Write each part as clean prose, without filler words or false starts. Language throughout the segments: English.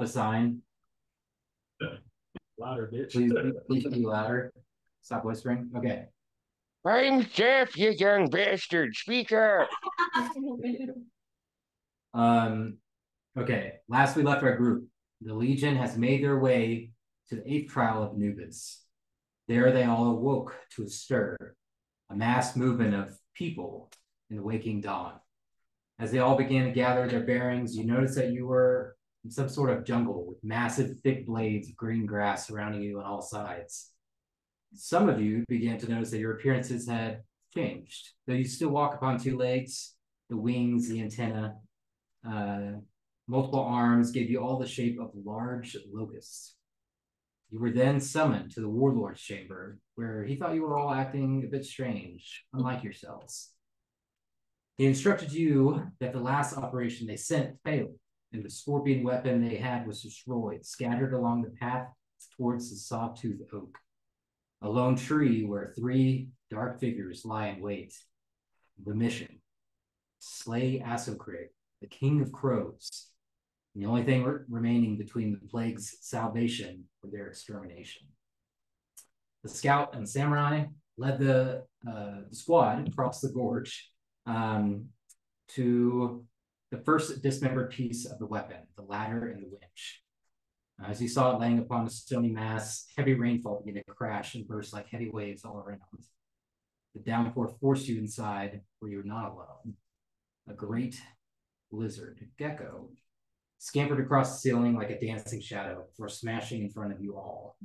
a sign. Louder, bitch. Please be louder. Stop whispering. Okay. I'm Jeff, you young bastard. Speak up. Okay. Last we left our group, the Legion has made their way to the 8th trial of Anubis. There they all awoke to a stir, a mass movement of people in the waking dawn. As they all began to gather their bearings, you noticed that you were in some sort of jungle with massive, thick blades of green grass surrounding you on all sides. Some of you began to notice that your appearances had changed. Though you still walk upon 2 legs, the wings, the antenna, multiple arms gave you all the shape of large locusts. You were then summoned to the warlord's chamber, where he thought you were all acting a bit strange, unlike yourselves. He instructed you that the last operation they sent failed, and the scorpion weapon they had was destroyed, scattered along the path towards the sawtooth oak, a lone tree where 3 dark figures lie in wait. The mission: slay Asocrig, the king of crows, and the only thing remaining between the plague's salvation or their extermination. The scout and samurai led the squad across the gorge to the first dismembered piece of the weapon, the ladder and the winch. As you saw it laying upon a stony mass, heavy rainfall began to crash and burst like heavy waves all around. The downpour forced you inside where you were not alone. A great lizard, gecko, scampered across the ceiling like a dancing shadow before smashing in front of you all.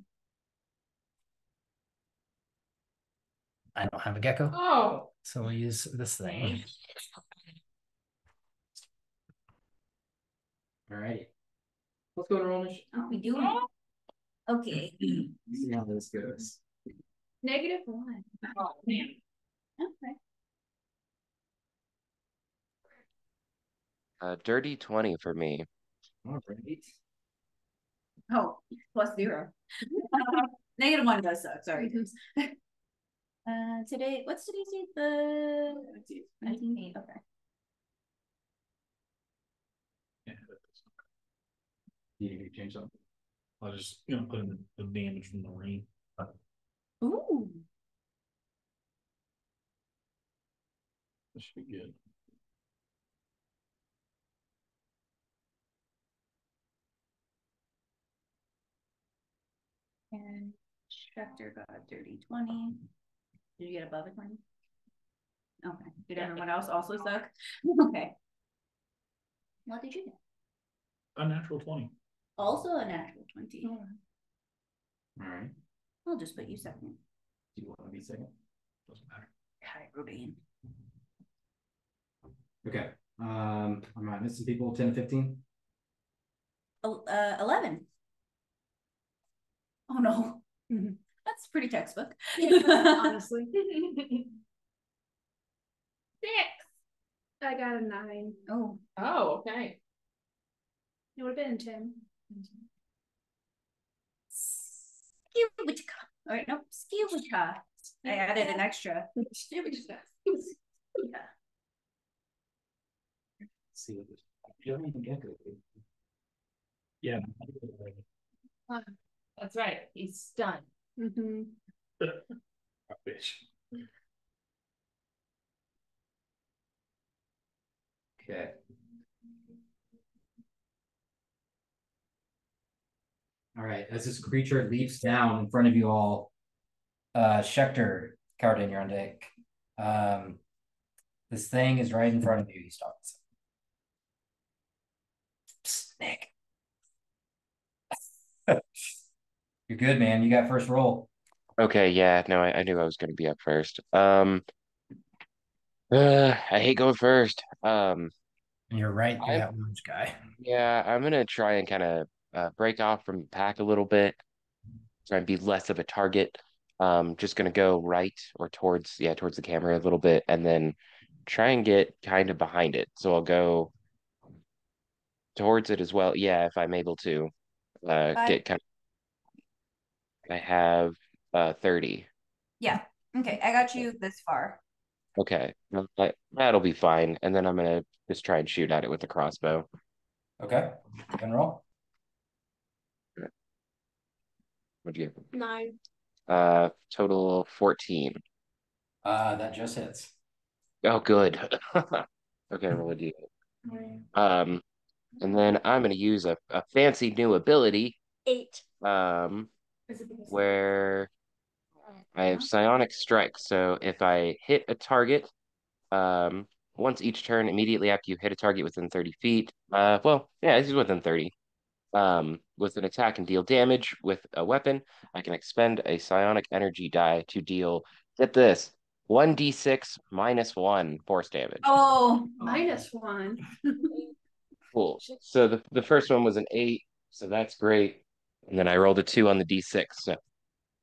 I don't have a gecko. Oh. So we'll use this thing. All right. Let's go to roll initiative. Oh, we doing it. Okay. See how this goes. -1. Oh, man. Okay. Dirty 20 for me. All right. Oh, +0. -1 does suck. Sorry. Today, what's today's date? The 19th. Okay. You need to change something. I'll just put in the damage from the rain. Ooh. That should be good. And Schecter got a dirty 20. Did you get above a 20? Okay. Did everyone else also suck? Okay. What did you get? A natural 20. Also a natural 20. All right. I'll just put you second. Do you want to be second? Doesn't matter. Hi, Rubin. Okay. Am I missing people? 10 to 15? 11. Oh no. That's pretty textbook. Honestly. 6. I got a 9. Oh. Oh, okay. It would have been 10. Skiwichka. All right, nope. Skiwichka. I added an extra. Skiwichka. Yeah. See what this. You don't even get good. Yeah. That's right. He's stunned. Bitch. Okay. All right. As this creature leaps down in front of you all, Schecter, Cardin, you're on deck. This thing is right in front of you. He stops. Psst, Nick. You're good, man. You got first roll. Okay, yeah, no, I knew I was going to be up first. I hate going first. You're right, that orange guy. Yeah, I'm gonna try and kind of break off from the pack a little bit, try and be less of a target. Just gonna go right or towards the camera a little bit, and then try and get kind of behind it. So I'll go towards it as well. Yeah, if I'm able to get kind of. I have 30. Yeah. Okay, I got you this far. Okay, that'll be fine. And then I'm gonna just try and shoot at it with the crossbow. Okay. Can roll. What'd you get? 9. Total 14. That just hits. Oh, good. Okay, roll a d. And then I'm gonna use a fancy new ability. 8. Where I have Psionic Strike. So if I hit a target, once each turn, immediately after you hit a target within 30 feet, well, yeah, this is within 30. With an attack and deal damage with a weapon, I can expend a psionic energy die to deal, get this, 1d6 -1 force damage. Oh, -1. Cool. So the first one was an 8, so that's great. And then I rolled a 2 on the d6. So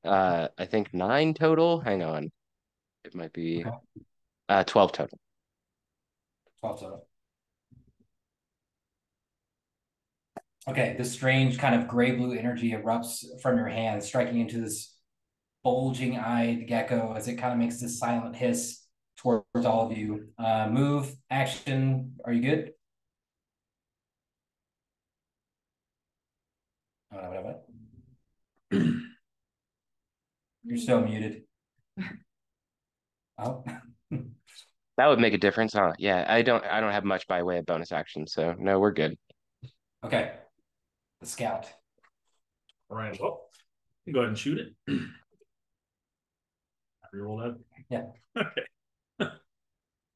I think 9 total. Hang on. It might be Okay. 12 total. 12 total. Okay, this strange kind of gray-blue energy erupts from your hand, striking into this bulging-eyed gecko as it kind of makes this silent hiss towards all of you. Move, action. Are you good? What? You're still muted. Oh. That would make a difference, huh? Yeah, I don't have much by way of bonus action, so no, we're good. Okay. The scout. All right, well, go ahead and shoot it. Reroll that. Yeah. Okay. It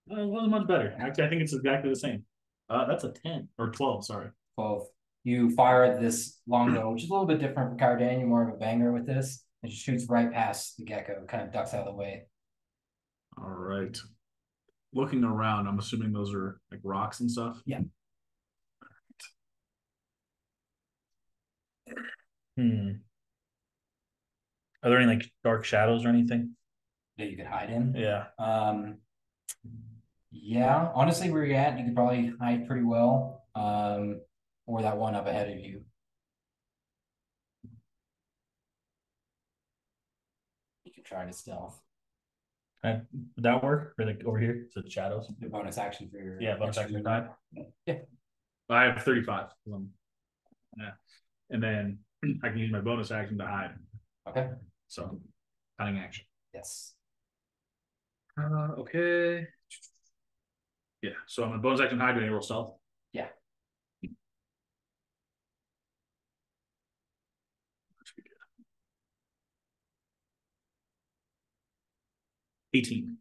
wasn't much better. Actually, I think it's exactly the same. That's a 10 or 12. Sorry. 12. You fire this longbow, which is a little bit different from Cardan. You're more of a banger with this. It just shoots right past the gecko, kind of ducks out of the way. All right. Looking around, I'm assuming those are like rocks and stuff. Yeah. Are there any like dark shadows or anything? That you could hide in. Yeah. Yeah, honestly, where you're at, you could probably hide pretty well. Or that one up ahead of you. You can try to stealth. Would that work? Or like over here? So shadows. The bonus action for your Bonus action time. Yeah. I have 35. Yeah. And then I can use my bonus action to hide. Okay. So cunning action. Yes. Okay. Yeah. So I'm a bonus action hide. Do I roll stealth? Yeah. 18.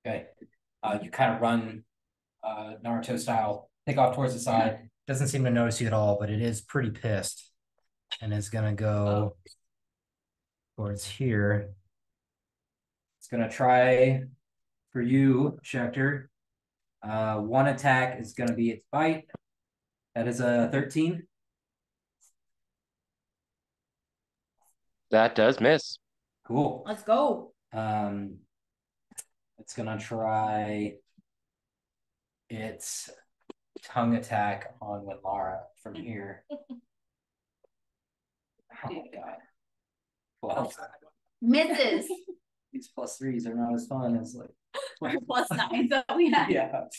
Okay. You kind of run Naruto style, take off towards the side. Doesn't seem to notice you at all, but it is pretty pissed. And is gonna go towards here. It's gonna try for you, Schecter. One attack is gonna be its bite. That is a 13. That does miss. Cool. let's go. It's gonna try its tongue attack on Winlara from here. Oh my god. Well, Misses. these +3s are not as fun as like +9 that we had. yeah.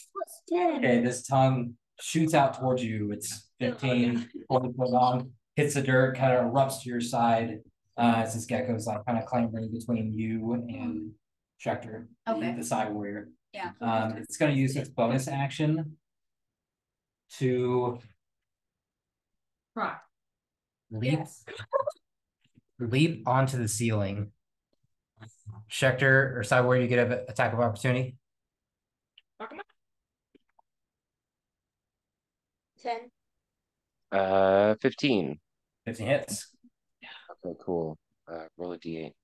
+10. Okay, this tongue shoots out towards you. It's 15, 40 foot long, hits the dirt, kind of erupts to your side. As this gecko's like kind of clambering between you and Schecter, Okay. the side warrior. Yeah. It's gonna use its bonus action to Right. leap Yes. leap onto the ceiling. Schecter or side warrior, you get an attack of opportunity. 10. 15. 15 hits. Okay, cool. Roll a d8.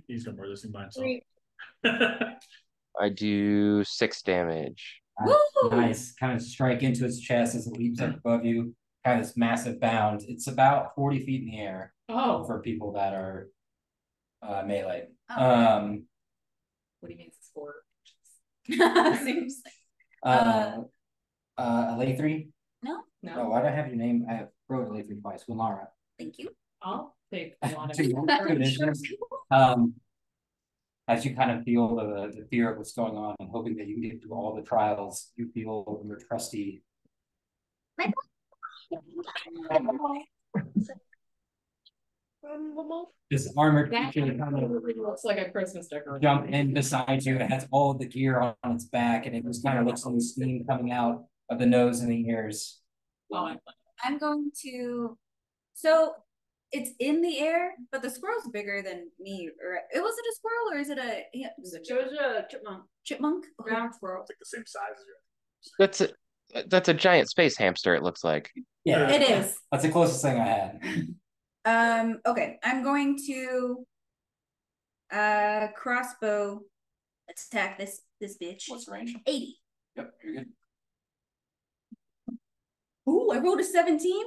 He's gonna murder this thing by himself. 3. I do 6 damage. Nice. Kind of strike into its chest as it leaps up above you. Kind of this massive bound. It's about 40 feet in the air for people that are melee. Oh. What do you mean it's 4? Seriously. Alatri? No. Oh, why do I have your name? I have wrote Alatri twice. Winlara. Thank you. I'll take one of Two initiatives. As you kind of feel the fear of what's going on and hoping that you can get through all the trials, you feel your trusty This armored That creature kind of looks like a Christmas decoration. jump in beside you. It has all of the gear on its back, and it just kind of looks like steam coming out of the nose and the ears. I'm going to. So it's in the air, but the squirrel's bigger than me. Or was it a squirrel or is it a? Yeah, It was a chipmunk. chipmunk. Ground squirrel. It's like the same size as yours. That's a giant space hamster, it looks like. Yeah, It is. that's the closest thing I had. Okay, I'm going to crossbow attack this bitch. What's the range? 80. Yep, you're good. Ooh, I rolled a 17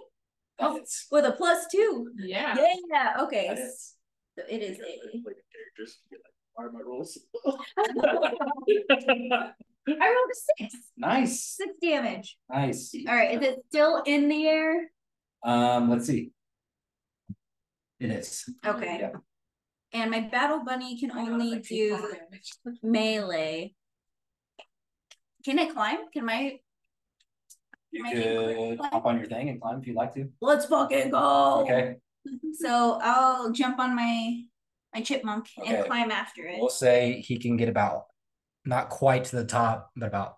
That's with a +2. Yeah. Yeah, okay. that is. So it is 80. Like the characters, you get like, why are my rolls? I rolled a 6. Nice. 6 damage. Nice. All right, is it still in the air? Let's see. It is. Okay. Yeah. And my battle bunny can only do melee. Can it climb? Can my You My could thing click. hop on your thing and climb if you'd like to. let's fucking go? Okay. So I'll jump on my chipmunk and Okay. climb after it. We'll say he can get about not quite to the top, but about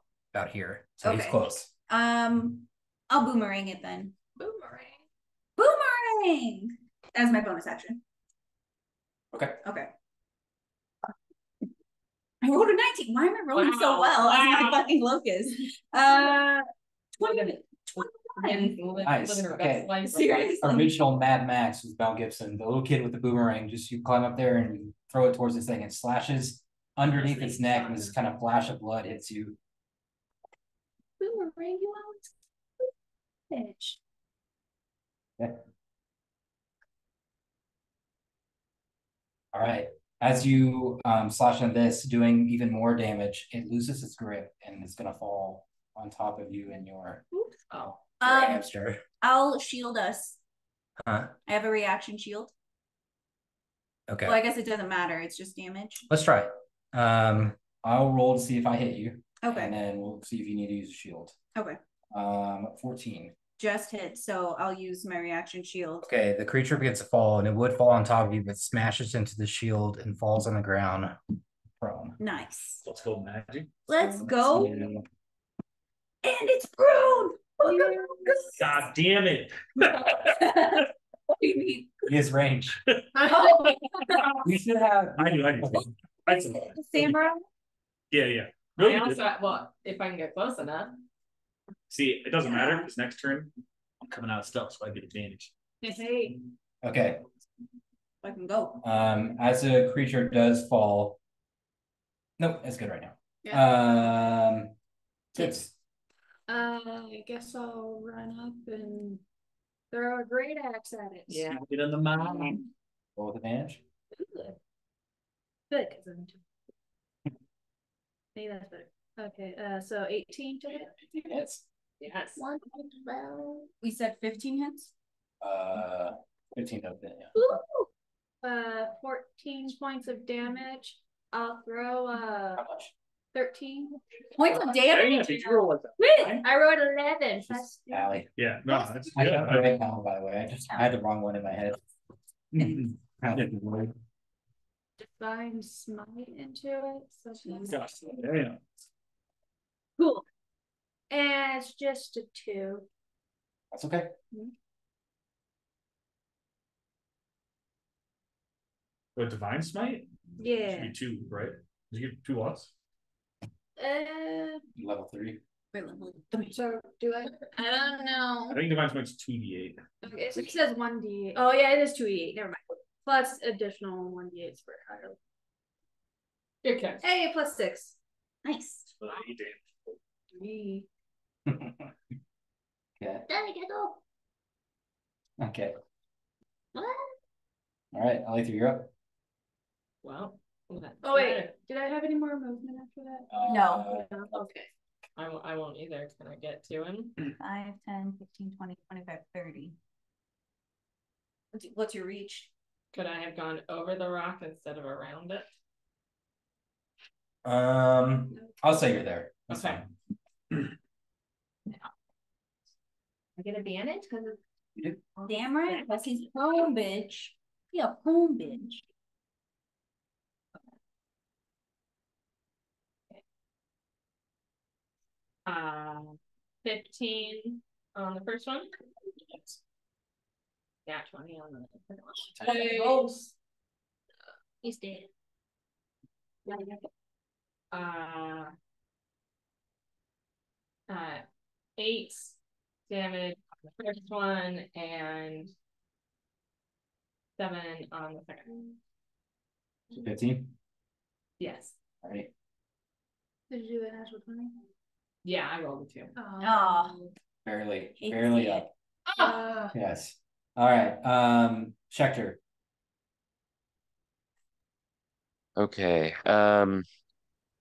here. So he's Okay. close. I'll boomerang it then. Boomerang. Boomerang as my bonus action. Okay. Okay. I rolled a 19. Why am I rolling so Wow. well? I'm Wow. my fucking locust. 20. Nice. Living her Okay. best life. Seriously. Original Mad Max was Mel Gibson, the little kid with the boomerang. Just you climb up there and you throw it towards this thing. It slashes underneath its neck, and this kind of flash of blood hits you. Boomerang you out. Bitch. Yeah. All right. As you slash on this, doing even more damage, it loses its grip and it's gonna fall on top of you and your hamster. I'll shield us. Huh? I have a reaction shield. Okay. Well, I guess it doesn't matter. It's just damage. Let's try it. I'll roll to see if I hit you. Okay. And then we'll see if you need to use a shield. Okay. 14. Just hit, so I'll use my reaction shield. Okay, the creature begins to fall, and it would fall on top of you, but smashes into the shield and falls on the ground prone. Nice. Let's go, magic. Let's go. Yeah. And it's prone. God damn it. What do you mean? He has range. Oh, You should have. I do. I see. Samurai? Yeah. I Really also, good. well, if I can get close enough. See, it doesn't matter because next turn I'm coming out of stealth, so I get advantage. Hey. Okay. I can go. As a creature does fall. Nope, it's good right now. Tips. I guess I'll run up and throw a great axe at it. Yeah. Get in the mouth. Roll with advantage. Good. Maybe that's better. Okay, so 18 to hit. 18 hits. Yes. We said 15 hits. 15 of it, yeah. Ooh. 14 points of damage. I'll throw How much? 13. Points of Yeah, damage? did you roll like that? Wait. I rolled 11. That's Allie. Yeah, no, that's I good. got the right now, by the way. I had the wrong one in my head. divine smite into it. So that's Gosh, yeah. cool. And it's just a 2. That's okay. What, divine smite? Yeah. Should be 2, right? Did you get 2 lots? Level 3. So do I don't know. I think divine smite's 2d8. Okay, so it says 1d8. Oh yeah, it is 2d8. Never mind. Plus additional 1d8s for higher. Good catch. Hey, plus 6. Nice. So 8 damage. 3. Yeah. Daddy, get up. Okay. What? All right, Alethea, you're up. Well. Oh wait, did I have any more movement after that? No. Okay. I won't either. Can I get to him? 5, 10, 15, 20, 25, 30. What's your reach? Could I have gone over the rock instead of around it? I'll say you're there. That's Okay. fine. I get advantage because it's You do. damn right. Because he's prone, bitch. He a prone, bitch. 15 on the first one. Yeah, 20 on the second one. Rolls. He's dead. Uh, 8 damage on the first one and 7 on the second one. 15. Yes. All right. Did you do an actual 20? Yeah, I rolled a 2. Oh. Barely. Hate to Barely see up. Uh, Yes. All right. Schecter. Okay.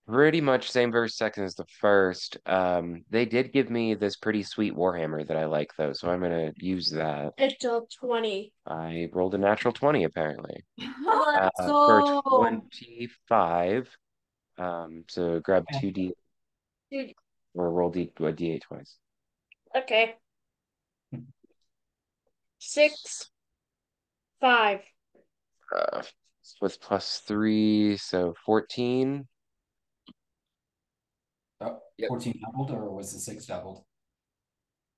Pretty much same verse second as the first. They did give me this pretty sweet Warhammer that I like though, so I'm gonna use that. it's a 20. I rolled a natural 20 apparently. Let's For go. 25. So grab 2D Dude. or roll a D8 twice. Okay. 6, 5. With +3, so 14. Oh, Yep. 14 doubled, or was the 6 doubled?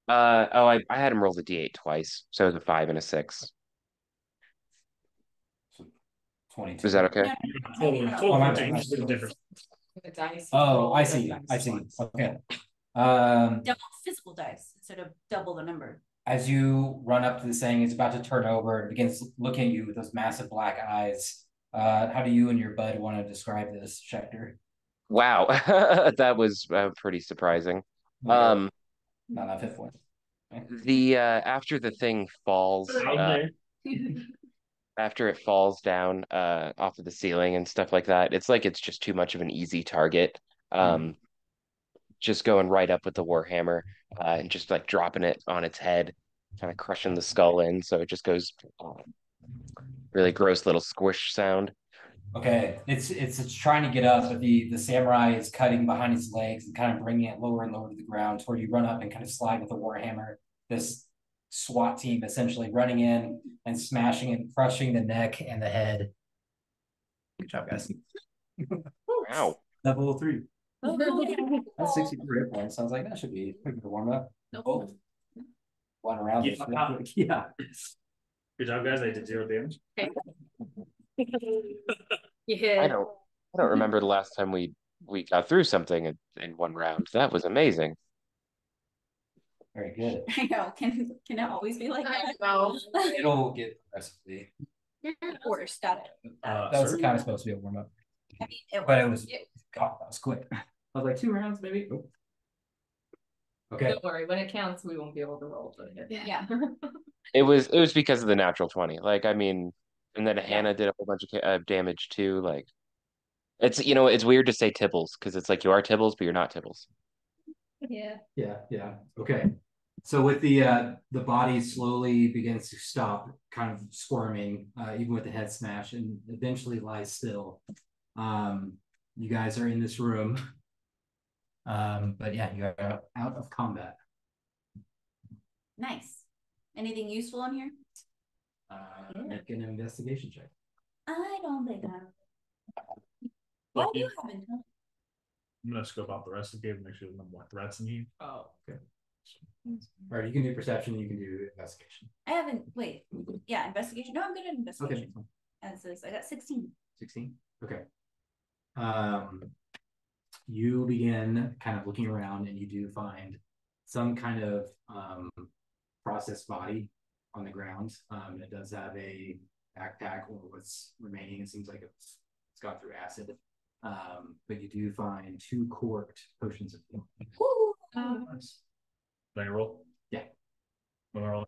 I had him roll the D8 twice, so it was a 5 and a 6. So 22. Is that okay? Total my thing, bad. just a little different. The dice. Oh, I see. Dice I see. ones. Okay. Double physical dice instead of double the number. As you run up to the thing, it's about to turn over. It begins looking at you with those massive black eyes. How do you and your bud want to describe this, Schecter? Wow, that was pretty surprising. Not enough hit points. The after the thing falls, after it falls down off of the ceiling and stuff like that, it's like it's just too much of an easy target. Just going right up with the Warhammer and just like dropping it on its head, kind of crushing the skull in, so it just goes really gross little squish sound. Okay, it's trying to get up, but the samurai is cutting behind its legs and kind of bringing it lower and lower to the ground, where you run up and kind of slide with the warhammer. This SWAT team essentially running in and smashing and crushing the neck and the head. Good job, guys. Wow. Level 3. That's 64 hit points. Sounds like that should be a good warm up. Nope. One around. Yeah. Yeah. Good job, guys. I did 0 damage. You hit. I don't remember the last time we got through something in one round. That was amazing. Very good. I know. Can it always be like that? No. It'll get progressively. Worse. Got it. That was kind of supposed to be a warm up, I mean, but it was. God, that was quick. I was like 2 rounds, maybe. Oh. Okay. Don't worry, when it counts, we won't be able to roll to hit. Yeah. It was because of the natural 20. Like, I mean, and then Hannah did a whole bunch of damage too. Like, it's it's weird to say Tibbles because it's like you are Tibbles, but you're not Tibbles. Yeah. Yeah. Okay. So with the body slowly begins to stop, kind of squirming, even with the head smash, and eventually lies still. You guys are in this room. But yeah, you are out of combat. Nice. Anything useful in here? Make an investigation check. I don't think I. Why do you haven't? I'm gonna scope out the rest of the game and make sure there's no more threats in here. Oh, okay. All right, you can do perception, you can do investigation. I haven't. Wait. Yeah, investigation. No, I'm good at investigation. Okay. As is, I got 16. 16? Okay. You begin kind of looking around and you do find some kind of processed body on the ground. It does have a backpack, or what's remaining. It seems like it's gone through acid. But you do find 2 corked potions of healing. Can I roll? Yeah. Wanna roll?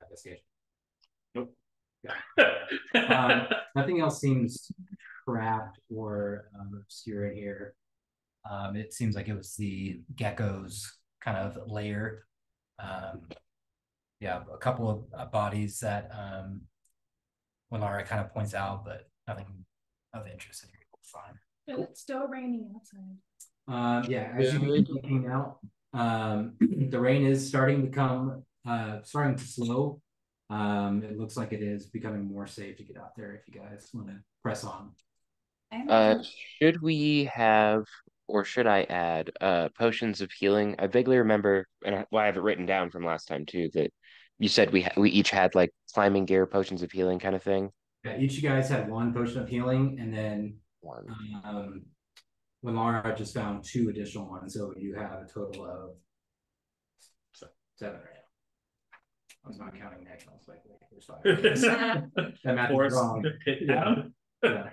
Investigation. Nope. Yeah. Nothing else seems trapped or obscure in here. It seems like it was the gecko's kind of lair. Yeah, a couple of bodies that Winara kind of points out, but nothing of interest that you're able to find. And it's still raining outside. Yeah, as you begin looking out, the rain is starting to come starting to slow. It looks like it is becoming more safe to get out there if you guys want to press on. Should we have, or should I add, potions of healing? I vaguely remember, and I have it written down from last time too, that you said we each had like climbing gear, potions of healing kind of thing. Yeah, each of you guys had one potion of healing, and then when Laura just found 2 additional ones, so you have a total of 7 right now. I was not counting next. I was like, wait, there's 5. That math is wrong. Yeah.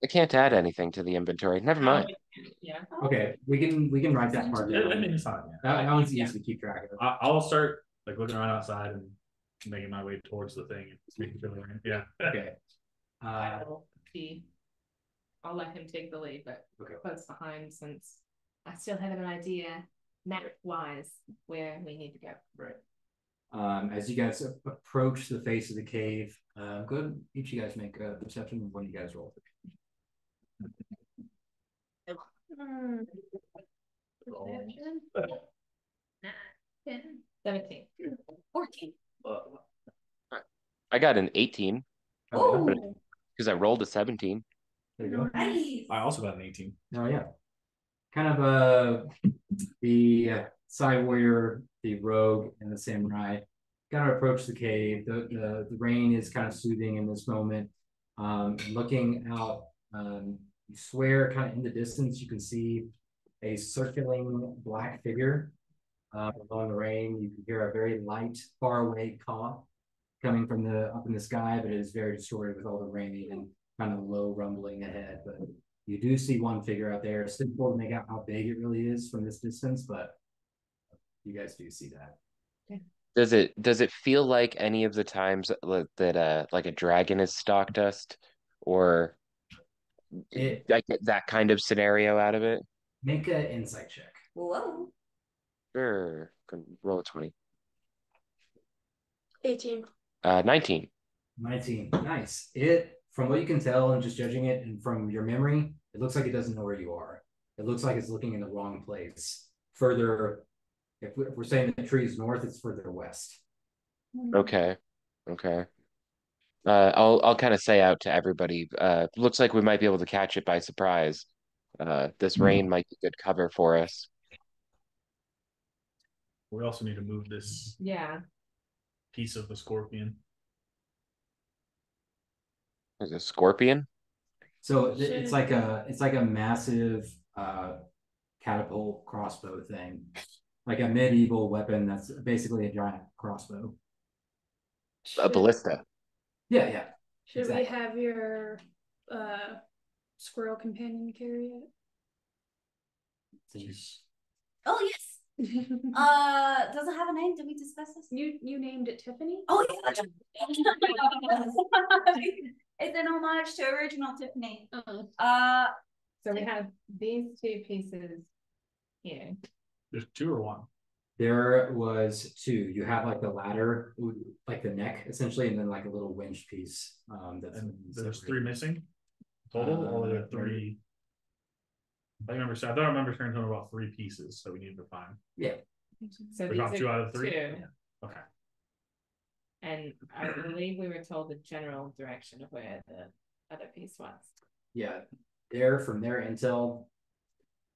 I can't add anything to the inventory. Never mind. Yeah. Okay, we can write that part down. I mean, it's fine. That one's easy to keep track of. I'll start like looking around outside and making my way towards the thing and making sure they're in. Yeah. Okay. I'll let him take the lead, but okay. close behind since I still have an idea map-wise where we need to go. Right. As you guys approach the face of the cave, go ahead, each of you guys make a perception when you guys roll. Perception. 9, 10, 17, 14. I got an 18 Oh, because I rolled a 17. there you go. Nice. I also got an 18. Oh yeah. Kind of the side warrior, the rogue, and the samurai kind of approach the cave. The rain is kind of soothing in this moment. Looking out, you swear kind of in the distance you can see a circling black figure along the rain. You can hear a very light, far away cough coming from up in the sky, but it is very distorted with all the rain and kind of low rumbling ahead. But you do see one figure out there. It's difficult to make out how big it really is from this distance, but you guys do see that. Does it feel like any of the times that like a dragon has stalked us, or like that kind of scenario out of it? Make an insight check. Whoa. Sure. Roll a 20. 18. 19. 19. Nice. From what you can tell and just judging it and from your memory, it looks like it doesn't know where you are. It looks like it's looking in the wrong place. Further, if we're saying the tree is north, it's further west. Okay. I'll kind of say out to everybody, looks like we might be able to catch it by surprise. This rain might be good cover for us. We also need to move this piece of the scorpion. There's a scorpion. So it's like a massive catapult crossbow thing, like a medieval weapon that's basically a giant crossbow. A ballista. Yeah. Should exactly. we have your squirrel companion carry it? Oh yes. Does it have a name? Did we discuss this? You named it Tiffany? Oh yeah. It's an homage to original Tiffany. So we have these 2 pieces here. There's 2 or 1? There was 2. You have like the ladder, like the neck essentially, and then like a little winch piece. There's 3 missing total, or are there 3? I thought I remember hearing something about 3 pieces that we need to find. Yeah. So we got 2 out of 3. 2. Yeah. Okay. And I believe we were told the general direction of where the other piece was. Yeah. From their intel,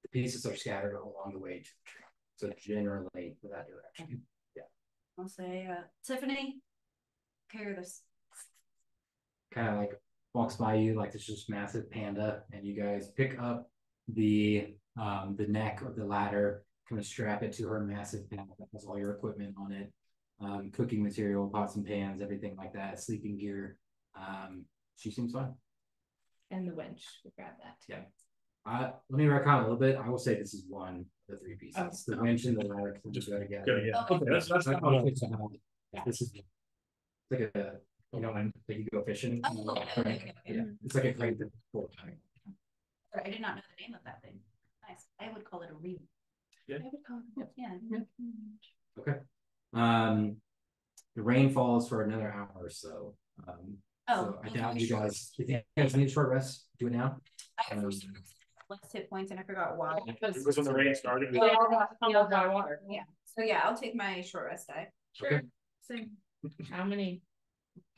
the pieces are scattered along the way to the tree. So generally for that direction. Yeah. I'll say, Tiffany, carry this. Kind of like walks by you like this just massive panda, and you guys pick up the neck of the ladder, kind of strap it to her massive pack that has all your equipment on it, cooking material, pots and pans, everything like that, sleeping gear. She seems fine. And the winch, we grab that. Yeah. Let me recount a little bit. I will say this is one of the 3 pieces. The winch and the ladder can just go together. Yeah. Okay, that's This is like a like you go fishing. Oh, okay. Yeah, it's like a crane that full time. I did not know the name of that thing. Nice. I would call it a reed. Yeah. I would call it. Yeah. Okay. The rain falls for another hour or so. So I doubt you guys. If you guys need a short rest, do it now. less hit points, and I forgot why. It was when the rain started. We all got pummeled by water. Yeah. So yeah, I'll take my short rest die. Sure. Same. How many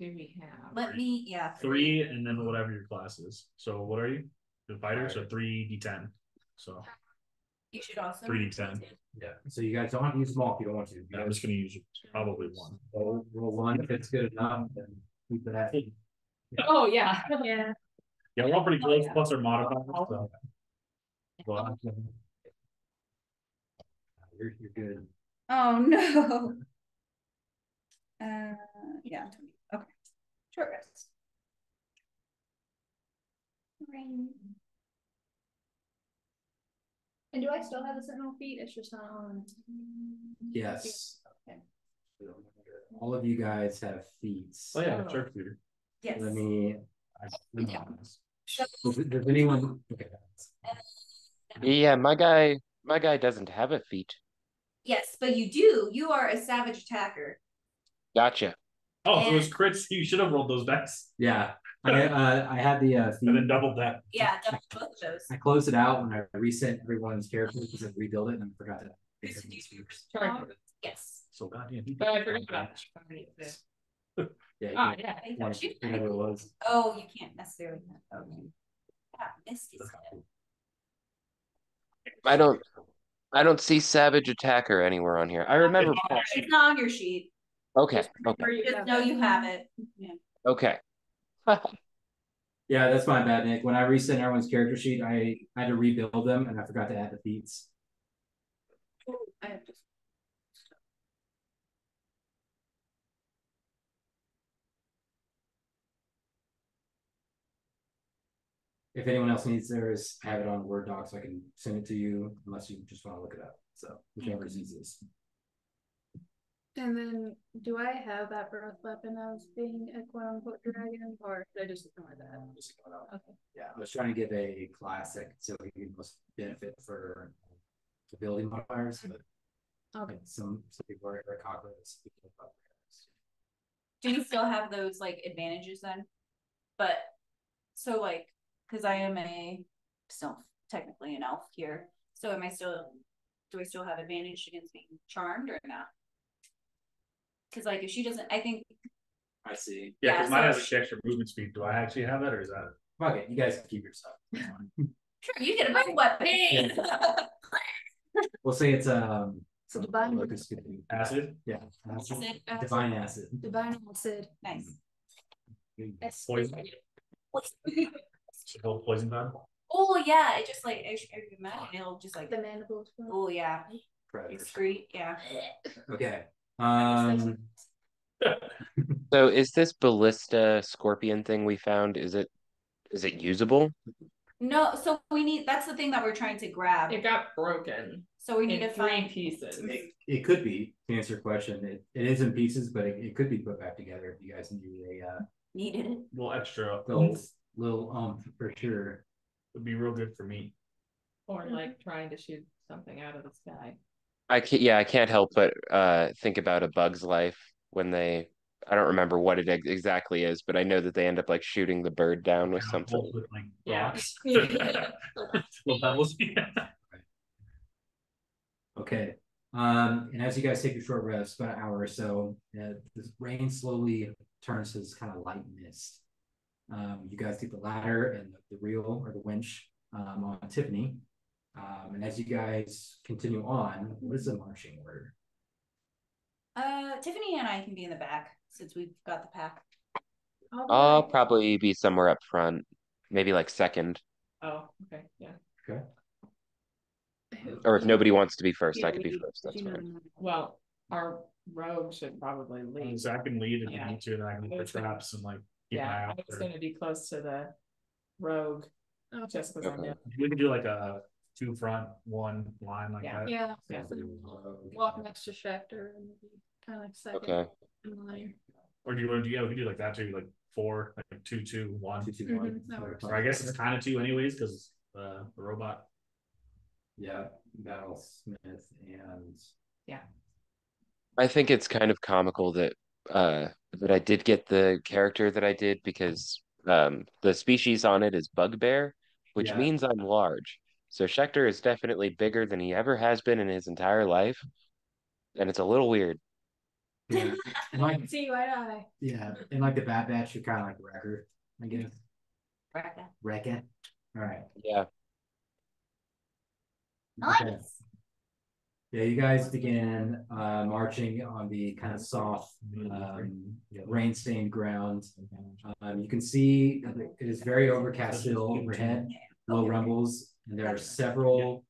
do we have? Let me, yeah. 3 and then whatever your class is. So what are you? The fighter, so 3d10. So You should also. 3d10. Yeah. So you guys don't have to use them all if you don't want to. Yeah, I'm just gonna use probably 1. Roll one if it's good enough, then keep it at. Oh, yeah. Yeah. Yeah, we're all pretty close. Plus our modifiers. So. Well, You're good. Oh no. Yeah. Okay. Short rest. Rain. And do I still have the sentinel feet? It's just not on. Yes. Okay. All of you guys have feet. oh yeah, sure. Yes. Let me. Yeah. Does anyone? Okay. Yeah, my guy doesn't have a feat. Yes, but you do. You are a savage attacker. Gotcha. Oh, so it was crits. You should have rolled those dice Yeah. I had the feet. and then doubled that. Yeah, double both of those. I closed it out when I reset everyone's character because I rebuilt it and I forgot to. Yes. So goddamn. But I forgot about that. Yeah. Oh, yeah. I thought you. Whatever it was. Oh, you can't necessarily. Okay. Yeah, missed is good. I don't see Savage Attacker anywhere on here. I remember. It's not on your sheet. Okay. Okay. Just know you have it. Yeah. Okay. Yeah, that's my bad, Nick. When I reset everyone's character sheet, I had to rebuild them and I forgot to add the feats. I have just. If anyone else needs theirs, I have it on Word doc so I can send it to you unless you just want to look it up. So whichever is easiest. And then, do I have that birth weapon as being a quote unquote dragon, or did I just ignore that? Just ignore that one. Okay. Yeah, I was trying to give a classic so we can most benefit for ability modifiers, but Okay. some people are cockroaches. Do you still have those like advantages then? But so like, because I am still technically an elf here, so am I still? Do I still have advantage against being charmed or not? Because like if she doesn't, I think. I see. Yeah, because mine so- has extra movement speed. Do I actually have that, or is that? Okay, you guys can keep your stuff. Sure, you get a birth weapon. We'll say it's some Divine. locust could be- Acid? Yeah, acid. Acid. Divine acid. Divine acid. Nice. Poison. Hold poison time. Oh yeah, it just like I imagine it'll just like The mandibles. oh yeah, Predators. excrete yeah. Okay. So is this ballista scorpion thing we found? Is it usable? No, so we need that's the thing that we're trying to grab. It got broken So we need in to 3 find pieces. It could be, to answer your question, it is in pieces, but it could be put back together if you guys need a needed it. A little extra. little for sure. Would be real good for me. Or like trying to shoot something out of the sky. I can't help but think about A Bug's Life when I don't remember what it exactly is, but I know that they end up like shooting the bird down with something. With, like, Yeah. rocks. Little pebbles. Okay. And as you guys take a short rest, about an hour or so, the rain slowly turns to this kind of light mist. You guys get the ladder and the reel or the winch on Tiffany. And as you guys continue on, what is the marching order? Tiffany and I can be in the back since we've got the pack. I'll probably be somewhere up front, maybe like second. Oh, okay, yeah. Okay. Or if nobody wants to be first, I could be first. That's You know, fine. Well, our rogue should probably lead. Zach can lead if you Yeah. need to, and I can look for traps and like keep an eye Yeah, out. it's For... gonna be close to the rogue. Just because I Okay. know. We can do like a 2 front, 1 line like Yeah. that. Yeah. Yeah. Walk next to Schecter and kind of like second Okay. in line. Or do you want to do? Yeah, we can do like that too, like 4, like 2, 2, 1. 2, 2, 1. That works. Or I guess it's kind of 2 anyways because the robot. Yeah, Battlesmith and I think it's kind of comical that I did get the character that I did because the species on it is bugbear, which Yeah. means I'm large. So Schecter is definitely bigger than he ever has been in his entire life. And it's a little weird. Yeah. And like, See you eye to eye. yeah. And like the Bad Batch, you're kind of like Wrecker, I guess. Bracket. Wrecker. All right. Yeah. Nice. Okay. Yeah, you guys begin marching on the kind of soft, rain-stained ground. You can see it is very overcast still overhead, low rumbles, and there are several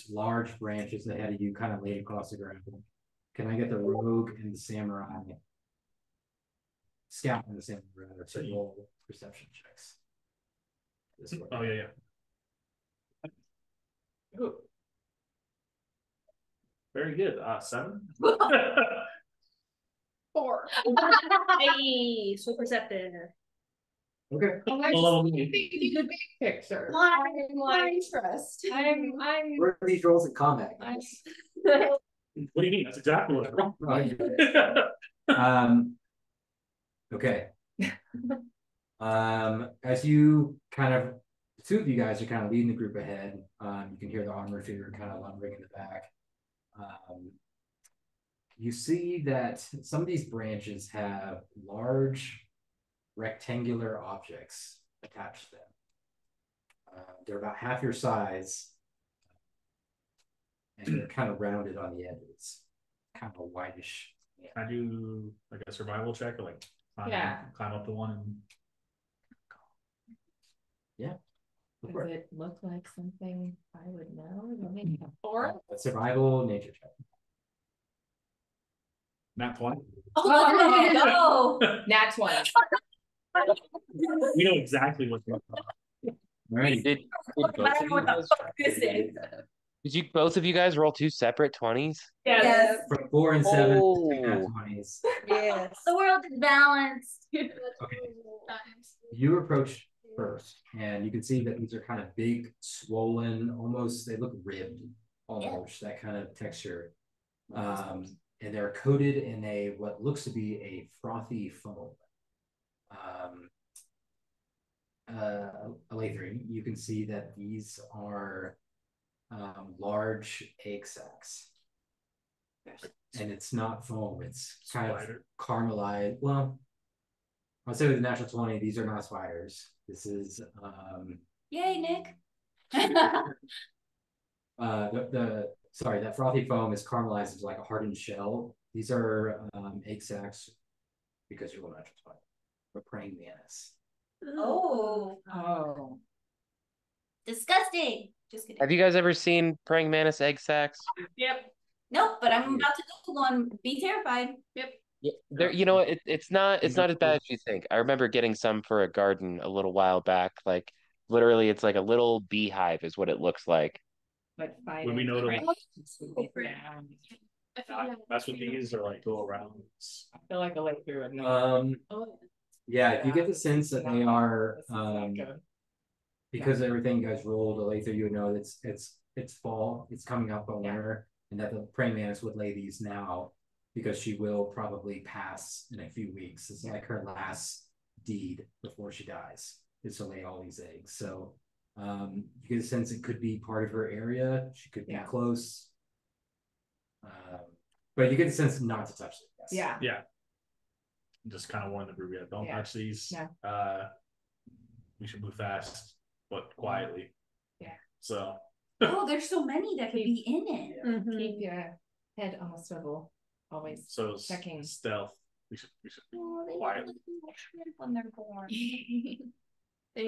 large branches ahead of you, kind of laid across the ground. Can I get the rogue and the samurai? Scout and the samurai to roll perception checks. Oh yeah. Ooh. Very good. 7. 4. Hey, so perceptive. Okay. Big picture. I'm trust. I'm Where are these rolls in combat? Guys? What do you mean? That's exactly what Okay. As you kind of, the two of you guys are kind of leading the group ahead. You can hear the armored figure kind of lumbering in the back. You see that some of these branches have large rectangular objects attached to them. They're about half your size, and they're kind of rounded on the edges, kind of a whitish. Can I do like a survival check or like climb up the one and Does it look like something I would know? Maybe a 4? A survival nature check. Nat 20? Oh, no. Nat 20. We know exactly what All right. Did both of you What the guys, fuck this is. did both of you guys roll 2 separate 20s? Yes. From 4 and 7 Oh. to nat 20s. Yes. The world is balanced. Okay. You approach first, and you can see that these are kind of big, swollen, almost, they look ribbed, almost, that kind of texture. And they're coated in what looks to be a frothy foam. Alatri, you can see that these are large egg sacs. And it's not foam, it's kind of caramelized. Well, I'll say with the natural 20, these are not spiders. This is Yay, Nick. sorry, that frothy foam is caramelized into like a hardened shell. These are egg sacs because you're a natural 20. But praying mantis. Oh. Disgusting. Just kidding. Have you guys ever seen praying mantis egg sacs? Yep. Nope, but I'm about to Google one. Be terrified. Yep. Yeah, there. You know, it's not as bad as you think. I remember getting some for a garden a little while back. Like literally, it's like a little beehive is what it looks like. But Would we know to I mess with these or like go around? feel like a late through it. Yeah, you get the sense that they are because everything you guys rolled, later you would know it's fall, it's coming up on winter, and that the praying mantis would lay these now because she will probably pass in a few weeks. It's like her last deed before she dies is to lay all these eggs. So you get a sense it could be part of her area. She could be close. But you get the sense not to touch it. Yes. Yeah. Just kind of warn the group, don't touch these. Yeah. We should move fast, but quietly. Yeah. So. Oh, there's so many that could be in it. Mm-hmm. Keep your head on a swivel. Always So checking. Stealth. We should They quietly. when they're born. They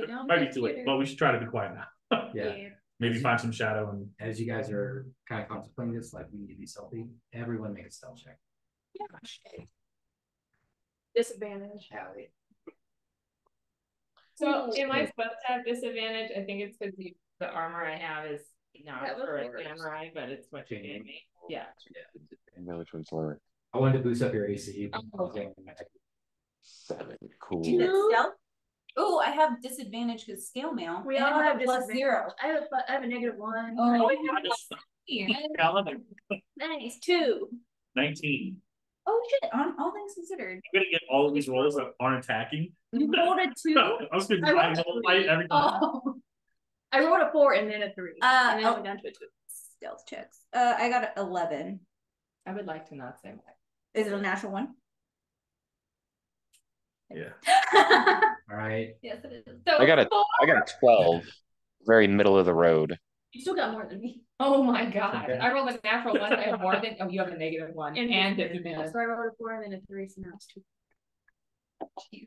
don't Might be too late, but we should try to be quiet now. Yeah. Maybe find some shadow and. As you guys are kind of contemplating this, like we need to be stealthy, everyone make a stealth check. Disadvantage. Hallie. So am I supposed to have disadvantage? I think it's because the armor I have is not That was for a worse. samurai, but it's what you gave me. Yeah. I know which one's lower. I wanted to boost up your AC. Okay. 7. Cool. Do that stealth. Oh, I have disadvantage because scale mail. We and all I have plus disadvantage. 0. I have a -1. Oh, Nice. 2. 19. Oh shit! On all things considered, I'm gonna get all of these rolls that aren't attacking. you rolled a 2. I was gonna fight every time. Oh, I rolled a 4 and then a 3. And then I oh. went down to a 2. Stealth checks. I got an 11. I would like to not say that. Is it a natural one? Yeah. All right. Yes, it is. I got a 12, very middle of the road. You still got more than me. Oh my god. Okay. I rolled a natural one. I have more than you have a -1 and a miss. So I rolled a 4 and then a 3, so now it's 2.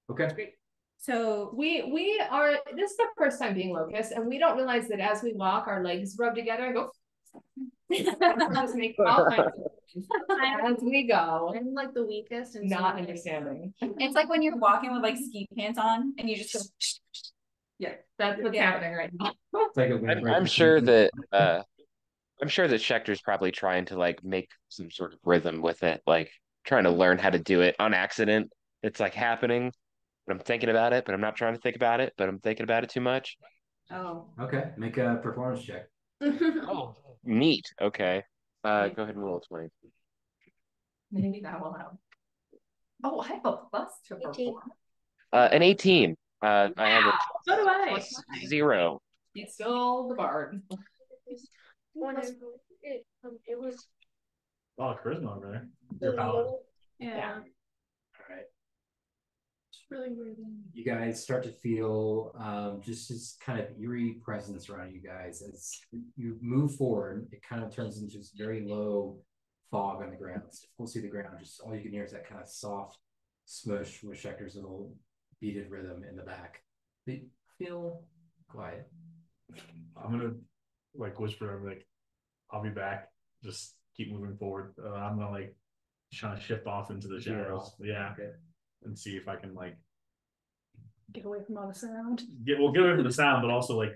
Okay. Great. So We are, this is the first time being locust, and we don't realize that as we walk, our legs rub together and go. We're just making all kinds of things as we go. I'm like the weakest and Not understanding. it's like when you're walking with like ski pants on and you just go. Yeah, that's what's Yeah. happening right now. It's like a windbreaker. I'm sure that Schecter's probably trying to like make some sort of rhythm with it, like trying to learn how to do it on accident. It's like happening, but I'm thinking about it, but I'm not trying to think about it, but I'm thinking about it too much. Oh. Okay, make a performance check. Oh, neat. Okay. Go ahead and roll a 20. Maybe that will help. Oh, I have a plus to perform. An 18. I have a So do I. plus 0. It's still the bard. It was A lot of charisma over there. Your paladin. yeah. All right. It's really weird. You guys start to feel just this kind of eerie presence around you guys as you move forward. It kind of turns into this very low fog on the ground. It's difficult to see the ground. Just all you can hear is that kind of soft smush with Schecter's little beaded rhythm in the back. They feel quiet. I'm gonna like whisper. I'm like, I'll be back. Just keep moving forward. I'm gonna like try to shift off into the shadows. Yeah, Okay. and see if I can like Get away from all the sound. get away from the sound, but also like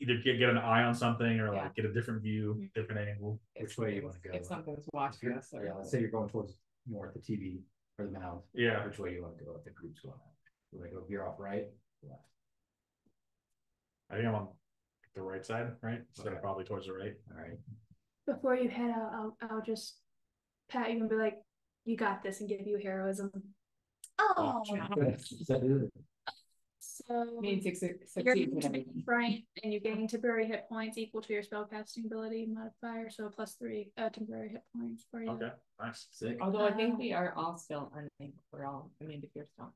either get an eye on something or like Yeah. get a different view, different angle. Which way you want to go? If something's watching us. Yeah, let's say you're going towards more at the TV or the mound. Yeah. Which way you want to go if the group's going on? You want to go veer off right? Left. I think I'm on the right side, right? So Okay. probably towards the right. All right. Before you head out, I'll just pat you and be like, "You got this," and give you heroism. Oh. So Means you're succeed with everything. right, and you gain temporary hit points equal to your spellcasting ability modifier, so +3 temporary hit points for you. Okay, nice. Sick. Although I think we are all still unnamed. We're all immune to fear still.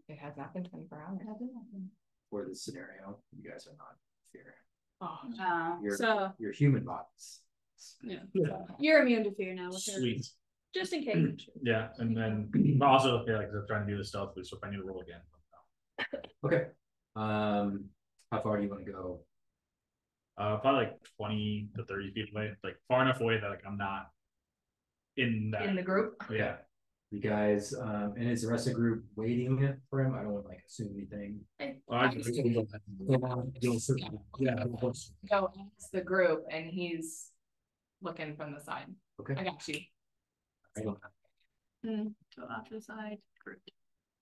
It has not been 24 hours. For this scenario, you guys are not fear. Oh, Your human bodies. Yeah. You're immune to fear now with her, Sweet. just in case. Yeah, and then but also like I'm trying to do this stealthily, so if I need to roll again. Okay. How far do you want to go? Probably like 20 to 30 feet away, like far enough away that like I'm not in that. in the group. Yeah. You guys, and is the rest of the group waiting for him? I don't want to like assume anything. Yeah. Go as the group, and he's looking from the side. Okay. I got you. Go off to the side. Group.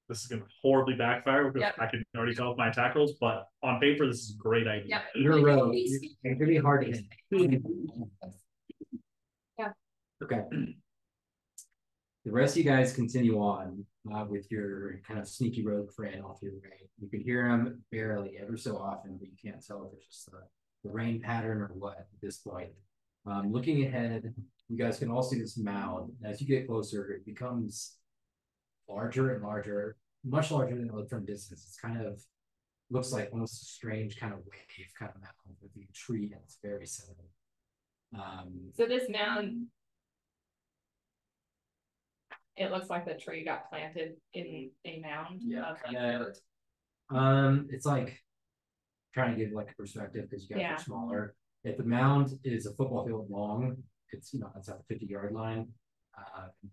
This is gonna horribly backfire because Yep. I can already tell with my attack rolls, but on paper this is a great idea. Yep. You're a rogue. It's gonna be hard to hit. Yeah. Okay. The rest of you guys continue on with your kind of sneaky rogue friend off your right. You can hear him barely ever so often, but you can't tell if it's just the rain pattern or what at this point. Looking ahead, you guys can all see this mound. As you get closer, it becomes larger and larger, much larger than it looked from distance. It's kind of looks like almost a strange kind of wave kind of mound with a tree and it's very center. So this mound, it looks like the tree got planted in a mound. Yeah, of, like, kinda, it's like trying to give like a perspective because you guys Yeah. are smaller. If the mound is a football field long, it's it's at the 50-yard line.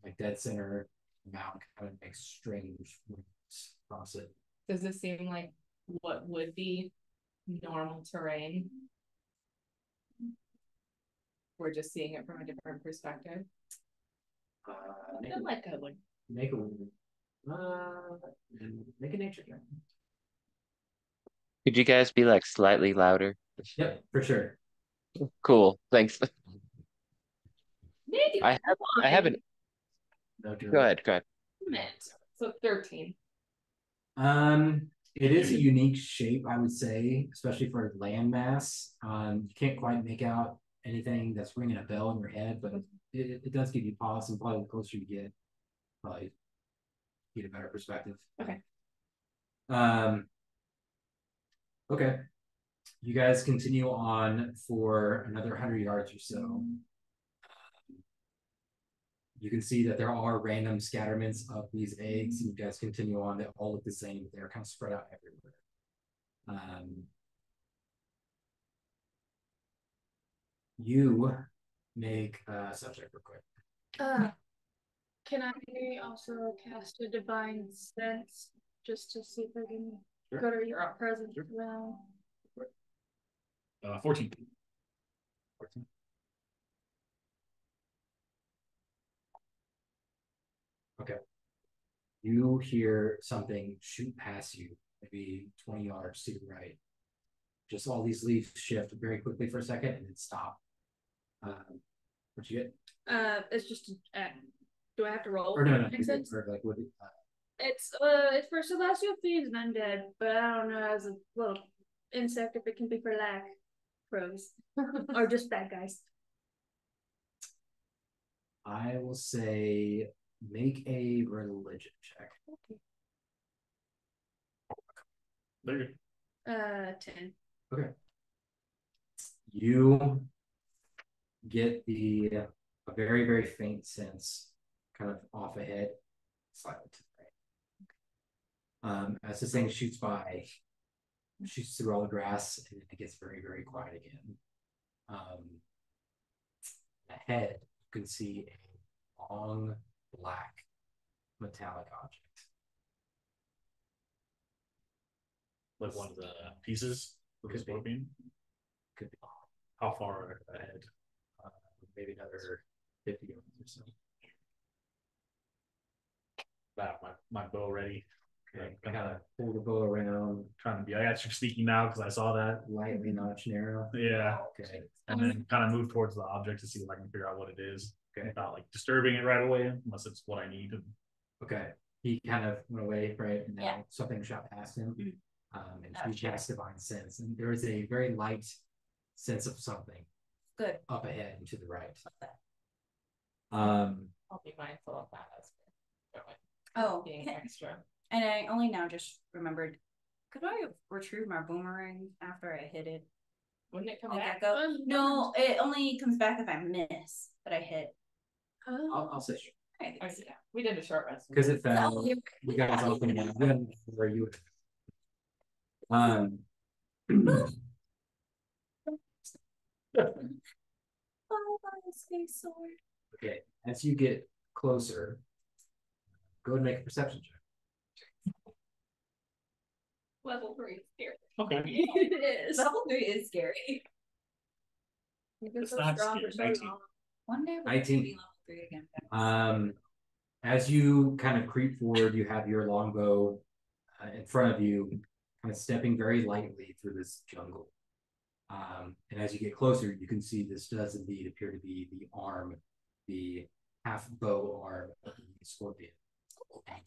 Like dead center, the mound kind of makes strange moves across it. Does this seem like what would be normal terrain? We're just seeing it from a different perspective. Make I a, like a like make a make a nature check. Could you guys be like slightly louder? Yep, for sure. Cool. Thanks. maybe I haven't. No, Go ahead. So 13. It is a unique shape, I would say, especially for landmass. You can't quite make out anything that's ringing a bell in your head, but it does give you pause, and probably the closer you get, probably get a better perspective. Okay. Okay. You guys continue on for another 100 yards or so. You can see that there are random scatterments of these eggs. You guys continue on. They all look the same, but they're kind of spread out everywhere. You make a subject real quick. Can I also cast a divine sense just to see if I can go to your presence now? 14. 14. Okay. You hear something shoot past you, maybe 20 yards to the right. Just all these leaves shift very quickly for a second and then stop. What'd you get? It's just do I have to roll? Or no, Or like what? it's for celestial thieves and undead, but I don't know as a little insect if it can be for lack pros or just bad guys. I will say make a religion check. Okay. There you go. 10. Okay. You get a very, very faint sense kind of off ahead, slightly to the right. As this thing shoots by, shoots through all the grass, and it gets very, very quiet again. Ahead, you can see a long, black, metallic object. Like one of the pieces of the scorpion. Could be. How far ahead? Maybe another 50 yards or so. Got my bow ready. Okay, kind of pull the bow around. Trying to be, I got you sneaky now because I saw that. Lightly notch narrow. Yeah. Okay. And then kind of move towards the object to see if I can figure out what it is. Okay. Without like disturbing it right away, unless it's what I need. Okay. He kind of went away, right? And now Yeah. something shot past him. And he Gotcha. cast divine sense. And there is a very light sense of something Good. up ahead and to the right. I'll be mindful of that as we're going. Oh, Being extra. and I only now just remembered. Could I retrieve my boomerang after I hit it? Wouldn't it come Like back? that go? No, it only comes back if I miss, but I hit. I'll say sure. I Oh, yeah. We did a short rest. Because it fell. Oh, You guys opened it. You hadn't where you would. Oh, space sword. Okay. As you get closer, go and make a perception check. Level 3 scary. Okay. It is. Level 3 is scary. It's not scary. 19. One day we're 19. gonna be level 3 again. As you kind of creep forward, you have your longbow in front of you, kind of stepping very lightly through this jungle. And as you get closer, you can see this does indeed appear to be the arm, the half bow arm of the scorpion.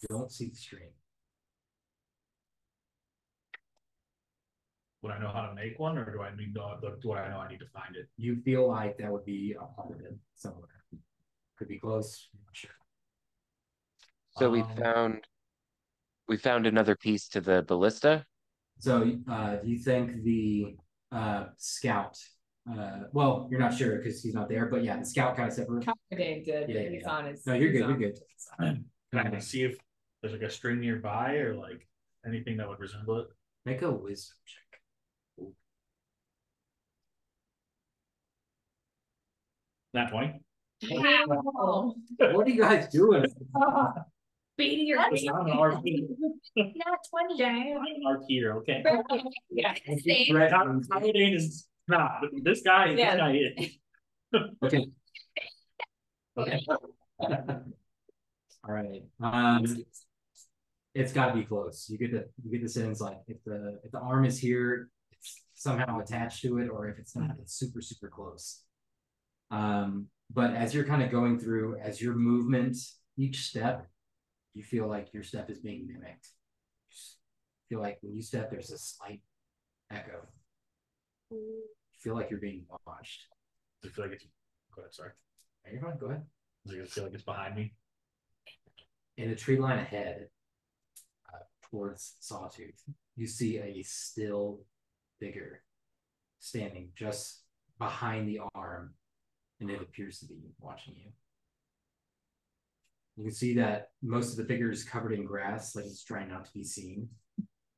You don't see the string. Would I know how to make one, or do I need I need to find it? You feel like that would be a part of it somewhere. Could be close. I'm not sure. So we found another piece to the ballista. So do you think the scout, well, you're not sure because he's not there, but yeah, the scout kind of separated. Dave did. Yeah, He's on his. No, you're he's good. You're on- good. Can I see if there's like a string nearby or like anything that would resemble it? Make a wisdom check. Not 20. Oh. What are you guys doing? Beating your That's It's not an RP. Not 20. I'm an RPer, okay? Yeah. Right. Holiday is not. This guy is. Okay. Okay. All right. It's got to be close. You get the sense like if the arm is here, it's somehow attached to it, or if it's not, it's super super close. But as you're kind of going through, as your movement, each step, you feel like your step is being mimicked. feel like when you step, there's a slight echo. You feel like you're being watched. Does it feel like it's? Go ahead. Sorry. You're fine. Go ahead. Does it feel like it's behind me? In the tree line ahead, towards Sawtooth, you see a still figure standing just behind the arm, and it appears to be watching you. You can see that most of the figure is covered in grass, like it's trying not to be seen,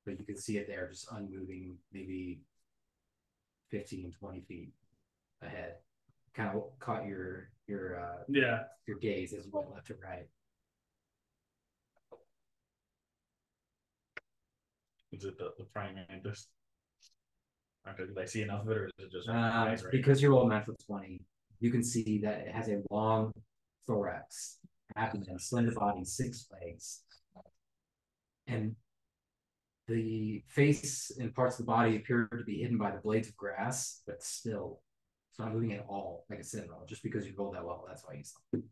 but you can see it there, just unmoving, maybe 15, 20 feet ahead. Kind of caught your gaze as you went left to right. Is it the praying mantis? Okay, did I see enough of it, or is it just because you're rolling natural 20, you can see that it has a long thorax, abdomen, slender body, 6 legs, and the face and parts of the body appear to be hidden by the blades of grass, but still it's not moving at all like a sentinel. Just because you rolled that well, that's why you saw it.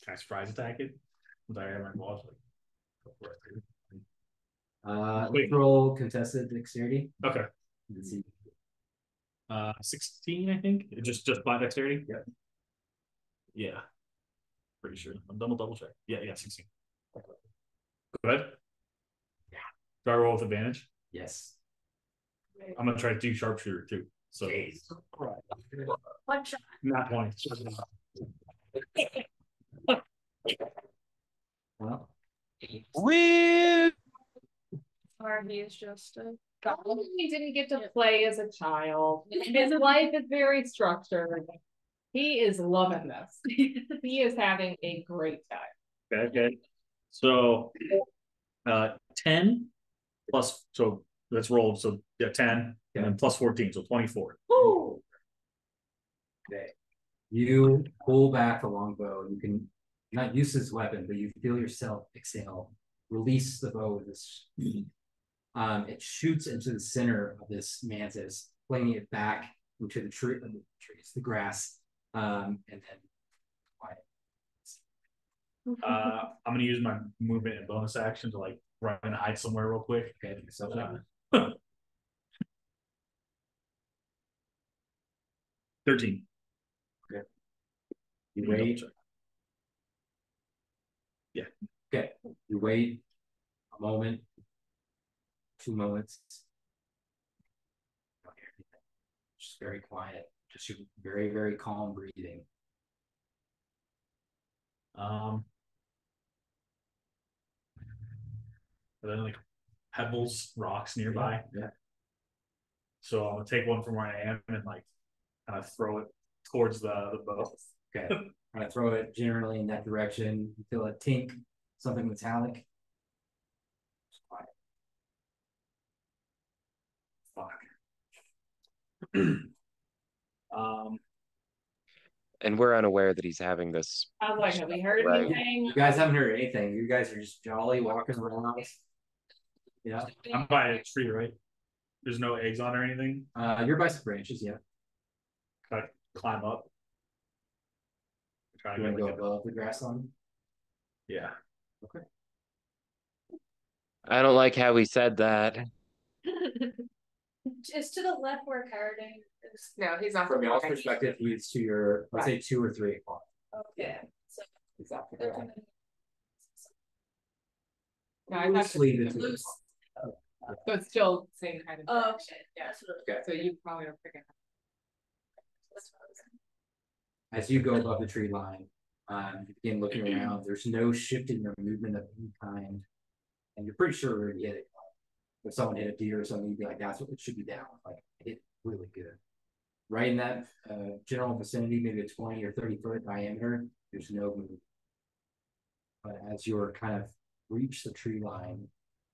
Can I surprise attack it? I have my balls Let's roll contested dexterity. Okay. Let's see. 16, I think. Just by dexterity. Yep. Yeah. Pretty sure. I'm double check. Yeah, 16. Go ahead. Yeah. Do I roll with advantage? Yes. I'm gonna try to do sharpshooter too. So One shot. not 20. Well, Woo! Or he is just a. He didn't get to play as a child. His life is very structured. He is loving this. He is having a great time. Okay. So 10 plus, so let's roll. So 10 and then plus 14, so 24. Woo! okay. You pull back the longbow. You can not use this weapon, but you feel yourself exhale, release the bow with this. It shoots into the center of this mantis, flinging it back into the trees, the grass, and then quiet. I'm gonna use my movement and bonus action to like run and hide somewhere real quick. Okay, so 13. Okay. You wait. Yeah. Okay. You wait a moment, 2 moments. Don't hear anything. Just very quiet. Just your very, very calm breathing. Are there like pebbles, rocks nearby? Yeah. So I'm gonna take one from where I am and like kind of throw it towards the bow. Okay. I'm gonna throw it generally in that direction. You feel a tink, something metallic. Just quiet. Fuck. And we're unaware that he's having this. I was like, have we heard Right. anything? You guys haven't heard anything. You guys are just jolly walking around. Yeah. I'm by a tree, right? There's no eggs on or anything. You're by some branches, yeah. Can I climb up? Try to You want get to like go above the grass line? yeah. Okay. I don't like how he said that. Just to the left where Carding is. No, he's not. From y'all's perspective, he's to your, let's say 2 or 3 o'clock. Okay. So Exactly. they're coming. No, I thought Loosely the 2 Loose. o'clock. so it's still same kind of. Oh, okay. Yeah. That's what Okay. So you probably are picking up. that's what I was As you go above the tree line, you begin looking around. There's no shifting or movement of any kind. And you're pretty sure where you hit it. If someone hit a deer or something, you'd be like, that's what it should be down. Like, it hit really good. Right in that general vicinity, maybe a 20 or 30-foot diameter, there's no movement. But as you're kind of reach the tree line,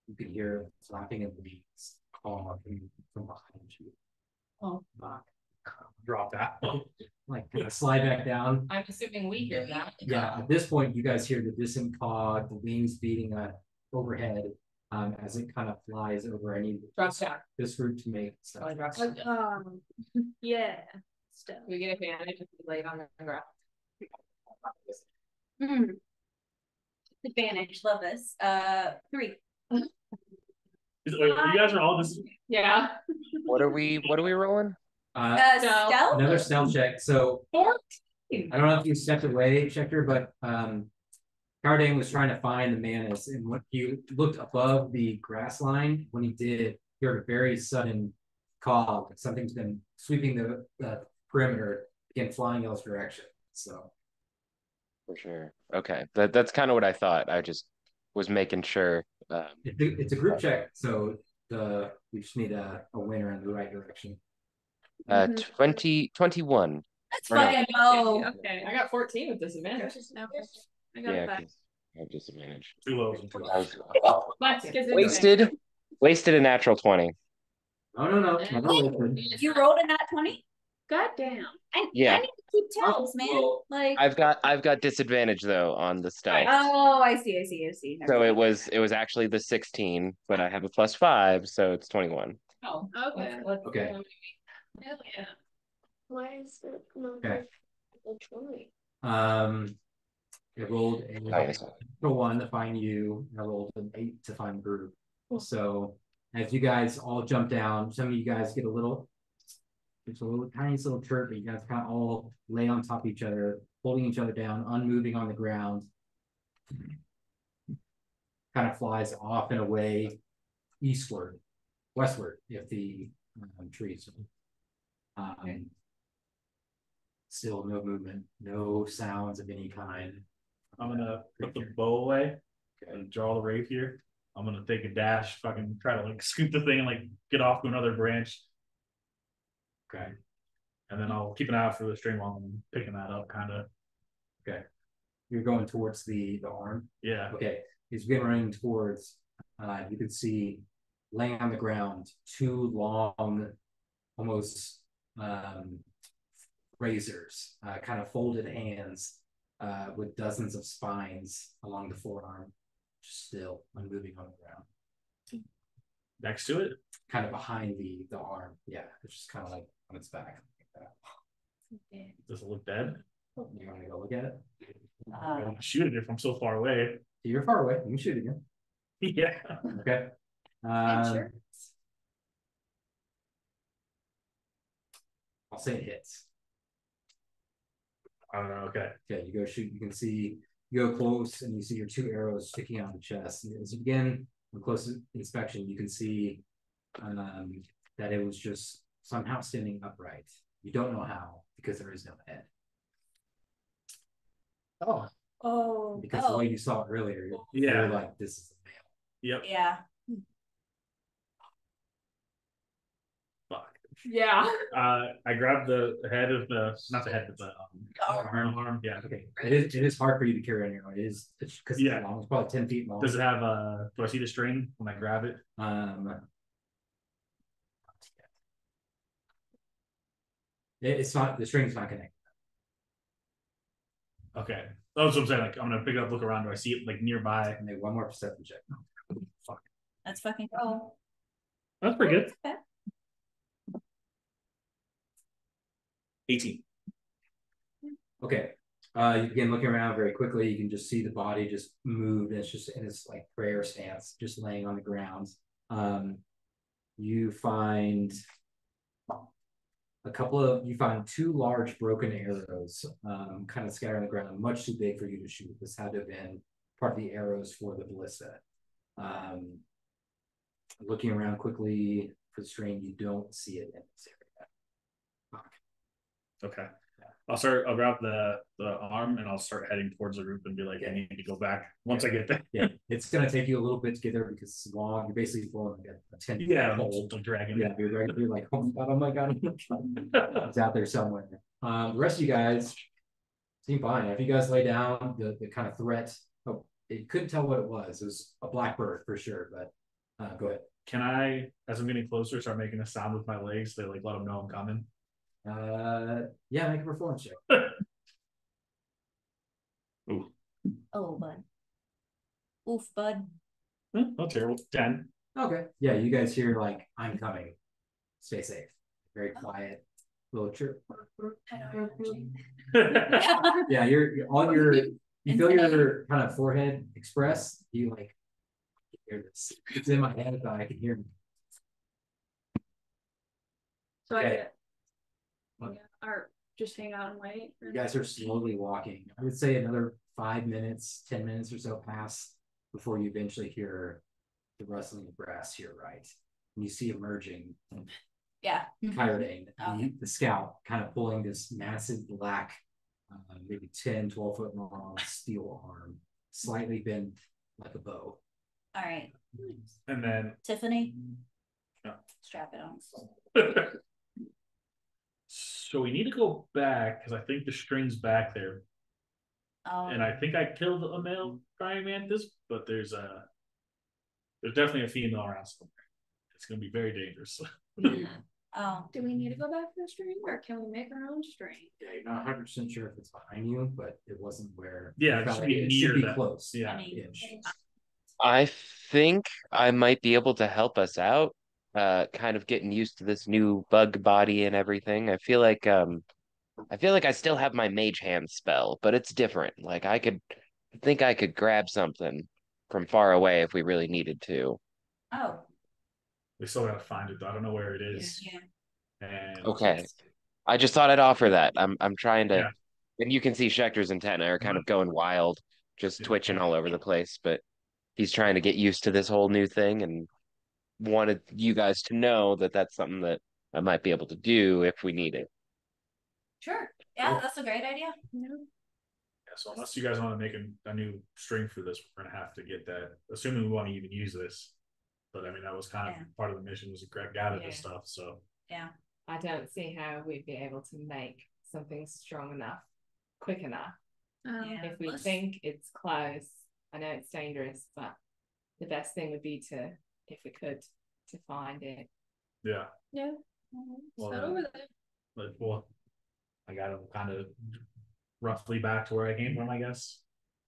you can hear flapping of leaves calling from behind you. Oh. Drop that. Like kind of slide back down. I'm assuming we hear that. Yeah, at this point, you guys hear the distant caw, the wings beating overhead as it kind of flies over. I need Drop down. this group to make stuff. Oh, drop like, down. yeah. Stuff. We get advantage if we lay it on the ground. Advantage, love this. 3. Wait, you guys are all just. Yeah. What are we rolling? Stealth? Another stealth check. So 14. I don't know if you stepped away, Schechter, but Cardane was trying to find the Manus, and when he looked above the grass line, when he did, he heard a very sudden call. Something's been sweeping the perimeter, again, flying else direction. So For sure. Okay, that's kind of what I thought. I just was making sure. it's a group check, so we just need a winner in the right direction. 21. That's Or no. fine. No. Okay, I got 14 with disadvantage. I got Yeah, it back. 'cause I have disadvantage. 2 lows and 2 I highs. was Let's get this wasted a natural 20. No. You rolled a nat 20? God damn. I Yeah. need to keep tabs, man. Well, Like. I've got disadvantage though on the stealth. Oh, I see. Never So mind. it was actually the 16, but I have a +5, so it's 21. Oh, Okay. Okay. Hell yeah. Why is it not Okay. Troy? It rolled a Nice. 1 to find you. I rolled an 8 to find the group. So as you guys all jump down, some of you guys get it's a little tiny little chirp, but you guys kind of all lay on top of each other, holding each other down, unmoving on the ground. Kind of flies off and away westward, if the trees. Still no movement, no sounds of any kind. I'm gonna put the bow away and draw the rapier. I'm gonna take a dash, fucking try to like scoop the thing and like get off to another branch. Okay. And then I'll keep an eye out for the string while I'm picking that up, kind of. Okay. You're going towards the arm. Yeah. Okay. As you get running towards, you can see laying on the ground 2 long, almost razors, kind of folded hands, with dozens of spines along the forearm, just still unmoving on the ground. Next to it? Kind of behind the arm. Yeah, it's just kind of like on its back. Like that. Does it look dead? You want to go look at it? I want to shoot it if I'm so far away. You're far away. You can shoot again. Yeah. Okay. Sure. I'll say it hits. I don't know. Okay. Okay, you go shoot. You can see, you go close and you see your 2 arrows sticking out of the chest. And as you begin with close inspection, you can see that it was just somehow standing upright. You don't know how, because there is no head. Because the way you saw it earlier, Yeah. you're like, this is a male. Yep. Yeah. Fuck. Yeah. I grabbed the head of not the head, but the arm. Yeah. Okay. It is hard for you to carry on your own. It's because Yeah. it's long. It's probably 10 feet long. Does it have do I see the string when I grab it? It's not, the string's not connected. Okay. That's what I'm saying. Like, I'm gonna pick it up, look around. Do I see it like nearby? And make 1 more perception check. Fuck. That's fucking cool. That's pretty good. 18. Okay. You begin looking around very quickly. You can just see the body just move. It's just in its like prayer stance, just laying on the ground. You find you find 2 large broken arrows, kind of scattered on the ground, much too big for you to shoot. This had to have been part of the arrows for the ballista. Looking around quickly for the string, you don't see it in this area. Okay. I'll grab the arm and I'll start heading towards the roof and be like, I need to go back once I get there. Yeah, it's gonna take you a little bit to get there because it's long. You're basically pulling like a 10 Yeah, pole. I'm dragging Yeah, it. you're like, oh my god, it's out there somewhere. The rest of you guys seem fine. If you guys lay down, the kind of threat, it couldn't tell what it was. It was a blackbird for sure, but go ahead. Can I, as I'm getting closer, start making a sound with my legs to like let them know I'm coming? Yeah, make a performance check. Ooh. Oh, bud. Oof, bud. Not terrible. 10. Okay. Yeah, you guys hear like, I'm coming. Stay safe. Very quiet. little chirp. Yeah. Yeah, you're on your. You feel your kind of forehead express. You like hear this. It's in my head, but I can hear. So Okay. or just hang out and wait. You guys are slowly walking. I would say another 5 minutes, 10 minutes or so pass before you eventually hear the rustling of grass to your right. And you see emerging Yeah. Kyrodane, Okay. the scout, kind of pulling this massive black, maybe 10, 12 foot long steel arm, slightly bent like a bow. All right. And then Tiffany. Yeah. Strap it on. so we need to go back because I think the string's back there. And I think I killed a male crying mantis, but there's definitely a female around somewhere. It's gonna be very dangerous. Oh. Do we need to go back for a string, or can we make our own string? Yeah, you're not 100% sure if it's behind you, but it wasn't where. Yeah, you it felt should like be it near should be that. close. Yeah. I mean, I think I might be able to help us out, kind of getting used to this new bug body and everything. I still have my mage hand spell, but it's different. Like I think I could grab something from far away if we really needed to. Oh. We still gotta find it though. I don't know where it is. Yeah. And Okay. I just thought I'd offer that. I'm trying to, Yeah. and you can see Schecter's antenna are kind of going wild, just Yeah. twitching all over the place, but he's trying to get used to this whole new thing and wanted you guys to know that that's something that I might be able to do if we need it. Sure. Yeah, that's a great idea. Yeah, so unless you guys want to make a new string for this, we're gonna have to get that. Assuming we want to even use this, but I mean that was kind of part of the mission was to gather this stuff. So yeah, I don't see how we'd be able to make something strong enough, quick enough. If we think it's close, I know it's dangerous, but the best thing would be to, if we could, to find it. Yeah. Yeah. Well, over there. Well, I got them kind of roughly back to where I came from, I guess.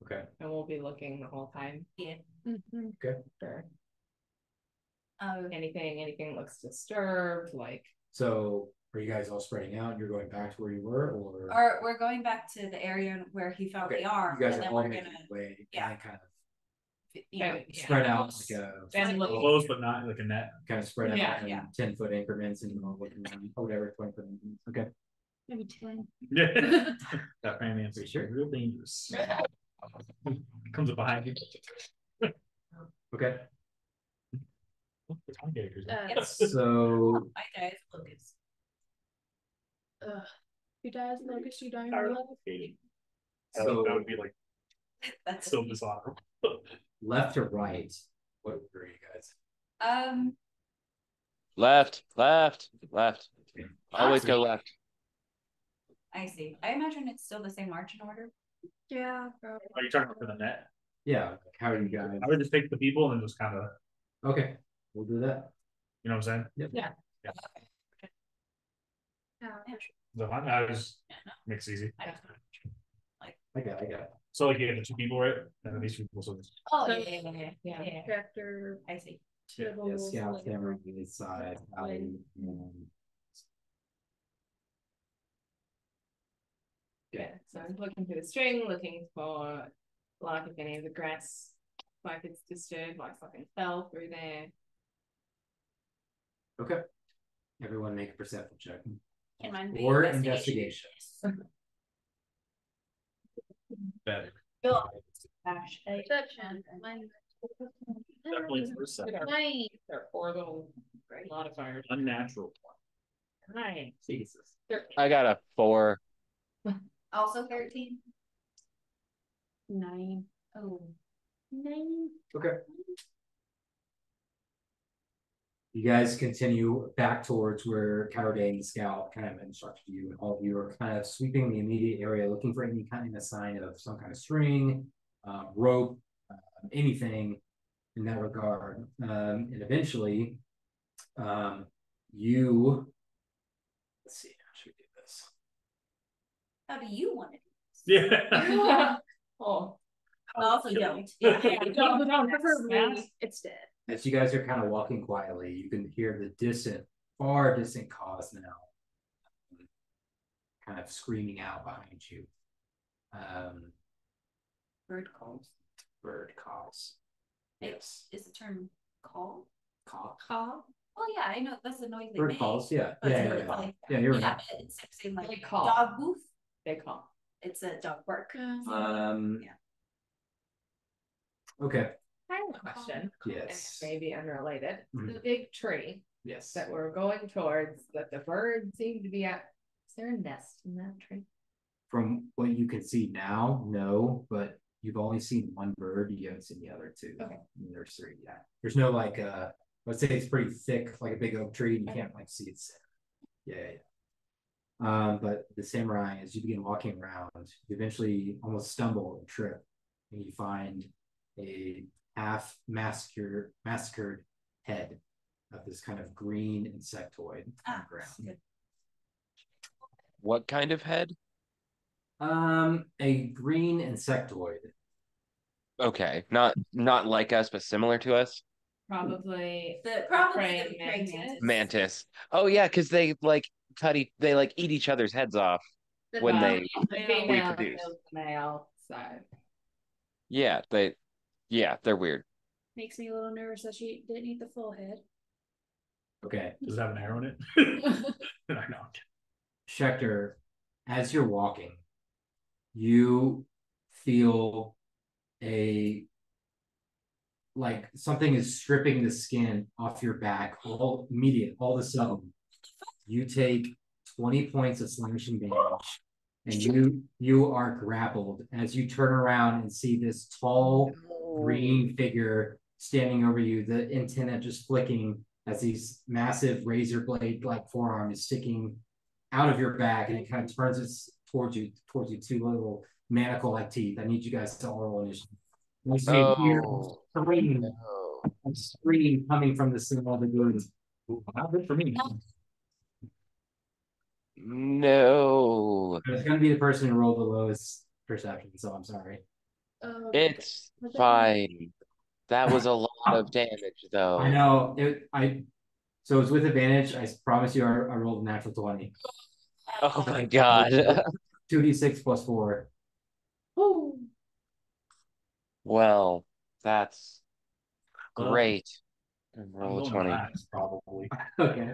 Okay. And we'll be looking the whole time. Yeah. Okay. For anything looks disturbed, like. So are you guys all spreading out? You're going back to where you were, or? Or we're going back to the area where he found the arm. You guys and are then all we're making gonna way, yeah. and kind of spread out like a close, but not like a net. Kind of spread out in 10-foot increments, and you're all looking around, or whatever, 20-foot increments. Okay. Maybe 10. Yeah. That fan is sure. real dangerous. Comes up behind you. Okay. So I die as a locust. You die as a locust, you die in real life. So that would be like that's so dishonorable. Left or right? What are you guys? Left. Always go left. I see. I imagine it's still the same marching order. Yeah, probably. Are you talking about for the net? Yeah. Like how do you guys? I would just take the people and just kind of. Okay, we'll do that. You know what I'm saying? Yep. Yeah. So I just makes it easy. I got it. So like you have the two people, right? And then these people. So Oh So- yeah. Tractor. I see. Yeah. Yeah, scout camera on the side. Yeah, so I'm looking through the string, looking for like if any of the grass, like it's disturbed, like something fell through there. Okay. Everyone make a perception check. Can mine be Or investigation? investigation. better. Perception. Mine. Definitely perception. Nine. There are 4 little modifiers. Unnatural. Nice. Jesus. I got a 4. Also 13. 9. Oh. 9. Okay. You guys continue back towards where Kyrodane the scout kind of instructed you, and all of you are kind of sweeping the immediate area, looking for any kind of sign of some kind of string, rope, anything in that regard. And eventually, you, let's see, how should we do this? How do you want it? Yeah. Oh. I also don't. Yeah. Preferably, it's dead. As you guys are kind of walking quietly, you can hear the far distant cause now kind of screaming out behind you. Bird calls. Bird calls. Yes. Is the term call? Call. Call? Oh yeah, I know that's a noise they Bird make. calls, yeah. But Yeah, it's yeah, yeah. like, Yeah, you're yeah, right. but it's like saying like They call. dog boof. They call. It's a dog bark. Yeah. Okay. I have a question. Yes. And maybe unrelated. Mhm. The big tree Yes. that we're going towards that the birds seem to be at. Is there a nest in that tree? From what you can see now, no, but you've only seen one bird. You haven't seen the other two. Okay. And there's three. Yeah. There's no like let's say it's pretty thick, like a big oak tree, and you can't like see its. Yeah. But the samurai, as you begin walking around, you eventually almost stumble and trip, and you find a half massacred head of this kind of green insectoid on the ground. What kind of head? A green insectoid. Okay, not like us, but similar to us. Probably The praying praying mantis. Mantis. Oh yeah, because they like they like eat each other's heads off when they the female reproduce. kills the male, so Yeah, they're weird. Makes me a little nervous that she didn't eat the full head. Okay. Does it have an arrow in it? I know. Schecter, as you're walking, you feel like something is stripping the skin off your back all of a sudden. You take 20 points of slashing damage, and you are grappled as you turn around and see this tall green figure standing over you, the antenna just flicking as these massive razor blade like forearm is sticking out of your back, and it kind of turns towards you, two little manacle like teeth. I need you guys to all roll initiative. You see a huge scream coming from the center of the room. Not good for me. No, It's going to be the person who rolled the lowest perception, so I'm sorry. it's fine. That was a lot of damage, though. I know. So it's with advantage. I promise you, I rolled a natural 20. Oh my god. 2d6 plus 4. Well, that's great. Roll a 20. Last, probably. Okay.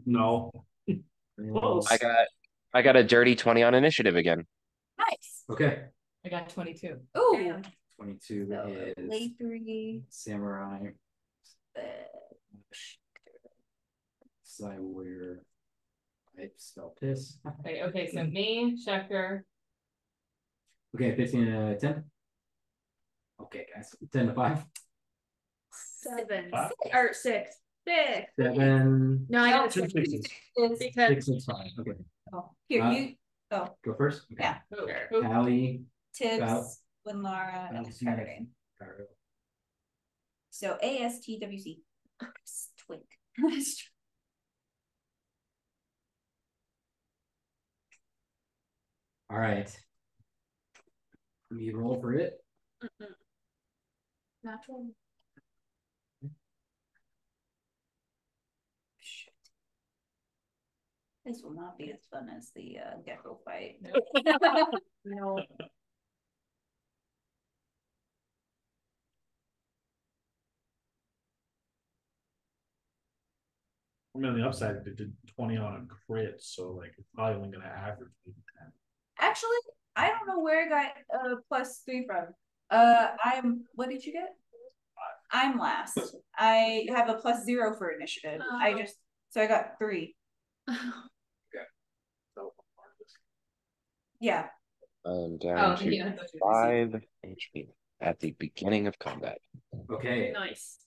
No. Close. I got a dirty 20 on initiative again. Nice. Okay. I got 22. Ooh. 22 So is late 3. samurai. Psy warrior. I spell piss. Okay, so me, Schechter. Okay, 15 to 10. Okay, guys. 10 to 5. 7 5? or 6. 6. 7. No, I got Two 6 sixes. because 6 is fine. Okay. Oh, here you. Oh, Go first. Okay. yeah. Allie. Tibbs, Winlara, and Carradine. So ASTWC. Twink. All right. You roll for it. natural. Shit. This will not be as fun as the gecko fight. No. I mean, on the upside, they did 20 on a crit, so like it's probably only gonna average maybe 10. Actually, I don't know where I got +3 from. What did you get? I'm last. I have a +0 for initiative. So I got 3. Yeah. I'm down to 5 HP at the beginning of combat. Okay. Nice.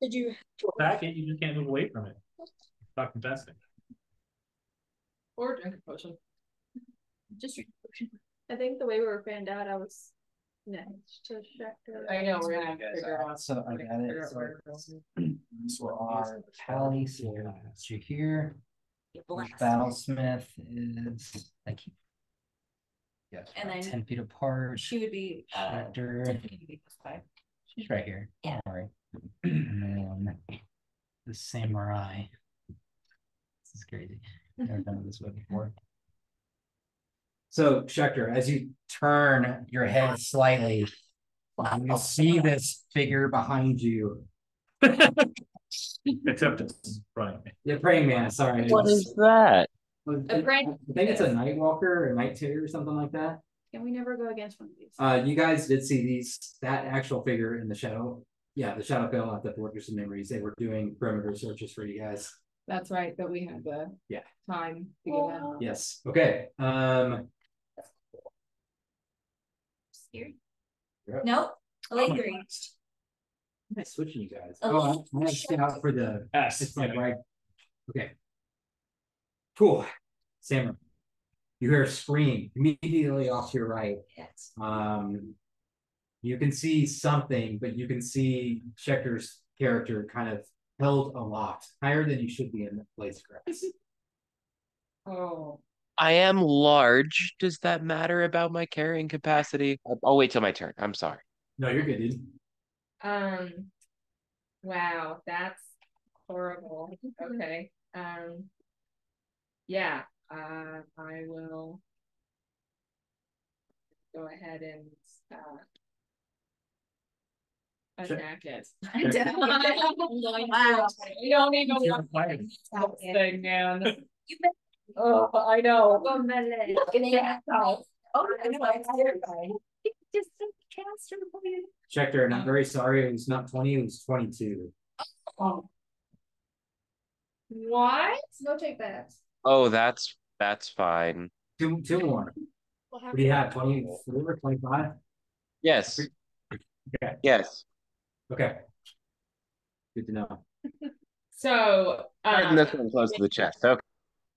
Did you Back it, you just can't move away from it. Stop contesting. Or drink a potion. Just I think the way we were fanned out, I was next to Schechter. I know we're gonna have to Guys, figure out. so I got it. So our Pally, so you're here. Battlesmith is And then 10 feet apart. she would be Schechter. 10 feet +5. She's right here. Yeah. Don't worry. And then the samurai It's crazy. Never done this one before. So, Schecter, as you turn your head slightly, you see this figure behind you. Except it's praying. The praying man, sorry. What is that? I think it's a night walker or night terror or something like that. Can we never go against one of these? You guys did see that actual figure in the shadow. Yeah, the shadow fell at the Fortress of Memories. They were doing perimeter searches for you guys. That's right, but we had the time to give them. Yes. Okay. Scary. Yep. Nope. Lingering. Am I switching you guys? Oh, I'm gonna stay out for the S. It's like right. Okay. Cool. Samurai. You hear a scream immediately off to your right. Yes. You can see something, but you can see Schecter's character kind of held aloft, higher than you should be in the blades grass. Oh. I am large. Does that matter about my carrying capacity? I'll wait till my turn. I'm sorry. No, you're good, dude. Wow, that's horrible. Okay. Yeah. I will go ahead and attack it. Wow. You don't even want that thing, man. Oh, I know. Oh, I know. I'm terrified. Just cast Schecter, and I'm very sorry. It was not 20, it was 22. Oh. What? No take backs. Oh, that's fine. Two more. What do you have? 24, 25? Yes. Okay. Yes. Okay. Good to know. So, And this one close to the chest. Okay.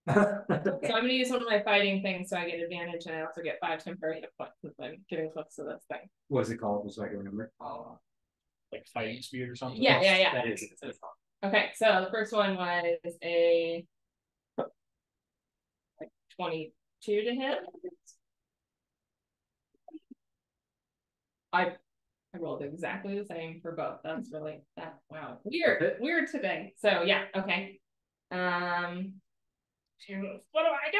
so I'm gonna use one of my fighting things so I get advantage and I also get 5 temporary hit points since I'm getting close to this thing. What is it called? Just so I can remember. Like fighting speed or something. Yeah. That is. Okay, so the first one was a 22 to hit. I rolled exactly the same for both. That's really wow. Weird today. So yeah, okay. What am I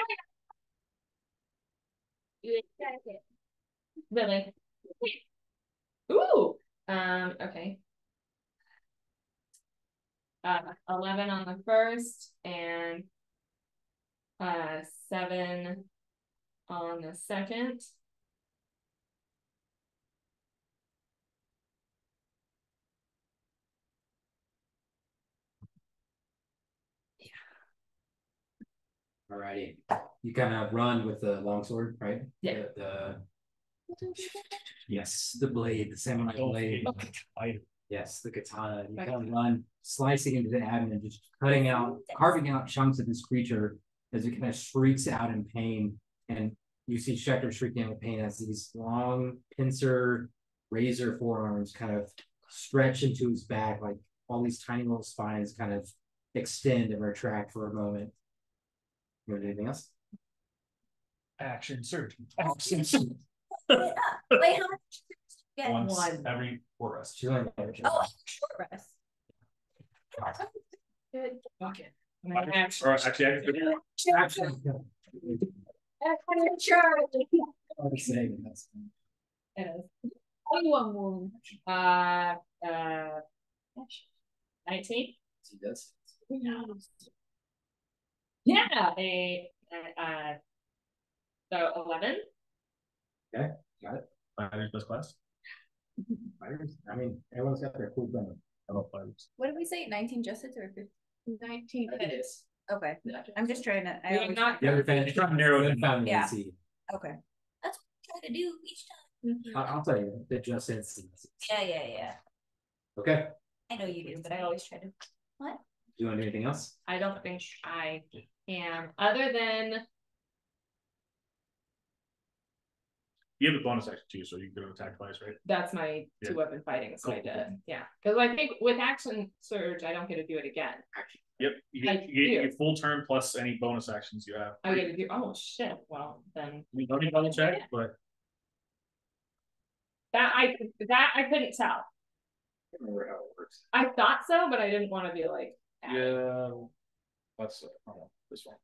doing? Really? Ooh. Okay. 11 on the first and 7 on the second. Alrighty. You kind of run with the longsword, right? Yeah. Yes, the blade, the samurai blade. Yes, the katana. You kind of run, slicing into the abdomen, just carving out chunks of this creature as it kind of shrieks out in pain. And you see Schecter shrieking out in pain as these long pincer razor forearms kind of stretch into his back, like all these tiny little spines kind of extend and retract for a moment. You want to do anything else? Action surge. Wait, how much? Get Once one. every 4 rests. She's only Short rest. Good. Okay. Or actually, I can action. It is. Only one wound. 19. He does. Yeah. So 11. Okay, got it. fighters plus class. Fighters. I mean, everyone's got their cool thing. I love fighters. What did we say? 19 justice or 19 hits. Okay. I'm just trying to. We have not. The other fan, Trying to narrow it down. Yeah. See. Okay. That's what I'm trying to do each time. I'll tell you, the just instance. Yeah. Okay. I know you do, but I always try to. What? Do you want to do anything else? I don't think I can, other than You have a bonus action too, so you can go attack twice, right? that's my Yeah. 2-weapon fighting, so I Cool. did. Yeah, because I think with action surge, I don't get to do it again. Yep. You get your full turn plus any bonus actions you have. I get to do. Oh shit! Well then, We don't need double check, but that I couldn't tell. I don't remember how it works. I thought so, but I didn't want to be like. yeah, that's this one.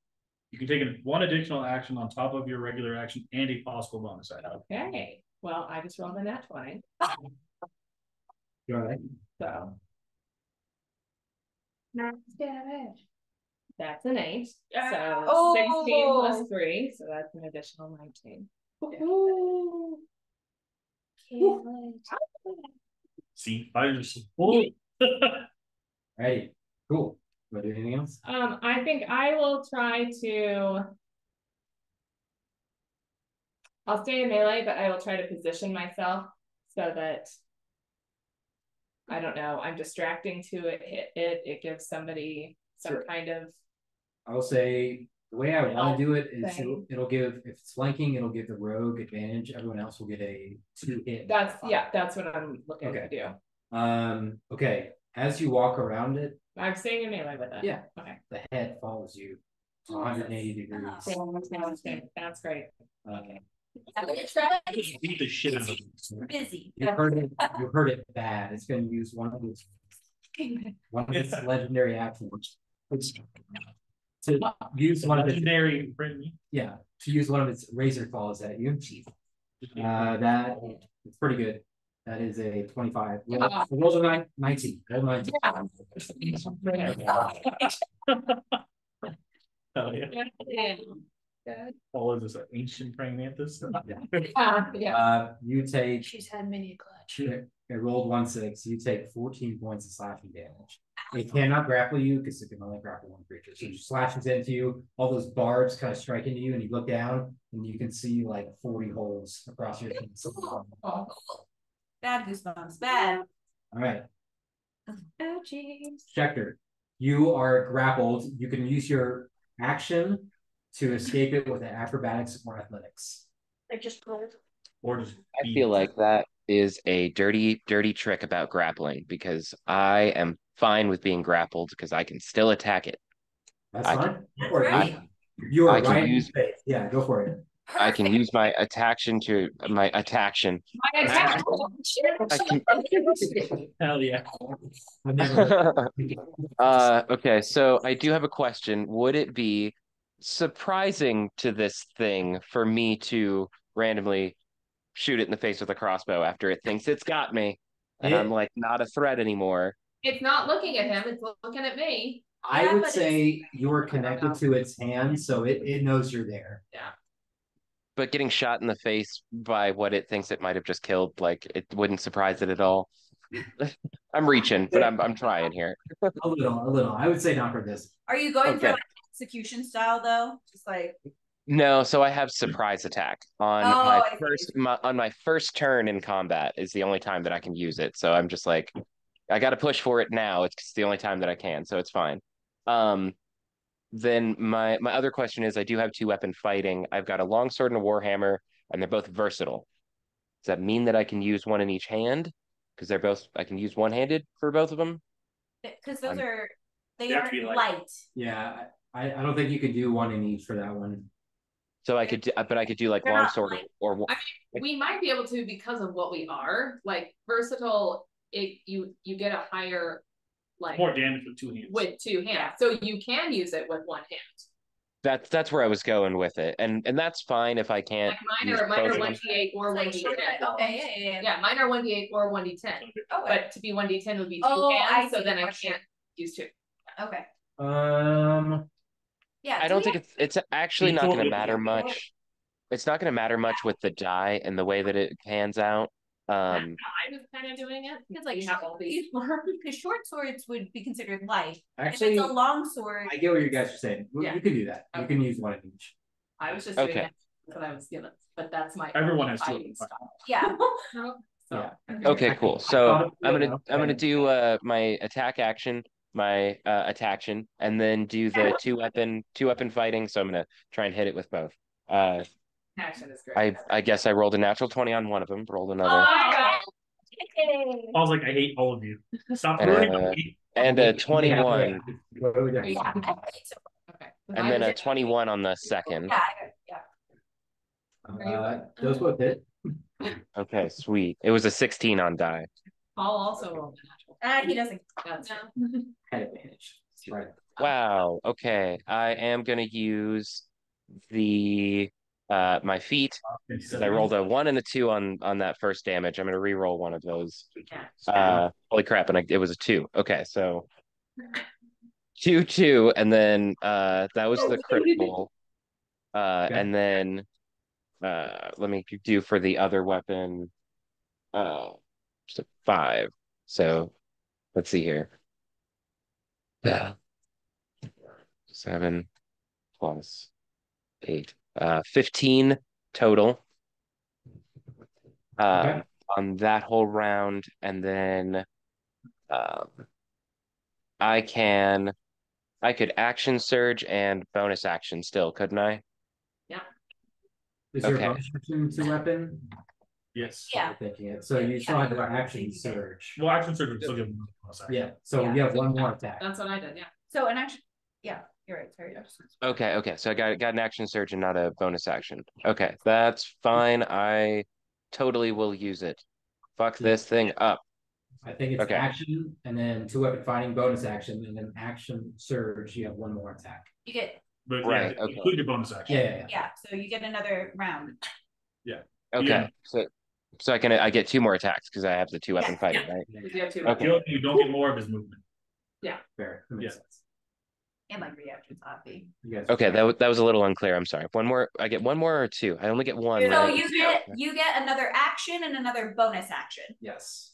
You can take one additional action on top of your regular action and a possible bonus action. Okay. Well, I just rolled a nat 20. You all right? So Max damage. that's an 8. So Oh. 16 plus 3. So that's an additional 19. Ooh. Can't wait. See, I just full. Right. Cool. Want to do anything else? I think I will try to. I'll stay in melee, but I will try to position myself so that I don't know. I'm distracting to hit it. It gives somebody some kind of. I will say the way I want to do it is thing. it'll give, if it's flanking, it'll give the rogue advantage. Everyone else will get a 2-hit. That's what I'm looking to do. Okay. As you walk around it, I'm staying in melee with it. Yeah. Okay. the head follows you 180 degrees. That's great. Okay. I'm gonna try. Beat the shit out of it. Busy. You heard it bad. It's going to use one of its legendary actions. To use one of its legendary. to use one of its razor claws at you. That it's pretty good. That is a 25. Roll a 19. Roll 19. Oh yeah. Oh, is this an ancient praying mantis? You take. She's had many a clutch. It rolled 1/6. You take 14 points of slashing damage. It cannot grapple you because it can only grapple one creature. So it slashes into you. All those barbs kind of strike into you, and you look down, and you can see like 40 holes across your face. Bad goosebumps. Bad. All right. Oh jeez. Schecter, you are grappled. You can use your action to escape it with an acrobatics or athletics. I just rolled. Or just I feel like that is a dirty, dirty trick about grappling because I am fine with being grappled because I can still attack it. That's I fine. Right. You are I can right in use- space. Yeah, go for it. I can use my attaction to my attaction. I can. hell yeah. I've never. Okay, so I do have a question. Would it be surprising to this thing for me to randomly shoot it in the face with a crossbow after it thinks it's got me and I'm like not a threat anymore? It's not looking at him, it's looking at me. I would say you're connected to its hand, so it knows you're there. Yeah. But getting shot in the face by what it thinks it might have just killed, like it wouldn't surprise it at all. I'm reaching, but I'm trying here. A little. I would say not for this. Are you going for Okay. like execution style though? Just like No, so I have surprise attack on I see. on my first turn in combat is the only time that I can use it. So I'm just like, I got to push for it now. It's the only time that I can, so it's fine. Then my other question is, I do have 2-weapon fighting. I've got a longsword and a warhammer, and they're both versatile. Does that mean that I can use one in each hand? Because they're both, I can use one-handed for both of them. Because those are They they have are to be light. light. Yeah, I don't think you could do one in each for that one. So I could, but I could do like They're not longsword light. or We might be able to because of what we are. Like versatile, you get a higher like More damage with 2 hands. with 2 hands. Yeah. So you can use it with 1 hand. that's where I was going with it, and that's fine if I can't. Like use mine are both of them. 1d8 or Like, 1d10. okay, yeah. Yeah, mine are 1d8 or 1d10. Okay. But to be 1d10 would be 2 Oh, I hands, so see. then I can't use 2. Okay. Yeah. I don't think it's actually not going to matter Yeah. much. It's not going to matter much with the die and the way that it pans out. I was kind of doing it Because like we have all these. because short swords would be considered light. Actually, if it's a long sword, I get what you guys are saying. Yeah. You can do that. You Okay. can use one in each. I was just Okay. doing it because I was given, but that's my Everyone only has 2 fighting weapons. style. yeah. So Okay, cool. I So thought I'm of- gonna do my attack action, my attaction, and then do the 2-weapon fighting. So I'm gonna try and hit it with both. action is great. I guess I rolled a natural 20 on one of them. Rolled another Oh, I was like, I hate all of you. Stop And, ruining me. and a 21, Okay. and then a 21 on the second. Yeah. Those both hit. Okay, sweet. It was a 16 on die. Paul also rolled a natural. He doesn't. That's Had advantage. Right. Wow. Okay. I am gonna use the my feet. Because I rolled a 1 and a 2 on that first damage. I'm gonna re-roll one of those. Holy crap, and it was a 2. Okay, so 2, 2, and then that was the critical. And then let me do for the other weapon. Just a 5. So let's see here. Yeah. 7 plus 8. 15 total. Okay. On that whole round, and then um, I could action surge and bonus action still, couldn't I? Is your Okay. bonus action to weapon? Yes. Yeah. Thinking it. So you still have your action surge. Well, action surge would still give him a bonus action. Yeah. So Yeah. you have one more attack. That's what I did, yeah. So an action. Yeah, you're right. Sorry. Okay. So I got an action surge and not a bonus action. Okay, that's fine. I totally will use it. Fuck this thing up. I think it's Okay. action and then 2-weapon fighting bonus action and then action surge. You have one more attack. You get But Right, yeah, okay. include your bonus action. Yeah. so you get another round. Okay. Yeah. So I get 2 more attacks because I have the 2-weapon fighting, right? You have two. Okay. You don't get more of his movement. Fair. That makes sense. And like reactions, obviously. You guys Okay, that was a little unclear. I'm sorry. One more. I get one more or 2? I only get 1. So right? you get another action and another bonus action. Yes.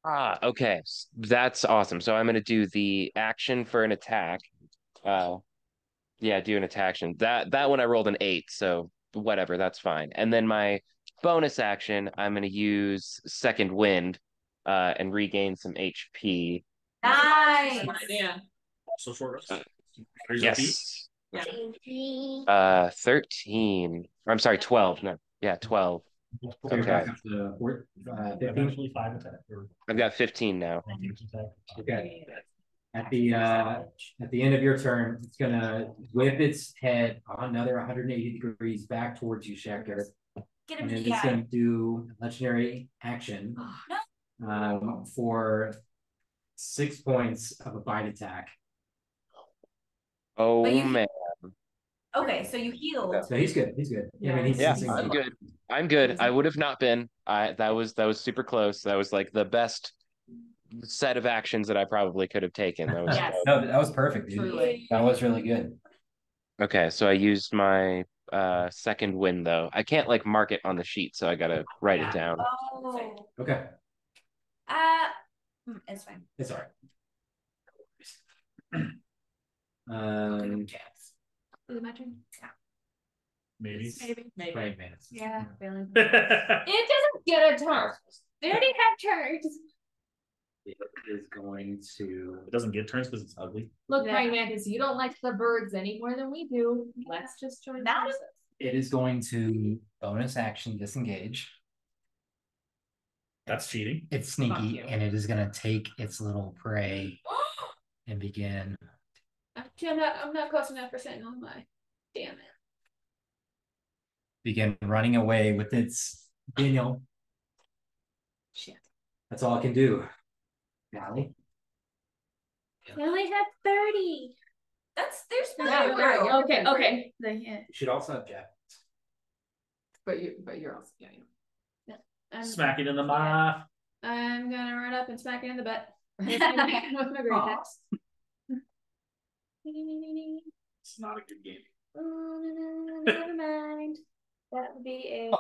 Okay. That's awesome. So I'm gonna do the action for an attack. Yeah, do an attack action. That one I rolled an 8, so whatever, that's fine. And then my bonus action, I'm gonna use second wind, and regain some HP. Nice. Yeah. So short rest. Here's your feet. Yes. 13. I'm sorry, 12. No, yeah, 12. Okay. You're back up to 15. Eventually 5 attack. I've got 15 now. Okay. At the end of your turn, it's gonna whip its head another 180 degrees back towards you, Schecter. Get him And then PI. it's gonna do a legendary action for 6 points of a bite attack. Oh But you- man. Okay, so you healed. So he's good. He's good. Yeah, I mean, he's Yeah, he's- I'm good. I'm good. I would have not been. That was super close. That was like the best set of actions that I probably could have taken. That was Yes. No, that was perfect, dude. Truly. That was really good. okay. So I used my second win though. I can't like mark it on the sheet, so I gotta write it down. Oh. Okay, It's fine. it's all right. Is it my turn? Maybe. Maybe. Right, man. Yeah, really. It doesn't get a turn. They already have turns. It is going to. It doesn't get turns because it's ugly. Look, Yeah. Praying Mantis, you don't like the birds any more than we do. Let's just join Now- forces. It is going to bonus action disengage. That's cheating. It's Fuck sneaky, you. and it is gonna take its little prey and begin. I'm not close enough for Sentinel, am I? Damn it. Begin running away with its Daniel. Shit. That's all I can do. Golly. I only have 30. There's Yeah, no right, room. Okay. They hit. You should also have Jack. But you're also Smack it in the mouth. I'm gonna run up and smack it in the butt. With my great axe. It's not a good game. Oh, no, never mind. That would be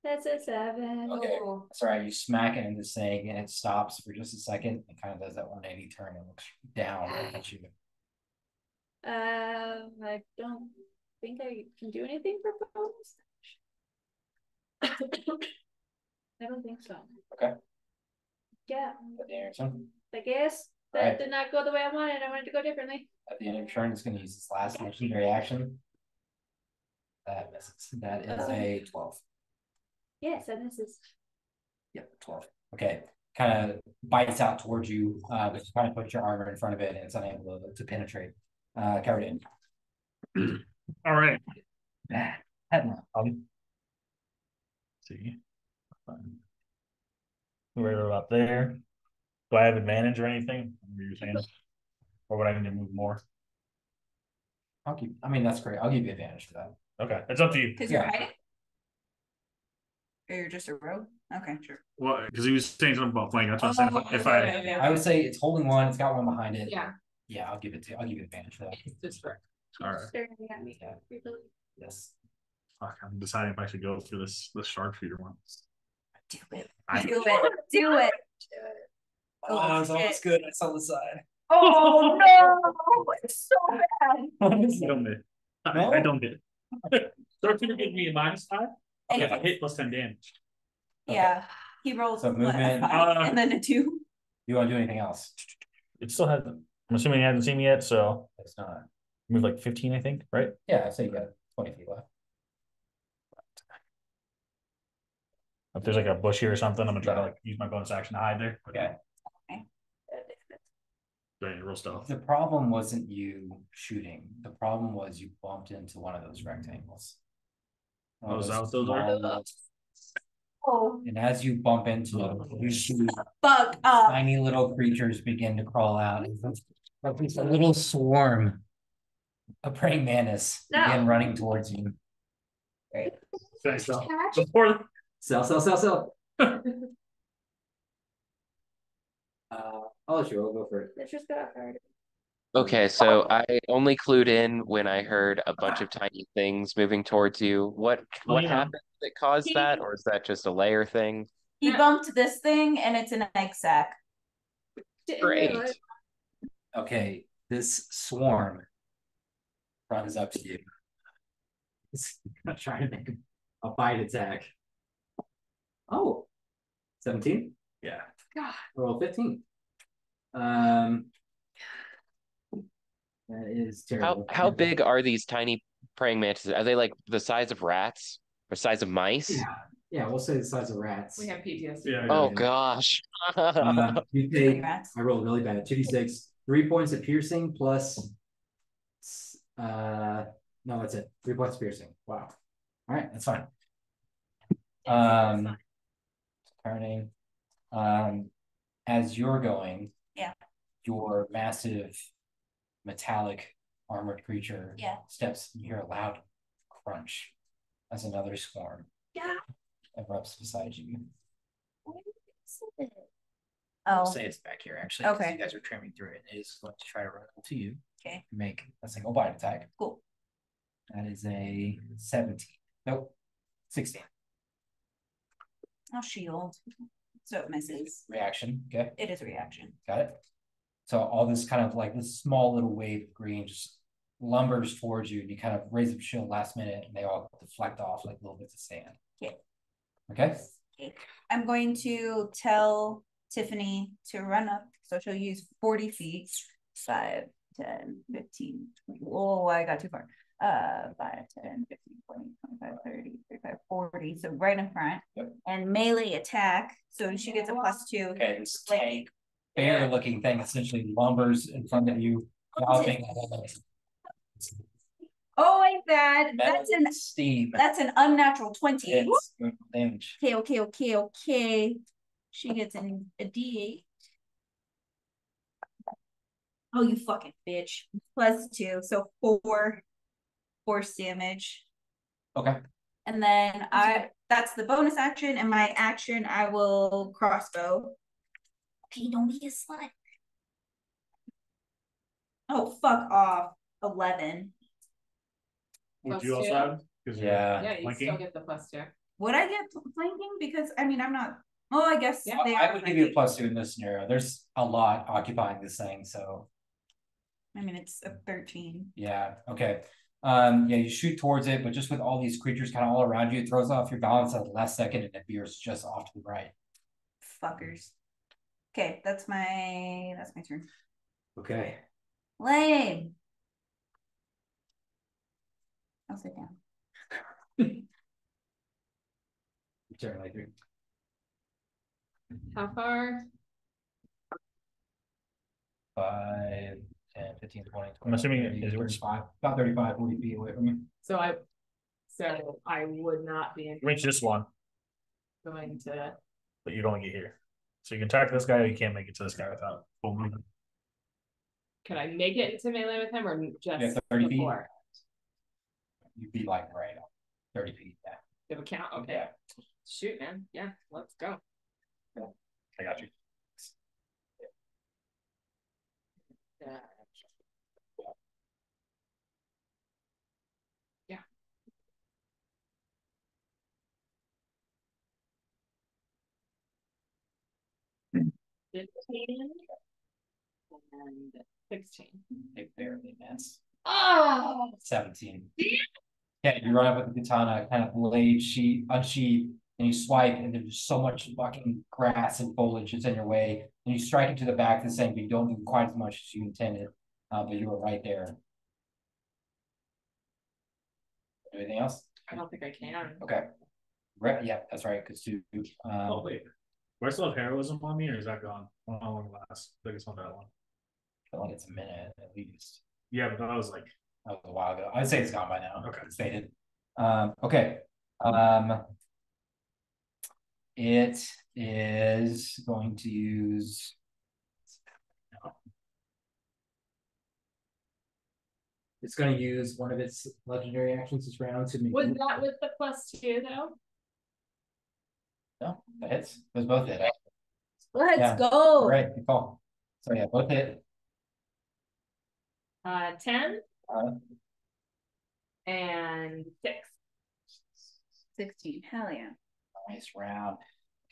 that's a 7. Okay. That's all right. You smack it into this thing, and it stops for just a second. It kind of does that 180 turn and looks down at you. I don't think I can do anything for bonus. I don't think so. Okay. Yeah, At the end of your turn, I guess that Alright. did not go the way I wanted. I wanted to go differently. at the end of your turn, it's going to use its last legendary action. That misses. That is a 12. Yes, and this is Yep, 12. Okay. Kind of bites out towards you, but you kind of put your armor in front of it, and it's unable to penetrate. Covered in. All right. See. We're up there. Do I have advantage or anything? What were you saying? Or would I need to move more? I mean, that's great. I'll give you advantage for that. Okay, it's up to you. Because you're hiding? Or you're just a rogue? Okay, sure. Well, because he was saying something about flanking. That's what I'm saying. If I would say it's holding one, it's got one behind it. Yeah. Yeah, I'll give you advantage for that. Just for all right. Staring at me. Yes. Fuck, I'm deciding if I should go through this sharpshooter one. Do it. Do it. Oh, it's almost good. It's on the side. Oh no! It's so bad. I don't hit. No? I don't hit. Sharpshooter gives me a -5. And If I hit plus 10 damage. yeah, he rolls So movement, a 5 and then a 2. You want to do anything else? It still hasn't. I'm assuming he hasn't seen me yet, so It's not. move like 15, I think, right? Yeah, I'd say you got 20 feet left. If there's like a bush here or something, I'm gonna try to like use my bonus action to hide there. Okay. Real stealth. The problem wasn't you shooting. The problem was you bumped into one of those rectangles. Oh, is that what those are? Oh, And as you bump into it, you see fuck up. tiny little creatures begin to crawl out. It's a little swarm of praying mantis begin running towards you. Thanks, so. Catch? Before Sell. I'll let you go for it. It just got hard. Okay, so I only clued in when I heard a bunch of tiny things moving towards you. What yeah. happened that caused that, or is that just a layer thing? He bumped this thing and it's an egg sack. Great. Okay, this swarm runs up to you. It's gonna try to make a bite attack. Oh, 17? Yeah. God, roll 15. That is terrible. How big are these tiny praying mantises? Are they like the size of rats or size of mice? Yeah, we'll say the size of rats. we have PTSD. Yeah. Oh gosh. You take, Rats. I rolled really bad. 2d6, 3 points of piercing plus no, that's it. 3 points of piercing. Wow. All right, that's fine. Turning. As you're going, Yeah. your massive metallic armored creature steps, you hear a loud crunch as another swarm erupts beside you. I'll Oh, say it's back here actually. 'Cause Okay. You guys are tramping through it. It is going to try to run up to you. Okay. Make a single bite attack. cool. That is a 17. Nope. 16. I'll shield. So it misses. Reaction. Okay. It is a reaction. Got it. So all this kind of like this small little wave of green just lumbers towards you, and you kind of raise up your shield last minute, and they all deflect off like little bits of sand. Okay. Okay. Okay. I'm going to tell Tiffany to run up. So she'll use 40 feet. 5, 10, 15, 20. Oh, I got too far. 5, 10, 15, 20, 25, 30, 35, 40. So right in front. Yep. And melee attack. So she gets a +2. Okay. This tank, bear-looking thing essentially lumbers in front of you, galloping. Oh, ain't bad. Metal steam. That's an unnatural 20. It's damage. Okay. She gets a D8. Oh, you fucking bitch. +2, so 4 force damage. Okay. And then that's the bonus action, and my action I will crossbow. Okay, don't be a slut. Oh, fuck off. 11. Would you Plus also two. have? Yeah. Yeah, you Flanking? still get the +2. Would I get flanking? Because I mean I'm not. Oh, I guess Yeah. they I are would give you a flanking. +2 in this scenario. There's a lot occupying this thing, so I mean it's a 13. yeah. Okay. Yeah, you shoot towards it, but just with all these creatures kind of all around you, it throws off your balance at the last second, and it veers just off to the right. Fuckers. Okay, that's my turn. Okay. Lame. I'll sit down. Turn like through. How far? 5, 10, 15, 20, I'm assuming 30, is yours. 35, about 35, 40 feet away from you. So I would not be Reach this one, going to. but you don't get here. So you can attack this guy, or you can't make it to this guy without full movement. Can I make it into melee with him or just 30 feet? before? You'd be like right up 30 feet. Yeah. You have a count? Okay. Yeah. Shoot, man. Yeah, let's go. I got you. Yeah. Yeah. 15 and 16. They barely miss. Oh, 17. Yeah, you run up with the katana, kind of blade unsheath, and you swipe, and there's just so much fucking grass and foliage that's in your way. And you strike into the back of the thing, but you don't do quite as much as you intended. But you were right there. Anything else? I don't think I can. Okay. Yeah, that's right. Because Oh wait, do I still have heroism on me, or is that gone? How long last? I think it's not that long. I feel like it's a minute at least. Yeah, but that was like that was a while ago. I'd say it's gone by now. Okay. It's faded. Okay. It is going to use. It's going to use one of its legendary actions this round to make. Was that with the +2 though? No, that hits. Those both hit. Let's go. All right, good call. So yeah, both hit. 10 and 6. 16. Hell yeah. Nice round.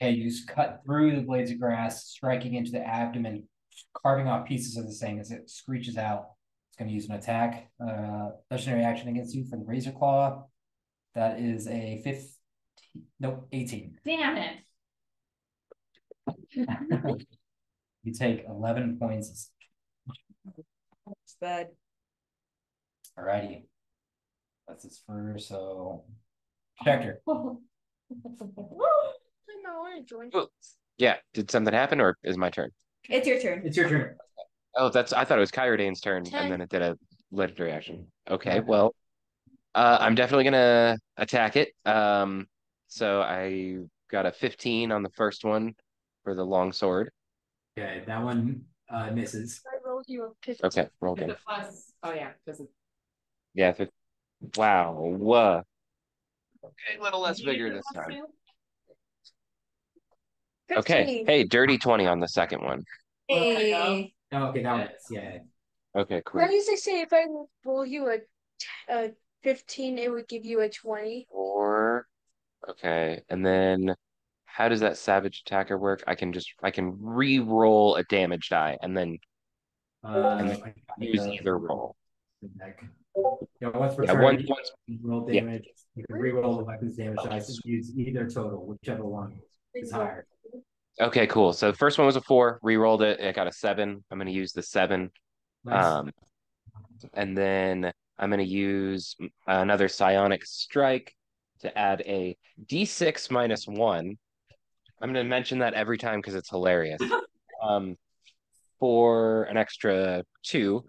Okay, you just cut through the blades of grass, striking into the abdomen, carving off pieces of this thing as it screeches out. It's going to use an attack, legendary action against you for the razor claw. That is a 15. Nope, 18. Damn it. You take 11 points. That's bad. Alrighty. That's its first, so Spectre. I want to join. Yeah. Did something happen, or is my turn? It's your turn. It's your turn. Oh, I thought it was Kyridane's turn, 10. and then it did a legendary action. Okay, well, I'm definitely gonna attack it. So I got a 15 on the first one for the long sword. Okay, that one misses. I rolled you a 15. Okay, roll With again. the plus, oh yeah, because Yeah. Wow. Okay, a little less vigor this time. Okay. 15. Hey, dirty 20 on the second one. Hey. Oh, okay, that one is, yeah. Okay, cool. How does they say if I roll you a 15, it would give you a 20? Okay, and then how does that savage attacker work? I can re-roll a damage die and then use either roll. Yeah, once per Yeah, turn, once. you roll damage. You can re-roll the weapon's damage dice and use either total, whichever one is higher. Okay, cool. So the first one was a 4, re-rolled it. It got a 7. I'm going to use the 7. Nice. And then I'm going to use another psionic strike to add a d6 minus 1. I'm going to mention that every time because it's hilarious. For an extra 2.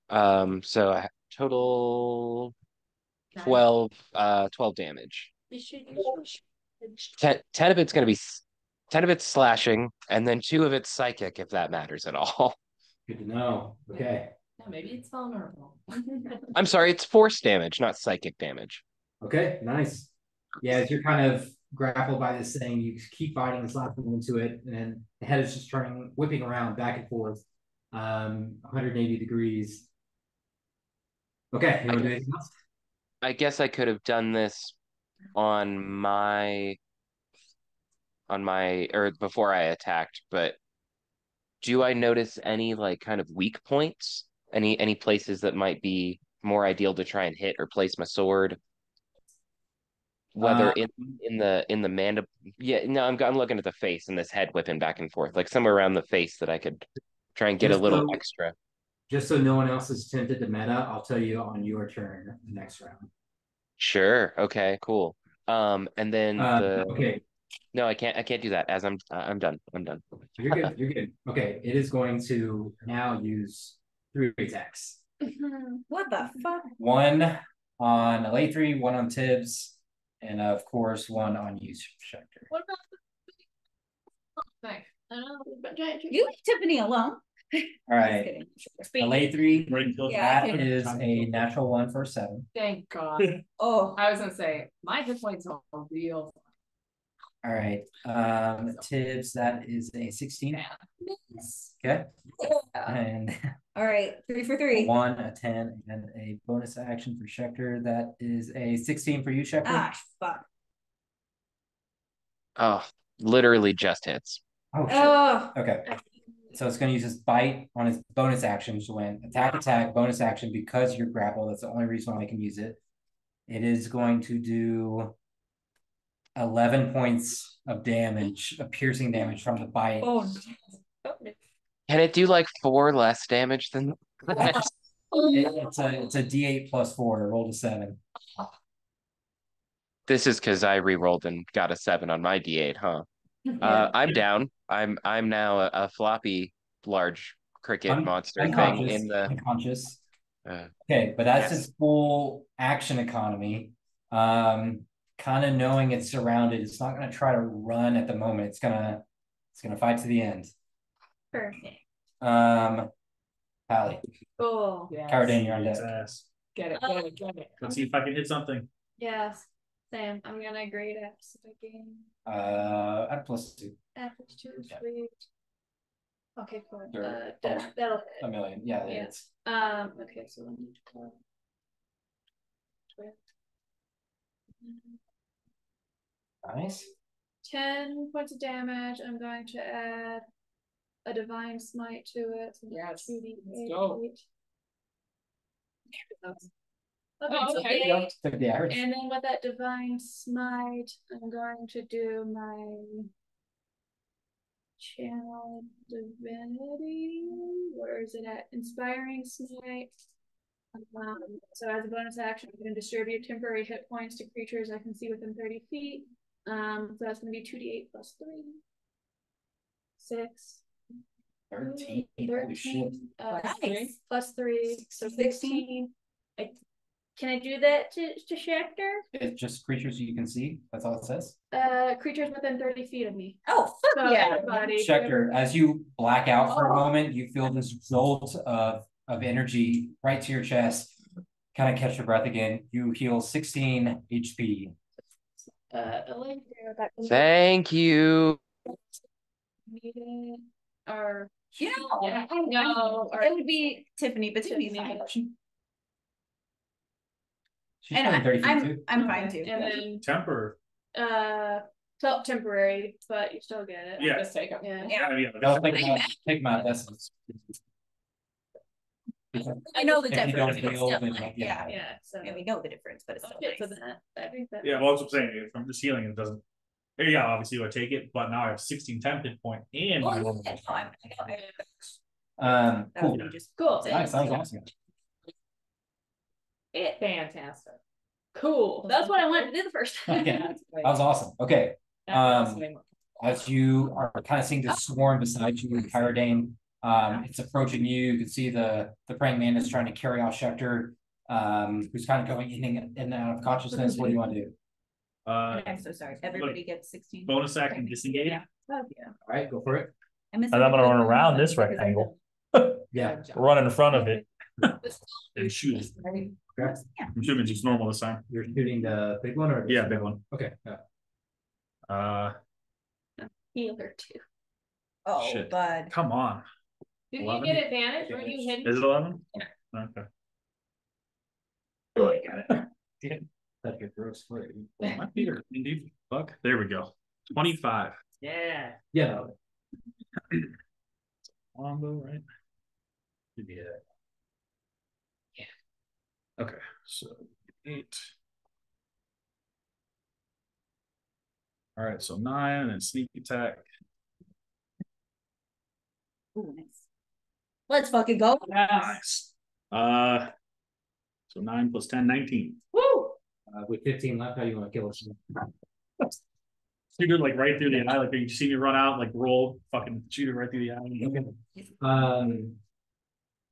So total 12 damage. 10 of it's going to be 10 of it's slashing, and then 2 of it's psychic, if that matters at all. Good to know. Okay. no, maybe it's vulnerable. I'm sorry, it's force damage, not psychic damage. Okay, nice. Yeah, as you're kind of grappled by this thing, you keep fighting and slapping into it, and then the head is just turning, whipping around back and forth, 180 degrees. Okay, you want to do anything else? I guess I could have done this on my or before I attacked, but do I notice any like kind of weak points? Any places that might be more ideal to try and hit or place my sword? Whether in the mandible, yeah, no, I'm looking at the face and this head whipping back and forth, like somewhere around the face that I could try and get a little extra. Just so no one else is tempted to meta, I'll tell you on your turn the next round. Sure. Okay. Cool. And then okay. No, I can't do that as I'm done. I'm done. You're good. You're good. Okay, it is going to now use 3 attacks. What the fuck? 1 on Alatri, 1 on Tibbs, and of course 1 on you, Schecter. What about Thanks. You leave Tiffany alone. All right. A lay 3. Yeah, That is a natural 1 for 7. Thank God. Oh, I was gonna say my hit points are real. All right. Tibbs, that is a 16. Okay. And all right, 3 for 3. 1, a 10, and a bonus action for Schecter. That is a 16 for you, Schecter. Ah, fuck. Oh, literally just hits. Oh, shit. Oh, Okay. So it's going to use his bite on his bonus action to win. Attack, bonus action because you're grappled. That's the only reason why I can use it. It is going to do 11 points of damage, of piercing damage from the bite. oh. Can it do like 4 less damage than that? It's a D8 plus 4. Roll to 7. This is because I re-rolled and got a 7 on my D8, huh? I'm down. I'm now a floppy large cricket monster thing in the unconscious. Okay, but that's its full action economy. Kind of knowing it's surrounded, it's not going to try to run at the moment. It's gonna fight to the end. Perfect. Pally. Oh. Yes. Cardane, you're on deck. Get it. Let's see if I can hit something. Yes. Sam, I'm gonna grade at Pacific game. At +2. At +2, sweet. Okay, cool. Sure. That'll hit. $1 million. Yeah, Yeah. it's Okay, so 1, 12. nice. 10 points of damage. I'm going to add a divine smite to it. So Yes. 2d8. Let's go. Okay, so okay. 8. Took the average. And then with that divine smite, I'm going to do my channel divinity. Where is it at? Inspiring smite. So as a bonus action, I'm going to distribute temporary hit points to creatures I can see within 30 feet. So that's going to be 2d8 plus 3. 6. 13. 13. Nice. Plus 3. So 16. Can I do that to Schecter? It's just creatures you can see. That's all it says. Creatures within 30 feet of me. Oh, fuck So yeah. everybody. Schecter, as you black out for a moment, you feel this jolt of energy right to your chest. Kind of catch your breath again. You heal 16 HP. Thank you. Or You know, yeah, no, or it would be Tiffany, but Tiffany's fine. She's And within 30 feet too. I'm fine too. and then Temper. temporary, but you still get it. Yeah. Just take them. Yeah. Yeah. No, take my essence. I know the If you don't difference. But heal, still, then like, yeah. Yeah. So we know the difference, but it's still okay, so nice. I think that. Yeah, well, that's what I'm saying. From this healing, it doesn't. Yeah, obviously, I take it, but now I have 16 temp hit point and my normal. Cool. Cool. Cool. Nice, that was awesome. Fantastic. Cool. That's what I wanted to do the first time. Okay. That was awesome. Okay. As you are kind of seeing the swarm beside you, Cardane, it's approaching you. You can see the praying mantis trying to carry off Schecter, who's kind of going in and out of consciousness. What do you want to do? I'm so sorry. Everybody gets 16. Bonus action disengage. Yeah. Oh, yeah. All right, go for it. And I'm gonna run around this rectangle. Yeah. Run in front of it. And shoot it. Okay. I'm assuming it's just normal this time. You're shooting the big one, or Yeah, big one. Okay. Yeah. Healer too. Oh, Shit. bud. Come on. Did 11? you get advantage? Weren't you hidden? Is it 11? Yeah. Okay. Oh, I got it. That's your gross foot. My feet are indeed. Fuck. There we go. 25. Yeah. Yeah. Longbow, right? Yeah. Okay, so 8. All right, so 9 and sneak attack. Ooh, nice. Let's fucking go. Nice. So 9 plus 10, 19. Woo! With 15 left, how do you want to kill us? Shoot it like right through the eye, like you see me run out, like roll, fucking shoot it right through the eye.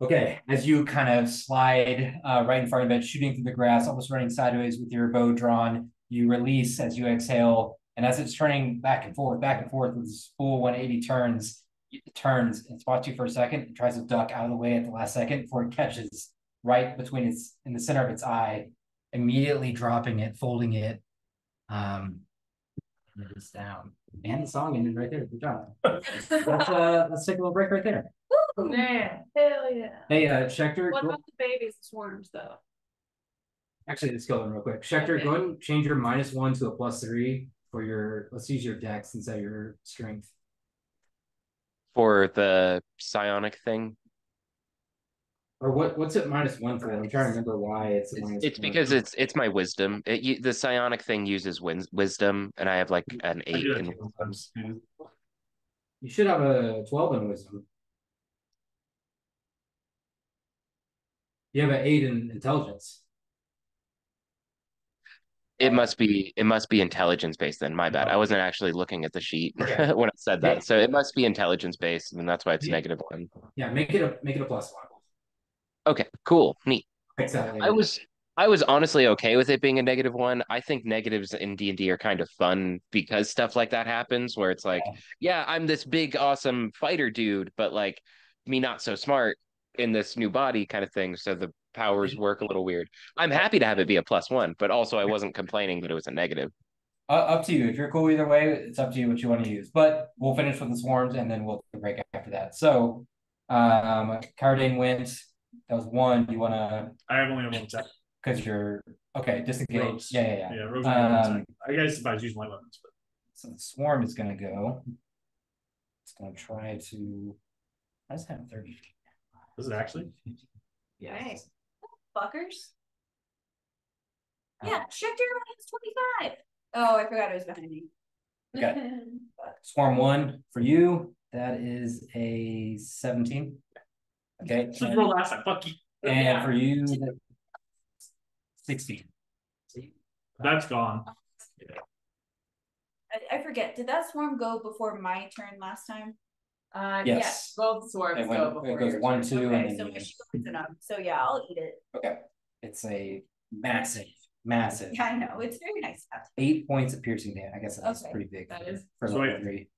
Okay, as you kind of slide right in front of it, shooting through the grass, almost running sideways with your bow drawn, you release as you exhale, and as it's turning back and forth with this full 180 turns, it turns and spots you for a second and tries to duck out of the way at the last second before it catches right between in the center of its eye, immediately dropping it, folding it. It is down. And the song ended right there. Good job. Let's take a little break right there. Woo, man, hell yeah. Hey, Schecter. What about the babies, the swarms, though? Actually, let's go in real quick. Schecter, go ahead and change your -1 to a +3 for your. Let's use your dex instead of your strength. For the psionic thing. Or what's it -1 for? I'm trying to remember why it's a -1. It's because it's my wisdom. The psionic thing uses wisdom, and I have like an 8 in wisdom. You should have a 12 in wisdom. You have an 8 in intelligence. It must be intelligence based then. My bad. I wasn't actually looking at the sheet Okay. when I said that. So it must be intelligence based, and that's why it's -1. Yeah, make it a +1. Okay, cool, neat. Exactly. I was honestly okay with it being a -1. I think negatives in D&D are kind of fun because stuff like that happens where it's like, yeah, I'm this big awesome fighter dude, but like me not so smart in this new body kind of thing. So the powers work a little weird. I'm happy to have it be a +1, but also I wasn't complaining that it was a negative. Up to you. If you're cool either way, it's up to you what you want to use. But we'll finish with the swarms and then we'll break after that. So, Cardane went. That was 1. You want to? I have only one attack. Because you're okay. Disengage. Rogues. Yeah. Yeah, rogues only have one attack. I guess if I was using my weapons, but So the swarm is going to go. It's going to try to. I just have 30 feet. Is it actually? Yeah. Hey, fuckers. Yeah, Schecter has 25. Oh, I forgot it was behind me. Okay. Swarm 1 for you. That is a 17. Okay. Just roll last time. Fuck you. And for you, 16. That's gone. I forget. Did that swarm go before my turn last time? Yes. Both swords go before it goes your 1, turn. 2, Okay, and then so you. my shield's enough. So yeah, I'll eat it. Okay. It's a massive. Yeah, I know. It's very nice. 8 points of piercing damage. I guess that's Okay. pretty big. That is. For So level 3.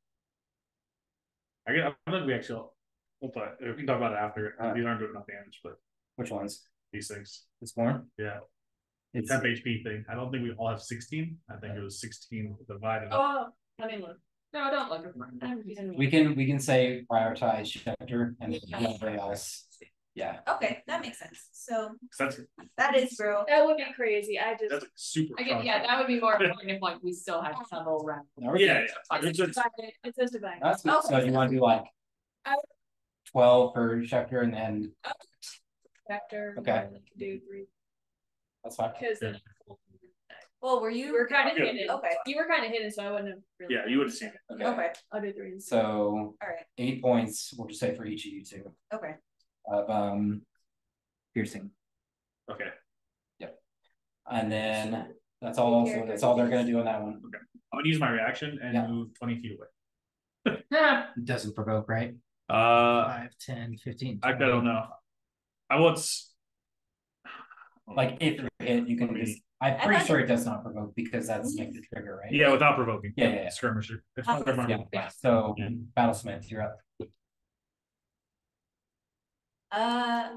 I think we actually. We can talk about it after. These aren't doing enough damage, but Which ones? these things. The swarm? Yeah. The It's temp HP thing. I don't think we all have 16. I think it was 16 divided up. Oh, let me look. No, don't look at mine. we can say prioritize Schecter and everybody else. Yeah. Okay, that makes sense. So That's that is bro. That would be crazy. like super. Yeah, that would be more important if like we still had several rounds. Yeah. It says divine. That's good. Okay. So you want to do like 12 for Schecter and then After Okay. do 3 that's fine. because then Well, were you you? were kind of Yeah. hidden. Okay. You were kind of hidden, so I wouldn't have really. Yeah, you would have seen it. Okay. Okay. I'll do 3. So All right. 8 points, we'll just say for each of you two Okay. of piercing. Okay. And then that's all they're gonna do on that one. I'm gonna use my reaction and Yeah. move 20 feet away. It doesn't provoke, right? 5, 10, 15. I don't know. I was Like if you're hit, you can just I'm pretty sure it does not provoke because that's like the trigger, right? yeah, without provoking. Yeah. Skirmisher. It's Oh, not Yeah. So Yeah. Battlesmith, you're up. I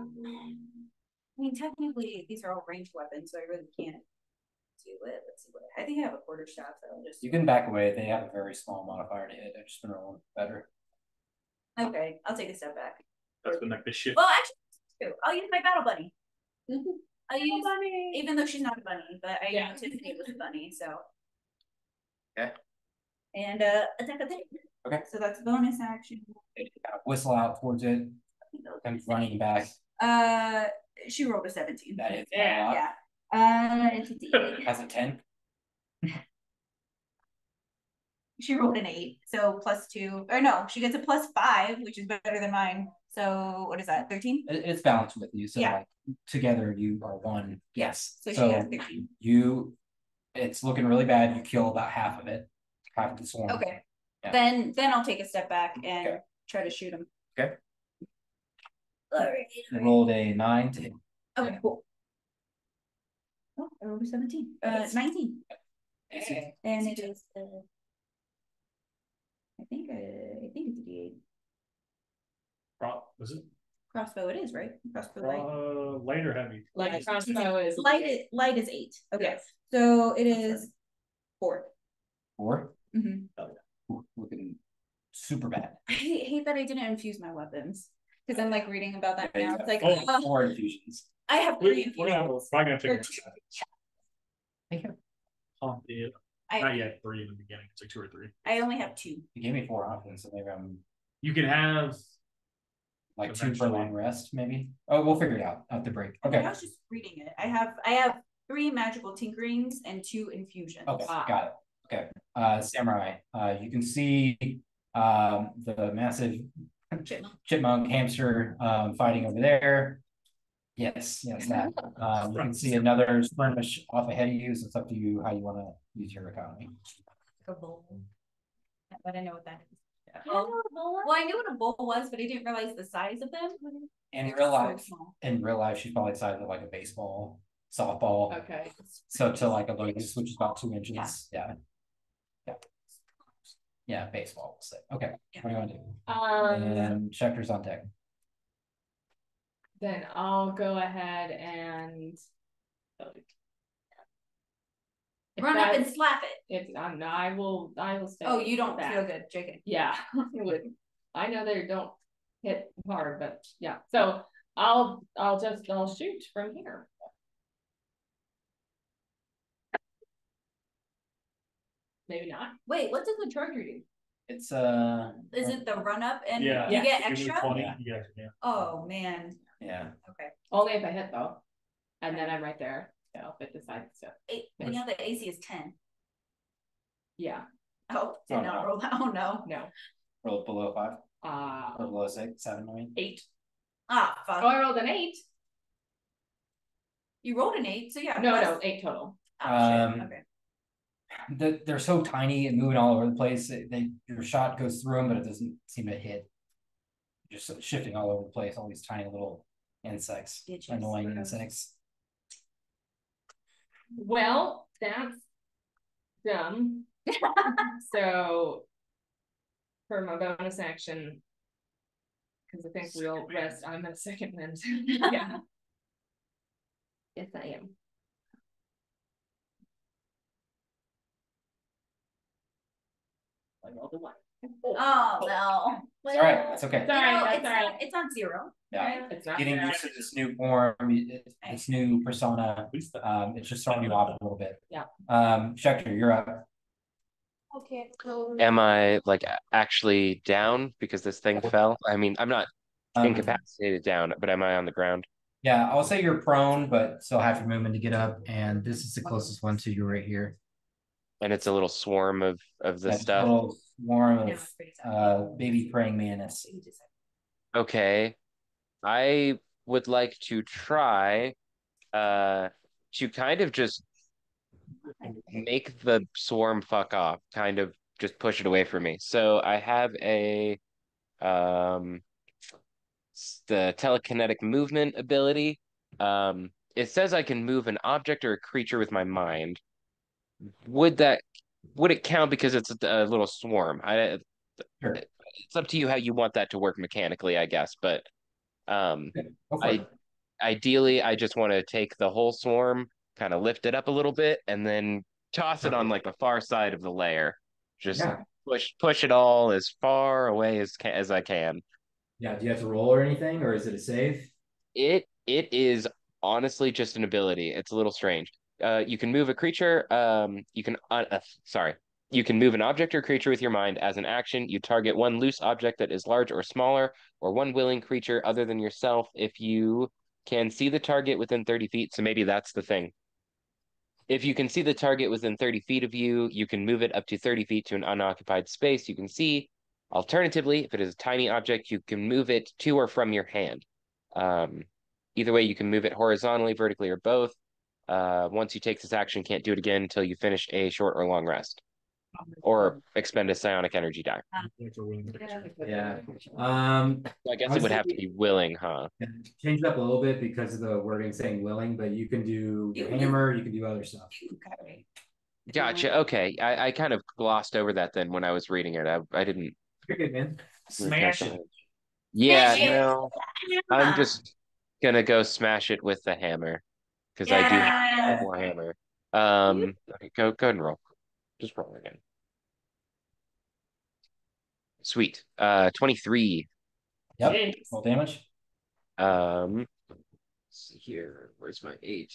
mean, technically, these are all ranged weapons, so I really can't do it. Let's see what I think I have a quarter shot, so I'll just. You can back away. They have a very small modifier to hit. I've just been rolling better. Okay, I'll take a step back. That's been like the shit. Well, actually, I'll use my battle bunny. Mhm. I'll use Bunny. even though she's not a bunny, but I Yeah. anticipate with a bunny, so. Okay. And attack. Okay. So that's a bonus action. Whistle out towards it and running back. She rolled a 17. That hits. Yeah. Yeah. Has a 10. She rolled an 8, so +2. Or no, she gets a +5, which is better than mine. So what is that? 13? It's balanced with you. So Yeah. like together you are 1. Yes. So she So has 13. it's looking really bad. You kill about half of it. Half of the swarm. Okay. Yeah. Then I'll take a step back and Okay. try to shoot him. Okay. All right. You rolled a 9 to hit. Okay, cool. Oh, I rolled a 17. 19. And it is I think it's a D8. Was it? Crossbow it is, right? Crossbow light. Light or heavy? Like crossbow is light is 8. Okay. Yes. So it is 4. 4? Mm-hmm. Ooh, looking super bad. I hate that I didn't infuse my weapons. Because I'm like reading about that now. It's like 4 infusions. I have 3 infusions. We're probably gonna take Thank you. Not yet 3 in the beginning. It's like 2 or 3. I only have 2. You gave me 4 options, so maybe I'm You can have like 2 for long rest, maybe. Oh, we'll figure it out at the break. Okay. I was just reading it. I have 3 magical tinkerings and 2 infusions. Okay, got it. Okay. Samurai. You can see the massive chipmunk hamster fighting over there. Yes, that. You can see another skirmish off ahead of you, so it's up to you how you want to use your economy. A bull. But I know what that is. Yeah. Well, I knew what a bull was, but I didn't realize the size of them. In real life, she's probably the size of like a baseball, softball. okay. So to like a locust, which is about 2 inches. Yeah. Yeah, baseball, we'll say. Okay, what do you want to do? And Schecter's on deck. Then I'll go ahead and Run up and slap it. If I will stay. Oh, you don't back. feel good, JK. Yeah, it would. I know they don't hit hard, but yeah. So I'll shoot from here. Maybe not. Wait, what does the charger do? It's Is it the run up and Yeah. you get Give me extra? 20, you guys can. Oh man. yeah. Okay. Only if I hit though, and then I'm right there. So if it decides to. You know the AC is 10. Yeah. Oh, did not roll that. Oh no. No. Roll below 5. Or below 6, 7, I mean. 8. Ah, fuck. Oh, I rolled an 8. You rolled an 8, so yeah. No, 8 total. Oh, shit. Okay. They're so tiny and moving all over the place. Your shot goes through them, but it doesn't seem to hit. Just shifting all over the place. All these tiny little insects, annoying insects. Well, that's dumb. So for my bonus action, because I think we'll rest. I'm at second wind. Yeah. Yes, I am. I rolled a 1. Oh no. It's all right. That's okay. It's on 0. Yeah. Right? It's not Getting used to this new form, this new persona. It's just throwing you off a little bit. Yeah. Schecter, you're up. Okay, cool. Am I like actually down because this thing fell? I mean, I'm not incapacitated down, but am I on the ground? Yeah, I'll say you're prone, but still have your movement to get up. And this is the closest one to you right here. And it's a little swarm of this stuff. A little swarm of baby praying mantis. Okay. I would like to try to kind of just make the swarm fuck off, kind of just push it away from me. So I have the telekinetic movement ability. It says I can move an object or a creature with my mind. Would it count because it's a little swarm? Sure. It's up to you how you want that to work mechanically, I guess. But ideally, I just want to take the whole swarm, kind of lift it up a little bit, and then toss it on like the far side of the layer. Just push it all as far away as I can. Yeah. Do you have to roll or anything, or is it a save? It is honestly just an ability. It's a little strange. You can move a creature. You can move an object or creature with your mind. As an action, you target one loose object that is large or smaller, or one willing creature other than yourself if you can see the target within 30 feet. So maybe that's the thing. If you can see the target within 30 feet of you, you can move it up to 30 feet to an unoccupied space you can see. Alternatively, if it is a tiny object, you can move it to or from your hand. Either way, you can move it horizontally, vertically, or both. Once you take this action, can't do it again until you finish a short or long rest. Or expend a psionic energy die. Yeah. I guess it would have to be willing, huh? Change it up a little bit because of the wording saying willing, but you can do your hammer, you can do other stuff. Gotcha. Okay. I kind of glossed over that then when I was reading it. I didn't. You're good, man. Smash it. Yeah, no, I'm just gonna go smash it with the hammer because I do have Yeah. more hammer. Okay, go ahead and roll. Just roll again. Sweet. 23. Yep. Jeez. Roll damage. Let's see here. Where's my 8?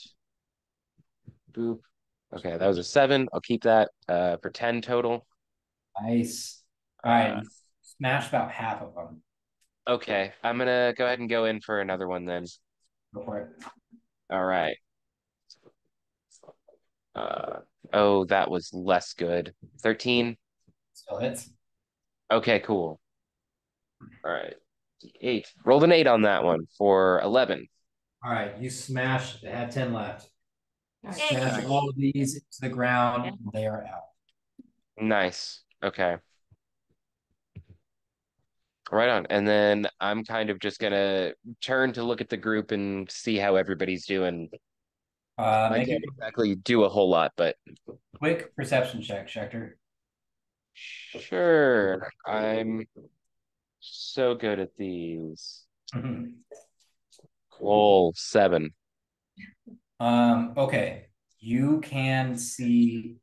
Boop. Okay, that was a 7. I'll keep that for 10 total. Nice. All right. Uh, Smash about half of them. okay, I'm gonna go ahead and go in for another one then. Go for it. All right. Uh, oh, that was less good. 13. Still hits. Okay, cool. All right. 8. Rolled an 8 on that one for 11. All right. You smash. They have 10 left. Nice. Smash all of these into the ground. They are out. Nice. Okay. Right on. And then I'm kind of just gonna turn to look at the group and see how everybody's doing. I Make a can't exactly do a whole lot, but quick perception check, Schecter. sure. I'm so good at these. Roll 7. Okay. You can see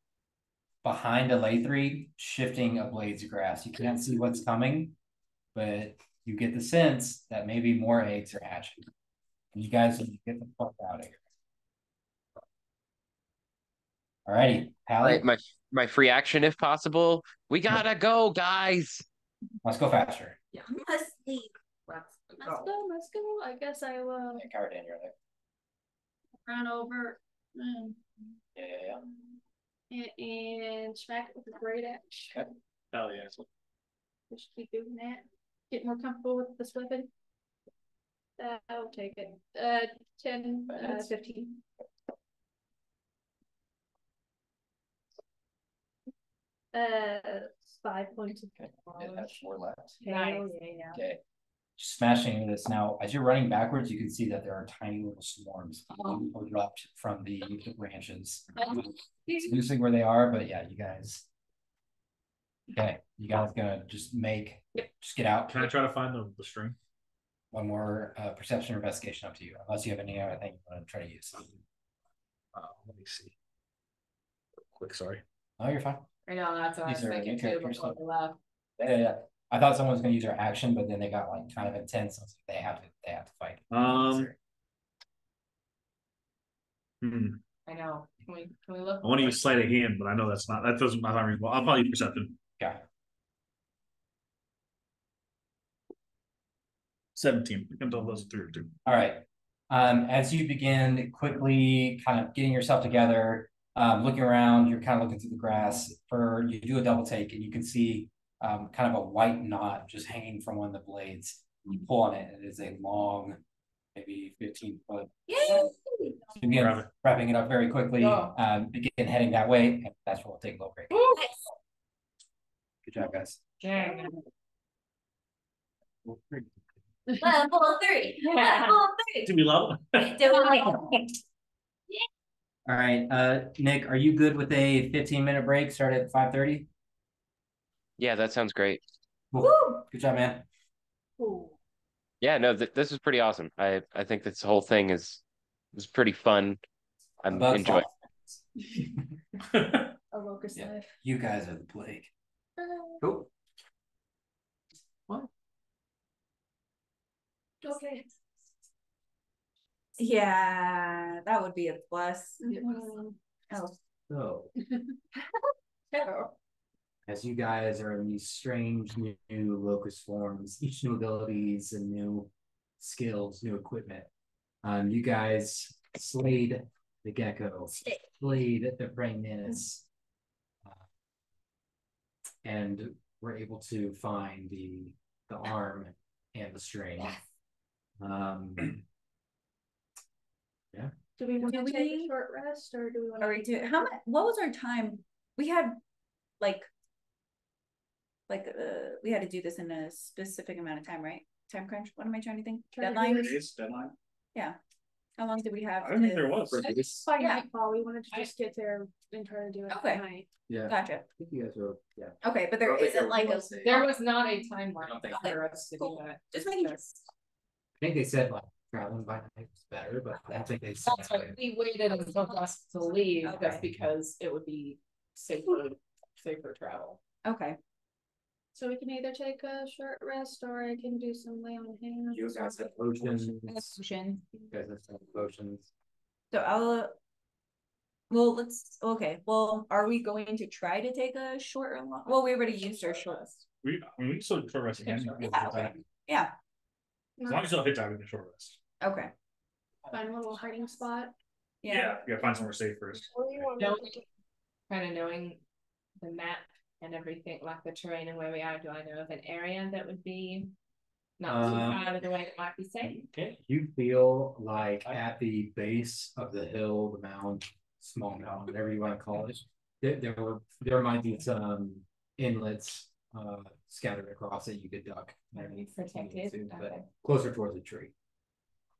behind a Lathree shifting a blades of grass. You can't see what's coming, but you get the sense that maybe more eggs are hatching. You guys need to get the fuck out of here. Alrighty, Hallie. Right, my free action if possible. We gotta go, guys. Let's go faster. Yeah. Let's leave. Let's go. Let's go. I guess I will Yeah, Coward Dan, you're there. run over Yeah. and smack it with a great axe. Okay. Hell yeah. Just keep doing that. Get more comfortable with this weapon. I'll take it. 10, 15. Uh, 5 points of It has 4 left. Nice. Yeah. Okay. Smashing this now. As you're running backwards, you can see that there are tiny little swarms erupt from the branches. It's losing where they are, but yeah, you guys. Okay, you guys gonna just get out. Can I try to find the string? One more perception or investigation up to you, unless you have any other thing you want to try to use. Let me see. Quick, sorry. Oh, you're fine. I know, that's what I was These are thinking new too characters, before so- we left. Yeah. I thought someone was gonna use their action, but then they got like kind of intense. So they have to fight. I know. Can we look? I want to use sleight of hand, but I know that doesn't not reasonable. I'll probably use perception. Yeah. 17. I can tell those 3 or 2. All right. As you begin quickly kind of getting yourself together, looking around, you're kind of looking through the grass. You do a double take, and you can see kind of a white knot just hanging from one of the blades. You pull on it, and it is a long, maybe 15-foot. Yay! Again, wrapping it up very quickly. Oh. Begin heading that way, and that's where we'll take a little break. Good job, guys. Yeah. Level 3. Level 3. Do we love it? All right, Nick, are you good with a 15-minute break? Start at 5:30. Yeah, that sounds great. Cool. Good job, man. Ooh. Yeah, no, this is pretty awesome. I think this whole thing is pretty fun. I'm enjoying. A locust Yeah. life. You guys are the plague. Cool. What? Okay. Yeah, that would be a plus. Oh. So, as you guys are in these strange new locust forms, each new abilities and new skills, new equipment, you guys slayed the gecko, slayed the praying mantis, and were able to find the arm and the string. Yeah. Do we want to take a short rest, or do we want Are we doing how much? What was our time? We had like we had to do this in a specific amount of time, right? Time crunch. What am I trying to think? Deadline. Deadline. Yeah. How long do we have? I don't think there was. It's by nightfall. We wanted to just get there and try to do it Okay. at night. Yeah. Gotcha. I think you guys are, yeah. Okay, but there isn't like a. There was not a timeline Okay, for us to do that. Just making sure. I think they said like traveling by night was better, but I don't think they said. That's why we waited until dusk to leave, Okay. just because it would be safer travel. Okay. So we can either take a short rest or I can do some lay on hands. You guys have potions. Potion. You guys have some potions. So I'll. Well, well, are we going to try to take a short or long? Well, we already used our short rest. We still short rest again. Yeah, okay. Yeah. As long as you don't hit time, we can short rest. Okay. Find a little hiding spot. Yeah. You gotta find somewhere safe first. Kind of knowing the map and everything, like the terrain and where we are, do I know of an area that would be not too far out of the way that might be safe? Okay. You feel like at the base of the hill, the mound, small mound, whatever you want to call it, there might be some inlets scattered across that you could duck. Protected. But closer towards the tree.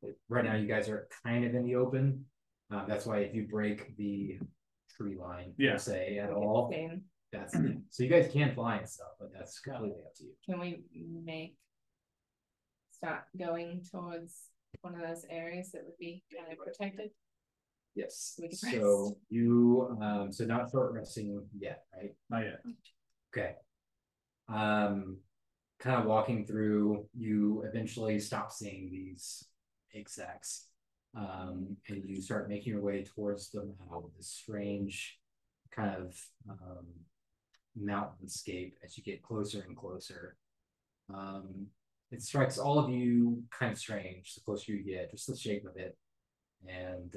But right now, you guys are kind of in the open. That's why if you break the tree line, Yeah. say at all, Same. that's so you guys can fly and stuff, but that's completely up to you. Can we start going towards one of those areas that would be kind of protected? Yes. We can So you so not short resting yet, right? Not yet. Okay. Kind of walking through, you eventually stop seeing these egg sacs. And you start making your way towards the this strange kind of mountainscape as you get closer and closer. It strikes all of you kind of strange the closer you get, just the shape of it. And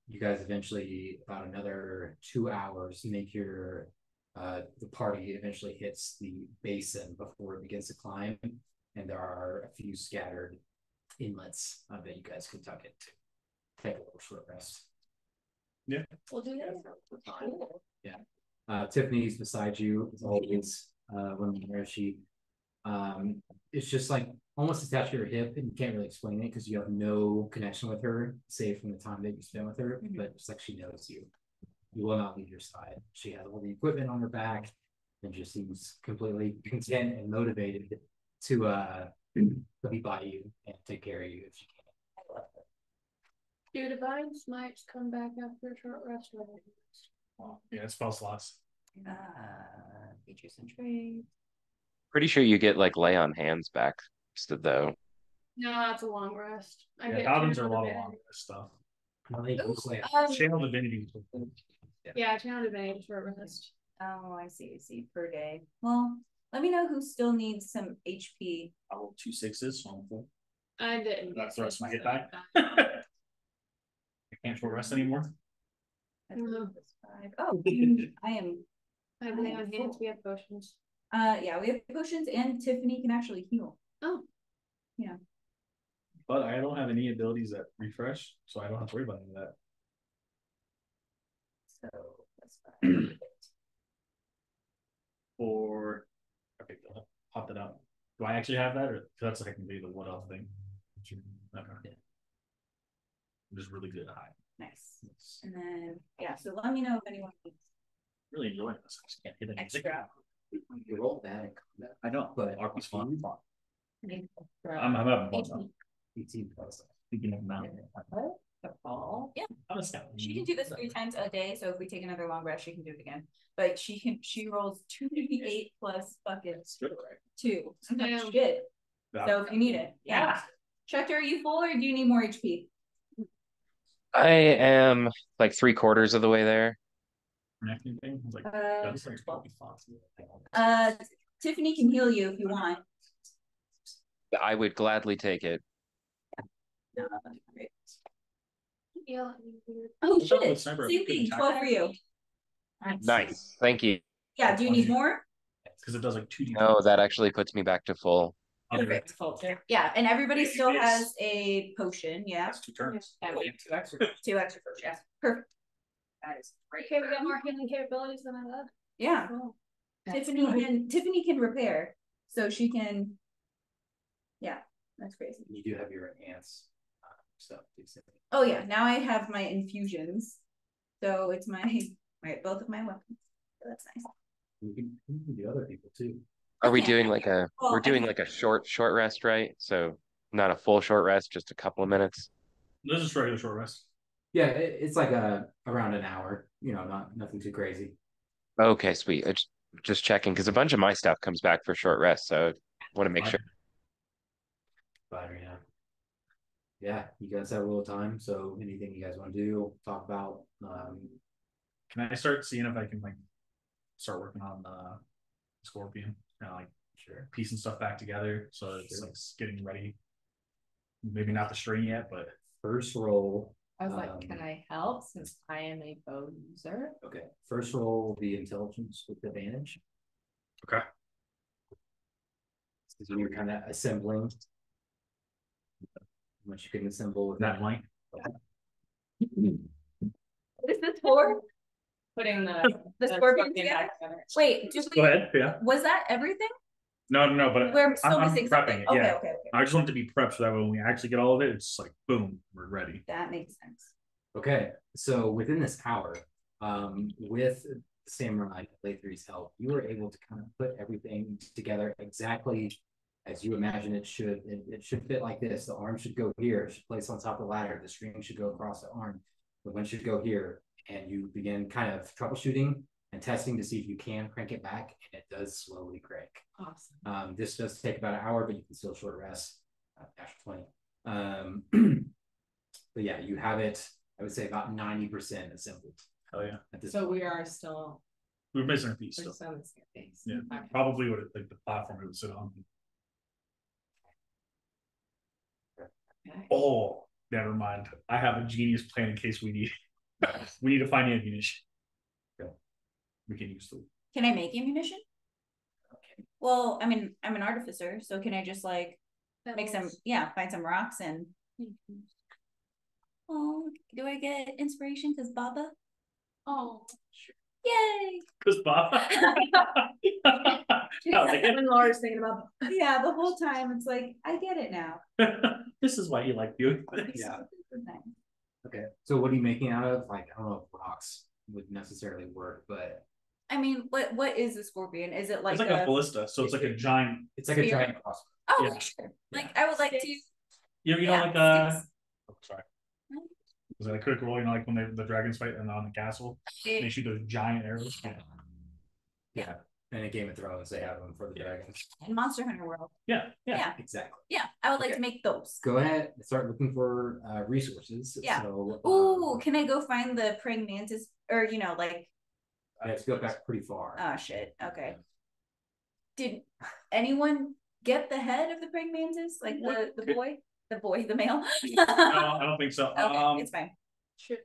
you guys eventually, about another 2 hours, make your the party eventually hits the basin before it begins to climb, and there are a few scattered inlets that you guys can tuck into. Take a little short rest. Yeah. We'll do that. Yeah. Tiffany's beside you as always. When she it's just like almost attached to your hip, and you can't really explain it because you have no connection with her, save from the time that you spend with her. But it's like she knows you. You will not leave your side. She has all the equipment on her back and just seems completely content and motivated to be by you and take care of you if she can. Do divine smites come back after a short rest? Yeah, it's spell slots. Features and traits. Pretty sure you get like lay on hands back though. No, that's a long rest. Paladins are a lot of long rest stuff. Channel divinity. Yeah, channel divinity short rest. Oh, I see. Per day. Well, let me know who still needs some HP. Oh, 2 6s. So I didn't. that's the rest of my hit die. I can't short rest anymore. Oh, I am. I have lay on hands. We have potions. Yeah, we have potions, and Tiffany can actually heal. Oh. Yeah. But I don't have any abilities that refresh, so I don't have to worry about any of that. So that's fine. Or okay, pop that out. Do I actually have that, or that's technically the what else thing? Okay. I'm just really good at hide. Nice. And then yeah, so let me know if anyone needs Really enjoying this. I just can't hit anything. extra. You roll that in combat. I know, but ARC was fun. I'm I'm having fun. 18 plus. Speaking of mountain, the fall. Yeah. I'm a scout. She can do this 3 times a day, so if we take another long rest, she can do it again. But she rolls 2d8 plus buckets. Good, 2. Damn. Shit. right? So if you need it. Yeah. Tractor, are you full or do you need more HP? I am like 3/4 of the way there. Anything? I was like, that's like 12 thoughts. Tiffany can heal you if you want. I would gladly take it. Yeah. Oh What's up shit. with Sniper? Same thing, 12 for you. Nice. Thank you. Yeah, do you need more? Because it does like 2d. No, that actually puts me back to full. Perfect. Yeah, and everybody still has a potion, yeah. That's 2 turns. And we have 2 extra. 2 extra potions, yeah. Perfect. That is great. Okay, we got more healing capabilities than I thought. Yeah. Cool. Tiffany can repair. So she can, yeah, that's crazy. You do have your enhance stuff. Oh yeah, now I have my infusions, so it's my both of my weapons. So that's nice. We can do the other people too. Are we Yeah. doing like a Well, we're doing like a short rest, right? So not a full short rest, just a couple of minutes. This is regular short rest. Yeah, it's like around an hour. Nothing too crazy. Okay, sweet. Just checking because a bunch of my stuff comes back for short rest, so I want to make sure. Fine, yeah. Yeah, you guys have a little time, so anything you guys want to do, talk about. Can I start seeing if I can like start working on the scorpion, kind of like piecing stuff back together, so it's like getting ready. Maybe not the string yet, but first roll. I was like, can I help since I am a bow user? Okay, first roll will be intelligence with advantage. Okay. So you're kind of assembling. Much you can assemble with that blank. What is this for? Putting the scorpion together. Wait, Go ahead. Yeah. Was that everything? No, but We're still I'm missing prepping something. it. Okay, Yeah. okay. I just want it to be prepped so that when we actually get all of it, it's like boom, we're ready. That makes sense. Okay, so within this hour, with Samurai Laythree's help, you were able to kind of put everything together exactly as you imagine it should. It should fit like this. The arm should go here. It should place on top of the ladder. The string should go across the arm. The one should go here. And you begin kind of troubleshooting and testing to see if you can crank it back, and it does slowly crank. Awesome. This does take about an hour, but you can still short rest after 20. But yeah, you have it, I would say about 90% assembled. Hell yeah. So we are still. We're missing a piece. We're Still. still missing a piece. Yeah, Okay. probably would like the platform it would sit on. Okay. Oh, never mind. I have a genius plan in case we need. We need to find ammunition. Okay. We can use the. Can I make ammunition? Okay. Well, I mean, I'm an artificer, so can I just like make some? Yeah, find some rocks and. Oh, do I get inspiration because Baba? Oh, sure. Yay! Because Baba. When Laura's thinking about. Yeah, the whole time it's like I get it now. This is why you like doing this. Yeah. Okay. So what are you making out of? Like, I don't know if rocks would necessarily work, but I mean, what is a scorpion? Is it like it's like a ballista? So it's like a giant. It's like a giant crossbow. Oh, yeah. sure. Like I would like to. You know, yeah, like oh, sorry. Was that a critical role? You know, like when the dragons fight and on the castle, they shoot those giant arrows. Yeah. And in Game of Thrones, they have them for the dragons. In Monster Hunter World. Yeah. Exactly. Yeah, I would like to make those. Go ahead and start looking for resources. Yeah. So, ooh, can I go find the praying mantis? Or, like. I have to go back pretty far. Oh, shit. Okay. Did anyone get the head of the praying mantis? Like the boy? The male? No, I don't think so. Okay, it's fine. Sure.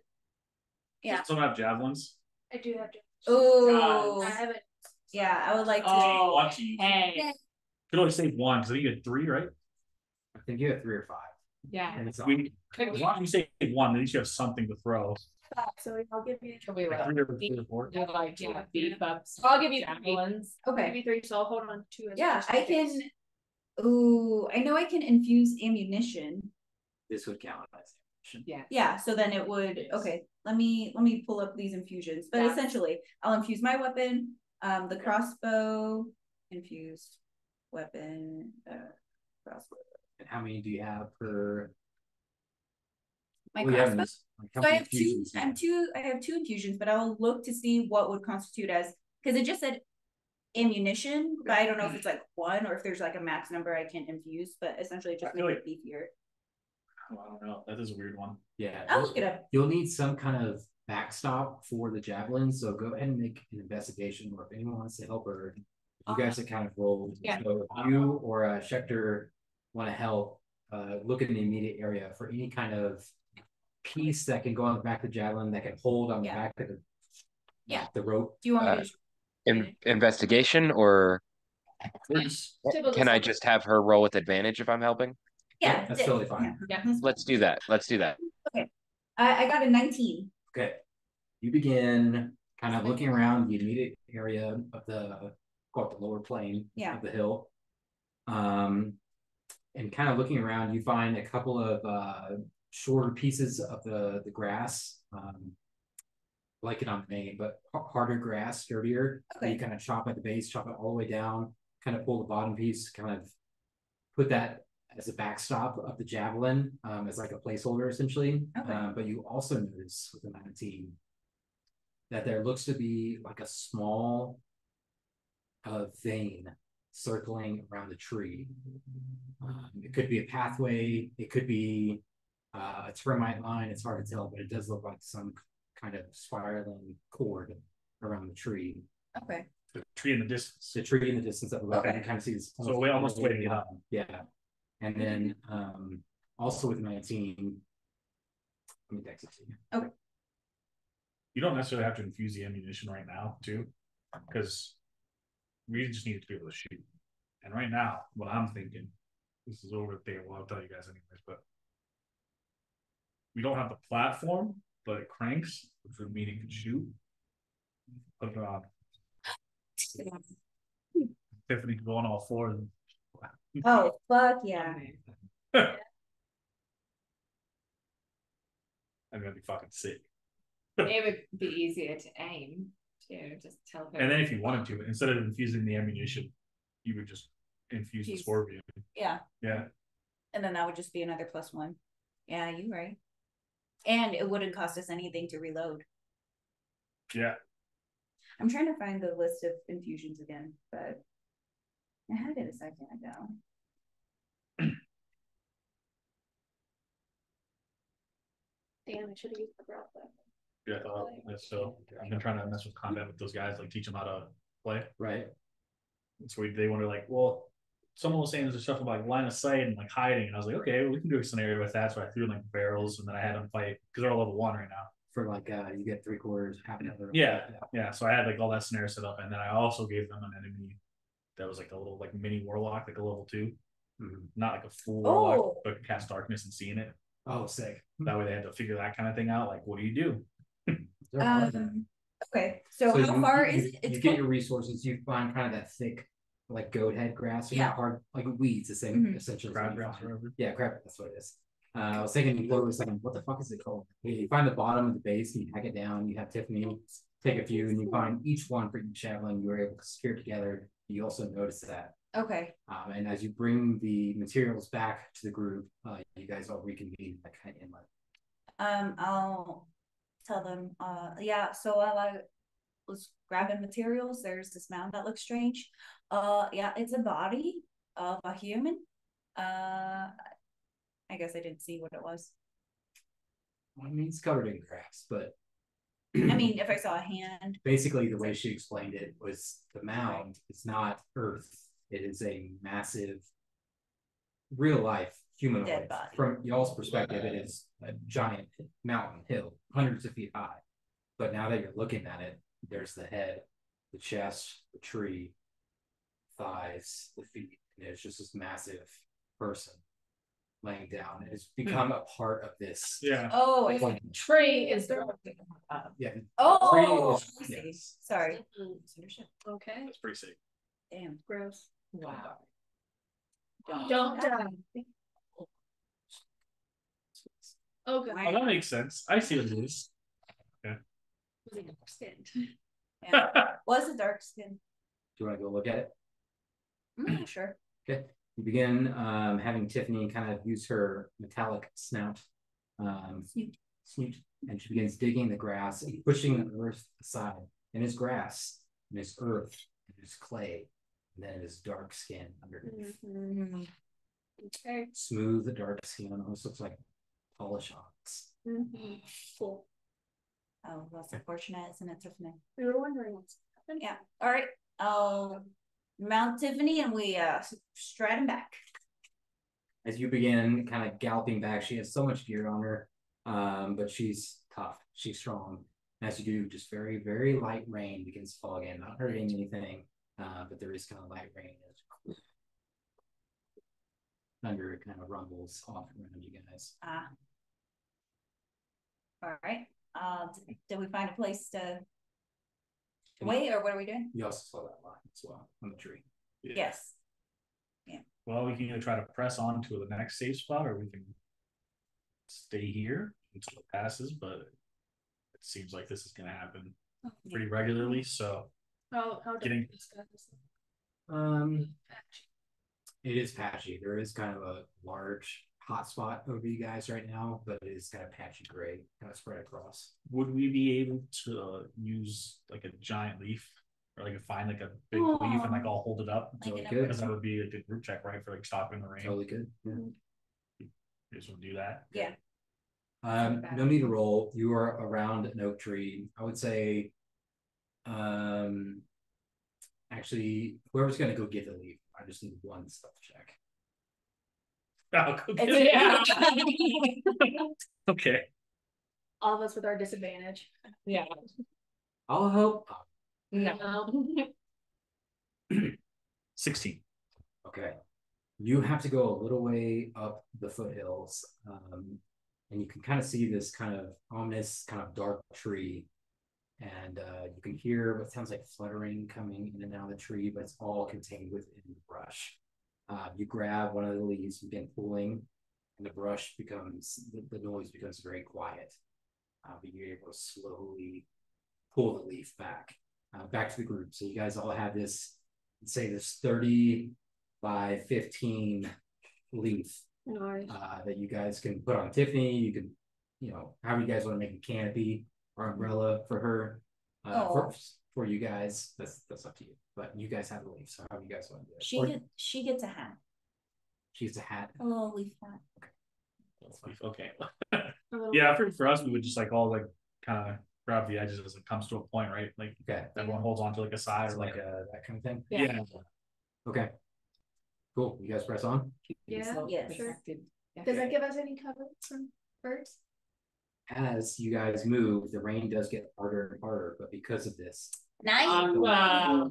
Yeah. Some have javelins. I do have to. Oh. I haven't. Yeah, I would like to. Oh, hey. Could only save one because I think you had 3, right? I think you have 3 or 5. Yeah. And it's As long as you save one, at least you have something to throw. So I'll give you. Can we Like 3 or 4. do like beef ups? I'll give you javelins. Okay. I'll give you 3, so I'll hold on to 2. Yeah, I can. Ooh, I know I can infuse ammunition. This would count as ammunition. Yeah. Yeah, so then it would. Okay, let me pull up these infusions. But Yeah. essentially, I'll infuse my weapon, the crossbow, infused weapon, crossbow. And how many do you have per? My Well, you have crossbow. this, like, how So I many have 2. infusions do you have? I have 2 infusions, but I'll look to see what would constitute as because it just said ammunition, but I don't know if it's like 1 or if there's like a max number I can infuse. But essentially, just make it beefier. Oh, I don't know. That is a weird one. Yeah. I'll look it up. You'll need some kind of backstop for the javelin, so go ahead and make an investigation, or if anyone wants to help her, you guys have kind of rolled. Yeah. So if you or Schecter want to help, look in the immediate area for any kind of piece that can go on the back of the javelin that can hold on the back of the rope. Do you want me to? Investigation, or Typical can I stuff. just have her roll with advantage if I'm helping? Yeah, That's totally fine. Yeah. Let's do that. Okay, I got a 19. Okay. You begin kind of looking around the immediate area of the lower plane of the hill. And kind of looking around, you find a couple of shorter pieces of the grass, like it on the name, but harder grass, sturdier. Okay. You kind of chop at the base, chop it all the way down, kind of pull the bottom piece, kind of put that as a backstop of the javelin, as like a placeholder essentially. Okay. But you also notice with the 19 that there looks to be like a small vein circling around the tree. It could be a pathway, it could be a termite line. It's hard to tell, but it does look like some kind of spiraling cord around the tree. Okay. The tree in the distance. The tree in the distance that we Okay. can kind of see this. So we almost way to get up. Yeah. And then also with 19, let me text it to you. Okay. You don't necessarily have to infuse the ammunition right now, too, because we just need to be able to shoot. And right now, what I'm thinking, this is over the table, I'll tell you guys anyways, but we don't have the platform, but it cranks, which would mean it can shoot. Put it on. Tiffany can go on all fours. Oh, fuck yeah. I'm gonna be fucking sick. It would be easier to aim too, just tell her. And then if you wanted to, instead of infusing the ammunition, you would just infuse the scorpion. Yeah. Yeah. And then that would just be another +1. Yeah, you're right. And it wouldn't cost us anything to reload. Yeah. I'm trying to find the list of infusions again, but I had it a second ago. Damn, I should have used the broth though. Yeah, so I've been trying to mess with combat with those guys, like teach them how to play. Right. So they wonder, like, well, someone was saying there's stuff about like line of sight and like hiding, and I was like, okay, well, we can do a scenario with that. So I threw in like barrels, and then I had them fight because they're all level 1 right now. For like you get 3/4, half another. Yeah. So I had like all that scenario set up, and then I also gave them an enemy that was like a little like mini warlock, like a level 2, not like a full warlock, but could cast darkness and see in it. Oh, sick. That way they had to figure that kind of thing out. Like, what do you do? Okay, so how far is it? You get your resources, you find kind of that thick, like goat head grass. You're not hard, like weeds, the same essentially. Crabgrass, yeah, crab. That's what it is. I was thinking, what the fuck is it called? You find the bottom of the base, and you hack it down. You have Tiffany take a few, and you find each one for each javelin. You were able to secure it together. You also notice that. Okay. And as you bring the materials back to the group, you guys all reconvene that kind of inlet. I'll tell them. Yeah. So while I was grabbing materials, there's this mound that looks strange. Yeah, it's a body of a human. I guess I didn't see what it was. Well, I mean, it's covered in grass, but I mean, if I saw a hand. Basically, the way she explained it was the mound is not earth. It is a massive, real life humanoid. Dead body. From y'all's perspective, it is a giant mountain hill, hundreds of feet high. But now that you're looking at it, there's the head, the chest, the tree, thighs, the feet, and it's just this massive person laying down. It's become a part of this. Yeah. Oh, I Like, see. Tree is the yeah. Oh, I see. Yes. Sorry. Okay. That's pretty sick. Damn. Gross. wow. Don't die. Okay. Oh, that makes sense. I see what it is. Yeah. Was a dark skin. Do you want to go look at it? Sure. Okay. You begin having Tiffany kind of use her metallic snout, snoot, and she begins digging the grass and pushing the earth aside. And it's grass, and it's earth, and it's clay, and then it is dark skin underneath. Okay. Smooth, dark skin, almost looks like polish ox. Cool. Oh, that's unfortunate, isn't it, Tiffany? We were wondering what's happened. Yeah. All right. I'll mount Tiffany and we stride him back. As you begin kind of galloping back, she has so much gear on her, but she's tough, she's strong. As you do, just very, very light rain begins to fall again, not hurting anything, but there is kind of light rain as thunder kind of rumbles off around you guys. All right. Did we find a place to wait, or what are we doing? You also saw that line as well on the tree. Yeah. Yes. Well, we can either try to press on to the next safe spot, or we can stay here until it passes, but it seems like this is going to happen pretty regularly. So, how getting it is patchy. There is kind of a large hotspot over you guys right now, but it is kind of patchy gray, kind of spread across. Would we be able to use like a giant leaf, or like find like a big leaf and like I'll hold it up? Totally good. Because that would be a good group check, right? For like stopping the rain. Totally good. Yeah. You just want to do that? Yeah. No need to roll. You are around an oak tree. I would say, actually, whoever's gonna go get the leaf, I just need one stealth check. Oh, go get it. Yeah. Okay. all of us with our disadvantage. Yeah. I'll help. No. 16. Okay. You have to go a little way up the foothills, and you can kind of see this kind of ominous, kind of dark tree. And you can hear what sounds like fluttering coming in and out of the tree, but it's all contained within the brush. You grab one of the leaves, begin pulling, and the brush becomes, the noise becomes very quiet. But you're able to slowly pull the leaf back to the group. So you guys all have this, say this 30 by 15 leaf that you guys can put on Tiffany. You can, however you guys want to make a canopy or umbrella for her. For you guys, that's up to you. But you guys have the leaf, so how you guys want to do it? She gets a hat. She gets a hat. A little leaf hat. Okay. Yeah, for us, we would just like all like kind of grab the edges as it comes to a point, right? Like everyone holds on to like a side or like a that kind of thing. Yeah. Okay. Cool. You guys press on. Yeah, sure. Yeah. Does that give us any cover from birds? As you guys move, the rain does get harder and harder, but because of this, Nice. Wow.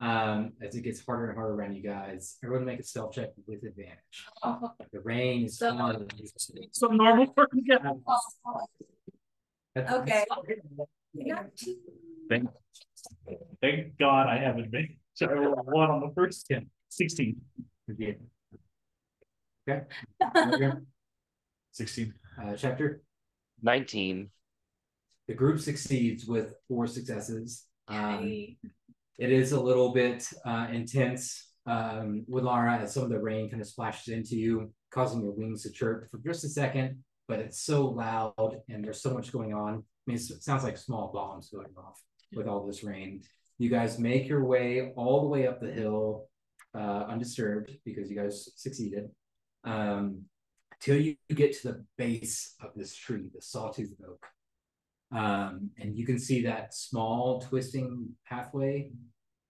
as it gets harder and harder around you guys, everyone make a stealth check with advantage. The rain is falling. So normal for you. Okay. Thank God I have advantage. I rolled 1 on the first 10. 16. Okay. 16. Chapter 19. The group succeeds with 4 successes. It is a little bit intense with Lara as some of the rain kind of splashes into you, causing your wings to chirp for just a second, but it's so loud and there's so much going on. I mean, it sounds like small bombs going off with all this rain. You guys make your way all the way up the hill undisturbed because you guys succeeded till you get to the base of this tree, the sawtooth oak. And you can see that small twisting pathway.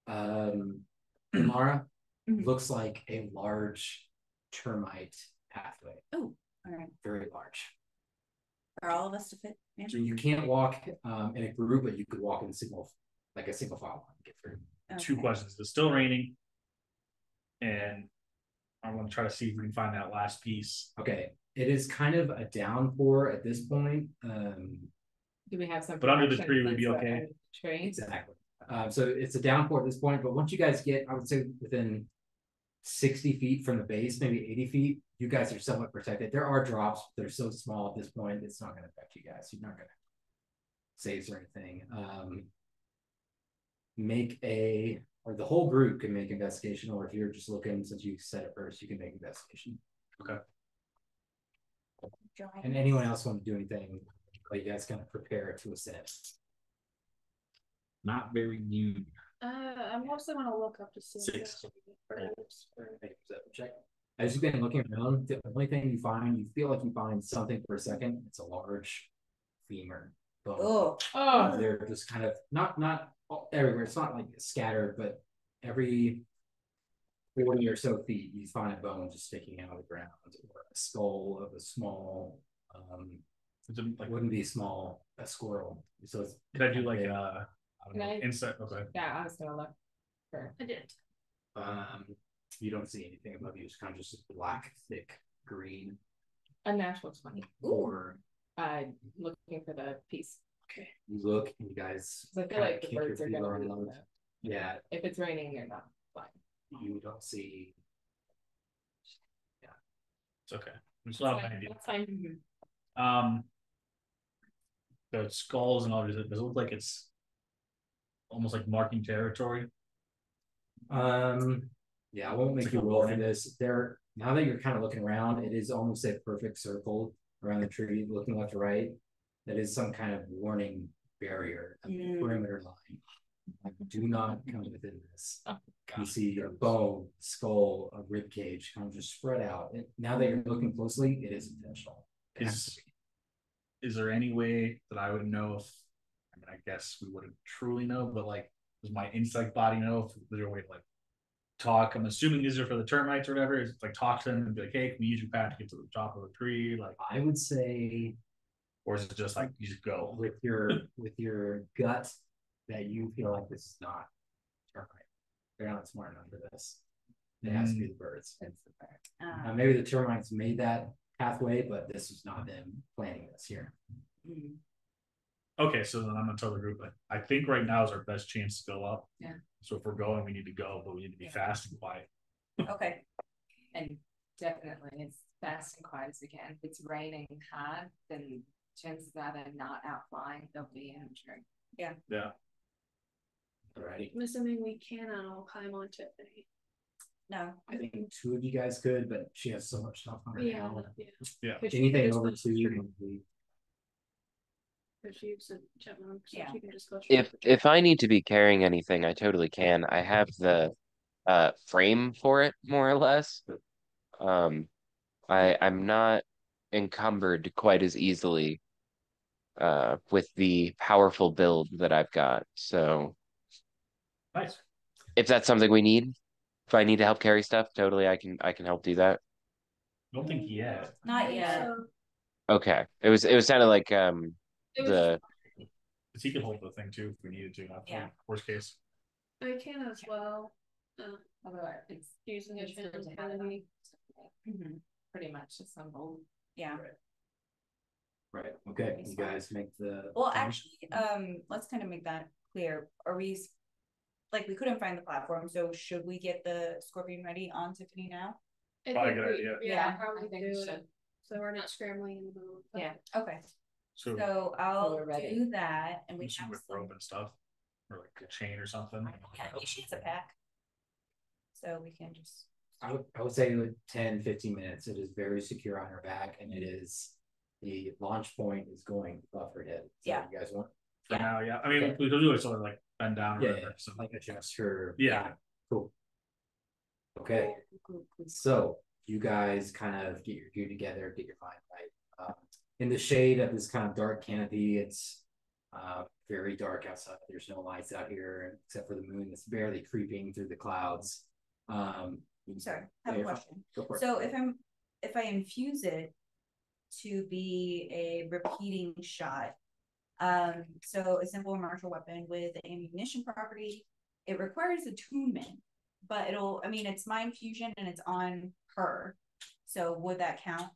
Mara, looks like a large termite pathway. Oh, all right. Very large. Are all of us to fit? So you can't walk in a group, but you could walk in a single file line to get through. Okay. 2 questions. It's still raining, and I want to try to see if we can find that last piece. Okay, it is kind of a downpour at this point. Do we have some? But under the tree would be protection okay. against the tree? Exactly. So it's a downpour at this point, but once you guys get, I would say within 60 feet from the base, maybe 80 feet, you guys are somewhat protected. There are drops, but they're so small at this point, it's not going to affect you guys. You're not going to save or anything. Or the whole group can make investigation, or if you're just looking, since you said it first, you can make investigation. Okay. And anyone else want to do anything, while you guys kind of prepare to ascend? Not very new. I mostly want to look up to see. 6. Check. As you've been looking around, the only thing you find, you feel like you find something for a second. It's a large femur bone. Oh, They're just kind of not everywhere. It's not like scattered, but every 40 or so feet, you find a bone just sticking out of the ground, or a skull of a small. Wouldn't be small, a squirrel. So it's. Could I do like insect? Okay. yeah, I was gonna look for. I did. You don't see anything above you. It's kind of just black, thick green. A natural 20. Or looking for the piece. okay, you look and you guys. I feel like the birds are gonna be on that. Yeah, If it's raining, they're not flying. you don't see. It's okay. We still have an idea. That's fine. The skulls and all, does it look like it's almost like marking territory? Yeah, I won't make you roll for this. There, now that you're kind of looking around, it is almost a perfect circle around the tree, looking left to right. That is some kind of warning barrier, a perimeter line. Like, do not come within this. Oh, you see a bone, skull, a rib cage, kind of just spread out. And now that you're looking closely, it is intentional. Is there any way that I would know if? I mean, I guess we wouldn't truly know, but like, does my insect body know if there's a way to like talk? I'm assuming these are for the termites or whatever. Is it like talk to them and be like, hey, can we use your path to get to the top of the tree? Like, I would say, or is it just like you just go with your gut that you feel like this is not termite? They're not smart enough for this. It has to be the birds. Now, maybe the termites made that pathway, but this was not them planning this here. Okay, so then I'm gonna tell the group, I think right now is our best chance to go up. Yeah. So if we're going, we need to go, but we need to be fast and quiet. Okay. And definitely as fast and quiet as we can. If it's raining hard, then chances are they're not out flying, they'll be in the tree. Yeah. Yeah. Alrighty. I'm assuming we cannot all climb on Tiffany. No. I think two of you guys could, but she has so much stuff on her now. Yeah. Anything over two, you can leave. If I need to be carrying anything, I totally can. I have the frame for it, more or less. I'm not encumbered quite as easily with the powerful build that I've got. So nice. If that's something we need, if I need to help carry stuff, totally I can help do that. I don't think yet. Not yet. Okay. It was sounded like because he can hold the thing too if we needed to. Yeah. Worst case. I can as well. Although it's using a channel academy. Pretty much assembled. Yeah. Right. Okay. You guys make the. Well, actually, let's kind of make that clear. Are we like we couldn't find the platform, so should we get the Scorpion ready on Tiffany now? Probably a good idea. Yeah, probably do it. So we're not scrambling in the middle. Yeah. Okay. So I'll do that, and we have with rope and stuff, or like a chain or something. Yeah, usually it's a pack, so we can just. I would say 10, 15 minutes. It is very secure on her back, and it is the launch point is going above her head. Yeah. You guys want? For now, yeah. I mean, we could do it sort of like bend down. Or Yeah. So like adjust her. Yeah. Cool. Okay. Cool. So you guys kind of get your gear together, get your mind right. In the shade of this kind of dark canopy, it's very dark outside. There's no lights out here except for the moon that's barely creeping through the clouds. Sorry, I have a question. So if I infuse it to be a repeating shot, so a simple martial weapon with ammunition property, it requires attunement, but it's my infusion and it's on her. So would that count?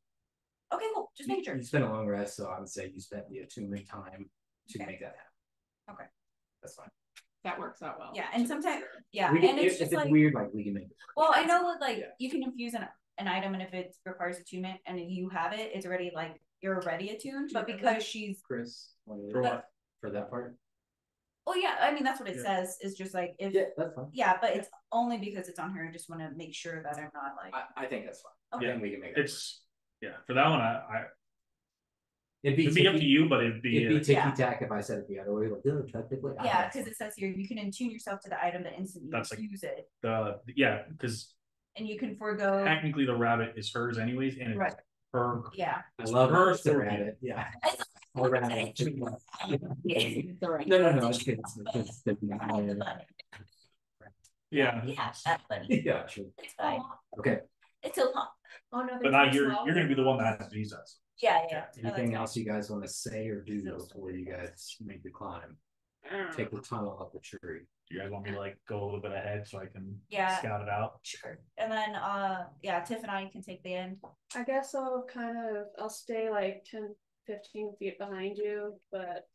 Okay, cool. Just making sure. You spent a long rest, so I would say you spent the attunement time to make that happen. Okay. That's fine. That works out well. Yeah, and sometimes, yeah, and it's if just it's like weird, like we can make it work. Well, I know you can infuse an item, and if it requires attunement and you have it, it's already you're already attuned. But because she's Chris, for that part. Well, yeah, I mean that's what it says. Is just like if that's fine. Yeah, but it's only because it's on her. I just want to make sure that I'm not I think that's fine. Okay. Yeah, we can make it. For that one, it'd be up to you, but it'd be ticky-tack if I said it the other way. Like, technically. Yeah, because it says here you can attune yourself to the item that instantly use it. Because and you can forego. Technically, the rabbit is hers anyways, and it's her. Yeah, I love her rabbit. Yeah. Or rabbit. No. It's good. Yeah. Yeah, that's funny. Yeah, sure. It's fine. Okay. It's a lot. Oh no, but now you're gonna be the one that has to use that. Yeah. Anything else you guys want to say or do before you guys make the climb? Take the tunnel up the tree. Do you guys want me to go a little bit ahead so I can scout it out? Sure. And then Tiff and I can take the end. I guess I'll stay 10, 15 feet behind you, but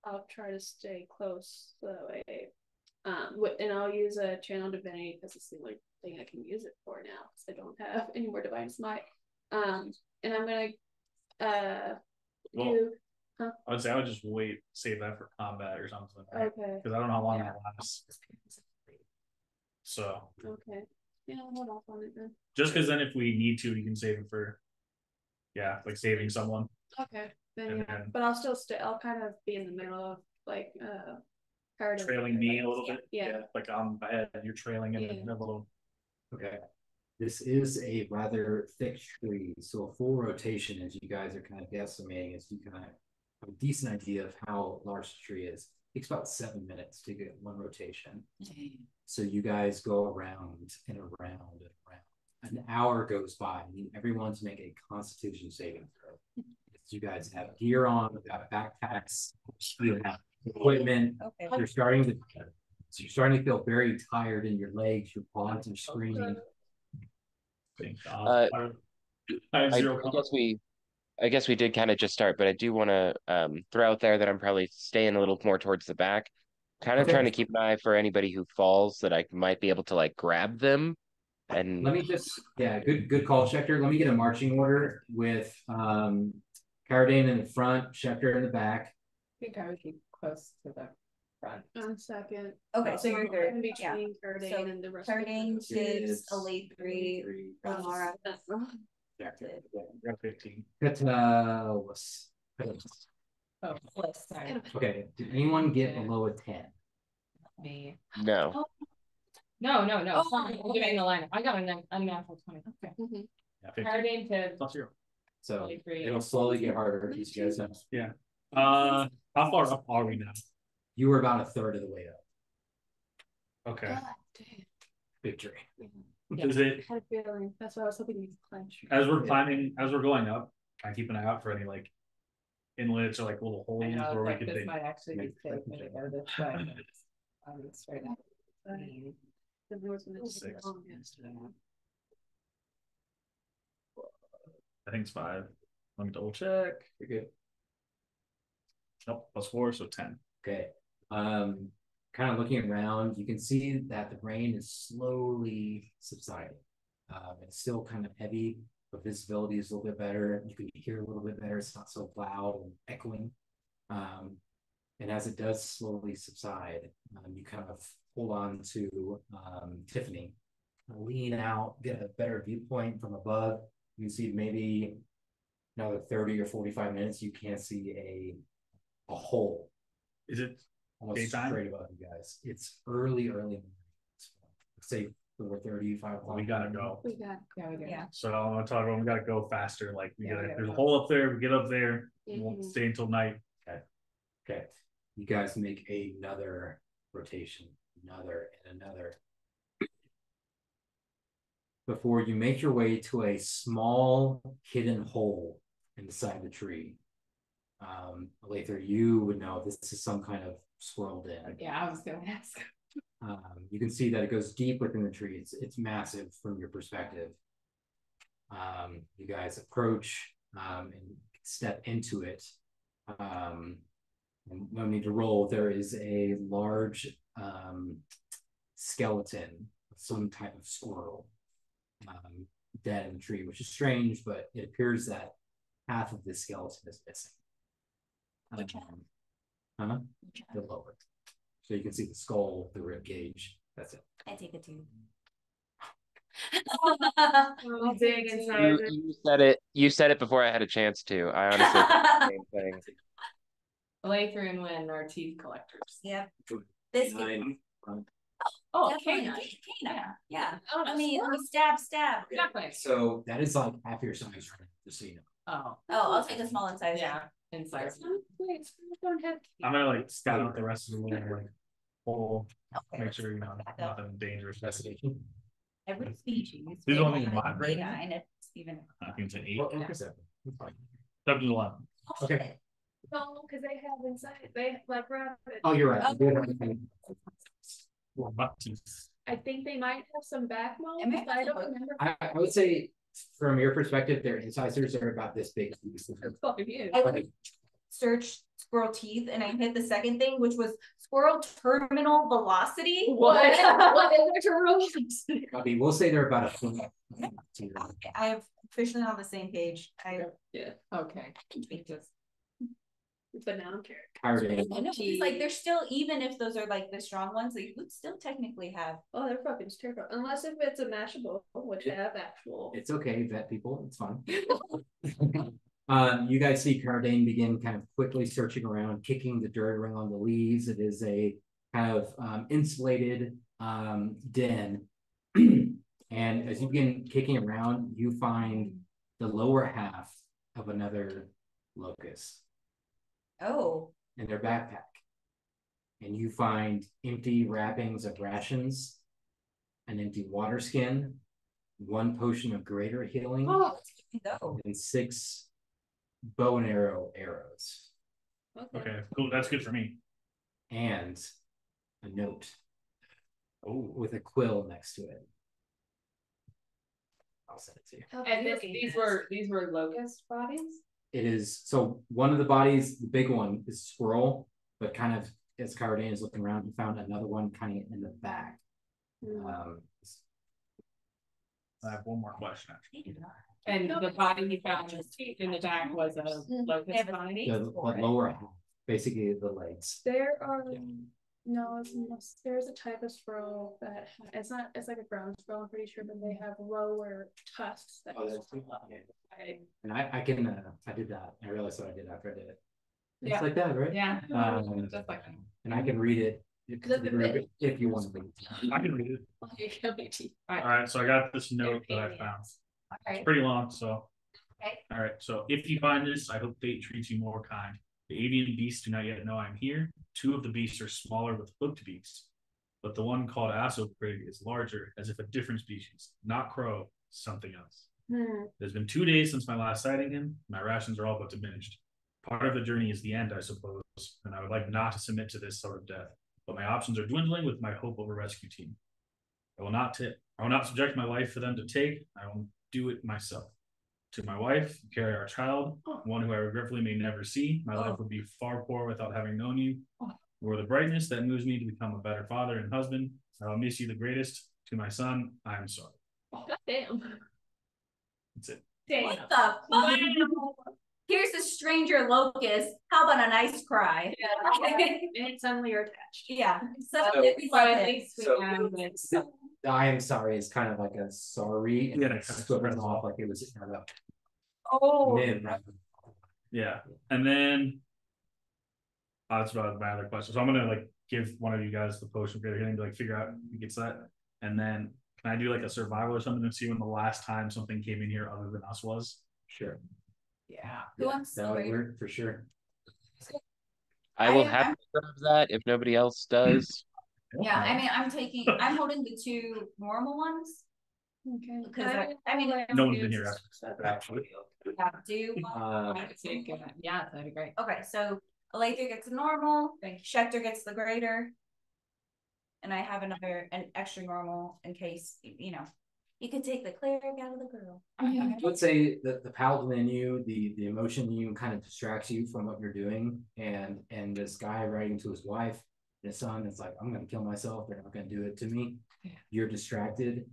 I'll try to stay close so that way. And I'll use a channel divinity because it's the only thing I can use it for now because I don't have any more divine smite. And I'm gonna Well, you. I would say I would just save that for combat or something. Okay. Because I don't know how long that lasts. So. Okay. Yeah, hold off on it then. Just because then if we need to, we can save it for. Yeah, like saving someone. Okay. Then yeah, but I'll still I'll kind of be in the middle of like trailing me a little bit. Yeah. Like on my head, you're trailing in a little. Okay. This is a rather thick tree, so a full rotation, as you guys are kind of guesstimating, as you kind of have a decent idea of how large the tree is. It takes about 7 minutes to get one rotation. So you guys go around and around and around. An hour goes by. I need everyone to make a Constitution saving throw. You guys have gear on, you've got backpacks, you have equipment. Okay. You're starting to feel very tired in your legs. Your quads are screaming. I guess we did kind of just start, but I do want to throw out there that I'm probably staying a little more towards the back, kind of trying to keep an eye for anybody who falls that I might be able to like grab them. And let me just good call, Schecter. Let me get a marching order with Carradine in the front, Schecter in the back. I think I would keep close to the front. On second. Okay, so you're third. Between Carradine and the rest. Carradine, Tibbs, Alethri, Laura. Yeah, 15. Was Oh, sorry. okay. Did anyone get below a 10? Me. no. No. Sorry, I'm giving the lineup. I got a natural 20. Okay. Mm-hmm. Carradine to Plus 0. So it'll slowly get harder. These guys have. Yeah. How far up are we now? You were about a third of the way up. Okay. God damn. Victory. Is it I had a feeling. That's why I was hoping you'd clench. as we're climbing, as we're going up? I keep an eye out for any like inlets or like little holes I know, where we like could this think. might actually be safe when I go this way. Straight up. The door's gonna take 6. long. I think it's 5. Let me double check. You're good. Nope, plus 4, so 10. Okay. Kind of looking around, you can see that the rain is slowly subsiding. It's still kind of heavy, but visibility is a little bit better. You can hear a little bit better. It's not so loud and echoing. And as it does slowly subside, you kind of hold on to Tiffany, lean out, get a better viewpoint from above. You can see maybe another 30 or 45 minutes, you can't see a hole. Is it almost daytime? Straight above you guys? It's early. Let's say 4:30, 5 o'clock. We gotta go. We got. Yeah. So I'm gonna talk about we gotta go faster. Like we gotta, there's a go. hole up there. We get up there. We won't Mhm. stay until night. Okay. You guys make another rotation, another and another. Before you make your way to a small hidden hole inside the tree. Later, you would know this is some kind of squirrel den. Yeah, I was gonna ask. You can see that it goes deep within the tree. It's massive from your perspective. You guys approach and step into it. And no need to roll. There is a large skeleton, some type of squirrel, dead in the tree, which is strange, but it appears that half of the skeleton is missing. The lower. So you can see the skull, the rib cage. That's it. I take it too. Dig inside. You said it before I had a chance to. I honestly did the same thing. Alethri and Wynn are teeth collectors. Yep. This Oh, definitely canine. canine. Yeah. Oh, I mean, stab. Exactly. So that is like half your size, just so you know. Oh. Oh, I'll take a small incisor. Yeah. Inside. Wait, don't have. I'm gonna like scout out the rest of the little like hole. Okay. Make sure you know nothing dangerous. Investigation. Every species. These are only will have mine, a right? canine. It's even. I think it's an 8. Well, okay, so that's fine. 7 to 11. Okay. No, because they have inside. They like rabbit. Oh, you're right. Oh. You did everything. Well, buck teeth. I think they might have some backbone, It may but I don't have some- remember. I would say, from your perspective, their incisors are about this big. It's fucking huge. I would search squirrel teeth and I hit the second thing, which was squirrel terminal velocity. What is their terminal? I mean, we'll say they're about a foot. I have officially on the same page. Yeah. Okay. Just. But now I'm curious. It's like they're still, even if those are like the strong ones, they would still technically have. Oh, they're fucking terrible. Unless if it's a mashable, which they have actual. It's okay, vet people. It's fine. You guys see Cardane begin kind of quickly searching around, kicking the dirt around the leaves. It is a kind of insulated den. And as you begin kicking around, you find the lower half of another locust. Oh. In their backpack. And you find empty wrappings of rations, an empty water skin, 1 potion of greater healing, and 6 bow and arrow arrows. Okay, cool. That's good for me. And a note. Oh, with a quill next to it. I'll send it to you. And these were locust bodies? It is, so one of the bodies, the big one, is squirrel, but kind of as Cardane is looking around, he found another one kind of in the back. I have one more question actually. And the body he found in the back was a locust body? The lower half, basically the legs. There are no, there's a type of squirrel that it's like a brown squirrel, I'm pretty sure, but they have lower tusks. That And I can I did that. I realized what I did after I did it. It's Yeah. like that, right? Yeah. Just like that. And I can read it if you want to read it. I can read it. All right, so I got this note that I found. It's pretty long, so. Okay. All right, so if you find this, I hope fate treats you more kind. The avian beasts do not yet know I'm here. 2 of the beasts are smaller with hooked beaks, but the one called Assoprig is larger, as if a different species, not crow, something else. It's been 2 days since my last sighting him. My rations are all but diminished. Part of the journey is the end, I suppose, and I would like not to submit to this sort of death, but my options are dwindling with my hope of a rescue team. I will not subject my life for them to take. I will do it myself. To my wife, you carry our child, one who I regretfully may never see. My life would be far poor without having known you. You are the brightness that moves me to become a better father and husband. I will miss you the greatest. To my son, I am sorry. God damn. That's it. Damn. What the fuck? Here's a stranger locust. How about a nice cry? Yeah. And suddenly you're attached. Yeah. So at least we know that. I am sorry. It's kind of like a sorry, and Yeah, it's splitting off like it was kind of mid. Yeah, and then that's about my other question. So I'm gonna like give one of you guys the potion for getting to like figure out who gets that, and then can I do like a survival or something to see when the last time something came in here other than us was? Sure. Yeah. Who wants that would work for sure. I will have to grab that if nobody else does. Yeah, I mean, I'm holding the 2 normal ones. Okay. Because I mean, No one's been here actually. Yeah, that'd be great. Okay, so Alather gets a normal, Schecter gets the greater, and I have an extra normal in case, you know, you could take the cleric out of the girl. I would say that the paladin in you, the emotion in you kind of distracts you from what you're doing, and this guy writing to his wife and his son, it's like, I'm gonna kill myself, they're not gonna do it to me. You're distracted.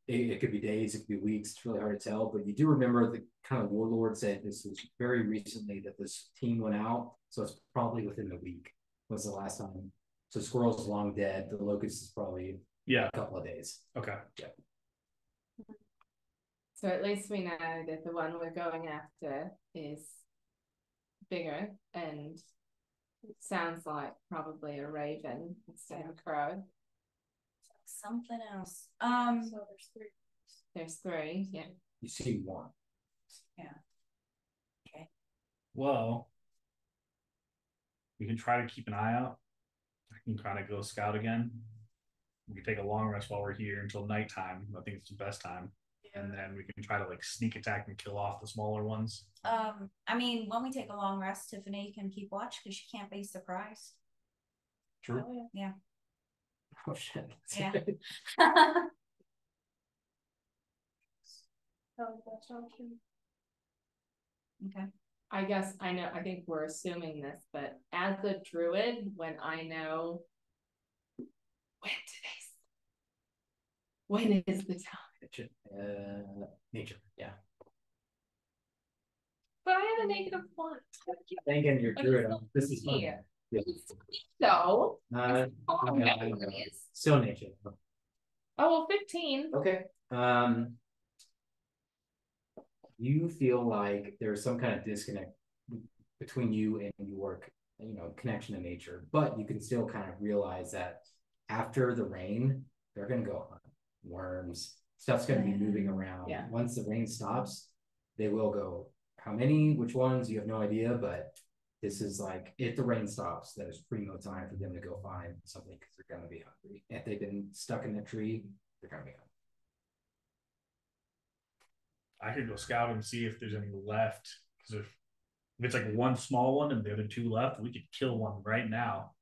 It could be days, it could be weeks, it's really hard to tell, but you do remember the kind of warlord said this was very recently that this team went out, so it's probably within the week was the last time. So Squirrel's long dead, the locust is probably a couple of days. Okay. Yeah. So at least we know that the one we're going after is bigger and it sounds like probably a raven instead of a crow. Something else. So There's 3, yeah. You see 1. Yeah. Okay. Well, we can try to keep an eye out. I can kind of go scout again. We can take a long rest while we're here until nighttime. I think it's the best time. Yeah. And then we can try to like sneak attack and kill off the smaller ones. I mean, when we take a long rest, Tiffany can keep watch because she can't be surprised. True. Oh, yeah. Oh shit. Yeah. Okay. I guess I think we're assuming this, but as a druid, when I know when is the time? Nature. a -1. Thinking you're druid. This is fun. Yeah. Yeah. So. Still nature. Oh, well, 15. Okay. You feel like there's some kind of disconnect between you and your, connection to nature, but you can still kind of realize that after the rain, they're going to go hunt worms. Stuff's going to be moving around. Yeah. Once the rain stops, they will go. How many? Which ones? You have no idea, but this is like, if the rain stops, there's primo time for them to go find something because they're going to be hungry. If they've been stuck in the tree, they're going to be hungry. I could go scout and see if there's any left. Because if it's like one small one and the other two left, we could kill one right now.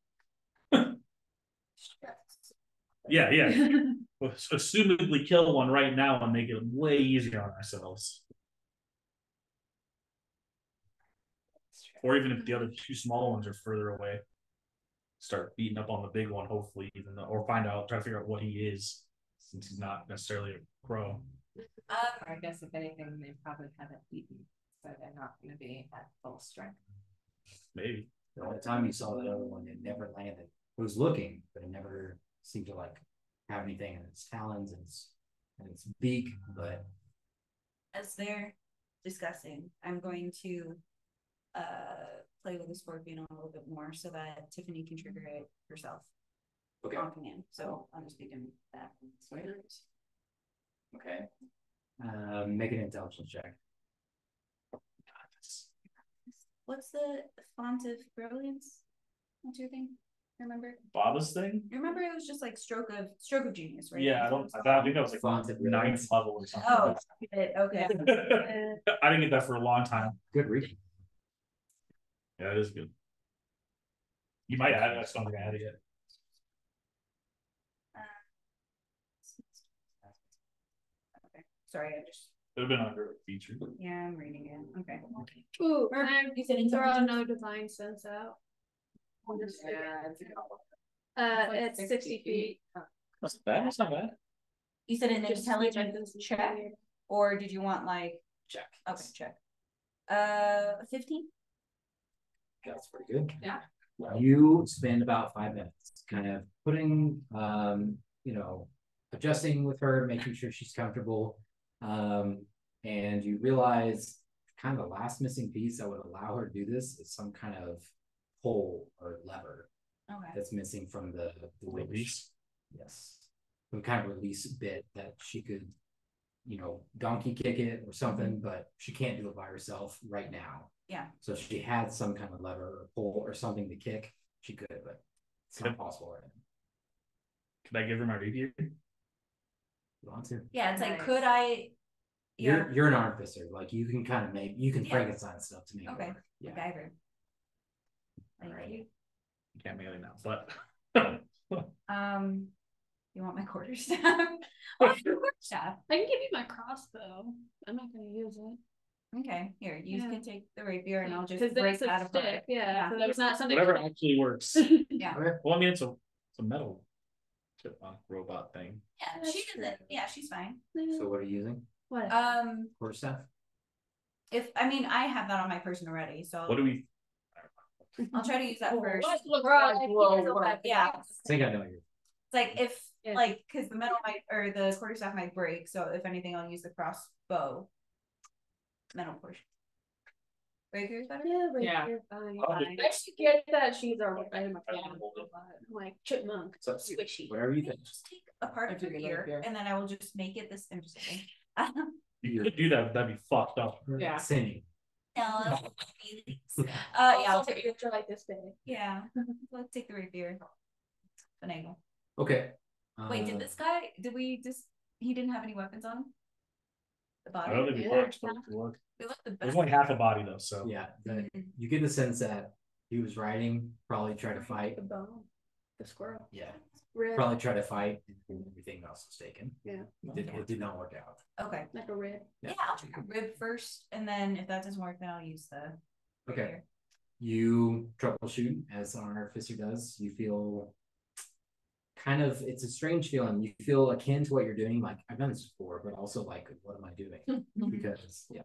Yeah. We'll assumedly kill one right now and make it way easier on ourselves. Or even if the other two small ones are further away, start beating up on the big one, hopefully, or try to figure out what he is, since he's not necessarily a crow. I guess if anything, they probably haven't eaten, so they're not going to be at full strength. Maybe. The only time you saw that other one, it never landed. It was looking, but it never seemed to have anything in its talons and its beak. But as they're discussing, I'm going to play with the scorpion a little bit more so that Tiffany can trigger it herself. Okay. On command. So I'm just thinking that. Okay. Make an intelligence check. What's the font of brilliance? What's your thing? Remember? Baba's thing? Remember it was just like stroke of genius, right? Yeah, I think that was like Font of 9th level or something. Oh, okay. I didn't get that for a long time. Good reading. Yeah, it is good. You might add it. I just don't think I added it yet. Okay. Sorry, I just. It would have been under a feature. Yeah, I'm reading it. Okay. Ooh, You said throw no divine sense out. It's 60 feet. That's bad. That's not bad. You said an Just intelligence check, or did you want like Check. Okay, check. 15. That's pretty good. Yeah. You spend about 5 minutes kind of putting, adjusting with her, making sure she's comfortable. And you realize kind of the last missing piece that would allow her to do this is some kind of pole or lever that's missing from the release. Yes. Some kind of release bit that she could, donkey kick it or something, but she can't do it by herself right now. Yeah. So if she had some kind of lever or pole or something to kick, she could, but it's not possible right now. Could I give her my rapier? You want to? Yeah, it's like, could I? Yeah. You're an artificer. Like you can kind of Frankenstein stuff to make it work. Yeah. MacGyver. Thank Right. you. You can't melee now, but You want my quarterstaff? Quarterstaff. I can give you my crossbow. I'm not going to use it. Okay, here, you can take the rapier and I'll just Because break it's a that apart. stick. Yeah, so there's not something. whatever actually works. Yeah. Okay. Well, I mean, it's a metal chipmunk robot thing. Yeah, she does it. Yeah, she's fine. So what are you using? What? Quarterstaff? I have that on my person already, so What do we? I'll try to use that first. Yeah. I think I know you. It's like if because the metal or the quarterstaff might break, so if anything, I'll use the crossbow metal portion. Rapier is better. Yeah, rapier, fine. I should get that she's our item of like chipmunk. So, Squishy. whatever you think. Just take a part of her ear, and then I will just make it this. I'm just kidding. You could do that. That'd be fucked up. Yeah. Singing. No, yeah, I'll take it like this big. Yeah, let's take the rapier. Finagle. Okay. Wait, he didn't have any weapons on him? The body? I don't think we watched, but if you look. We look the best. There's only half a body though, so Yeah, you get the sense that he was riding, probably try to fight. The bone. The squirrel. Yeah. Rib. Probably try to fight and everything else was taken. Yeah. It did not work out. Okay. Like a rib. Yeah, I'll try a rib first, and then if that doesn't work, then I'll use the Okay. rapier. You troubleshoot as an artificer does. You feel it's a strange feeling. You feel akin to what you're doing. Like I've done this before, but also like, what am I doing? Because you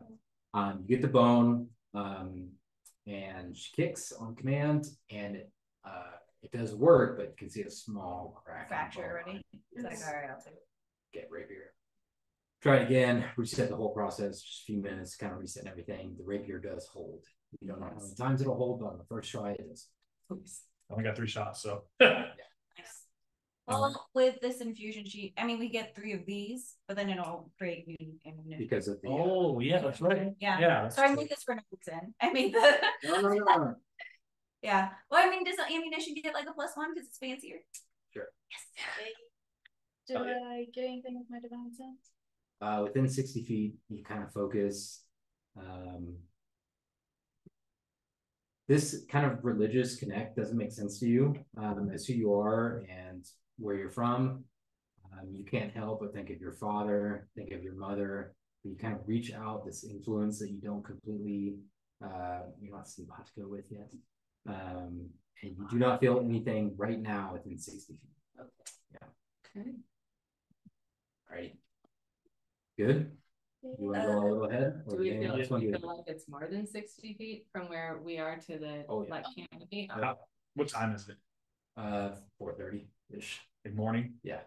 get the bone, And she kicks on command, and it does work, but you can see a small crack. Fracture already. It's like, all right, I'll take it. Get rapier. Try it again. Reset the whole process. Just a few minutes, kind of reset everything. The rapier does hold. You don't know how many times it'll hold, but on the first try, it is. I only got 3 shots, so. Nice. Well, with this infusion sheet, I mean, we get 3 of these, but then it'll create new ammunition. Because of the. Oh, yeah, that's right. Yeah. Yeah. So I made this for notes in. I made the. No. Yeah. Well, I mean, does the ammunition get like a +1 because it's fancier? Sure. Yes. Did I get anything with my divine sense? Within 60 feet, you kind of focus. This kind of religious connect doesn't make sense to you as who you are and where you're from. You can't help but think of your father, think of your mother. You kind of reach out this influence that you don't completely, you're not simpatico with yet. And you do not feel anything right now within 60 feet. Okay. Yeah. Okay. All right. Good. You want to go a little ahead? Do we feel like it's more than 60 feet from where we are to the like canopy? What time is it? 4:30-ish. Good morning. Yeah.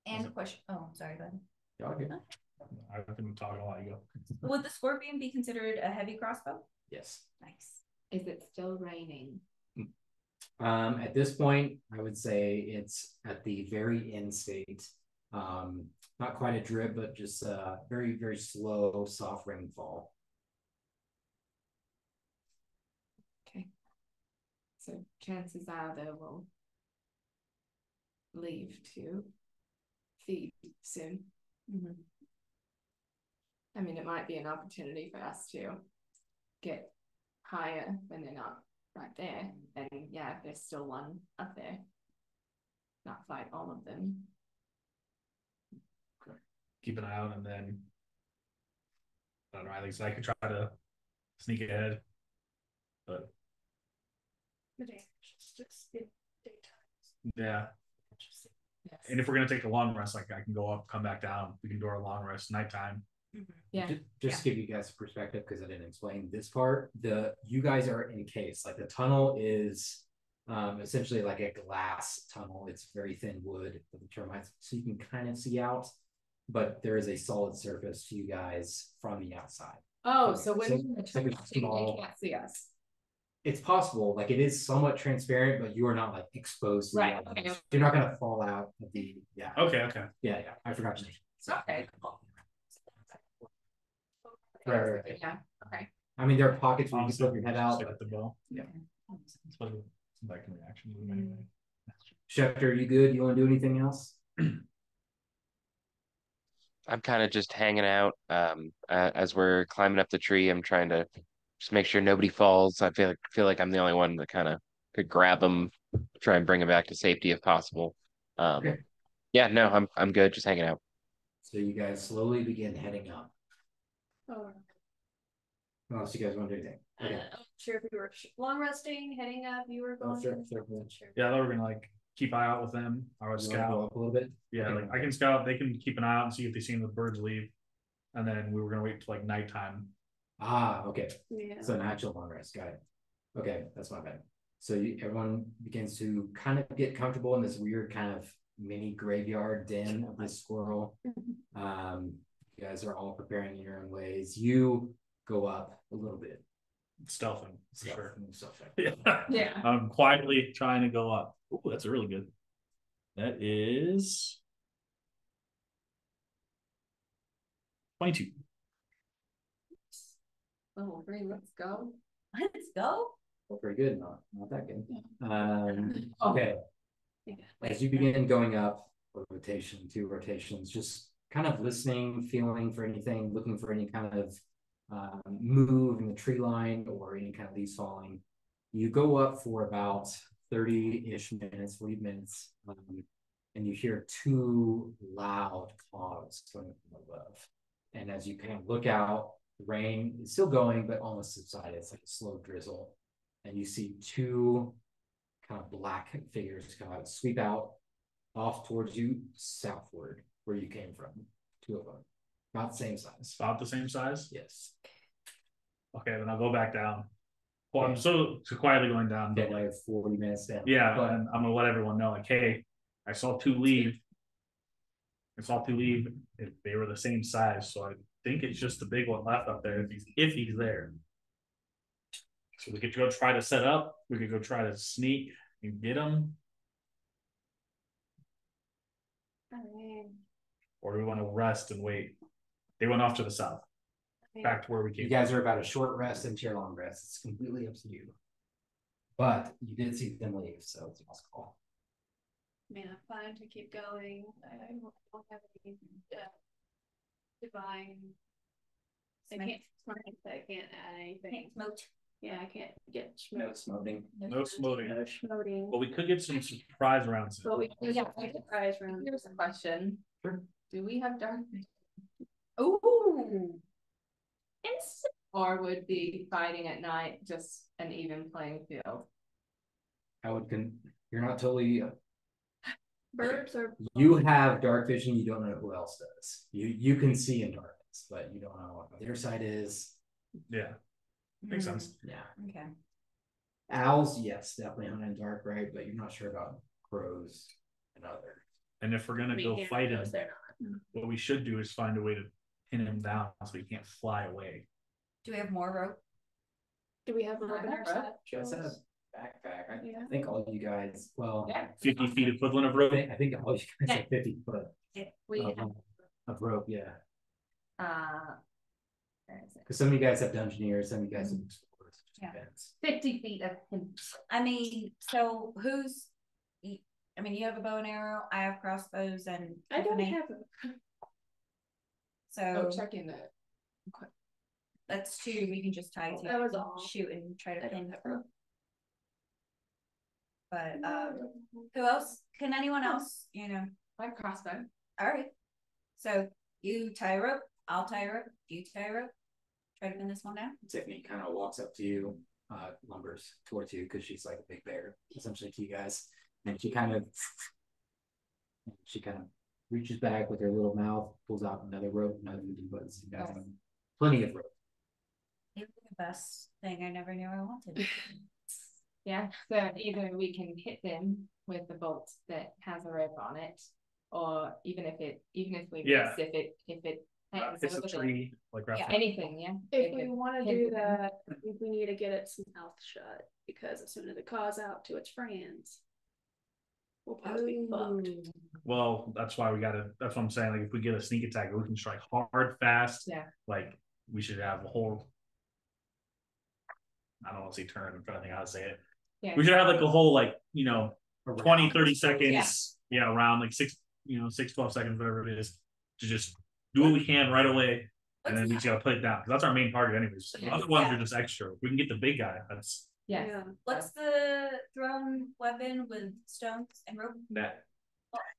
And question. Oh, sorry, go ahead. Yeah, okay. I've been talking a lot. You go. Would the scorpion be considered a heavy crossbow? Yes. Nice. Is it still raining? At this point, I would say it's at the very end state. Not quite a drip, but just a very, very slow, soft rainfall. Okay. So chances are they will leave to feed soon. Mm-hmm. I mean, it might be an opportunity for us to get higher when they're not right there. And yeah, if there's still one up there, not fight all of them. Keep an eye out, and then I don't know. I think so I could try to sneak ahead, but yeah. Yes. And if we're gonna take a long rest, like I can go up, come back down. We can do our long rest nighttime. Yeah. Just to give you guys perspective, because I didn't explain this part. You guys are encased. Like the tunnel is essentially like a glass tunnel. It's very thin wood with the termites, so you can kind of see out. But there is a solid surface to you guys from the outside. Oh, so when it's like a small, they can't see us. It's possible, like it is somewhat transparent, but you are not like exposed to right. the Okay. You're not gonna fall out of the Okay. Yeah. I forgot to Okay. Right. Yeah. Okay. I mean, there are pockets where you can poke your head out. At the bow. Yeah. Back in reaction anyway. Schefter, you good? You want to do anything else? I'm kind of just hanging out. As we're climbing up the tree, I'm trying to just make sure nobody falls. I feel like I'm the only one that kind of could grab them, try and bring them back to safety if possible. Okay. Yeah, no, I'm good, just hanging out. So you guys slowly begin heading up. Oh. Unless you guys want to do anything. Okay. Sure, if you were long resting, heading up, you were going. Sure. Yeah, they were gonna like keep eye out with them. I would scout go up a little bit. Yeah, Okay. like I can scout. They can keep an eye out and see if they see the birds leave, and then we were gonna wait till like nighttime. Okay. Yeah. So an actual long rest. Got it. Okay, that's my bad. So everyone begins to kind of get comfortable in this weird kind of mini graveyard den of this squirrel. You guys are all preparing in your own ways. You go up a little bit. Stealthing, for sure. Yeah. I'm quietly trying to go up. Ooh, that's really good. That is 22. Oh, great. Let's go. Let's go. Well, pretty good. Not that good. Okay. As you begin going up, two rotations, just kind of listening, feeling for anything, looking for any kind of move in the tree line or any kind of leaves falling. You go up for about 30-ish minutes, 40 minutes, and you hear 2 loud claws coming from above. And as you kind of look out, the rain is still going, but almost subsided. It's like a slow drizzle. And you see 2 kind of black figures come out, sweep out off towards you southward where you came from. 2 of them. About the same size. About the same size? Yes. Okay, then I'll go back down. Well, I'm so quietly going down. Get like 40 minutes down. Yeah, But and I'm gonna let everyone know, like, hey, I saw two leave. If they were the same size, so I think it's just the big one left up there if he's there. So we could go try to set up. We could go try to sneak and get him. Or do we want to rest and wait? They went off to the south, back to where we came. you guys are about a short rest into your long rest. It's completely up to you. But you did see them leave, so it's a must call. I mean, I'm fine to keep going. I don't have any divine. I can't add anything. Smote. Yeah, I can't get No smoting. No smoting. No smoting. Well, we could get some surprise rounds. But we can get surprise round. Here's a question. Sure. Do we have dark vision? Ooh. Or would be fighting at night just an even playing field? You're not totally. Birds are. You have dark vision. You don't know who else does. You can see in darkness, but you don't know what their side is. Yeah, makes sense. Yeah. Okay. Owls, yes, definitely hunt in dark, right? But you're not sure about crows and other. And if we're gonna go fight him, what we should do is find a way to pin him down so he can't fly away. Do we have more rope? Do we have a rope in our set? Just a backpack. I think all you guys. Well, Yeah. 50 feet equivalent of rope. I think all you guys have 50 foot We have of rope. Yeah. where is it? Because some of you guys have dungeoneers, some of you guys have explorers. Yeah. 50 feet of him. I mean, so who's? I mean, you have a bow and arrow. I have crossbows and. I don't Tiffany. have them. Oh, So check in that. that's two. We can just tie to That was all. shoot and try to I don't pin. have rope. But who else? Can anyone else? You know. My crossbow. All right. So you tie a rope. I'll tie a rope. You tie a rope. Try to pin this one down. Tiffany kind of walks up to you, lumbers towards you because she's like a big bear, essentially to you guys. And she kind of reaches back with her little mouth, pulls out another rope, another 50 buttons. You guys have plenty of rope. Maybe the best thing I never knew I wanted. Yeah, so either we can hit them with the bolt that has a rope on it, or even if we Yeah. miss, if it hangs It's a over the- tree, like yeah, wrapped. anything, yeah. If we want to hit do them. that, I think we need to get its mouth shut because as soon as it calls out to its friends, we'll probably be fucked. Well, that's why that's what I'm saying. Like, if we get a sneak attack, we can strike hard, fast. Yeah. Like, we should have a whole. I don't want to say turn. I'm trying to think how to say it. Yeah. We should have like a whole, like, 20, 30 Yeah. seconds. Yeah, around like 12 seconds, whatever it is, to just do what we can right away. And then we just gotta play it down. Because that's our main target anyways. The other ones are just extra. If we can get the big guy, that's Yeah. What's the thrown weapon with stones and rope? that.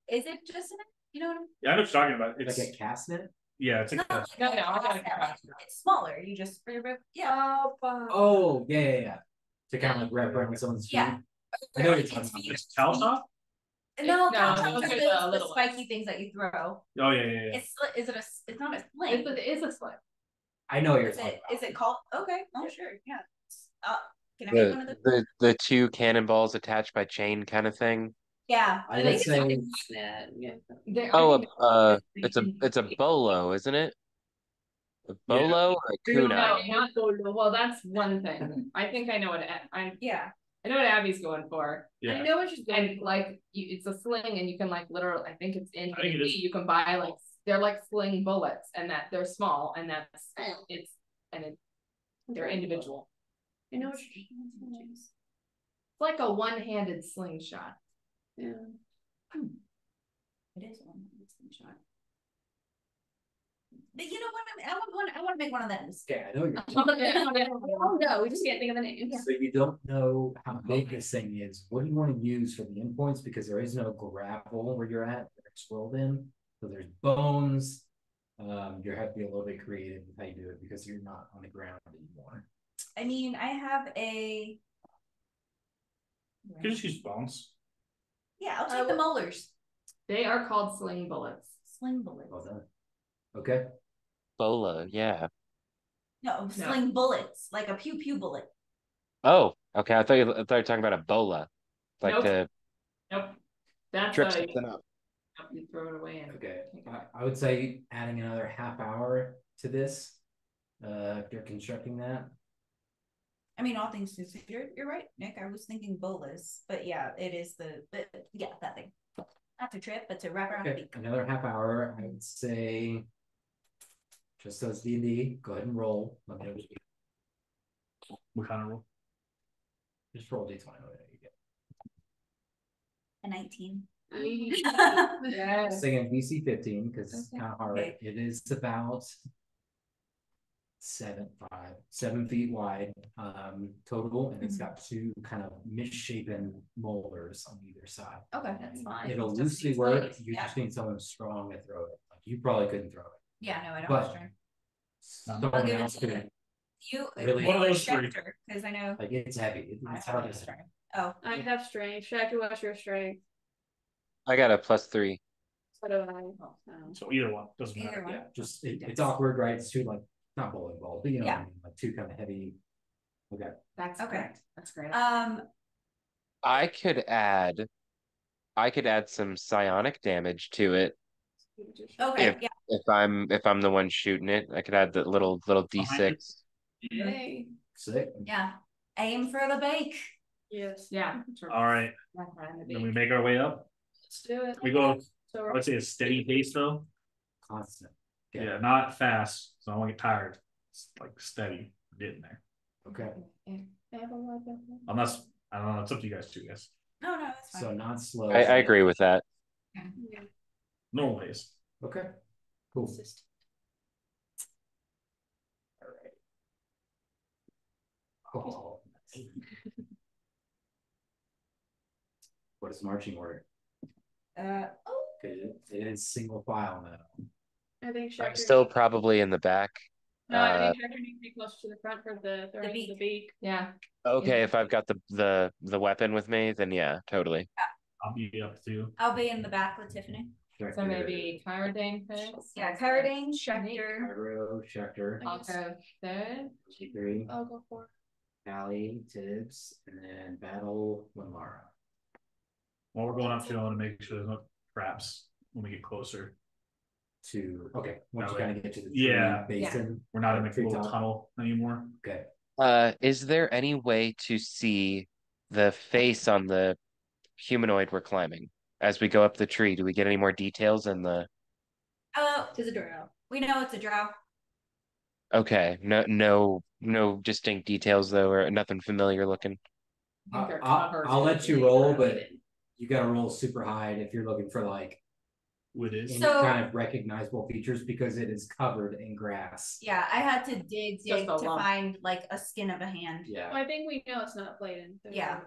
Is it just an? You know what I'm? Yeah, I know what you're talking about. It's Like a cast net? yeah, it's like No, a, No, I got it. it's smaller. You just for your rope. Yeah. Oh, yeah. To kind of like wrap around someone's feet. Yeah. I know what you're talking about. it's Calsoft? No, No, those those are are the the little spiky things that you throw. Oh yeah. It's is it a? It's not a sling. It is a sling. I know what you're Is talking it? about. Is it called? Okay. Oh sure. Yeah. Can I make one of those? The two cannonballs attached by chain kind of thing. Yeah. I would say It's a bolo, isn't it? A bolo or a No, kunai? not well, that's one thing. I think I know what I know what Abby's going for. Yeah. I know what she's going And like it's a sling and you can like literally I think it's in I think it is. you can buy like they're like sling bullets and that they're small and they're individual. I know what she's doing. It's like a one-handed slingshot. Yeah. It is one slingshot. But you know what? I want to make one of those. Okay, I know what you're talking Oh no, we just can't think of the name. about. So you don't know how big this thing is. What do you want to use for the endpoints? Because there is no gravel where you're at. It's rolled in. So there's bones. You have to be a little bit creative with how you do it because you're not on the ground anymore. I mean, I have a. You can just use bones. Yeah, I'll take the molars. They are called sling bullets. Sling bullets. Well done. Okay. Bola, yeah. No, sling bullets, like a pew pew bullet. Oh, okay. I thought you were talking about a bola, like to Nope. That's trip a something up. you throw it away and Okay, I would say adding another half hour to this. If you're constructing that. I mean, all things considered, you're right, Nick. I was thinking bolas, but yeah, it is that thing. Not to trip, but to wrap around the beak. Another half hour, I would say. Just as D&D, go ahead and roll. Let me know What kind of roll? just roll D20. You get. A 19. yeah. Saying DC 15 because it's kind of hard. Okay. It is about 7 feet wide total, and it's got two kind of misshapen molders on either side. Okay, that's fine. It'll loosely work. You just need someone strong to throw it. Like you probably couldn't throw it. Yeah, no, I don't. But I'll someone give it else to could. you. Really? One of those three. Because I know. Like it's heavy. It's hard to say. Oh, I have strength. Shaq, what's your strength? I got a +3. So do I. So either one doesn't Either matter. one. Yeah, just it's awkward, right? It's two like not bowling balls, but you know, Yeah. what I mean, like two kind of heavy. Okay. That's Okay. correct. That's great. I could add some psionic damage to it Okay, if I'm the one shooting it. I could add the little D6. Yay. Sick. yeah. Aim for the bake. Yes. Yeah. All right. Then we make our way up. Let's do it. We go, So I would say a steady pace though. Constant. Yeah, not fast. So I won't get tired. It's like steady. We're getting there. Okay. I have a lot of Unless, I don't know, it's up to you guys too, guys. No, that's fine. So not slow. I agree with that. yeah. Normal ways. Okay. Cool. Consistent. Oh. What is marching order? Oh. It is single file now. I think I'm Shaq. still probably in the back. No, I think Shaq needs to be close to the front for the throwing beak. the beak. Yeah. Okay, if I've got the weapon with me, then yeah, totally. I'll be up too. I'll be in the back with Tiffany. So maybe Kyrodane first. Yeah, Kyrodane, Schecter. Cairo, Schecter, I'll go third. G3, I'll go for Callie, Tibbs, and then Battle Lamara. While we're going up to, I want to make sure there's no traps when we get closer. Okay, once you Okay. kind of get to the Yeah. basin. We're not in the Tree little top. tunnel anymore. Okay. Is there any way to see the face on the humanoid we're climbing as we go up the tree? Do we get any more details in the? It's a drow. We know it's a drow. Okay, no distinct details though, or nothing familiar looking. I'll let you roll, but you got to roll super high if you're looking for like It is. any So- kind of recognizable features because it is covered in grass. Yeah, I had to dig Just a to lump. find like a skin of a hand. Yeah. Well, I think we know it's not Bladen. Yeah.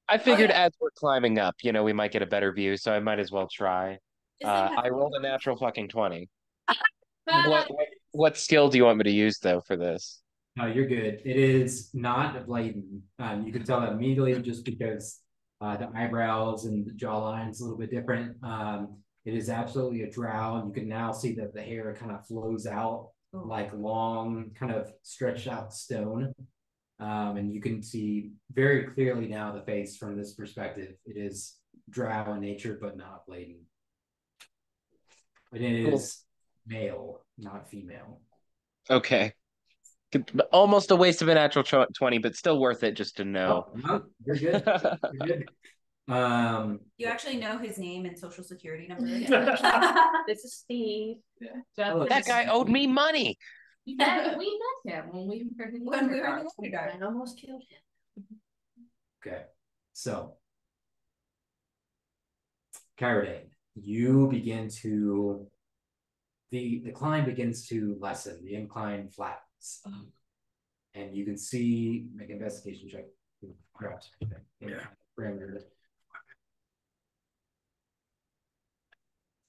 I figured yeah. as we're climbing up, we might get a better view, so I might as well try. This thing has I rolled a natural fucking 20. Ah! What skill do you want me to use though for this? No, you're good. It is not a Bladen. You can tell that immediately just because the eyebrows and the jawline is a little bit different. It is absolutely a drow. You can now see that the hair kind of flows out like long, kind of stretched out stone. And you can see very clearly now the face from this perspective. It is drow in nature, but not Bladen. And it is male, not female. Okay. Almost a waste of a natural 20, but still worth it just to know. Oh, no, you're good. You're good. You actually know his name and social security number. This is Steve. That guy owed me money. We met him when we were in the Underdark. I almost killed him. Okay, so Kyrodane, you begin to the climb begins to lessen, the incline flattens. And you can see, make an investigation check. Perhaps anything. Yeah. Parameter.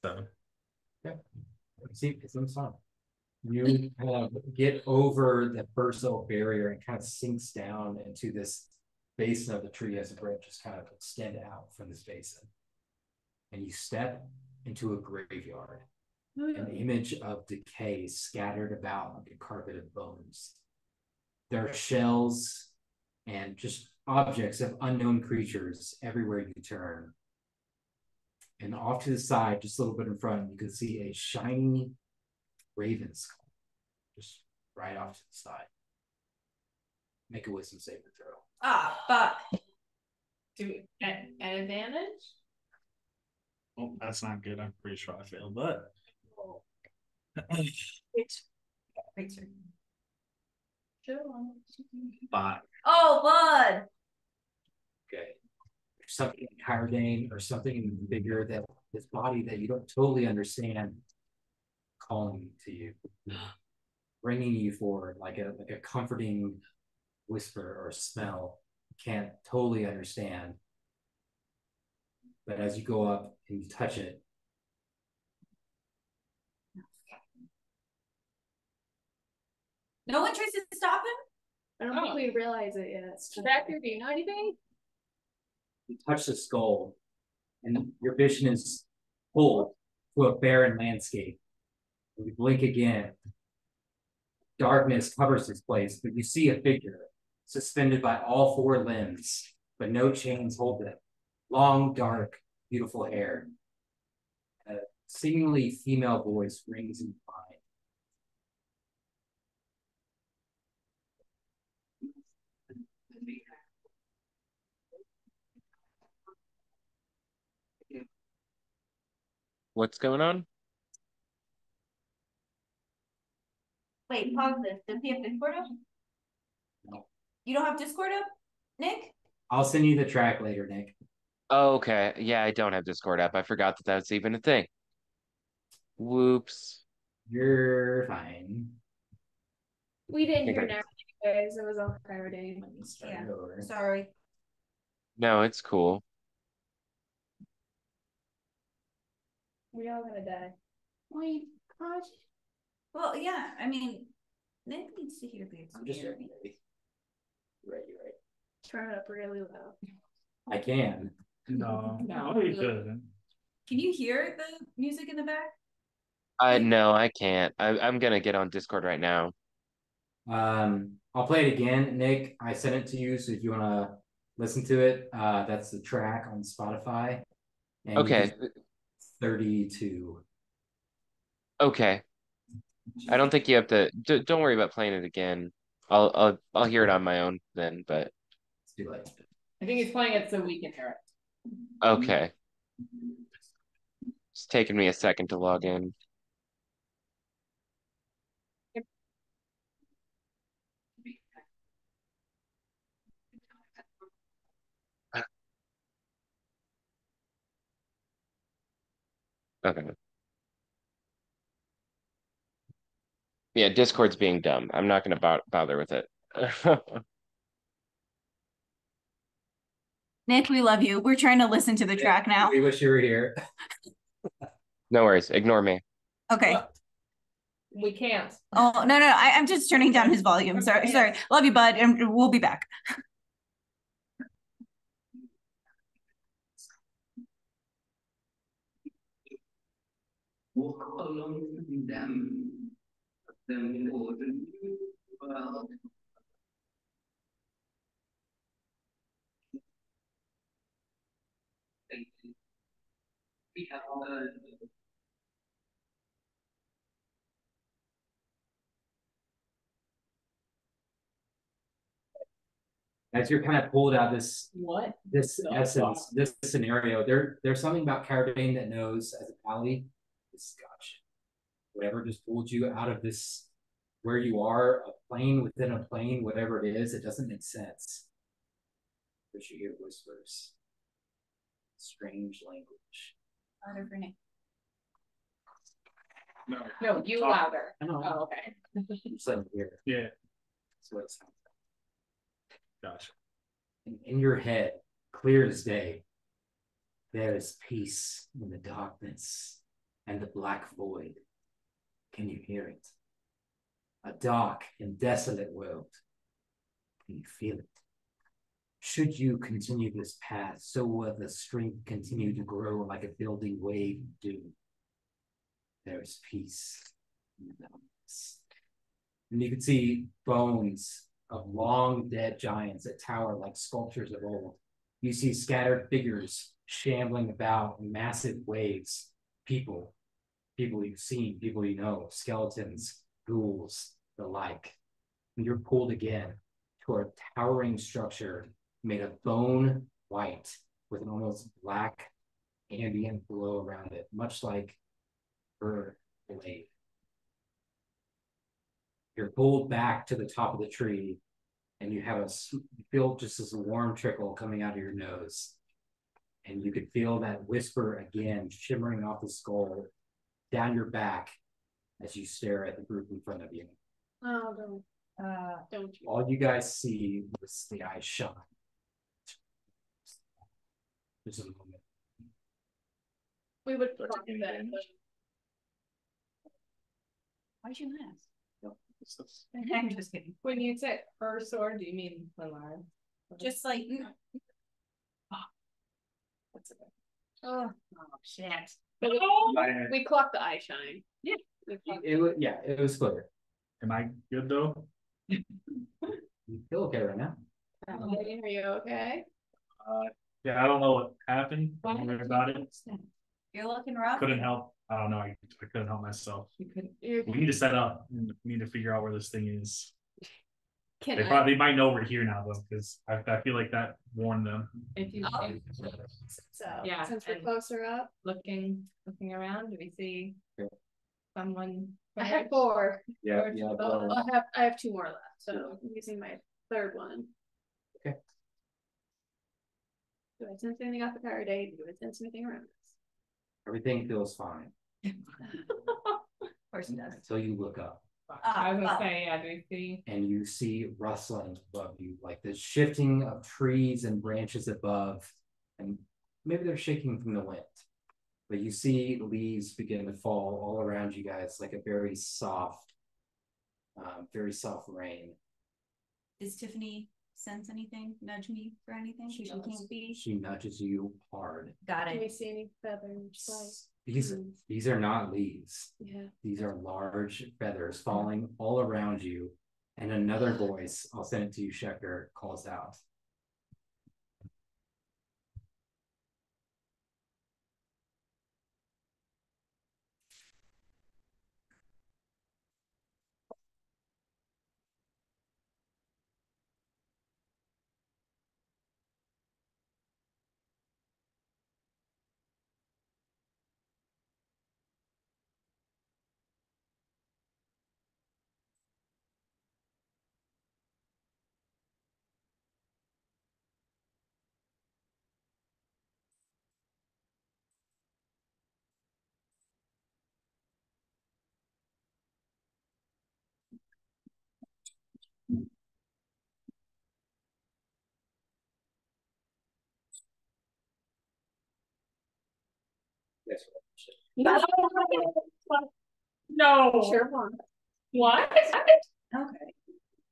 7. Okay. See, it's fun. You get over the first little barrier and kind of sinks down into this basin of the tree as the branches kind of extend out from this basin. And you step into a graveyard. An image of decay scattered about like a carpet of bones. There are shells and just objects of unknown creatures everywhere you turn. And off to the side, just a little bit in front, you can see a shiny raven skull, just right off to the side. Make a wisdom saving throw. Ah, fuck. Do we get an advantage? Oh, that's not good. I'm pretty sure I failed, but. Wait, sir. Five. Oh, bud. Okay. There's something in Hardane or something in the figure that this body that you don't totally understand calling to you, bringing you forward like a comforting whisper or smell. You can't totally understand. But as you go up and you touch it, No one tries to stop him? I don't think we realize it yet. Rebecca, do you know anything? you touch the skull, and your vision is pulled to a barren landscape. You blink again. Darkness covers this place, but you see a figure suspended by all four limbs, but no chains hold it. Long, dark, beautiful hair. A seemingly female voice rings in mind. What's going on? Wait, pause this. Does he have Discord up? No. You don't have Discord up, Nick? I'll send you the track later, Nick. Oh, okay. Yeah, I don't have Discord up. I forgot that that's even a thing. Whoops. You're fine. We didn't hear Okay. now anyways. It was on Friday. Let me start Yeah. it over. Sorry. No, it's cool. We all gonna die. Wait, gosh. Well, yeah, I mean, Nick needs to hear the I'm just experience. ready. You're right. Turn it up really loud. I can. No, No. no, you couldn't. Can you hear the music in the back? No, I can't. I'm gonna get on Discord right now. I'll play it again, Nick. I sent it to you, so if you want to listen to it, that's the track on Spotify. And Okay. 32. Okay. I don't think you have to. Don't worry about playing it again. I'll hear it on my own then. But It's too late. I think he's playing it so we can hear it. okay. It's taking me a second to log in. Okay. Yeah, Discord's being dumb. I'm not gonna bother with it. Nick, we love you. We're trying to listen to the track now. We wish you were here. No worries. Ignore me. Okay. We can't. Oh, no. I'm just turning down his volume. Sorry. Love you, bud. And we'll be back. Walk along them more than you well. We have As you're kind of pulled out this What? this essence, this scenario, there's something about Cardane that knows as a pally, this gosh, whatever just pulled you out of this where you are, a plane within a plane, whatever it is, it doesn't make sense. But you hear whispers. Strange language. Louder for Nick. No, you Talk. louder. I know. Oh, okay. Just let me hear. Yeah, That's what it sounds like. gotcha. In your head, clear as day, there is peace in the darkness and the black void. Can you hear it? A dark and desolate world. Can you feel it? Should you continue this path, so will the strength continue to grow like a building wave do. There is peace in the darkness. And you can see bones of long dead giants that tower like sculptures of old. You see scattered figures shambling about in massive waves. People you've seen, people you know, skeletons, ghouls, the like. And you're pulled again toward a towering structure made of bone white with an almost black ambient glow around it, much like her blade. You're pulled back to the top of the tree, and you feel just this warm trickle coming out of your nose. And you could feel that whisper again shimmering off the skull down your back as you stare at the group in front of you. Oh, don't you. All you guys see is the eyes shine. There's a moment. We would protect them. Why'd you ask? I'm just kidding. When you say her sword, do you mean Pilar? Just like Oh, shit. We clocked the eye shine. yeah. It was clear. Am I good though? You feel okay right now. Are you okay? Yeah, I don't know what happened. Don't worry about it. You're looking rough. Couldn't help. I don't know. I couldn't help myself. You couldn't. We need to set up. We need to figure out where this thing is. Can They might know we're here now though, because I feel like that warned them. If you So Yeah, since we're and- closer up, looking around, do we see someone? I have 4. Yeah. I have 2 more left, so I'm using my 3rd one. Okay. Do I sense anything off the card date? Do I sense anything around us? Everything feels fine Of course it does. until you look up. I was gonna say, yeah, do we see? And you see rustling above you, like the shifting of trees and branches above, and maybe they're shaking from the wind. But you see leaves begin to fall all around you guys, like a very soft rain. Does Tiffany sense anything? Nudge me for anything? She can't be. She nudges you hard. Got Do we it. see any feathers? These are not leaves. Yeah. These are large feathers falling all around you. And another voice, I'll send it to you, Shecker, calls out. Yes. No. Sure one. What? Okay.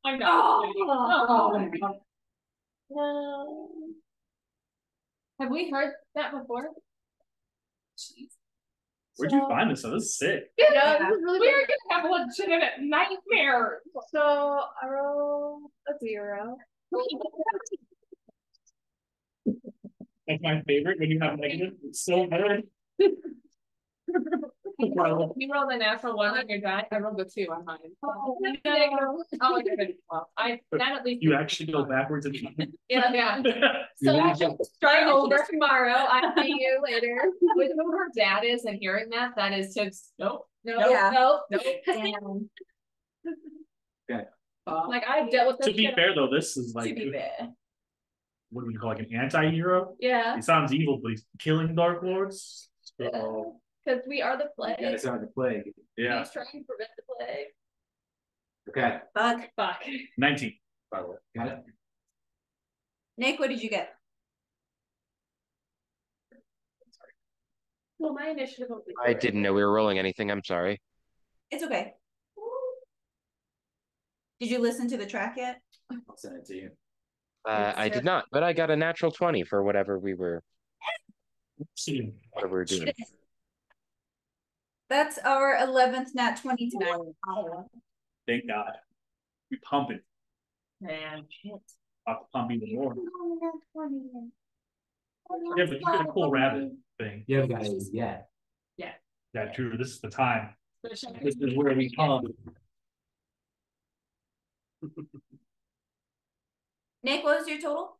I'm not. Oh. No. Have we heard that before? Where'd you find this? This is sick. Yeah, this is really We're gonna have legitimate nightmares. So I roll a 0. That's my favorite when you have negative. It's so good. You rolled a natural 1 on your die. I rolled a 2 on mine. Oh, no. Oh, okay. Well, that at least You actually go backwards and yeah. So I can start over tomorrow. I'll see you later. With who her dad is and hearing that is just nope. Yeah. Nope. Okay. Like I've dealt with this. To be shit. fair though, this is like To be fair. what do we call like an anti-hero? Yeah. He sounds evil, but he's killing Dark Lords. So Because we are the You plague. guys are the plague. yeah. He's trying to prevent the plague. Okay. Fuck. 19. By the way, got it? Nick, what did you get? Well, my initiative will be. I didn't know we were rolling anything. I'm sorry. It's okay. Did you listen to the track yet? I'll send it to you. I did not, but I got a natural 20 for whatever we were doing. That's our 11th nat 20 tonight. Thank God. We pumping. Man, shit. I'll pump even more. Yeah, but you get a cool rabbit thing. You haven't got it yet. Yeah, true. This is the time. This Especially is where we come. Nick, what was your total?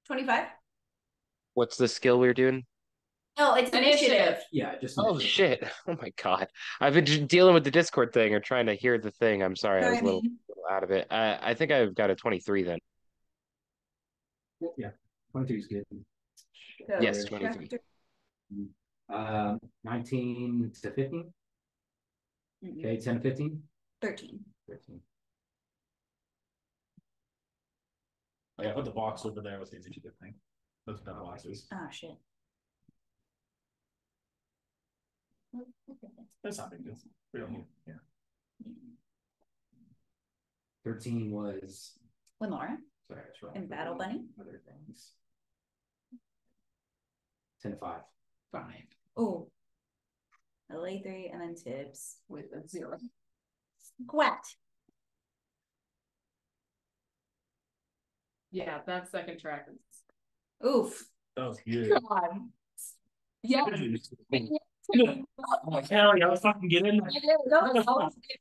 25? What's the skill we're doing? No, it's initiative. Yeah, just Oh initiative. shit! Oh my god! I've been dealing with the Discord thing or trying to hear the thing. I'm sorry, I was a little out of it. I think I've got a 23 then. Yeah, 22 is good. Yes, 23. 19 to 15. Okay, 10 to 15. 13. 13. Oh, yeah, put the box over there with the initiative thing. Those dumb boxes. Oh shit. That's not big deal. We don't need. Yeah. 13 was. Lenora. Sorry, that's wrong. And Battle Bunny. Other things. 10 to 5. 5 Oh. LA 3 and then Tibbs. with a 0. Squat. Yeah, that second track is. Oof. That was good. God. Yeah. Oh my god, y'all fucking get in there.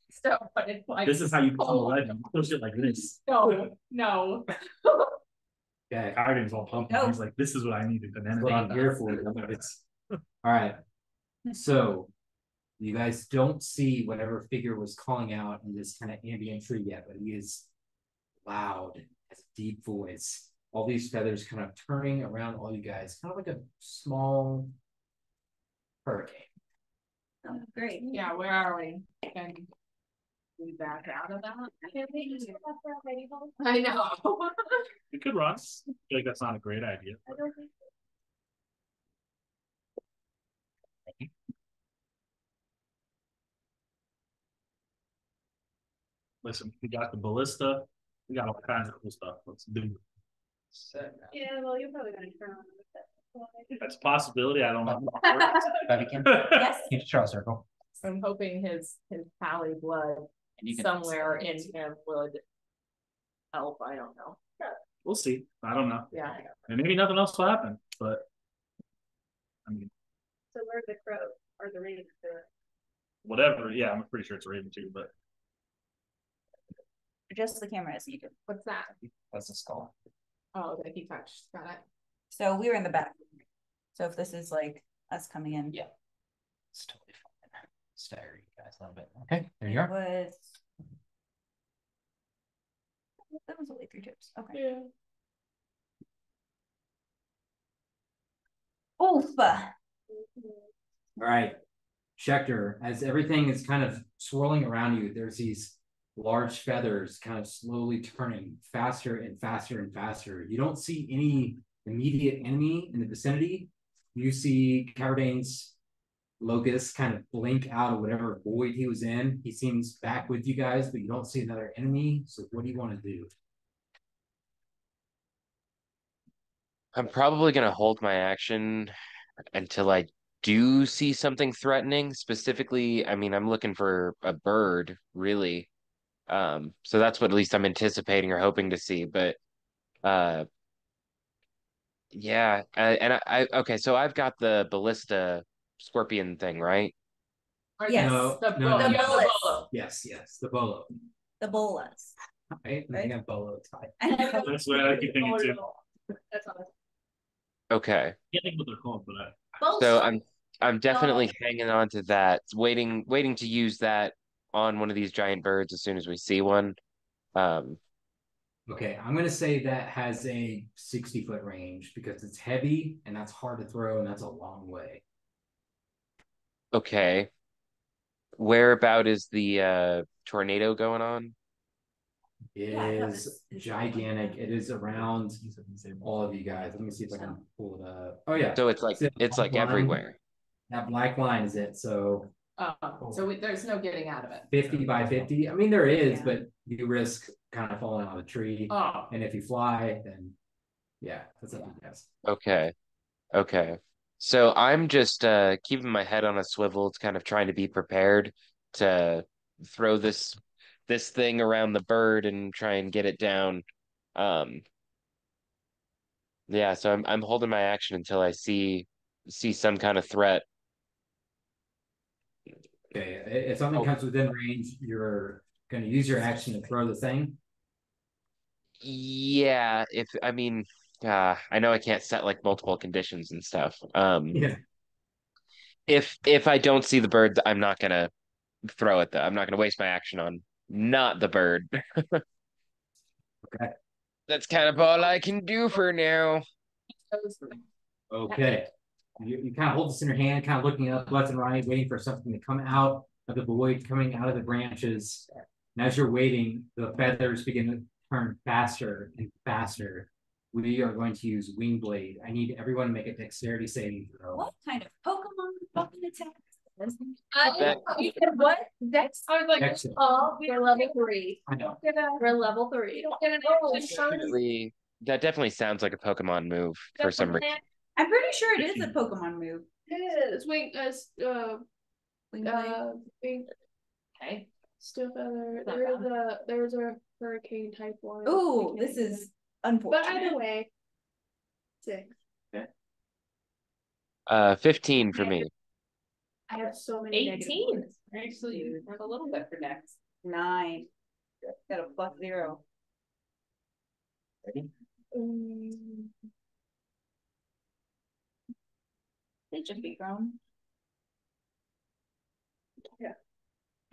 Stuff, but it's like, This is how you become a legend. Do shit like this. no. Okay. Kyron's all pumped. Nope. He's like, this is what I needed. And That's then what I'm here for. It's all right. So you guys don't see whatever figure was calling out in this kind of ambient tree yet, but he is loud, has a deep voice. All these feathers kind of turning around all you guys, kind of like a small hurricane. Oh, great. Yeah, where are we? Can we back out of that? I know. we could run. I feel like that's not a great idea. I don't think Listen, we got the ballista. We got all kinds of cool stuff. Let's do it. yeah, well, you're probably gonna turn on with that. That's a possibility. I don't know. Bobby Kim, Yes. you draw a circle. I'm hoping his pally blood And you can somewhere in him would help. I don't know. We'll see. I don't know. Yeah. And maybe nothing else will happen, but I mean, So where's the crow or the raven? whatever. Yeah, I'm pretty sure it's a raven too, but Adjust the camera as needed. What's that? That's the skull. Oh, that he touched. Got it. So we were in the back. So if this is like us coming in. Yeah. It's totally fine. Stagger you guys a little bit. Okay, there you are. Was that was only 3 tips. Okay. Yeah. Oof. All right, Schecter, as everything is kind of swirling around you, there's these large feathers kind of slowly turning faster and faster and faster. You don't see any immediate enemy in the vicinity. You see Cardane's locust kind of blink out of whatever void he was in. He seems back with you guys, but you don't see another enemy. So what do you want to do? I'm probably gonna hold my action until I do see something threatening. Specifically, I mean, I'm looking for a bird, really. So that's what at least I'm anticipating or hoping to see. But yeah, okay. So I've got the ballista scorpion thing, right? Yes. The No, The no. bullets. Yes, the bolo. The bolas. Right? I got bolo tie. that's what I keep thinking too. That's all. Okay. Can't think what they're called, but So I'm definitely hanging on to that, waiting to use that on one of these giant birds as soon as we see one. Okay, I'm gonna say that has a 60-foot range because it's heavy and that's hard to throw and that's a long way. Okay. Where about is the tornado going on? It Yeah, is gigantic. It is around all of you guys. Let me see if I can pull it up. Oh yeah. So it's like See that it's like black line? everywhere. That black line is it. So there's no getting out of it. 50 by 50. I mean, there is, Yeah. but you risk kind of falling out of the tree. Oh, And if you fly, then yeah, that's up to you guys. Okay. Okay. So I'm just keeping my head on a swivel, kind of trying to be prepared to throw this this thing around the bird and try and get it down. Yeah, so I'm holding my action until I see some kind of threat. Okay, if something comes within range, you're going to use your action to throw the thing. Yeah, I mean, I know I can't set like multiple conditions and stuff. Yeah. If I don't see the bird, I'm not gonna throw it though. I'm not gonna waste my action on not the bird. Okay. That's kind of all I can do for now. Okay. You kind of hold this in your hand, kind of looking up left and right, waiting for something to come out of the void, coming out of the branches. And as you're waiting, the feathers begin to turn faster and faster. We are going to use Wing Blade. I need everyone to make a dexterity saving throw. What kind of Pokemon fucking attack? You said what? Dex? I was like, Dex. oh, we're level 3. I know. We're level 3. That definitely sounds like a Pokemon move for some reason. I'm pretty sure it is a Pokemon move. It is wing. Wing blade. Wing. Okay. Steel feather. Not There's a hurricane type one. Oh, this is unfortunate. But either way, 6. 15 for me. I have so many 18. Actually, a little bit for Dex. 9. Got a +0. They just be grown. Yeah.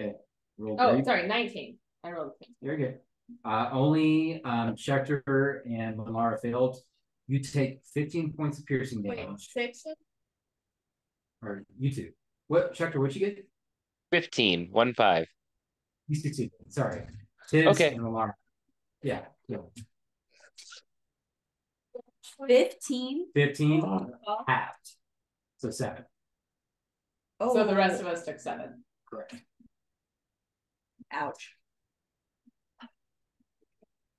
Okay. Roll Oh, 3. sorry, 19. I rolled 10. You're good. Only Schecter and Lamara failed. You take 15 points of piercing damage. Wait, 6? Or you two. What, Schecter, what'd you get? 15, 1-5. You succeeded. Sorry. Tibbs Okay. and Lamara. Yeah. 15. 15 halved. So 7. Oh, So the rest of us took 7. Correct. Ouch.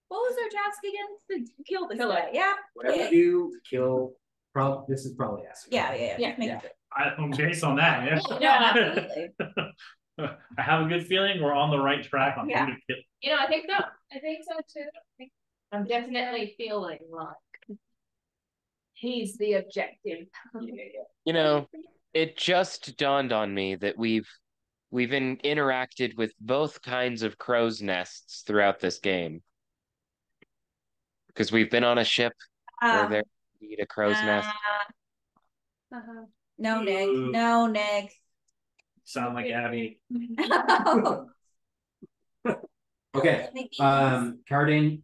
What was our task again? To kill this Kill guy. it. Yeah. Whatever you kill, this is probably acid. Yeah. Based on that, yeah. No, absolutely. I have a good feeling we're on the right track on who to kill. You know, I think so. I think so too. I'm definitely feeling like he's the objective. You know, it just dawned on me that we've interacted with both kinds of crow's nests throughout this game. Because we've been on a ship where there's indeed a crow's nest. No, Nick. No, Nick. Sound like Abby. Okay. Cardin.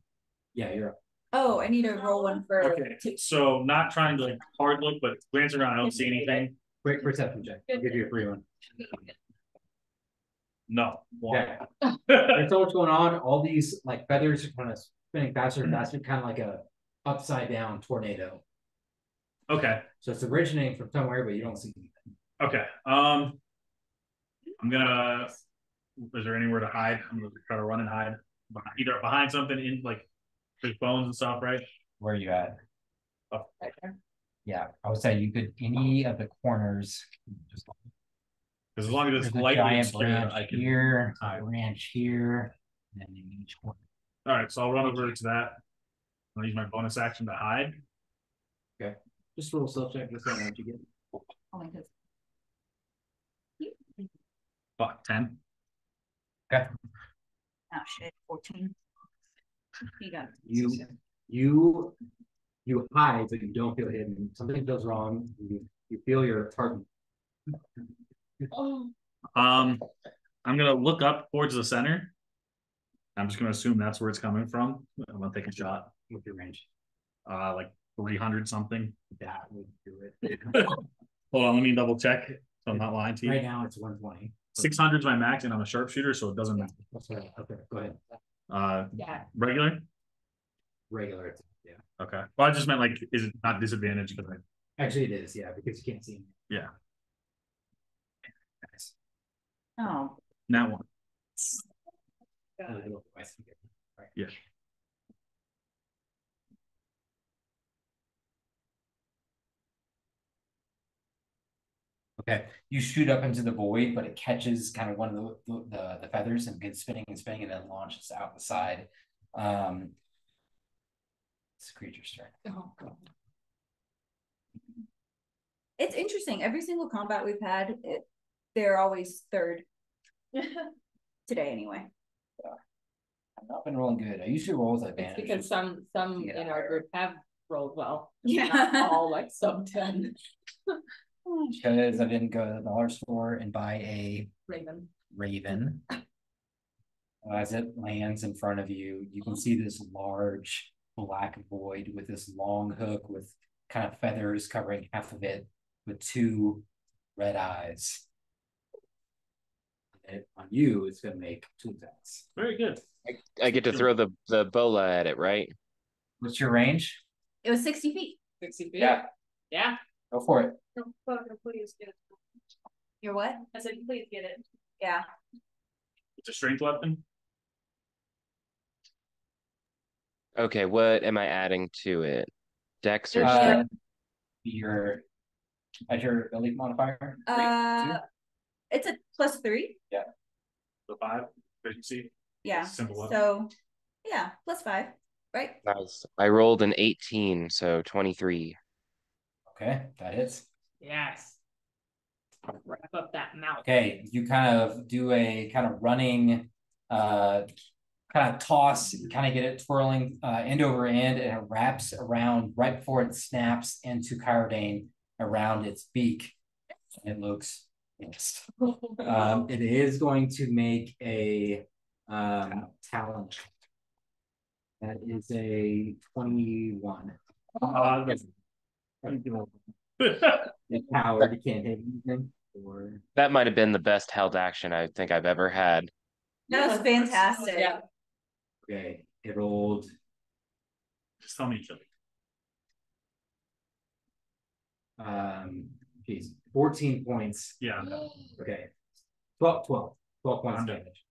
Yeah, you're up. Oh, I need to roll one for. Okay, so not trying to like hard look, but glancing around, I don't see anything. Quick perception check. I'll give you a free one. No. Okay. That's all what's going on. All these like feathers are kind of spinning faster and faster, kind of like a upside down tornado. Okay. So it's originating from somewhere, but you don't see anything. Okay. I'm gonna. Is there anywhere to hide? I'm gonna try to run and hide, either behind something in like there's bones and stuff, right? Where are you at? Oh, Right there. Yeah, I would say you could any of the corners. Just because as long as there's it's a lightly giant obscure, branch I can here, hide. a branch here, and then in each corner. All right, so I'll run over to that. I'll use my bonus action to hide. Okay. Just roll self check. This one, what you get. Oh my goodness. Fuck, 10. Okay. Oh shit, 14. You got it. You hide, but you don't feel hidden. Something goes wrong. You feel your heart. I'm gonna look up towards the center. I'm just gonna assume that's where it's coming from. I'm gonna take a shot. With your range. Like 300 something. That would do it. Hold on, let me double check. So I'm not lying to you. Right now it's 120. 600 is my max, and I'm a sharpshooter, so it doesn't matter. Okay, go ahead. Yeah. Regular. Regular. Yeah. Okay. Well, I just meant like, is it not disadvantage? Because Actually, it is. Yeah, because you can't see him. yeah. Nice. Oh. That one. Yeah. Okay, you shoot up into the void, but it catches kind of one of the feathers and gets spinning and spinning, and then launches out the side. It's a creature's turn. Oh, God. It's interesting. Every single combat we've had, they're always third. Today, anyway. Yeah. I've not been rolling good. I usually roll with advantage. It's because some in our group have rolled well. Yeah. Not all like sub 10. Because I didn't go to the dollar store and buy a Raven. As it lands in front of you, you can see this large black void with this long hook with kind of feathers covering half of it with two red eyes. And on you, it's going to make 2 attacks. Very good. I get to throw the bola at it, right? What's your range? It was 60 feet. 60 feet. Yeah. Yeah. Go for it. No, please get it. You're what? I said, please get it. Yeah. It's a strength weapon. Okay, what am I adding to it? Dex or Your ability modifier? It's a +3. Yeah. The 5 efficiency. Yeah. Simple weapon. So, yeah, +5, right? Nice. I rolled an 18, so 23. Okay, that hits. Yes. Wrap up that mouth. Okay, you kind of do a kind of running, kind of toss, kind of get it twirling end over end, and it wraps around right before it snaps into Kyrodane around its beak. It looks pissed. It is going to make a talon. That is a 21. It's powered, you can't hit anything. Or That might have been the best held action I think I've ever had. That was fantastic. Yeah. Okay, it rolled. Just tell me, kill it. Geez, 14 points. Yeah. Okay. 12 points I'm damage.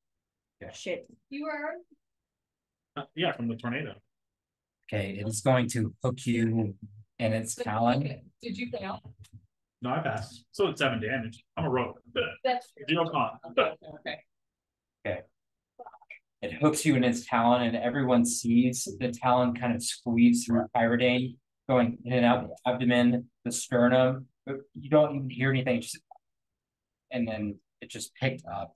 Okay. Shit. You are. Yeah, from the tornado. Okay, it is going to hook you in its talon. Did you fail? No, I passed. So it's 7 damage. I'm a rogue. That's true. 0 con. Okay. It hooks you in its talon, and everyone sees the talon kind of squeeze through Pyridane, going in and out the abdomen, the sternum. But you don't even hear anything. And then it just picked up,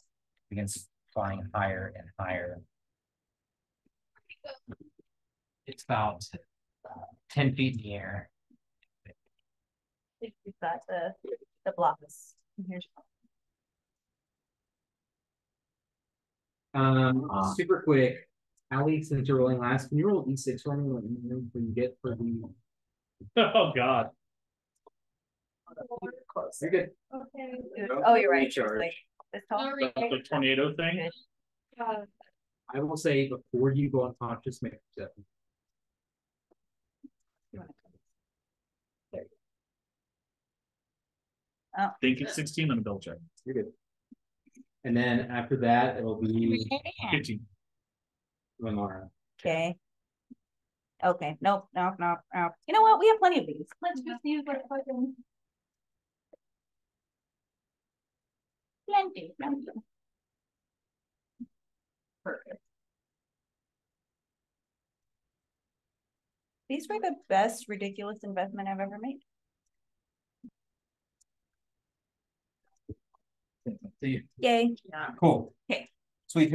begins flying higher and higher. It's about 10 feet in the air. We've got the blocks. Here's Super quick. Allie, since you're rolling last, can you roll D6 for me when you get for the Oh God. You're good. Okay. Oh, you're right. Recharge. Like, this tall. The tornado thing. I will say before you go unconscious, make a perception. I think it's 16 on a double check. You're good. And then after that, it'll be 15. Lamara. Okay. Okay. Nope. You know what? We have plenty of these. Let's just use like fucking plenty. Perfect. These were the best ridiculous investment I've ever made. See you. Yay. Cool. Okay. Sweet.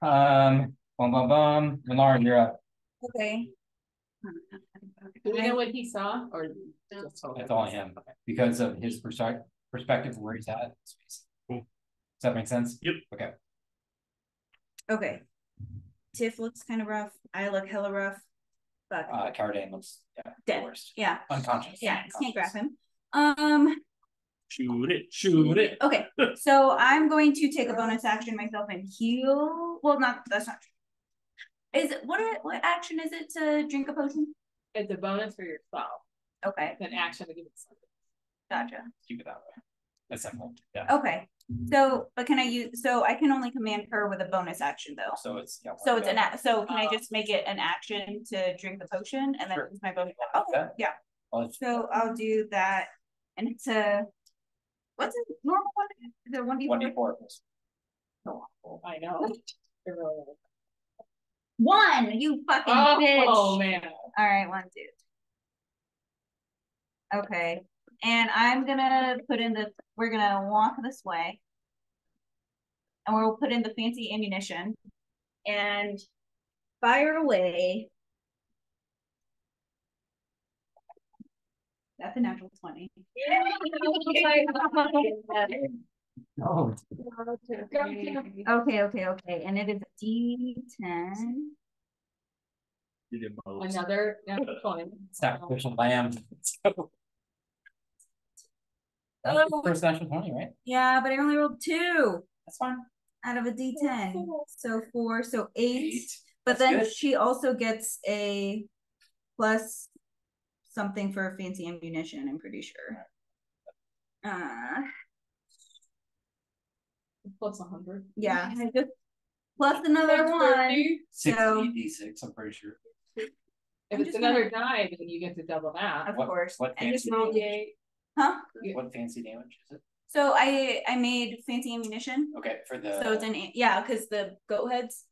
Bum. Lauren, you're up. Okay. Do we know what he saw, or That's all I am because of his perspective where he's at. Cool. Does that make sense? Yep. Okay. Okay. Tiff looks kind of rough. I look hella rough. But Kyrodane looks dead. worst. Yeah. Unconscious. Yeah. Can't grab him. Shoot it. Okay. So I'm going to take a bonus action myself and heal. Well, that's not true. Is it what action is it to drink a potion? it's a bonus for yourself. Okay. It's an action to give it something. Gotcha. Keep it that way. That's simple. Yeah. Okay. So, but can I use? So I can only command her with a bonus action though. So it's So it's so can I just make it an action to drink the potion and then use my bonus? Okay. Yeah. So I'll do that, and it's a What's a normal one? Is it 1d4? 1d4. I know. One, you fucking bitch. Oh man. All right, 1, 2. Okay. And I'm gonna put in we're gonna walk this way. And we'll put in the fancy ammunition and fire away. That's a natural 20. Oh, Okay. And it is a D10. You did most. Another 20. sacrificial lamb. That's the first natural 20, right? Yeah, but I only rolled 2 That's fine. out of a D10. So 4, so 8. But That's then good. she also gets a plus something for fancy ammunition, I'm pretty sure. Plus 100. Yeah, I just plus another one. 60 So D6, I'm pretty sure. If it's another die, then you get to double that. of course. What I just fancy rolled damage? Huh? What fancy damage is it? So I made fancy ammunition. Okay, for the. So it's yeah, because the goat heads,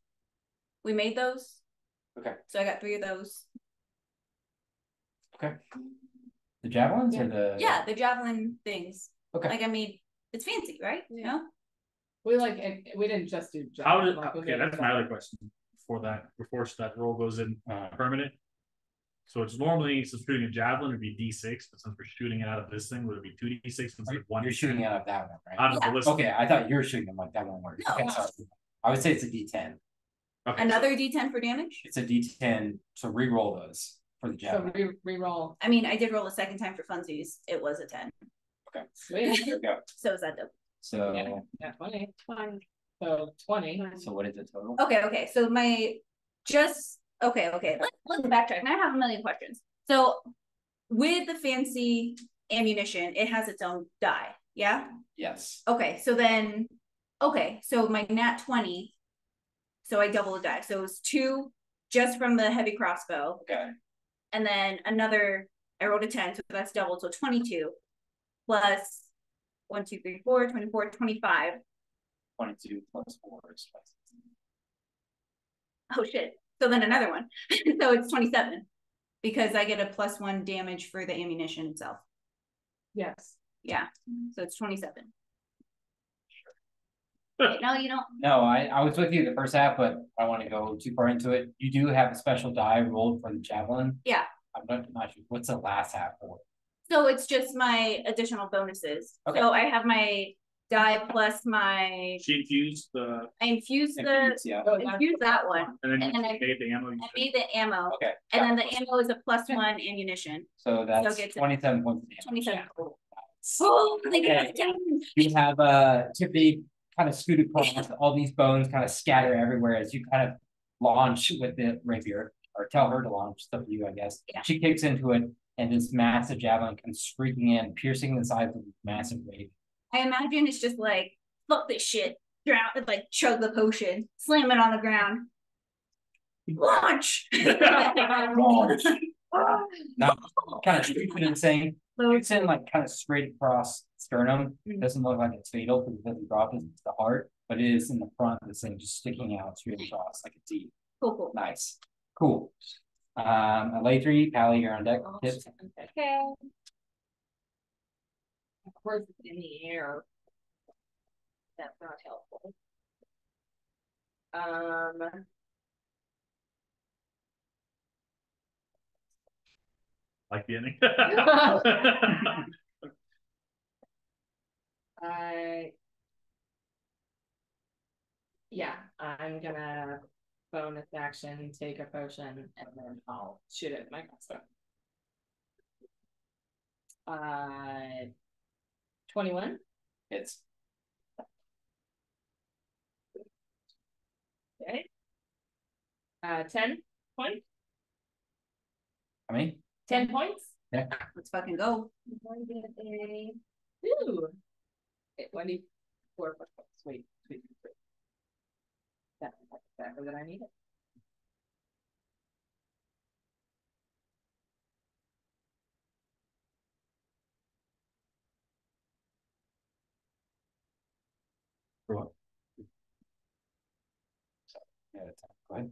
we made those. Okay. So I got 3 of those. Okay. The javelins or the. Yeah, the javelin things. Okay. Like I made, it's fancy, right? Yeah. You know? We didn't just do How did, like, we okay, made that's my other question before that roll goes in permanent. So it's normally, since shooting a javelin, it'd be D6, but since we're shooting it out of this thing, would it be 2D6 instead of 1? You're shooting out of that one, right? Out of the list. Okay, I thought you were shooting them like that one works. No. Okay, sorry. I would say it's a D10. Okay, Another D10 for damage? It's a D10, so re-roll those for the So javelin. re-roll. I mean, I did roll a second time for funsies. It was a 10. Okay. Sweet. There we go. So is that double? So, Yeah, 20. So 20. so what is the total? Okay. So let's backtrack. I have a million questions. So with the fancy ammunition, it has its own die. Yeah. Yes. Okay. So my nat 20. So I double the die. So it was 2 just from the heavy crossbow. Okay. And then I rolled a 10, so that's double, so 22 plus 1, 2, 3, 4, 24, 25. 22 plus 4 is 26. Oh shit. So then another one. So it's 27 because I get a +1 damage for the ammunition itself. Yes. Yeah. So it's 27. Sure. No, you don't. No, I was with you the first half, but I want to go too far into it. You do have a special die rolled for the javelin. Yeah. I'm not sure. What's the last half for? So it's just my additional bonuses. Okay. So I have my die plus my. She infused the. I infused yeah. infused that one. And then And then I made the ammo. I made the ammo. Okay. And then the ammo is a +1 ammunition. So that's So 27 points of damage. 27 total. Oh, Okay. You have Tiffany kind of scoot across, all these bones kind of scatter everywhere as you kind of launch with the rapier, or tell her to launch, it's up to you, I guess. Yeah. She kicks into it, and this massive javelin comes streaking in, piercing the sides of the massive rapier. I imagine it's just like, fuck this shit. Drown, like chug the potion, slam it on the ground. Launch! Launch! Now, kind of stupid and saying, it's in like kind of straight across sternum. Doesn't look like it's fatal because it doesn't drop into the heart, but it is in the front of this thing, just sticking out straight across like a T. Cool. Nice. Cool. Latry, Pally, you're on deck. Tips. Okay. Of course, it's in the air. That's not helpful. Like the ending. Yeah, I'm gonna bonus action, take a potion, and then I'll shoot it with my crossbow. 21. Hits. Okay. 10 points. How many? 10 points. Yeah. Let's fucking go. I'm gonna get a 2. Okay, 24 points. Sweet. That's exactly what I needed. For what? Yeah, go ahead.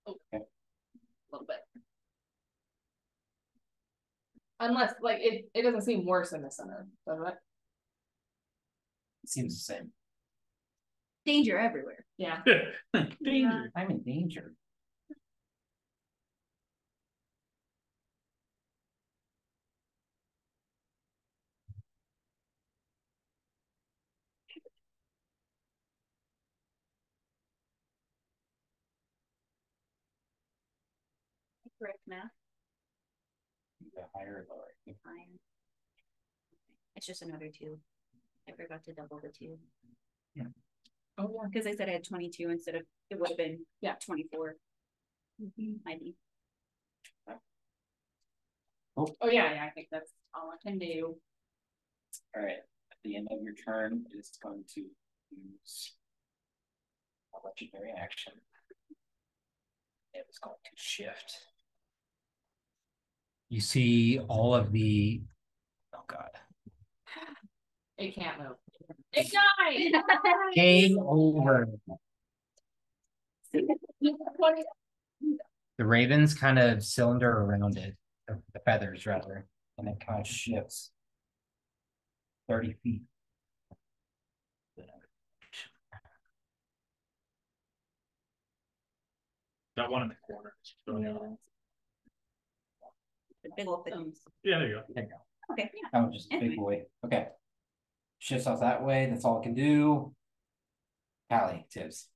Okay. A little bit. Unless, like, it doesn't seem worse in the center, does it? It seems the same. Danger everywhere. Yeah. Danger. I'm in danger. Correct math. The higher or lower? Higher. It's just another 2. I forgot to double the 2. Yeah. Oh yeah. Because I said I had 22 instead of it would have been 24. I think. Oh yeah, I think that's all I can do. All right. At the end of your turn, it's going to use a legendary action. It was going to shift. You see all of the. Oh God. It can't move. It died. Game over. The ravens kind of cylinder around it, the feathers rather, and it kind of shifts 30 feet. That one in the corner. The big old things. Yeah, there you go. There you go. Okay. That was just a big boy. Okay. Shifts off that way. That's all it can do. Callie, tips.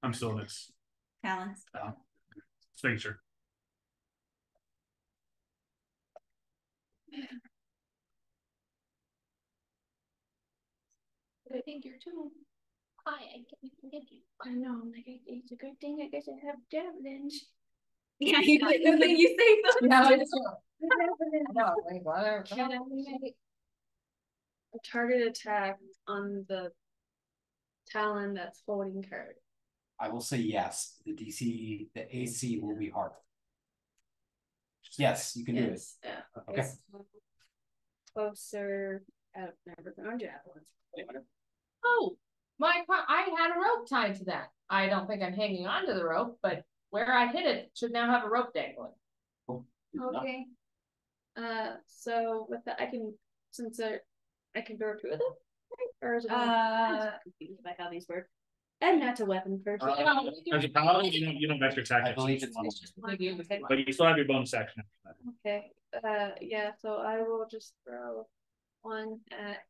I'm still in this. Talents. Just making sure. I think you're too high. I can get you. I know. I'm like, it's a good thing. I guess I have javelins. Yeah, you say something. Yeah, I Can I make a target attack on the talon that's holding her? I will say yes. The AC will be hard. Yes, you can do it. Yeah. Okay. It's closer. I've never found javelins. Oh, I had a rope tied to that. I don't think I'm hanging on to the rope, but where I hit it should now have a rope dangling. Okay. So with that, I can I can throw 2 of them, right? Or is it? I'm confused by how these work. And that's a weapon first. As a paladin, you don't extra attack. I believe it's it's just Like you would say, but you still have your bonus action after that. Okay. Yeah. So I will just throw 1 at.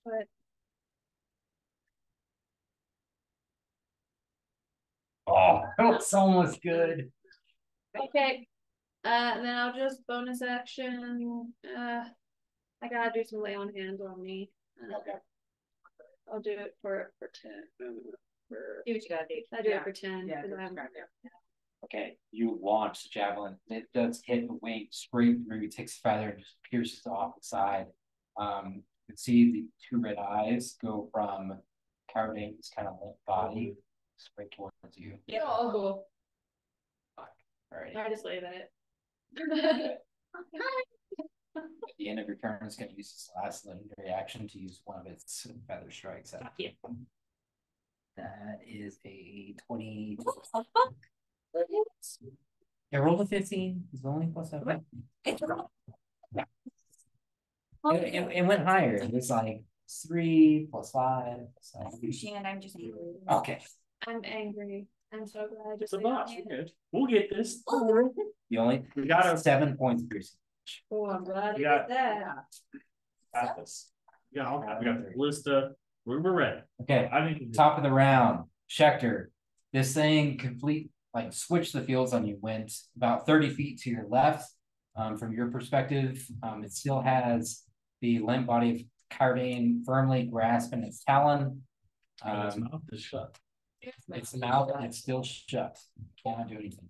But Oh, that was almost good. okay. Then I'll just bonus action. I gotta do some lay on hands on me. Okay. I'll do it for 10. Do what you gotta do. I do it for 10. Yeah, Okay, you launch the javelin. It does hit the wing straight through, takes a feather and just pierces off the side. You can see the 2 red eyes go from Cardane's kind of limp body straight towards you. Yeah, I'll go. All right. I just lay that. At the end of your turn, it's going to use its last legendary action to use one of its feather strikes at you. That is a 20. I rolled a 15. It's only plus 7. Yeah. It went higher. It was like 3 plus 5. I understand. I'm just angry. Okay. I'm angry. I'm so glad I just It's a laid on boss. hands. We're good. We'll get this. We got 7 points of piercing. Oh, I'm glad I Yeah. did that. Got this. We got the ballista. We're ready. Okay. I think Top of the round, Schecter. This thing switched the fields on you, went about 30 feet to your left. From your perspective, it still has the limp body of Cardane firmly grasping its talon. its mouth is shut. Its mouth is still shut. Cannot do anything.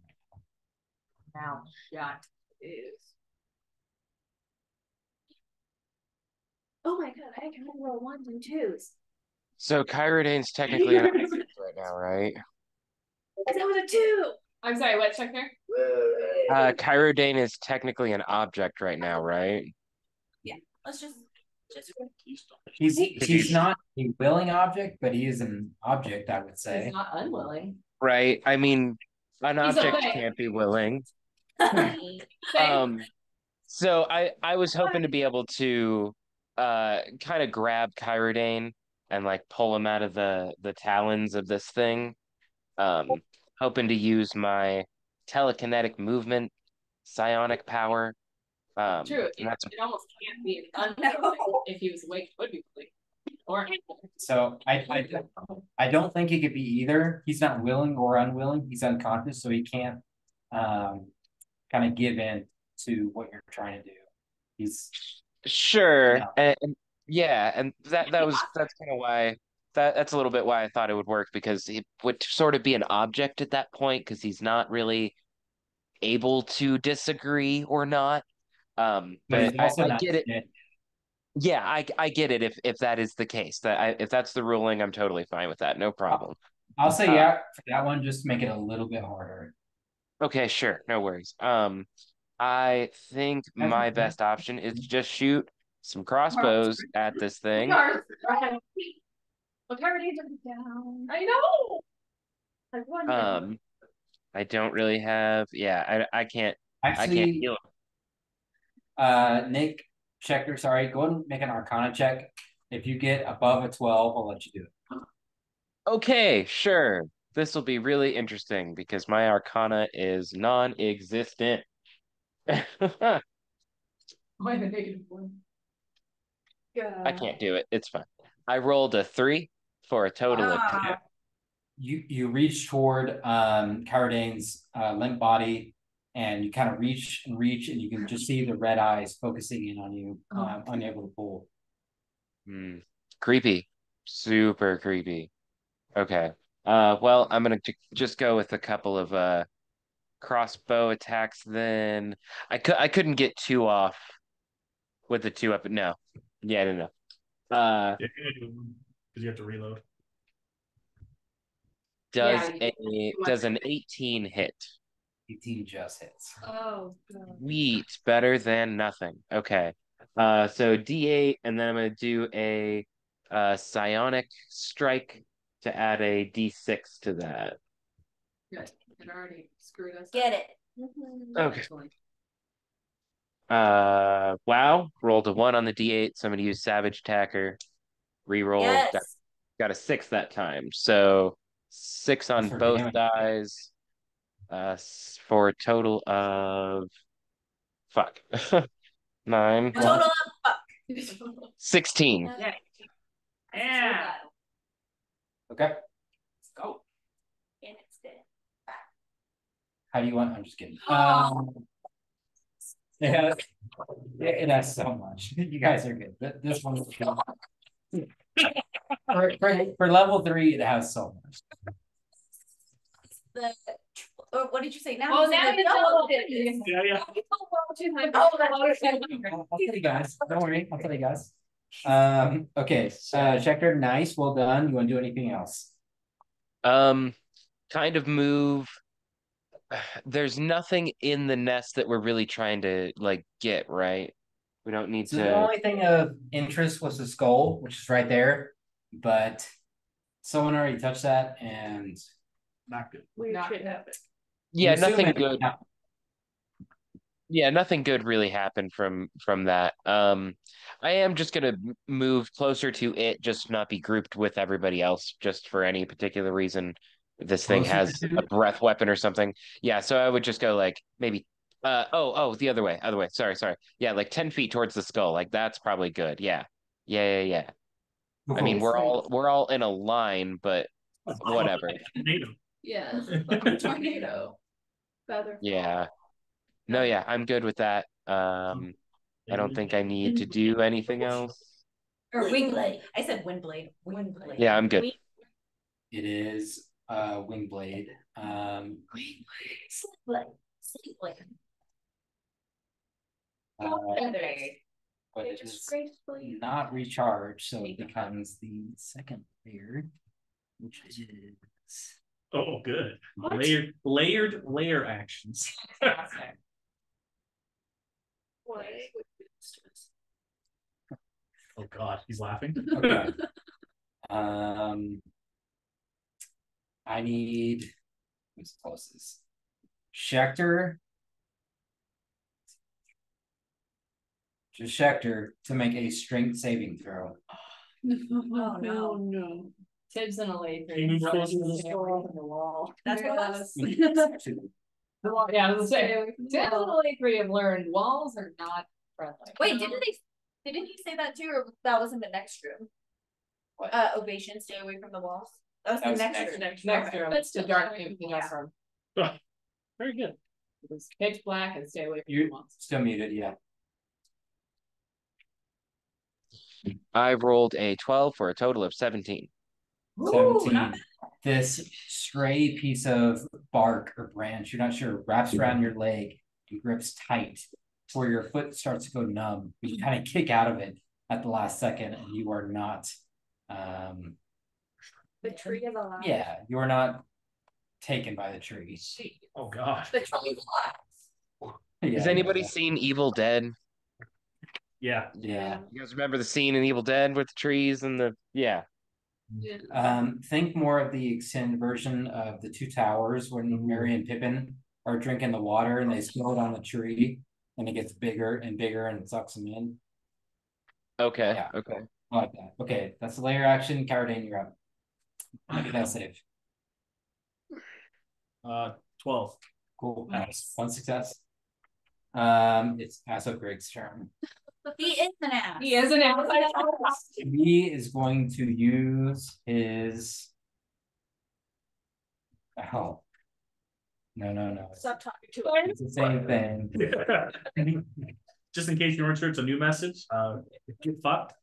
Mouth shut is. Oh my god, I can roll 1s and 2s. So Kyridane's technically on offense right now, right? That was a 2. I'm sorry, what, Chuckner? Chirodane is technically an object right now, right? Yeah, let's just. He's not a willing object, but he is an object, I would say. He's not unwilling. Right. I mean, an He's object okay. can't be willing. Same. So I was hoping to be able to kind of grab Chirodane and like pull him out of the talons of this thing. Hoping to use my telekinetic movement, psionic power. True. And that's It almost can't be unwilling. If he was awake, it would be willing. Or So I don't think he could be either. He's not willing or unwilling. He's unconscious, so he can't kind of give in to what you're trying to do. He's sure. Yeah. And yeah, and that's kind of why that's a little bit why I thought it would work, because it would sort of be an object at that point because he's not really able to disagree or not. but he's But also I not get it. dead. Yeah, I get it if that is the case. If that's the ruling, I'm totally fine with that. No problem. I'll say yeah for that one, just to make it a little bit harder. Okay, sure, no worries. I think my best option is to just shoot some crossbows at this thing. Look, already down. I know. Like one. I don't really have. Yeah, I can't. I can't Actually, heal. Nick, Checker, sorry, go ahead and make an Arcana check. If you get above a 12, I'll let you do it. Okay, sure. This will be really interesting because my Arcana is non-existent. why the -1? I can't do it. It's fine. I rolled a 3 for a total of 10. You reach toward Cardane's limp body, and you kind of reach, and you can just see the red eyes focusing in on you, unable to pull. Creepy. Super creepy. Okay. Well, I'm gonna just go with a couple of crossbow attacks then. I couldn't get 2 off with the 2 up. No. Yeah, no. Yeah, because you have to reload. Does an 18 hit? 18 just hits. Oh, God. Sweet, better than nothing. Okay. So D8, and then I'm gonna do a psionic strike to add a D6 to that. Good. It already screwed us. Get it. Okay. Wow, rolled a 1 on the D8, so I'm gonna use Savage Attacker. Reroll. Yes. Got a 6 that time. So 6 on both dies. For a total of 9. A total of 16. Yeah. Okay. Let's go. And it's dead. How do you want? I'm just kidding. Oh. Yeah, it has so much. You guys are good. This one is good. For level 3, it has so much. What did you say? Now Oh, now it's double. Yeah. I'll tell you guys. Don't worry. I'll tell you guys. Okay. Schechter, nice. Well done. You want to do anything else? Kind of move. There's nothing in the nest that we're really trying to like get, right? We don't need So to. the only thing of interest was the skull, which is right there, but someone already touched that, and Not good. Weird Not shit good. happened. Yeah, I'm nothing assuming- good. Yeah, nothing good really happened from that. I am just gonna move closer to it, just not be grouped with everybody else, just for any particular reason. If this thing Closer has to a it? breath weapon or something. Yeah, so I would just go like maybe the other way. Sorry. Yeah, like 10 feet towards the skull. Like that's probably good. Yeah. Yeah. I mean, we're all in a line, but whatever. Tornado. Yeah, like a tornado. Feather. Yeah. No, yeah, I'm good with that. I don't think I need to do anything else. Or Wingblade. I said Windblade. Windblade. Yeah, I'm good. It is Wingblade. Sleepblade. Sleepblade. But it is not recharged, so it becomes the second layer, which is Oh, good. What? Layered layer actions. What? Oh God, he's laughing. Okay. I need who's closest. Schechter. Just Schechter to make a strength saving throw. Oh no. Tibbs and a lady. Can you move closer to the Store on the wall. That's what I was. The wall, yeah, I was saying. Tibbs and a lady have learned walls are not friendly. Wait, didn't you say that too, or that was in the next room? What? Ovation, stay away from the walls. That was That the was next next- room. Next room, But still, the dark room, room. Very good. It was pitch black and stay away from You're the walls. still muted, yeah. I rolled a 12 for a total of 17. Ooh, 17. not bad. This stray piece of bark or branch, you're not sure, wraps around your leg and grips tight to where your foot starts to go numb. You kind of kick out of it at the last second, and you are not The tree is alive. yeah, you are not taken by the tree. Oh God. The tree is alive. Has anybody seen Evil Dead? Yeah. Yeah. You guys remember the scene in Evil Dead with the trees and the Yeah. Think more of the extended version of the Two Towers when Merry and Pippin are drinking the water and they spill it on the tree and it gets bigger and bigger and sucks them in. Okay. Yeah. Okay. I like that. Okay, that's the layer action. Cowardane, you're up. Make that save. 12. Cool. Nice. One success. It's Aso Grig's turn. He is an ass. He is an ass. He is going to use his. Oh. No. Stop talking to him. It's the same thing. Just in case you weren't sure, it's a new message. Get fucked.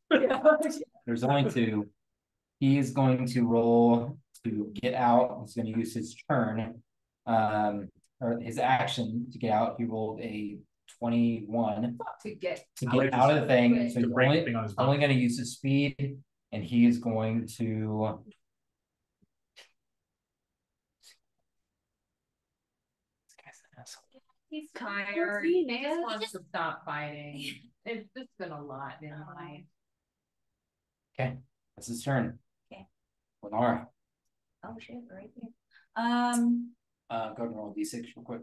There's only two. He is going to roll to get out. He's going to use his turn, or his action to get out. He rolled a 21 To get out of the thing. So To he's break only, the thing on his only back. going to use his speed, and he is going to. This guy's an asshole. He's tired. He just wants to stop fighting. It's just been a lot in life. Okay, that's his turn. Okay. Lenora, Oh shit, right there. go ahead and roll a d6 real quick.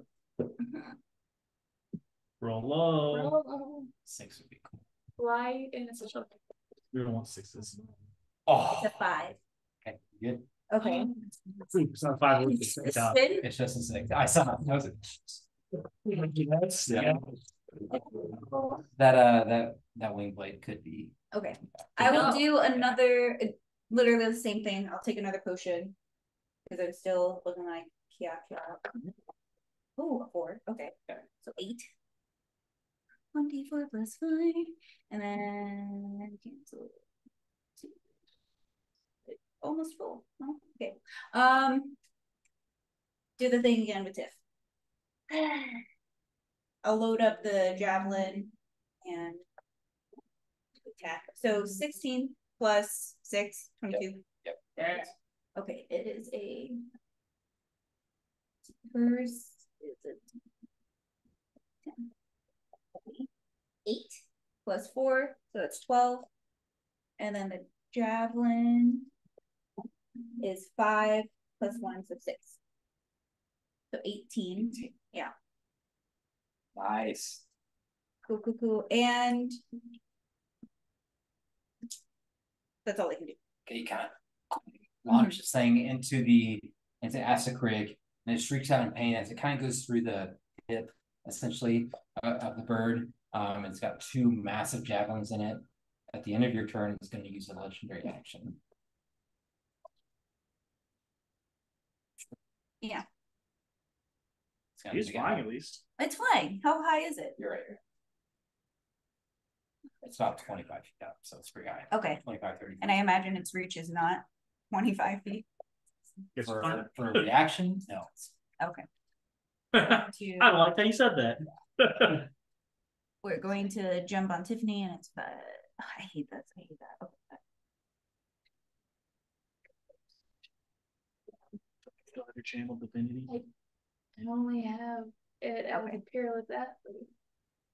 Roll low. 6 would be cool. Fly in a social. We don't want 6s. Oh, It's a 5. okay, good. Okay. It's not 5. It's It's a a spin. It's just a 6. I saw it. That was it. Yeah. That wing blade could be. Okay. I will do another, literally the same thing. I'll take another potion because I'm still looking like Kia. Oh, a 4. Okay. So 8. 1d4 plus 5. And then cancel. Almost full. Oh, okay. Do the thing again with Tiff. I'll load up the javelin and attack. So 16 plus 6, 22. Yep. Okay, it is a first is a 10. 8 plus 4, so that's 12. And then the javelin is 5 plus 1, so 6. So 18. Yeah. Nice. Cool. And that's all I can do. Okay, you kind of launch this thing into Asakrig, and it shrieks out in pain as it kind of goes through the hip, essentially, of the bird. It's got 2 massive javelins in it. At the end of your turn, it's going to use a legendary action. Yeah. He's flying at least. It's flying. How high is it? You're right here. It's about 25 feet up, so it's pretty high. Okay. 25, 30 feet. And I imagine its reach is not 25 feet. It's fun. For a reaction, no. Okay. I like how you said that. We're going to jump on Tiffany and it's I hate that. Okay. still have your channel divinity? I only have it as a peerless athlete.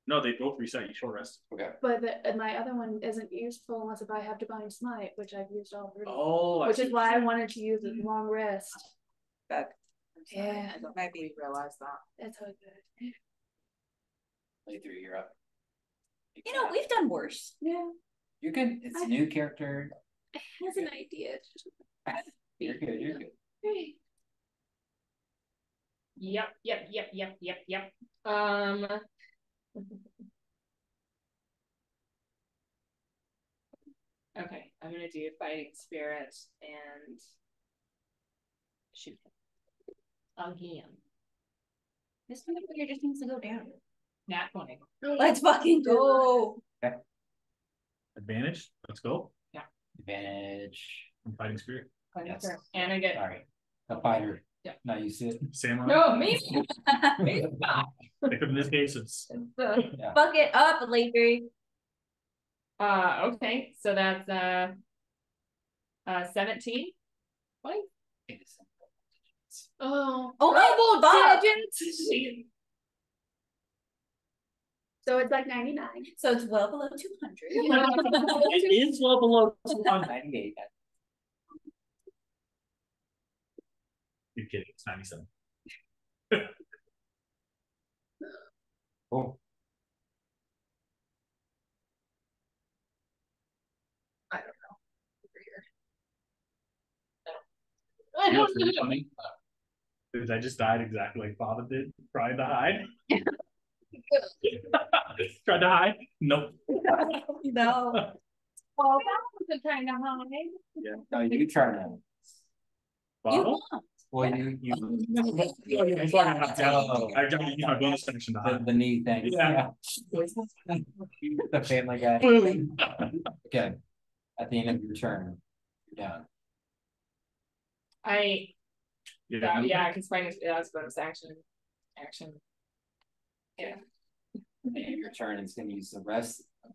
No, they both reset. You short rest. Okay. But my other one isn't useful unless if I have divine smite, which I've used already. Oh, which is why I wanted to use a long rest. But Yeah, maybe We realized that. that's how good. Play through, you're up. you know we've done worse. Yeah, You're good. It's a new character. it has an idea. You're good. You're good. Great. Yep. Okay, I'm gonna do fighting spirit and shoot him again. This motherfucker just needs to go down. Nat 20. Let's fucking go. Advantage. Let's go. Advantage. I'm fighting spirit. Yes. And I get Sorry. A fighter. Yeah. Now you see it. Samurai. no me. Except in this case, it's Fuck it up, Lakery. Okay, so that's 17. What? Oh, Oh my digits. So it's like 99. So it's well below 200. it is well below 98. You're kidding. It's 97. Cool. You know what's really funny? Is I just died exactly like Baba did, trying to hide. Tried to hide? Nope. No. Well, that wasn't trying to hide. Yeah. No, you try to. Baba? Well, you. I'm talking about Oh. I got to use my bonus action to hide. The knee thing. Yeah. The family guy. Okay. At the end of your turn, you're down. Yeah, because fighting spirit is bonus action. Yeah. At the end of your turn, it's going to use the rest of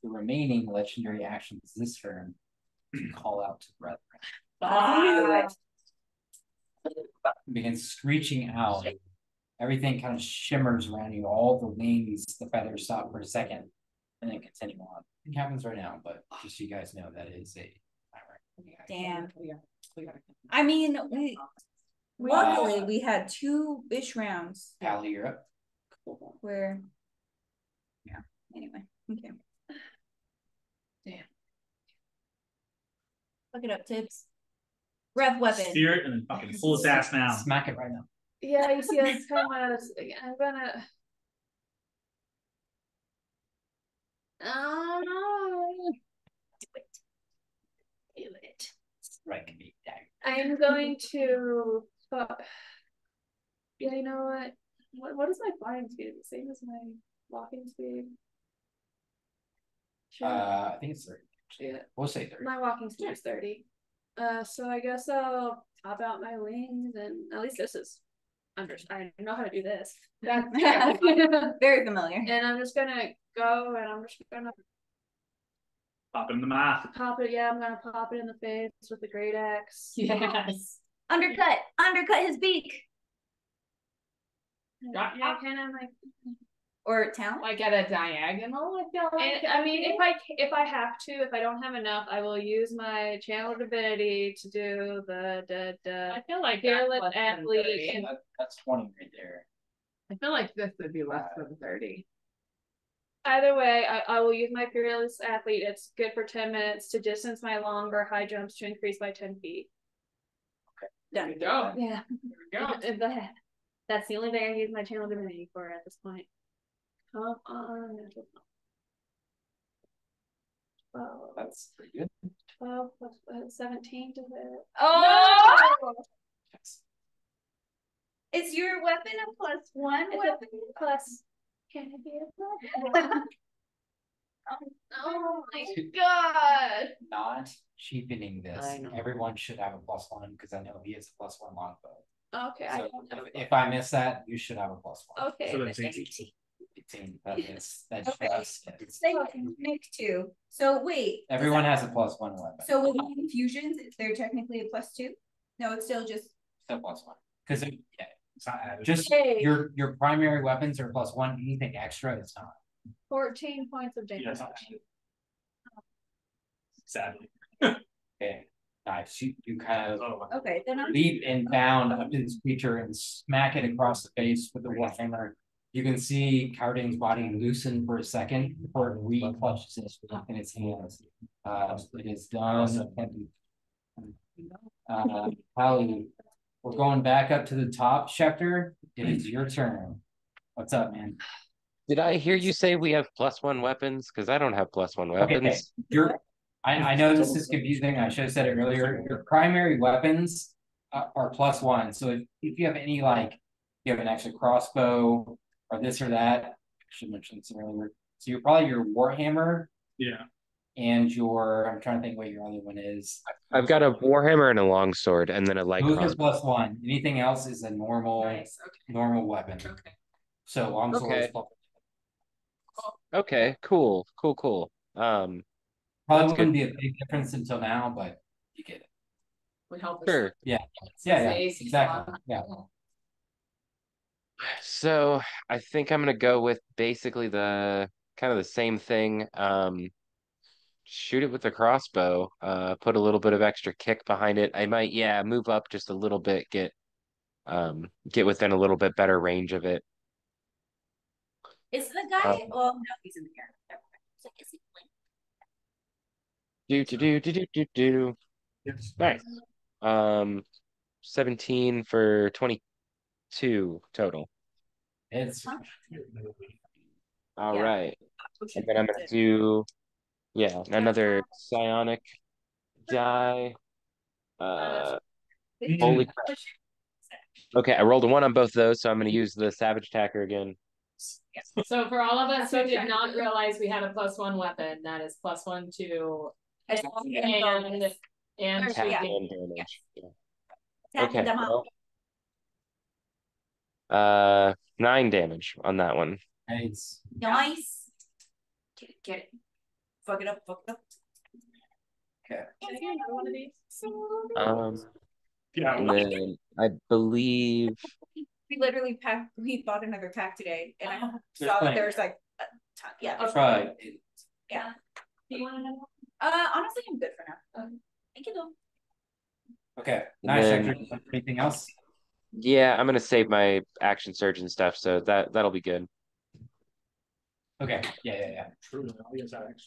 the remaining legendary actions this turn to call out to brethren. Begins screeching out. Everything kind of shimmers around you. All the wings, the feathers stop for a second, and then continue on. It happens right now, but just so you guys know, that is a Damn. I mean, luckily we had 2-ish rounds. Pally, you're up. Where, yeah. Anyway, okay. Damn. Look it up, Tibbs. Rev weapon. Spirit and then fucking pull his ass now. Smack it right now. Yeah, you see, that's kind of what I was. I'm gonna. Do it. Strike me down. I'm going to. Yeah, you know what? What is my flying speed? The same as my walking speed. Sure. I think it's 30. Yeah. We'll say 30. My walking speed is 30. So I guess I'll pop out my wings, and at least this is I know how to do this. That's very familiar. And I'm just gonna go, and I'm just gonna Pop in the mouth. pop it. Yeah, I'm gonna pop it in the face with the great axe. Yes. Undercut his beak. Yeah, kind of like. Or talent. Like at a diagonal, I feel like. And I mean, if I have to, if I don't have enough, I will use my channel divinity to do the I feel like fearless that's less than athlete. 30. That's 20 right there. I feel like this would be less than 30. Either way, I will use my fearless athlete. It's good for 10 minutes to distance my longer high jumps to increase by 10 feet. Done. Good job. Yeah. There we go. That's the only thing I use my channel divinity for at this point. Come on. 12. That's pretty good. 12 plus 17 to hit. Oh! Is your weapon a +1 It's weapon? a plus. Can it be a plus? Oh my god. Not cheapening this. I know. Everyone should have a +1 because I know he has a +1 longbow. Okay, I So don't have if I miss that, you should have a +1. Okay. So that's 18. 18. That's Okay. just Same Nick too. So wait. everyone has a +1 weapon. So with infusions, they're technically a +2? No, it's still just So +1. Because yeah, It's not added. just Hey. your primary weapons are +1. Anything extra, it's not. 14 points of damage. Yeah, it's not added. Sadly. Okay. Nice. You kind of Oh, Okay, then I'm leap and bound up to this creature and smack it across the face with the warhammer. You can see Cardane's body loosen for a second before it re-clutches it in its hands. It is done. Holly, we're going back up to the top, Schecter. It is your turn. What's up, man? Did I hear you say we have +1 weapons? Because I don't have +1 weapons. Okay, I know this is confusing. I should have said it earlier. Your primary weapons are +1. So if you have any, like, you have an extra crossbow or this or that, I should mention this earlier. So you're probably your warhammer. yeah. And I'm trying to think what your other one is. I've got a warhammer and a longsword, and then a light Those are crossbow. +1. Anything else is a normal Nice. Okay. normal weapon. Okay. So longsword is Okay, cool. probably That's wouldn't be a big difference until now, but you get it. We help us. sure. Yeah, AC exactly. one. Yeah. So I think I'm gonna go with basically the kind of the same thing. Shoot it with the crossbow. Put a little bit of extra kick behind it. I might, yeah, move up just a little bit, get within a little bit better range of it. is the guy well no, he's in the air. Never mind. I was like, is he Do. Yes. Nice. 17 for 22 total. It's All Yeah. right. And then I'm gonna do, yeah, another psionic die. Holy crap. Okay, I rolled a 1 on both those, so I'm gonna use the savage attacker again. So for all of us who did not realize we had a +1 weapon, that is +1 to and Attack yeah. and damage. Yeah. attacking Okay. them out. Well, 9 damage on that one. nice. Nice. Get it. Fuck it up. Okay. Can I get another one of these? Yeah. And then I believe We literally we bought another pack today and I There's saw that plenty. there's like a ton. Yeah. I'll try. Yeah. Do you want another one? Honestly I'm good for now. Thank you though. Okay. And Nice. then- Schecter. Anything else? yeah, I'm gonna save my action surge and stuff, so that'll be good. Okay. Yeah. True. I guess I don't.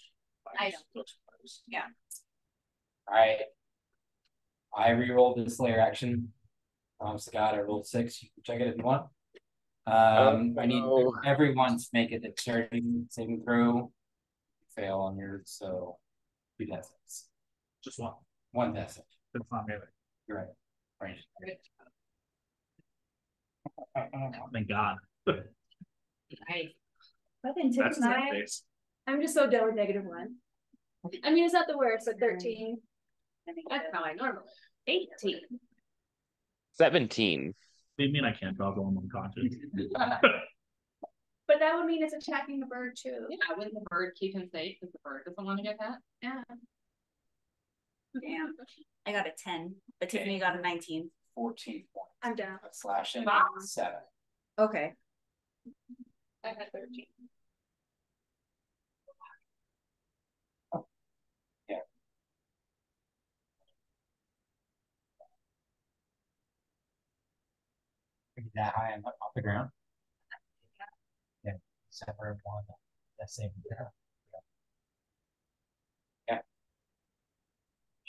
Yeah. All right. I re-rolled the Slayer action. Promise to God, I rolled 6. You can check it if you want. I need everyone to make a dexterity saving throw. Fail on yours, so 2 d6. Just one. 1 d6. It's not melee. You're right. Range. Thank God. Nice. But then That's tip that face. I'm just so done with -1. I mean, it's not the worst, but 13. That's probably normal. 18. 17. What do you mean I can't draw the one unconscious? But that would mean it's attacking the bird too. Yeah, wouldn't the bird keep him safe because the bird doesn't want to get hit? Yeah. Damn. I got a 10, but Tiffany got a 19. 14 points. I'm down. Slashing Wow. 7. Okay. I had 13. That high and off the ground. Yeah, separate 1. That's same. Yeah.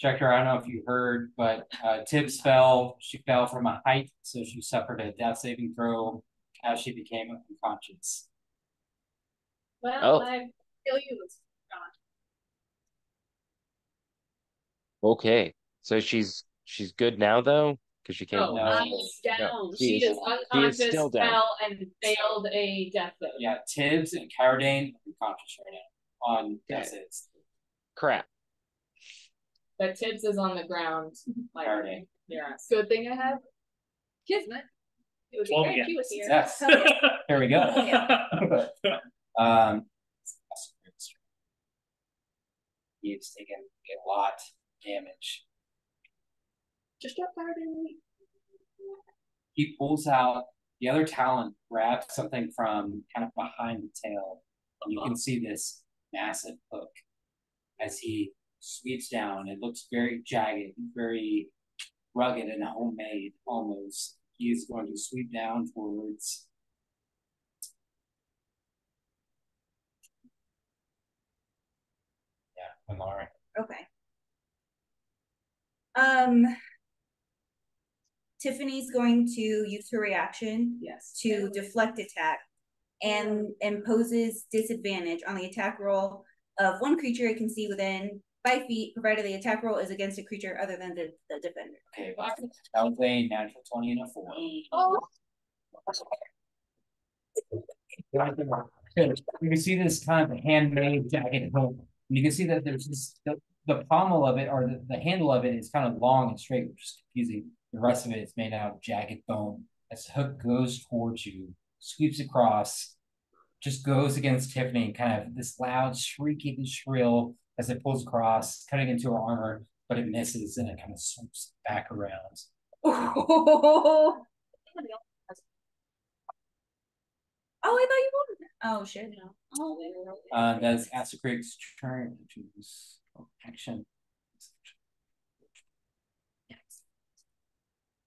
Schecter, I don't know if you heard, but Tibbs fell. She fell from a height, so she suffered a death saving throw as she became unconscious. Well, Oh. I feel you was gone. Okay. So she's good now though? Because she can't. Oh, No. she's down. She She is unconscious, still down. fell, and failed a death save. Yeah, Tibbs and Cardane are unconscious right now on death saves. Crap. But Tibbs is on the ground. Like, Cardane. yeah. Good thing I have Kismet. It would be 12 great if again. he was here. Yes. There we go. He's taken a lot of damage. Just drop Garden. He pulls out the other talon, grabs something from kind of behind the tail, and you can see this massive hook as he sweeps down. It looks very jagged, very rugged and homemade almost. He is going to sweep down towards. Yeah, Amara. Okay. Tiffany's going to use her reaction to deflect attack and imposes disadvantage on the attack roll of one creature it can see within 5 feet, provided the attack roll is against a creature other than the defender. Okay, that was a natural 20 and a 4. Oh. You can see this kind of handmade jacket hook. You can see that there's this the pommel of it, or the handle of it, is kind of long and straight, which is confusing. The rest of it is made out of jagged bone. As the hook goes towards you, sweeps across, just goes against Tiffany, kind of this loud, shrieky shrill as it pulls across, cutting into her armor, but it misses and it kind of swoops back around. Oh, I thought you wanted it. Oh shit, no. Oh, that's Asacreek's turn to choose action.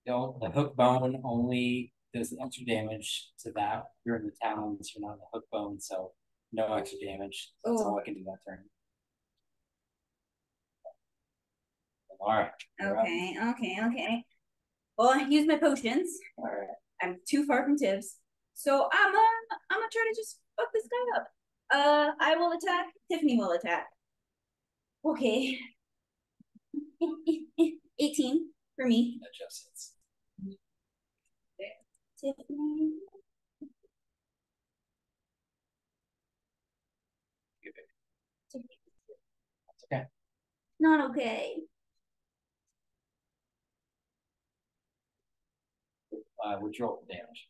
The hook bone only does extra damage to that. You're in the talons, you're not in the hook bone, so no extra damage. That's all I can do that turn. Alright. Okay. Well, I use my potions. Alright. I'm too far from Tibbs. So I'm gonna try to just fuck this guy up. I will attack. Tiffany will attack. Okay. 18 for me. That just hits. Tiffany. That's okay. Not okay. Would you roll for damage?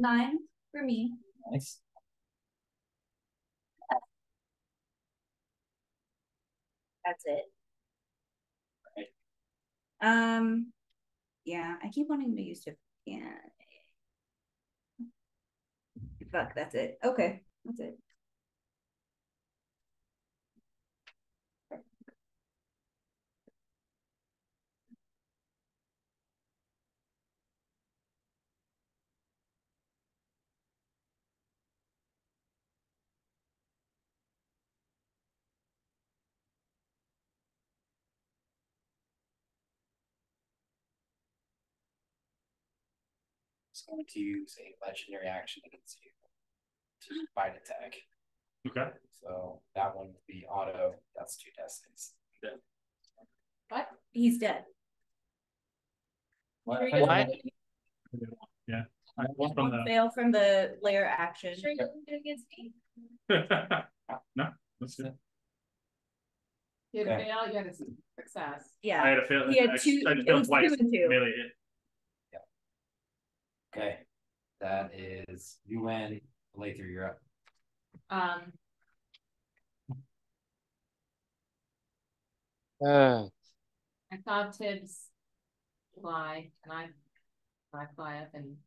9 for me. Nice. That's it. Right. Yeah, I keep wanting to use it. Yeah. Fuck, that's it. Okay, that's it. It's going to use a legendary action against you to fight attack. Okay. So that one would be auto. That's 2 destinies. What? He's dead. What? Yeah. From the... Fail from the layer action. Sure, you can do it against me. No, that's good. You had a fail, you had a success. Yeah. I had a fail. He had 2. I It failed was twice. 2 and 2. Melee hit. Okay. That is you win. Lather, you're up. I saw Tibbs fly, and I fly up and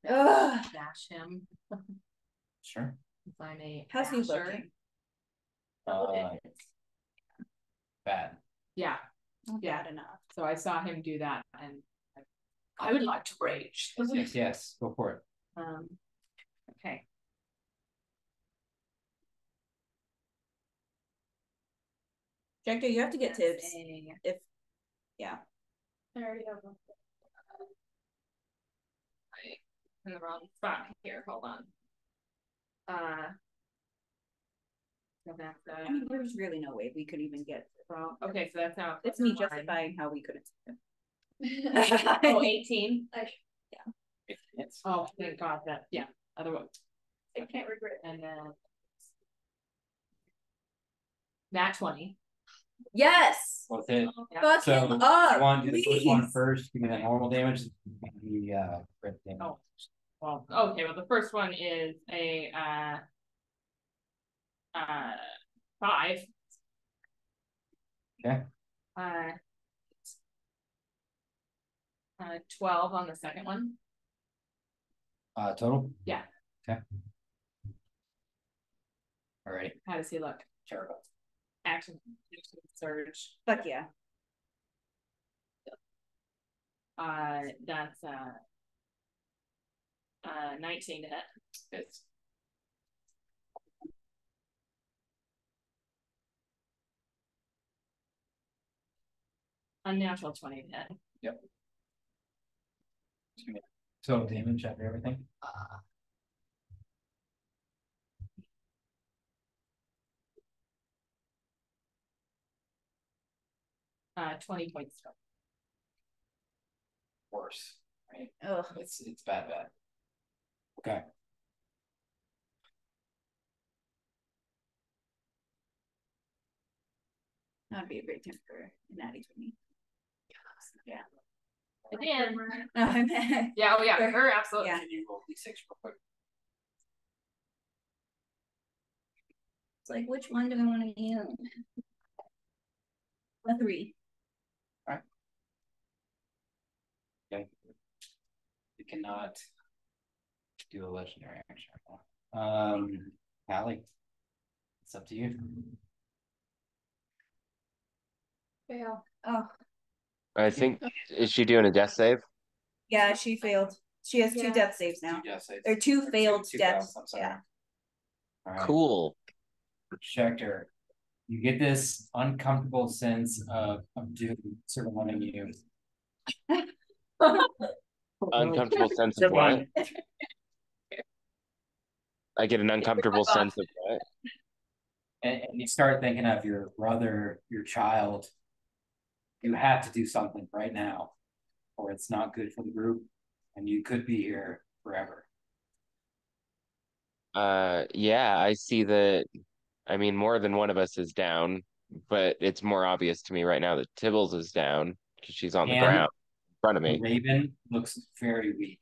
dash him. Sure. I'm a How's he dasher. looking? Bad. Yeah. Not Yeah. bad enough. So I saw him do that, and I would like to rage. Yes. Go for it. Okay. Jacko, you have to get Tibbs. If yeah. I already have one. In the wrong spot here. Hold on. So that's I mean, there's really no way we could even get. well, okay, so that's now. It's me justifying how we couldn't. Oh, 18. It's Oh, thank God that, yeah, otherwise. I can't regret it. And then. Nat 20. Yes. What's it? Fuck So him up. you want to do the first one please. first? Give me the normal damage. The crit damage. Oh. Well, okay, well, the first one is a 5 Okay. 12 on the second one. Total? Yeah. Okay. All right. How does he look? Terrible. Action surge. Fuck yeah. That's 19 to hit. It's Unnatural 20 to hit. Yep. Total damage after everything. 20 points. Worse. Right? Ugh. It's bad. Okay. That'd be a great time for an natty for me. Yeah. Again. No, I meant. Yeah, oh yeah, her absolutely. Yeah. Can you roll d6 real quick? It's like, which one do I want to use? A 3. All right. Okay. You cannot do a legendary action. Allie, it's up to you. Fail. Oh, I think, is she doing a death save? yeah, she failed. She has 2 Yeah. death saves now. 2 death saves. Or 2 failed two deaths. fails, I'm sorry. Yeah. All right. Cool. Schecter, you get this uncomfortable sense of doom surrounding you. Uncomfortable sense of what? I get an uncomfortable sense of what? And you start thinking of your brother, your child. You have to do something right now, or it's not good for the group, and you could be here forever. Yeah, I see that. I mean, more than one of us is down, but it's more obvious to me right now that Tibbles is down because she's on the And ground in front of the me. Raven looks very weak.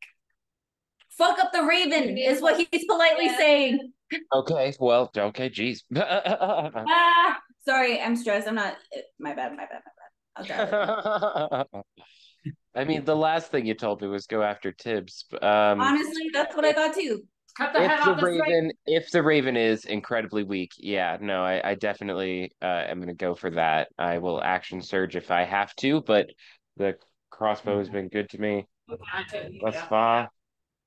Fuck up the Raven is what he's politely saying. Okay, well, okay, geez. Ah, sorry, I'm stressed. I'm not. My bad. I'll dial it down. I mean, the last thing you told me was go after Tibbs. Honestly, that's what I got too. Cut the head off the If the Raven is incredibly weak, yeah, no, I definitely am gonna go for that. I will action surge if I have to, but the crossbow has been good to me thus far.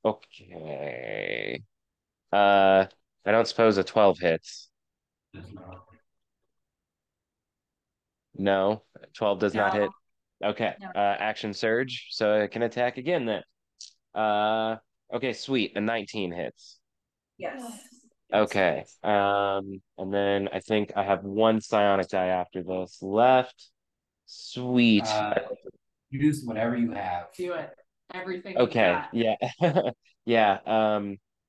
Okay. I don't suppose a 12 hits. No, 12 does not hit. Okay. No. Action surge, so I can attack again then. Okay, sweet. A 19 hits. Yes. Okay. And then I think I have one psionic die after this left. Sweet. Use whatever you have. Do it. Everything. Okay. Yeah. Yeah.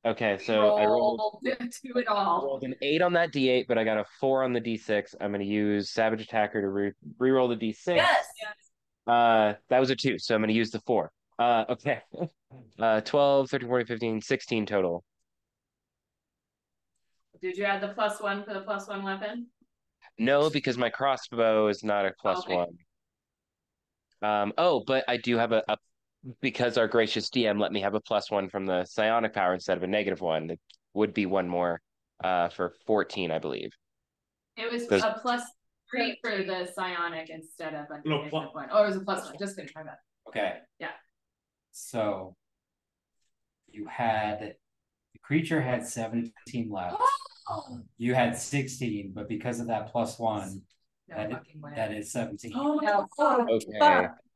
Okay. So I rolled. Do it all. I rolled an 8 on that D8, but I got a 4 on the D6. I'm going to use Savage Attacker to re-roll the D6. Yes. That was a 2, so I'm going to use the 4. Okay. 12, 13, 14, 15, 16 total. Did you add the +1 for the +1 weapon? No, because my crossbow is not a +1. Oh, but I do have a because our gracious DM let me have a +1 from the psionic power instead of a -1. It would be one more for 14, I believe. It was a +3 for the psionic instead of a -1. Oh, it was a +1. Just kidding. My bad. Okay. Yeah. So you had the creature had 17 left. You had 16, but because of that +1, that is 17. Okay.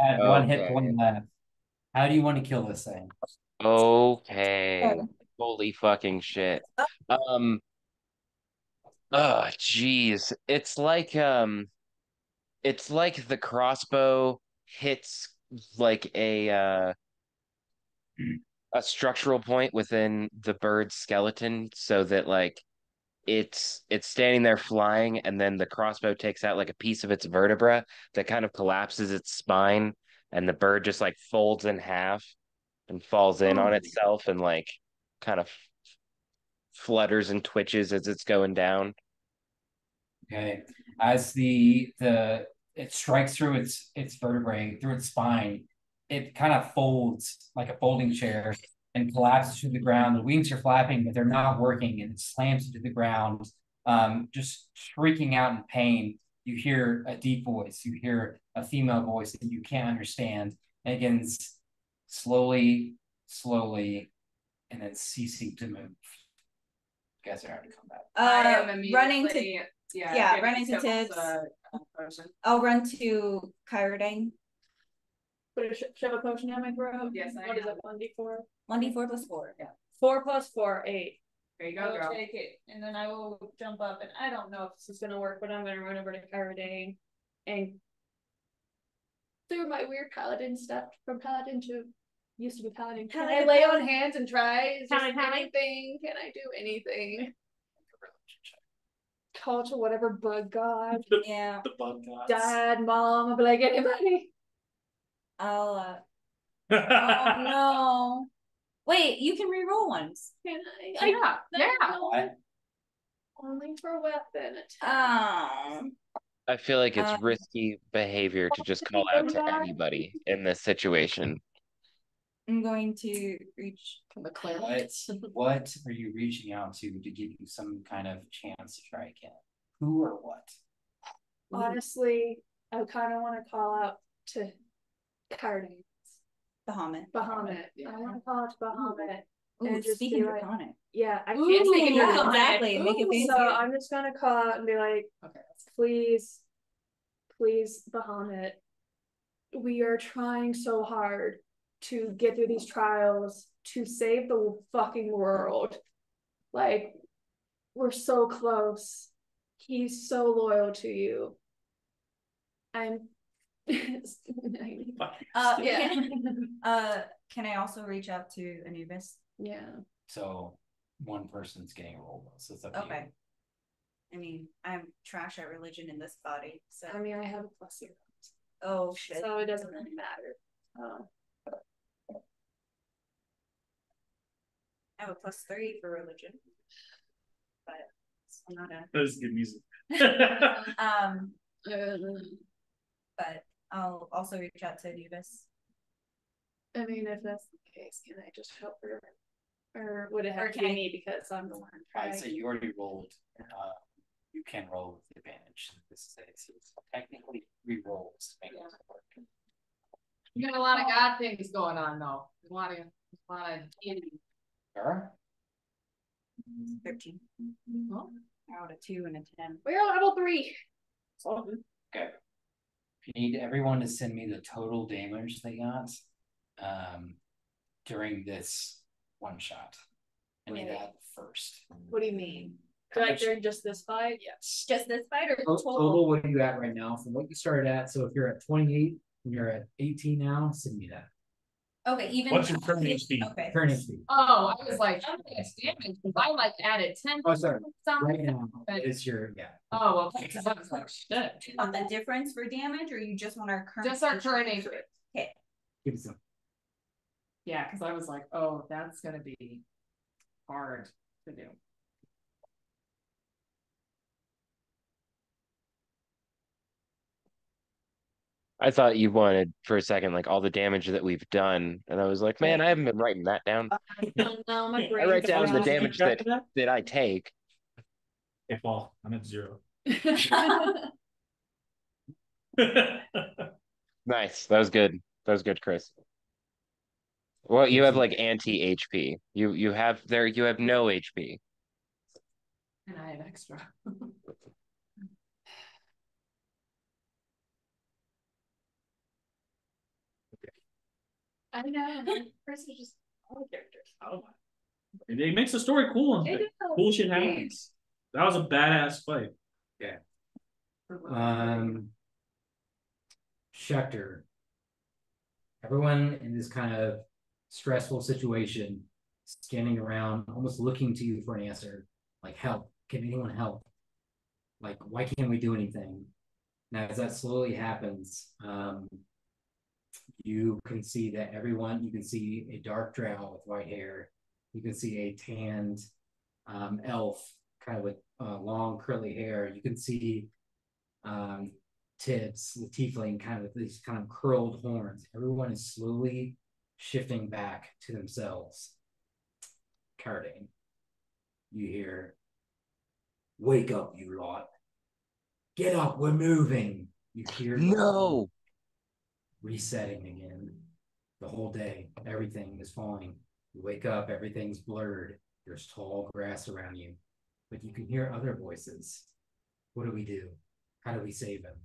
Had one hit point left. How do you want to kill this thing? Okay. Holy fucking shit. Oh, jeez. It's like the crossbow hits like a structural point within the bird's skeleton so that like it's standing there flying, and then the crossbow takes out like a piece of its vertebra that kind of collapses its spine, and the bird just like folds in half and falls in on itself and like kind of flutters and twitches as it's going down. Okay. As the it strikes through its vertebrae, through its spine. It kind of folds like a folding chair and collapses to the ground. The wings are flapping, but they're not working, and it slams into the ground, just shrieking out in pain. You hear a deep voice. You hear a female voice that you can't understand. And it begins slowly, and then ceasing to move. You guys are having to come back. I am running to running to Tibbs. I'll run to Kyrodane. Put a shove a potion down my throat. Yes, what is it? 1d4. 1d4 plus 4. Yeah. 4 plus 4, 8. There you I go, will girl. take it, and then I will jump up, and I don't know if this is gonna work, but I'm gonna run over to Kyrodane and through my weird paladin stuff from paladin to used to be paladin. Can I lay on hands and try? Is anything? Can I do anything? Call to whatever bug god. Yeah. The bug gods. Dad, mom, I'll be like anybody. I'll oh no. Wait, you can reroll ones. Can I? Yeah. What? Only for weapon attack. I feel like it's risky behavior to just call out to anybody in this situation. I'm going to reach What are you reaching out to give you some kind of chance to try again? Who or what? Honestly, I kind of want to call out to Kyrodane. Bahamut. Yeah. I want to call out to Bahamut. Ooh, and just speaking be like, draconic. yeah, I Ooh, can't speak in Yeah, draconic. exactly. Make it fancy. So I'm just gonna call out and be like, Okay. please, Bahamut, we are trying so hard to get through these trials to save the fucking world. Like, we're so close. He's so loyal to you. I'm Yeah. Can I also reach out to Anubis? yeah. So one person's getting a roll, so it's up to Okay. I mean, I'm trash at religion in this body, so I mean, I have a +0. oh shit. So it doesn't really matter. I have a +3 for religion, but I'm not a. That is good music. But I'll also reach out to Anubis. I mean, if that's the case, can I just help her? Or would it have Or to can be I- me because I'm the one I'd trying? say you already rolled. You can roll with advantage. This is technically 3 rolls. Make it work. You got a lot of God things going on though. A lot of deity. Sure. 13. Oh. I rolled a 2 and a 10. We're on level 3. Okay. If you need everyone to send me the total damage they got during this one shot. I need that first. What do you mean? Like during just this fight? Yes. Just this fight or Total, what are you at right now from what you started at? So if you're at 28 and you're at 18 now, send me that. Okay, even. What's your current HP? Okay. Current HP. Oh, I was like, that's damage because I like added 10. Oh, sorry. Something. Right now is your Oh, okay. Because I was like, shit. Do you want the difference for damage, or you just want our current? Just our current HP. Okay. Give me some. Yeah, because I was like, oh, that's gonna be hard to do. I thought you wanted for a second like all the damage that we've done, and I was like, man, I haven't been writing that down. No, my I brain. write down the damage that I take. Okay, well, I'm at 0. Nice. That was good. That was good, Chris. Well, you have like anti HP. You have no HP. And I have extra. I know. Chris is just all the characters. Oh, it makes the story cool and cool shit happens. That was a badass fight. Schecter. Everyone in this kind of stressful situation, scanning around, almost looking to you for an answer. Like, help. Can anyone help? Like, why can't we do anything? Now, as that slowly happens, you can see that you can see a dark drow with white hair. You can see a tanned elf, kind of with long curly hair. You can see Tibbs, the tiefling, kind of these kind of curled horns. Everyone is slowly shifting back to themselves. Cardane, you hear, "Wake up, you lot. Get up, we're moving." You hear No. resetting again. The whole day, everything is falling. You wake up, everything's blurred. There's tall grass around you, but you can hear other voices. What do we do? How do we save him?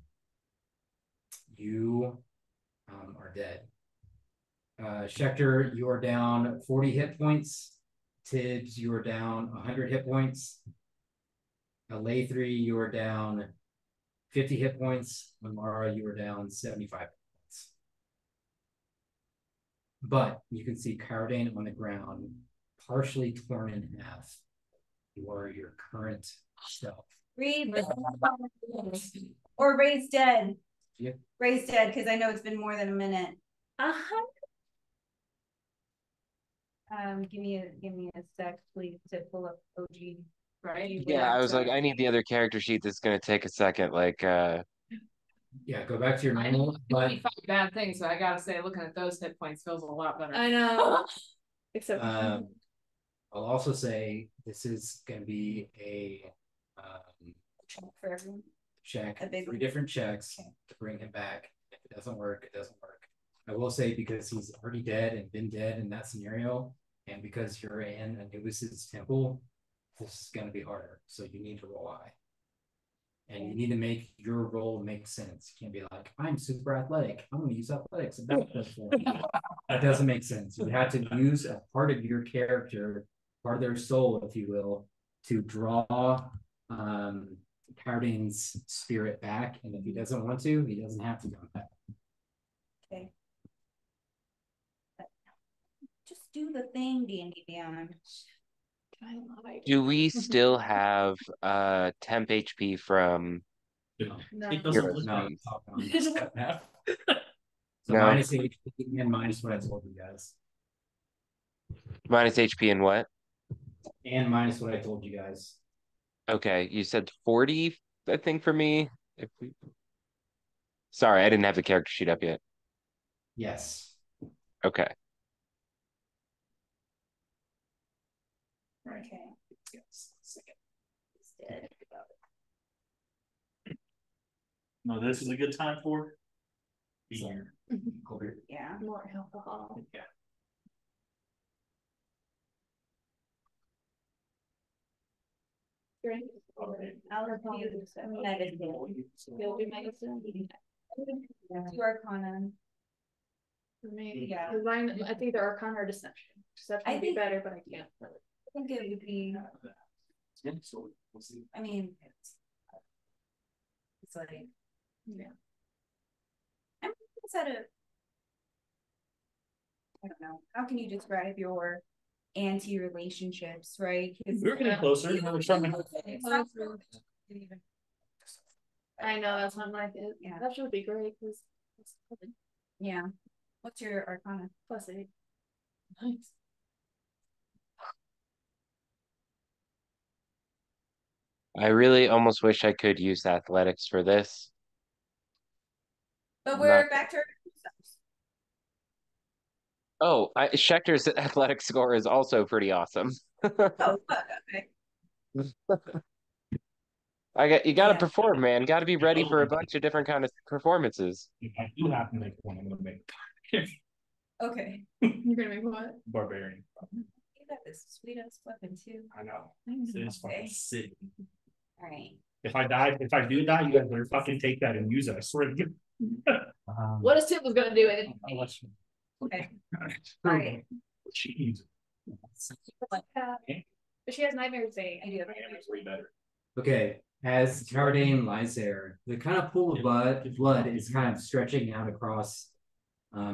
You are dead. Schecter, you are down 40 hit points. Tibbs, you are down 100 hit points. Lathree, you are down 50 hit points. Lamara, you are down 75 points. But you can see Cardane on the ground, partially torn in half. You are your current self. Read or Ray's dead. Yep. Ray's dead because I know it's been more than a minute. Give me a sec, please, to pull up OG. Right. Yeah, I was like, I need the other character sheet. That's gonna take a second. Like, yeah, go back to your manual. But bad things, so I gotta say, looking at those hit points feels a lot better. I know. Except I'll also say this is going to be a for everyone. check, 3 different checks to bring him back. If it doesn't work, it doesn't work. I will say, because he's already dead and been dead in that scenario, and because you're in Anubis's temple, this is going to be harder. So you need to roll high. And you need to make your role make sense. You can't be like, I'm super athletic, I'm going to use athletics. That doesn't make sense. You have to use a part of your character, part of their soul, if you will, to draw Cardane's spirit back. And if he doesn't want to, he doesn't have to come back. Okay. Just do the thing, D&D Beyond. do we still have temp HP from No. It doesn't Heroes look No, like so No. minus HP and minus what I told you guys. minus HP and what? And minus what I told you guys. Okay, you said 40, I think, for me. If we... Sorry, I didn't have the character sheet up yet. Yes. Okay. Okay. Yes. He's dead. No, this is a good time for beer. Yeah. More alcohol. Yeah. Drink. I'll review medicine. You'll do medicine. Do Arcana. Maybe. Yeah. Mine, it's either Arcana or Deception. Deception would be better, but I can't really. I think it would be. I mean, it's like, Yeah. I'm at a. I don't know. How can you describe your anti-relationships, right? We're getting closer. I know that's not like it. Yeah. That should be great because Yeah. What's your Arcana? +8. Nice. I really almost wish I could use athletics for this. But we're Not- back to our Oh, Schecter's athletic score is also pretty awesome. Oh, okay. You gotta Yeah. perform, man. Gotta be ready for a bunch of different kind of performances. If I do have to make one, I'm gonna make Okay. You're gonna make what? barbarian. You got this sweet ass weapon too. I know. Nice. It's fucking Okay. sick. All right. If I do die, you guys better fucking take that and use it. I swear to you. What is Tip was gonna do it? I'll let you. Okay. All right. Jeez. But she has nightmares saying. I do. It's way better. Okay, as Cardane lies there, the kind of pool of blood is kind of stretching out across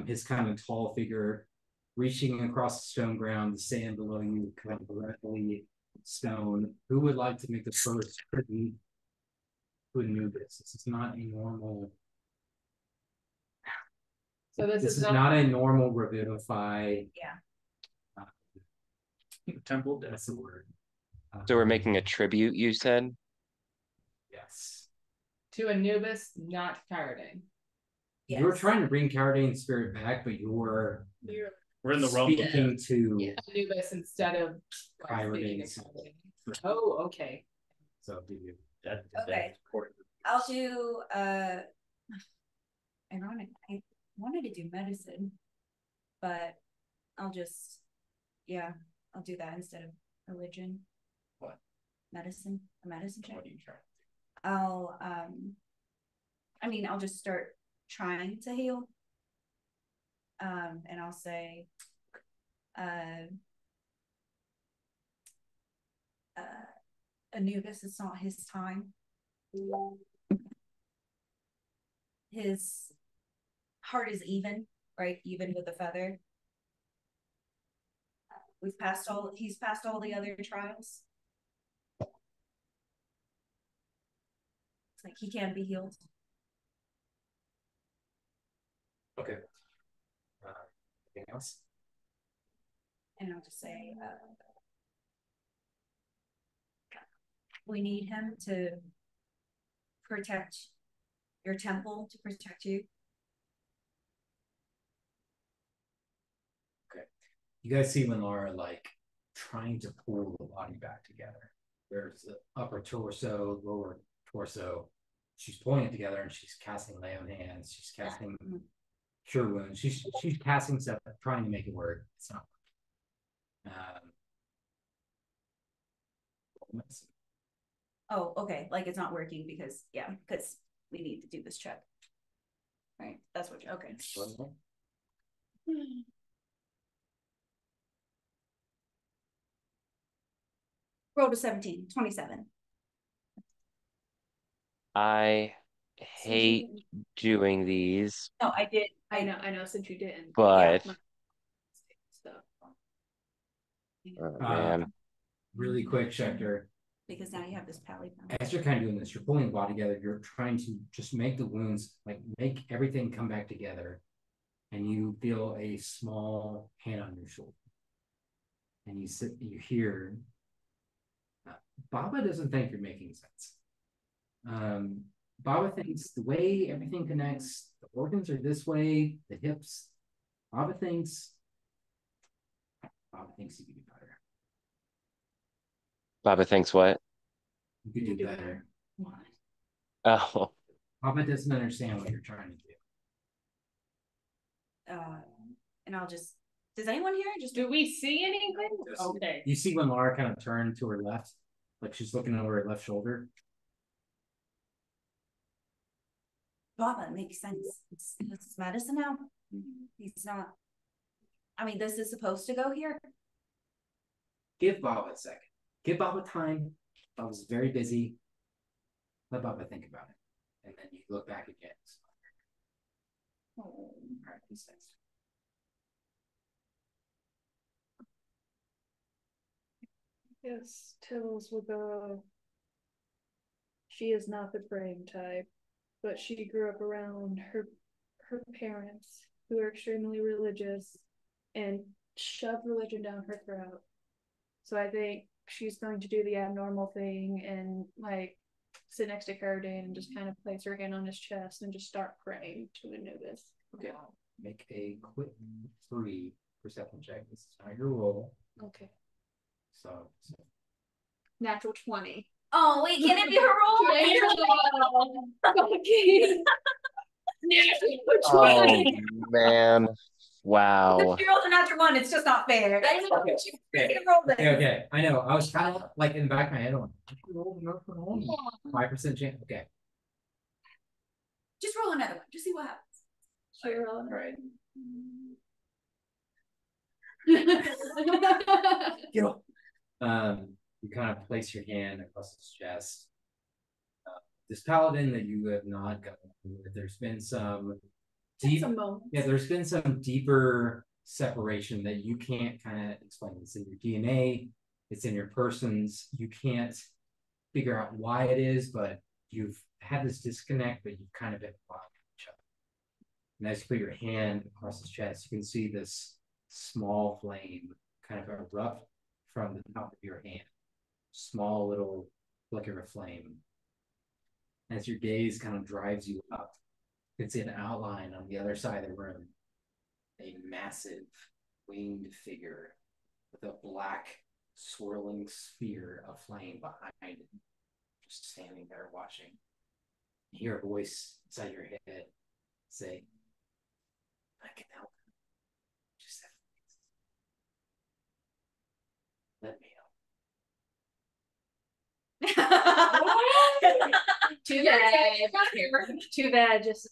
his kind of tall figure, reaching across the stone ground, the sand below you, kind of directly stone. Who would like to make the first tribute to Anubis? This is not a normal. So this This is is not a normal revivify. Yeah. Temple That's the word. So we're making a tribute, you said? Yes. To Anubis, not Caradan. You were trying to bring Caradane's spirit back, but we're in the realm speaking to Anubis instead of Caradan. Oh, okay. So do you? Okay. I'll do ironic. I wanted to do medicine, but I'll just I'll do that instead of religion. What? Medicine. A medicine check. What are you trying? I'll I'll just start trying to heal. And I'll say Anubis, it's not his time. His heart is even, right? Even with the feather. He's passed all the other trials. It's like he can be healed. Okay. Anything else? And I'll just say, we need him to protect your temple, to protect you. Okay. You guys see when Laura like trying to pull the body back together. There's the upper torso, lower torso. She's pulling it together and she's casting lay on hands. She's casting cure wounds. She's casting stuff, trying to make it work. It's not working. Oh, okay. Like it's not working because we need to do this check. Right. That's what okay. Roll to 17, 27. I hate doing these. No, I did. I know since you didn't. But Yeah. oh, man. Really quick, Schecter. Because now you have this pally. As you're kind of doing this, you're pulling the body together. You're trying to just make the wounds, like make everything come back together. And you feel a small hand on your shoulder. And you hear, Baba doesn't think you're making sense. Baba thinks the way everything connects, the organs are this way, the hips. Baba thinks you could do better. Baba thinks what? You could do better. What? Oh. Baba doesn't understand what you're trying to do. And I'll just. Does anyone here just? Do we see anything? Okay. You see when Laura kind of turned to her left, like she's looking over her left shoulder. Baba, it makes sense. It's medicine now. He's not. I mean, this is supposed to go here. Give Baba a second. Give Baba time. Baba's very busy. Let Baba think about it. And then you look back again. Oh. All right, he says. Yes, Tills will go. She is not the praying type, but she grew up around her parents, who are extremely religious, and shoved religion down her throat. So I think she's going to do the abnormal thing and like sit next to Caradan and just kind of place her hand on his chest and just start praying to Anubis. Okay. Make a quick 3 perception check. This is not your roll. Okay. So. Natural 20. Oh wait, can it be her roll? Okay. Oh man. Wow. If she rolls a natural 1, it's just not fair. Okay. I know. I was kind of like in the back of my head, I'm like, 5% chance. Okay. Just roll another one. Just see what happens. So you're rolling right. Get up. You kind of place your hand across his chest. This paladin that you have not gotten with, there's been some there's been some deeper separation that you can't kind of explain. It's in your DNA, it's in your persons. You can't figure out why it is, but you've had this disconnect, but you've kind of been bonded to each other. And as you put your hand across his chest, you can see this small flame kind of erupt from the top of your hand. Small little flicker of flame. As your gaze kind of drives you up, you can see an outline on the other side of the room. A massive winged figure with a black swirling sphere of flame behind it, just standing there watching. You hear a voice inside your head say, I can help. Just let me help. Too bad. Too bad. Just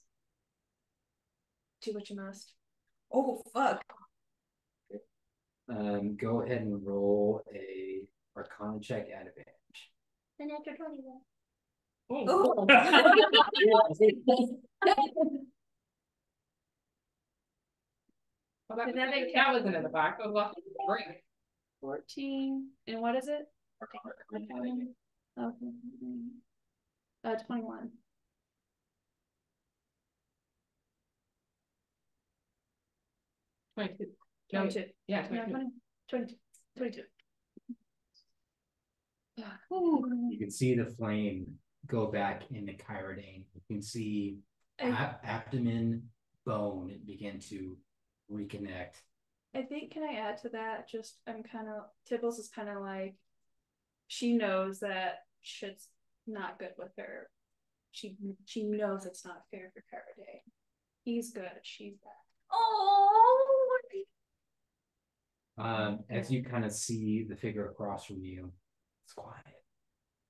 do what you must. Oh fuck. Go ahead and roll a Arcana check at advantage. An extra 21. Oh. Well, that wasn't in the back. Oh, well, great. 14. And what is it? Okay. 21. No, 22. yeah, No, 22. 22. You can see the flame go back into Kyrodane. You can see abdomen, bone begin to reconnect. I think, can I add to that? Just, Tibbles is kind of like, she knows that shit's not good with her. She knows it's not fair for Kyrodane. He's good, she's bad. Oh. As you kind of see the figure across from you, it's quiet.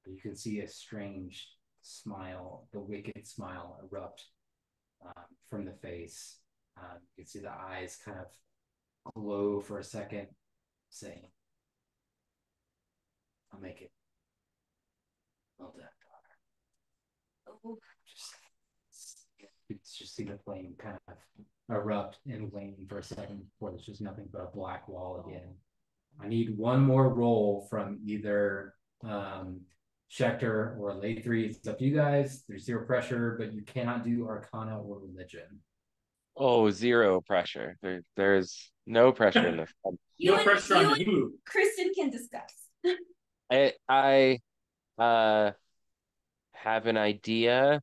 You can see a strange smile, the wicked smile erupt from the face. You can see the eyes kind of glow for a second, saying, I'll make it. Well done, daughter. Oh. Just see the flame kind of erupt and wane for a second before there's just nothing but a black wall again. I need one more roll from either Schechter or Lathree. It's up to you guys. There's zero pressure, but you cannot do Arcana or Religion. Oh, zero pressure. There's no pressure in this. No pressure on you. Kristen can discuss. I have an idea.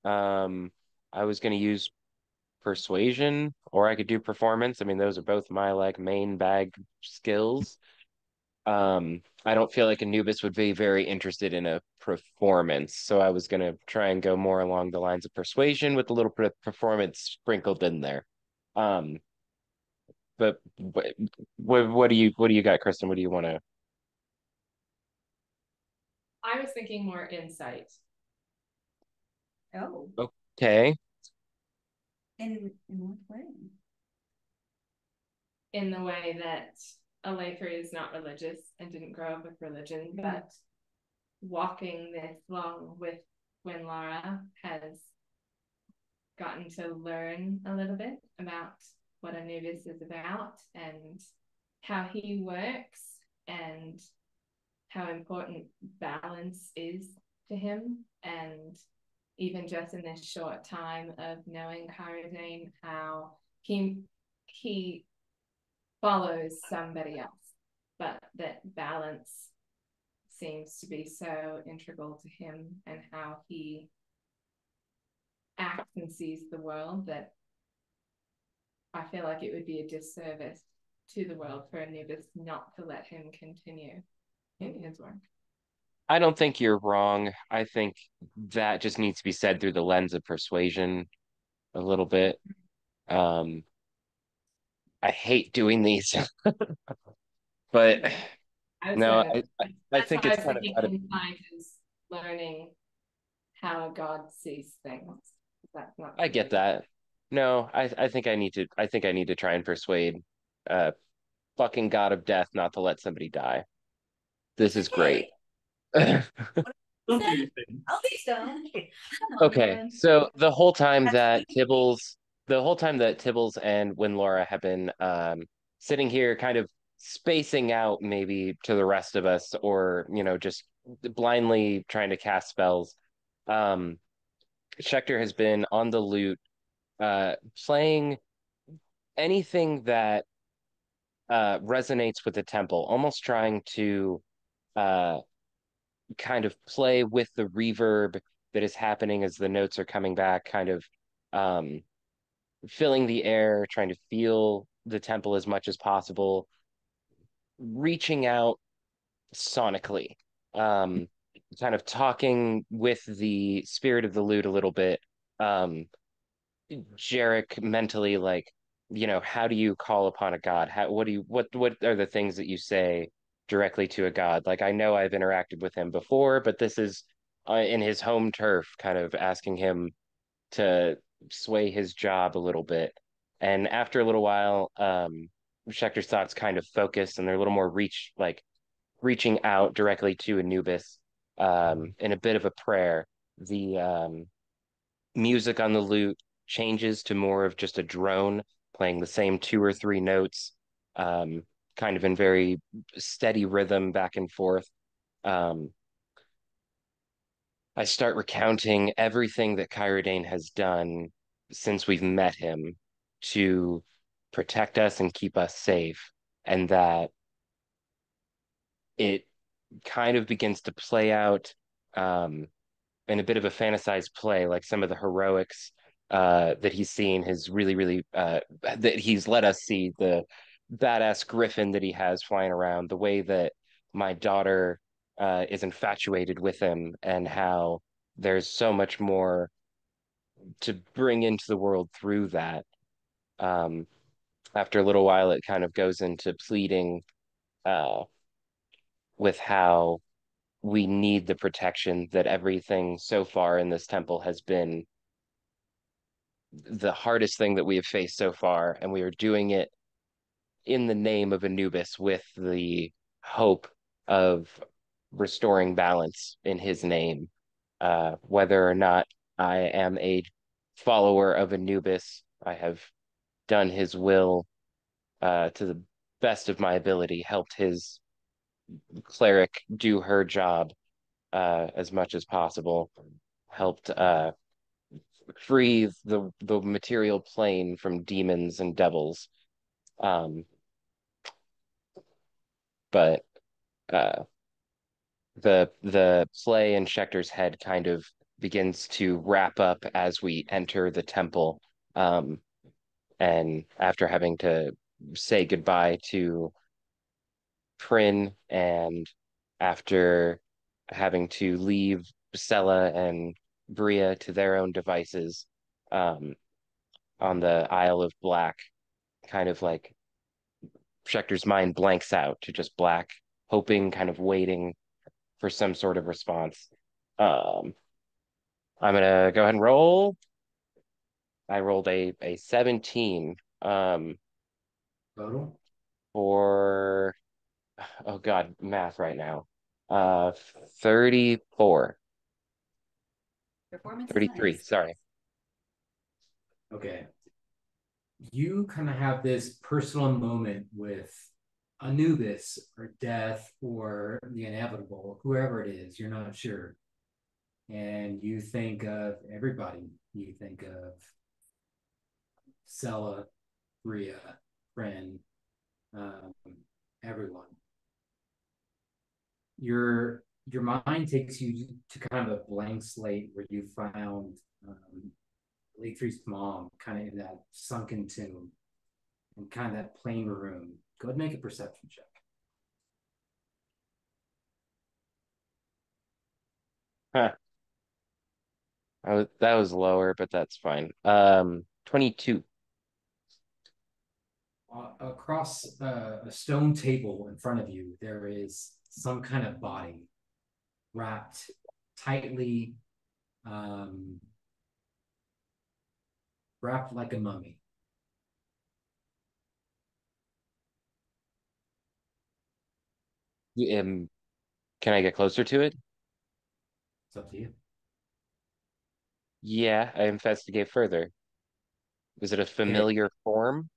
I was gonna use persuasion, or I could do performance. I mean, those are both my like main bag skills. I don't feel like Anubis would be very interested in a performance, so I was gonna try and go more along the lines of persuasion with a little bit of performance sprinkled in there. Um, but what do you got, Kristen? What do you want to? I was thinking more insight. Oh. Okay. In what way? In the way that Alatri is not religious and didn't grow up with religion, but walking this long with Laura has gotten to learn a little bit about what Anubis is about and how he works and how important balance is to him. And even just in this short time of knowing Kyrodane, how he follows somebody else, but that balance seems to be so integral to him and how he acts and sees the world, that I feel like it would be a disservice to the world for Anubis not to let him continue in his work. I don't think you're wrong. I think that just needs to be said through the lens of persuasion a little bit. I hate doing these, but no, I think it's kind of insight is learning how a god sees things. That's not. I get that. No, I think I need to try and persuade fucking god of death not to let somebody die. This is great. Don't do anything. I'll be stoned. Okay, so the whole time that Tibbles and Winlaura have been sitting here kind of spacing out maybe to the rest of us, or just blindly trying to cast spells, Schechter has been on the lute, playing anything that resonates with the temple, almost trying to kind of play with the reverb that is happening as the notes are coming back, kind of filling the air, trying to feel the temple as much as possible, reaching out sonically, um, kind of talking with the spirit of the lute a little bit. Jarek mentally, like, how do you call upon a god? What are the things that you say directly to a god? Like, I know I've interacted with him before, but this is in his home turf, kind of asking him to sway his job a little bit. And after a little while, Schechter's thoughts kind of focus and they're a little more reaching out directly to Anubis in a bit of a prayer. The music on the lute changes to more of just a drone playing the same two or three notes, kind of in very steady rhythm back and forth. Um, I start recounting everything that Kyrodane has done since we've met him to protect us and keep us safe, and that it kind of begins to play out in a bit of a fantasized play, like some of the heroics that he's seen, his really, that he's let us see, the badass griffin that he has flying around, the way that my daughter is infatuated with him, and how there's so much more to bring into the world through that. Um, After a little while, it kind of goes into pleading uh, with how we need the protection, that everything so far in this temple has been the hardest thing that we have faced so far, and we are doing it in the name of Anubis with the hope of restoring balance in his name. Whether or not I am a follower of Anubis, I have done his will to the best of my ability, helped his cleric do her job as much as possible, helped free the material plane from demons and devils. Um, but uh, the play in Schechter's head kind of begins to wrap up as we enter the temple. And after having to say goodbye to Prin, and after having to leave Sella and Bria to their own devices um, on the Isle of Black, kind of like Schechter's mind blanks out to just black, hoping, kind of waiting for some sort of response. Um, I'm gonna go ahead and roll. I rolled a 17 Total? for oh god, math right now. 34. Performance is 33, nice. sorry. Okay. You kind of have this personal moment with Anubis or death or the inevitable, whoever it is, you're not sure. And you think of everybody. You think of Sella, Bria, Friend, um, everyone. Your mind takes you to kind of a blank slate where you found Leithri's mom kind of in that sunken tomb and kind of that plain room. Go ahead and make a perception check. Huh. That was lower, but that's fine. 22. Across a stone table in front of you, there is some kind of body wrapped tightly, um, wrapped like a mummy. Can I get closer to it? It's up to you. Yeah, I investigate further. Is it a Okay. familiar form?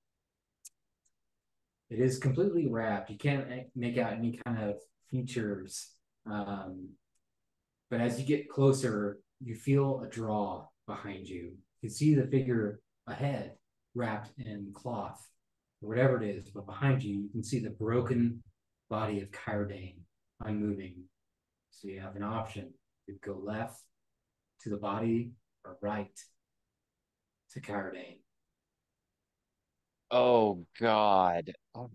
It is completely wrapped. You can't make out any kind of features. But as you get closer, you feel a draw behind you. You can see the figure ahead wrapped in cloth, or whatever it is, but behind you, you can see the broken body of Kyrodane unmoving. So you have an option. You could go left to the body or right to Kyrodane? Oh God. Oh.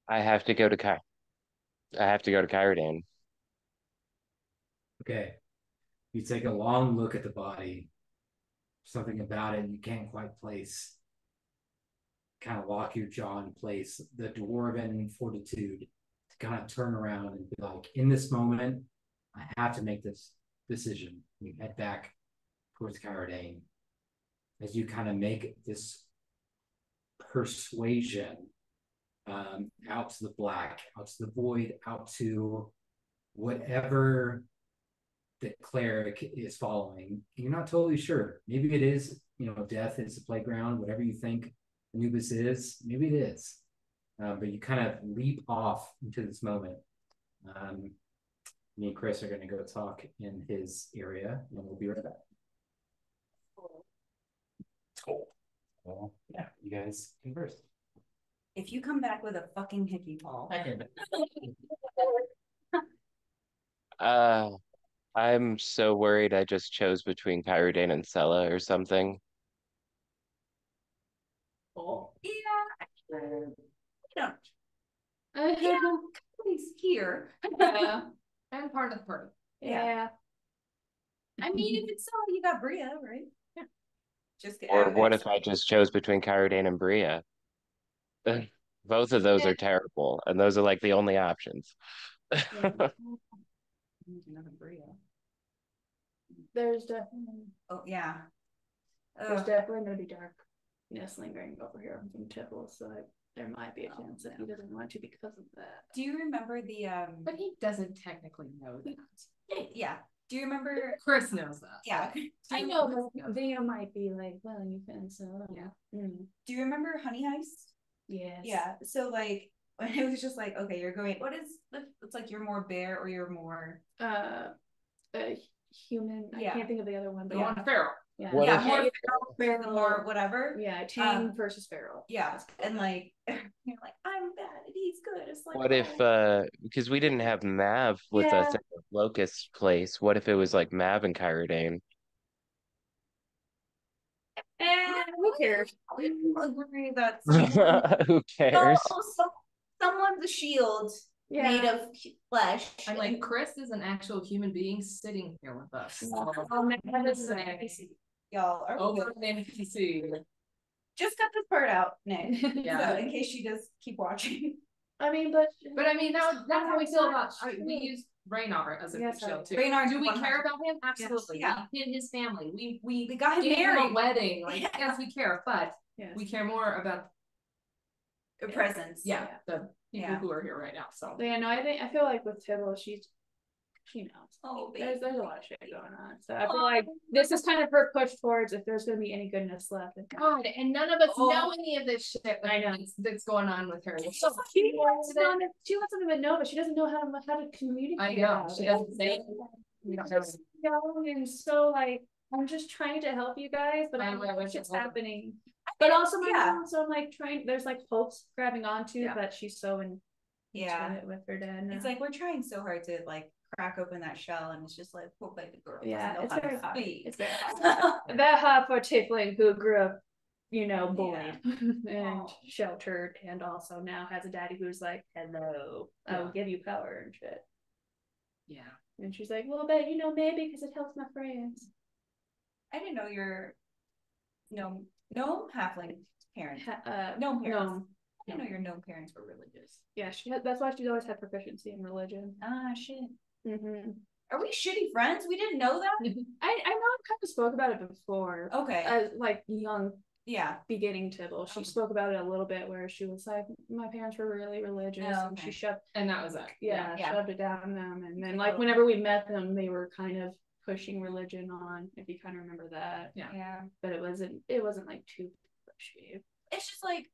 I have to go to I have to go to Kyrodane. Okay. You take a long look at the body. Something about it you can't quite place. Kind of lock your jaw in place. The dwarven fortitude to kind of turn around and be like, in this moment, I have to make this decision. You head back towards Kyrodane as you kind of make this persuasion out to the black, out to the void, out to whatever the cleric is following. You're not totally sure. Maybe it is, death is the playground, whatever you think Anubis is, maybe it is. But you kind of leap off into this moment. Me and Chris are going to go talk in his area, and we'll be right back. Cool. Well, yeah, you guys converse. If you come back with a fucking hickey, Paul. I'm so worried I just chose between Kyrodane and Sella or something. Oh. Yeah. He's here. Yeah. I'm part of the party. Yeah. I mean, if it's Sella, you got Bria, right? Yeah. Just Or what if I just chose between Kyrodane and Bria? Both of those are terrible, and those are like the only options. Another Bria. There's definitely. Oh yeah. There's definitely gonna be darkness lingering over here from Tibble, so there might be a chance that he doesn't want to because of that. Do you remember the But he doesn't technically know that. Yeah. Do you remember? Chris knows that. Yeah. I know, but Via might be like, well, you can, so yeah. Do you remember Honey Heist? Yes. Yeah. So like when it was just like, okay, you're going. What is? It's like you're more bear or you're more human. I can't think of the other one, but yeah, feral. Yeah, What if, more feral or whatever. Yeah, tame versus feral. Yeah, and like you're like, I'm bad and he's good. It's like, what if because we didn't have Mav with us at the Locust place, what if it was like Mav and Kyrodane? Who cares? I agree that Who cares? Someone's a shield made of flesh. I'm like, Chris is an actual human being sitting here with us. This is an NPC. Y'all are over an NPC. Just cut this part out, Nick. Yeah. So in case she does keep watching. I mean, but I mean that's how we feel about. We use Raynar as a shield too. Raynar, do we care about him? Absolutely. Yeah. We hid his family. We got him gave married. him a wedding. Like yes, we care, but we care more about the presence. Yeah, the people who are here right now. So yeah, no, I feel like with Tibble, she knows. Oh, there's a lot of shit going on. So I feel like this is kind of her push towards if there's gonna be any goodness left. God, and none of us know any of this shit. I know that's going on with her. She wants them to know, but she doesn't know how to communicate. I know she doesn't say. And so like I'm just trying to help you guys, but I don't know what shit's happening. But also my mom, so I'm like trying. There's like hopes grabbing onto, but she's so into it with her dad. It's like we're trying so hard to like crack open that shell, and it's just like poor baby girl. Yeah, it's very hard. It's very hard. That hard for a tiefling who grew up, bullied and sheltered, and also now has a daddy who's like, "Hello, I will give you power and shit." Yeah, and she's like, "Well, but maybe because it helps my friends." I didn't know your gnome halfling parents. Gnome parents. No. I didn't know your gnome parents were religious. Yeah, that's why she's always had proficiency in religion. Ah, shit. Mm-hmm. Are we shitty friends? We didn't know that. I know I kind of spoke about it before. Okay. As like young, beginning Tibble. She spoke about it a little bit where she was like, my parents were really religious, and she shoved. And that was it. Shoved it down them, and then like whenever we met them, they were kind of pushing religion on. If you kind of remember that. Yeah. But it wasn't like too pushy. It's just like.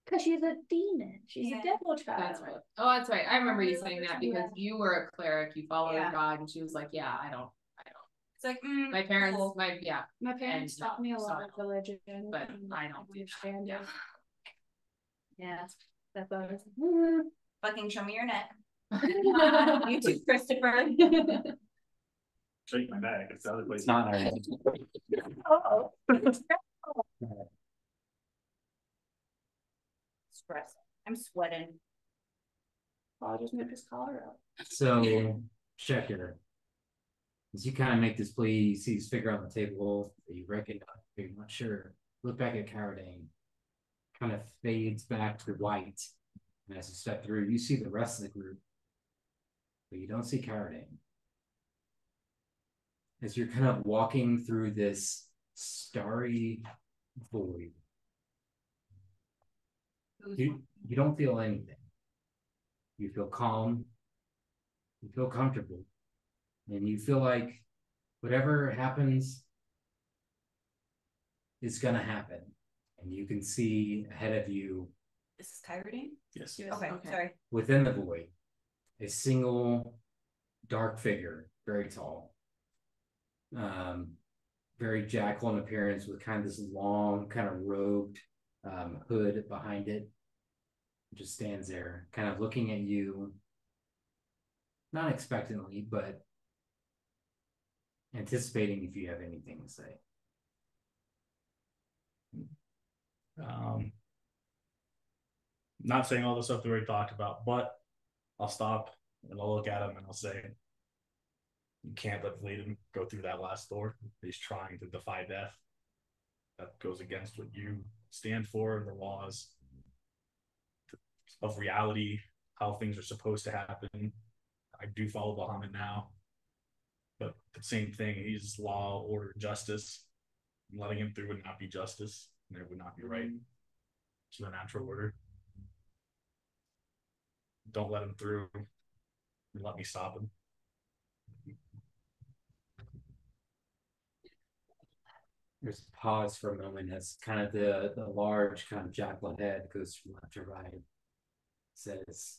Because she's a demon. She's a devil child. That's right. Oh, that's right. I remember you saying that because you were a cleric, you followed God, and she was like, I don't. It's like My parents, cool. My parents taught me a lot of religion, but I don't understand it. Yeah. That's what I was Fucking show me your neck. You too, Christopher. Shake my neck. It's the other place. It's not our Oh. Stress. I'm sweating. I'll just move his collar up. So, Checker, as you kind of make this plea, you see this figure on the table that you recognize, but you're not sure. Look back at Cowardane. Kind of fades back to white. And as you step through, you see the rest of the group, but you don't see Cowardane. As you're kind of walking through this starry void, you don't feel anything. You feel calm, you feel comfortable, and you feel like whatever happens is gonna happen. And you can see ahead of you, This is Kyrie? Yes. Okay, sorry. within the void, a single dark figure, very tall. Very jackal in appearance with kind of this long, kind of robed hood behind it. Just stands there, kind of looking at you, not expectantly, but anticipating if you have anything to say. Not saying all the stuff that we already talked about, but I'll stop and I'll look at him and I'll say, you can't let Vladen go through that last door. He's trying to defy death. That goes against what you stand for and the laws of reality, how things are supposed to happen. I do follow Bahamut now, but the same thing, he's law, order, justice. Letting him through would not be justice, and it would not be right to the natural order. Don't let him through, and let me stop him. There's a pause for a moment as kind of the large kind of jackal head goes from left to right. Says,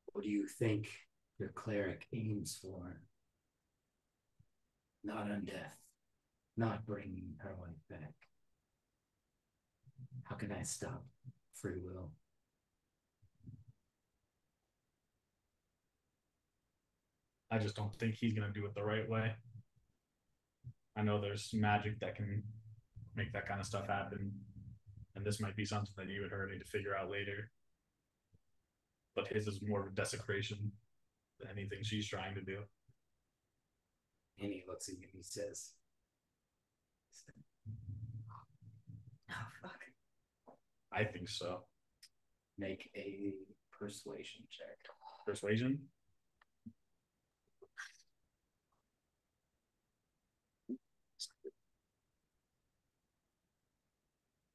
what do you think your cleric aims for? Not undeath, not bringing her life back. How can I stop free will? I just don't think he's going to do it the right way. I know there's magic that can make that kind of stuff happen. And this might be something that you and her need to figure out later. But his is more of a desecration than anything she's trying to do. And he looks at you and he says, Oh, fuck. I think so. make a persuasion check. Persuasion?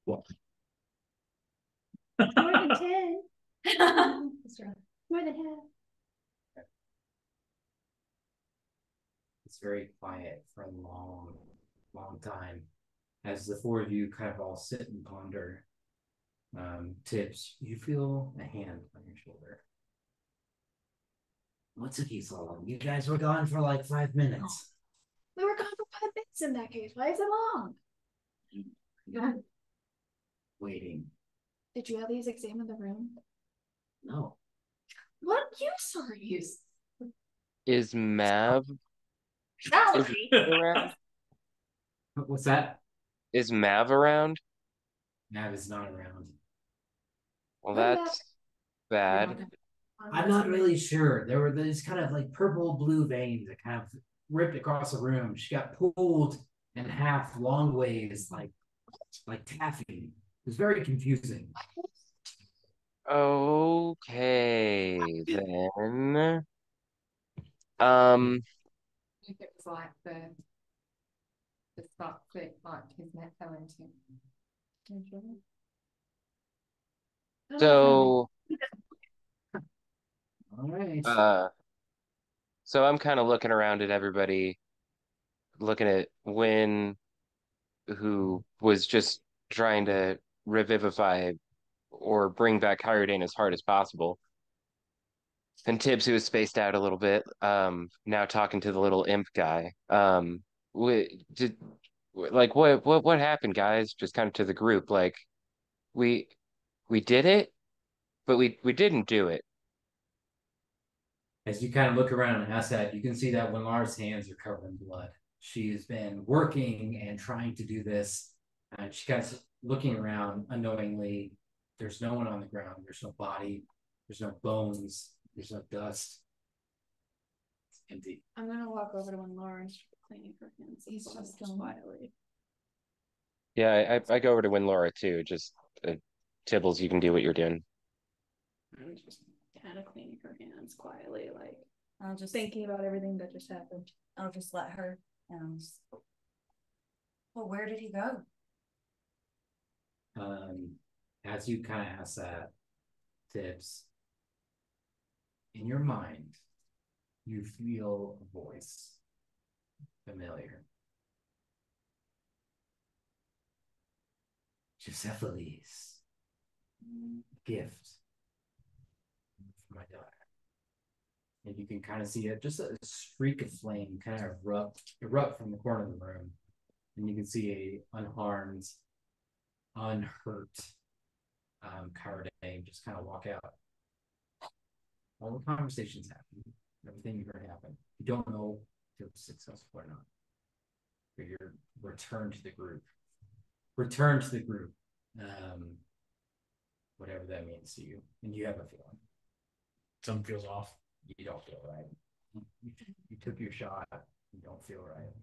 What? More than 10. More than half. It's very quiet for a long, long time. As the four of you kind of all sit and ponder, Tips, you feel a hand on your shoulder. What took you so long? You guys were gone for like 5 minutes. We were gone for 5 minutes in that case. Why is it long? Waiting. Did you at least examine the room? No. What use are you? Is Mav around? What's that? Is Mav around? Nav is not around. Well, What that's bad. I'm not really sure. There were these kind of like purple blue veins that kind of ripped across the room. She got pulled in half long ways, like taffy. It was very confusing. Okay, then. I think it was like the spot that like his neck fell into. So, All right. so I'm kind of looking around at everybody, looking at Win, who was just trying to revivify or bring back Hyredane as hard as possible. And Tibbs, who was spaced out a little bit, now talking to the little imp guy. We did like what happened, guys? Just kind of to the group, like we we did it, but we didn't do it. As you kind of look around and ask that, you can see that Winlar's hands are covered in blood. She's been working and trying to do this, and she kind of looking around unknowingly. There's no one on the ground. There's no body. There's no bones. There's no dust. It's empty. I'm gonna walk over to when Lauren's cleaning her hands. He's just going quietly. Yeah, I go over to Winlora too. Just Tibbles, you can do what you're doing. I'm just kind of cleaning her hands quietly, like I'll just thinking about everything that just happened. I'll just let her. Well, where did he go? As you kind of ask that, Tibbs, in your mind, you feel a voice familiar. Gisephiles, gift for my daughter. And you can kind of see it, just a streak of flame kind of erupt from the corner of the room. And you can see a unharmed, unhurt Cowardane just kind of walk out. All the conversations happen, everything you've heard happen. You don't know if it's successful or not. But you're returned to the group. Return to the group. Whatever that means to you. And you have a feeling. Something feels off. You don't feel right. You took your shot. You don't feel right.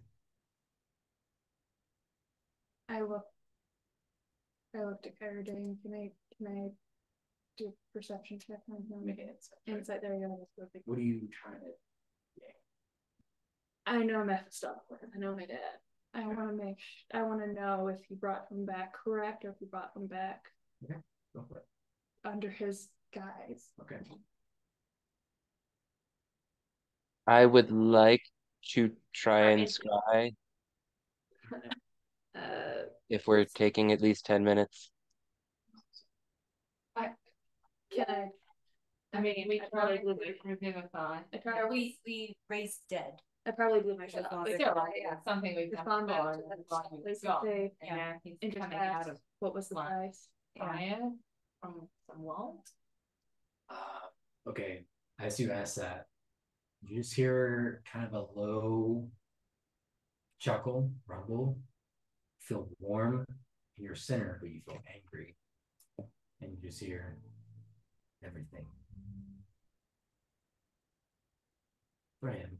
I looked at Cowardane. Can I do a perception check on him? Make an Insight, there you go. What are you trying to I know Mephistopheles. I know my dad. I want to know if he brought him back correct or if he brought him back go for it. under his guise. Okay. I would like to try and scry if we're taking at least 10 minutes. I mean, we probably blew it from Vivify. Or we raised dead. I probably blew my shit off. It's all right, yeah, something we've done before. And now he's coming out of what was the price? fire from some walls. Okay. As you ask that, you just hear kind of a low chuckle, rumble. Feel warm in your center, but you feel angry. And you just hear everything. Graham.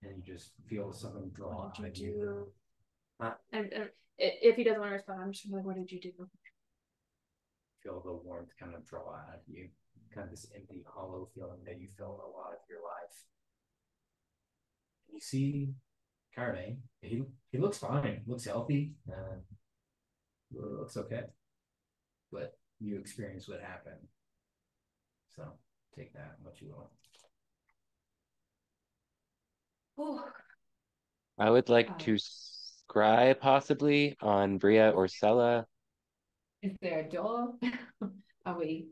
And you just feel something draw out of you. And if he doesn't want to respond, I'm just gonna be like, what did you do? Feel the warmth kind of draw out of you. Kind of this empty, hollow feeling that you felt a lot of your life. And you see Cardane. He looks fine. Looks healthy. Looks okay. But you experience what happened. So take that what you will. I would like to scry possibly on Bria or Sella. Is there a door? Are we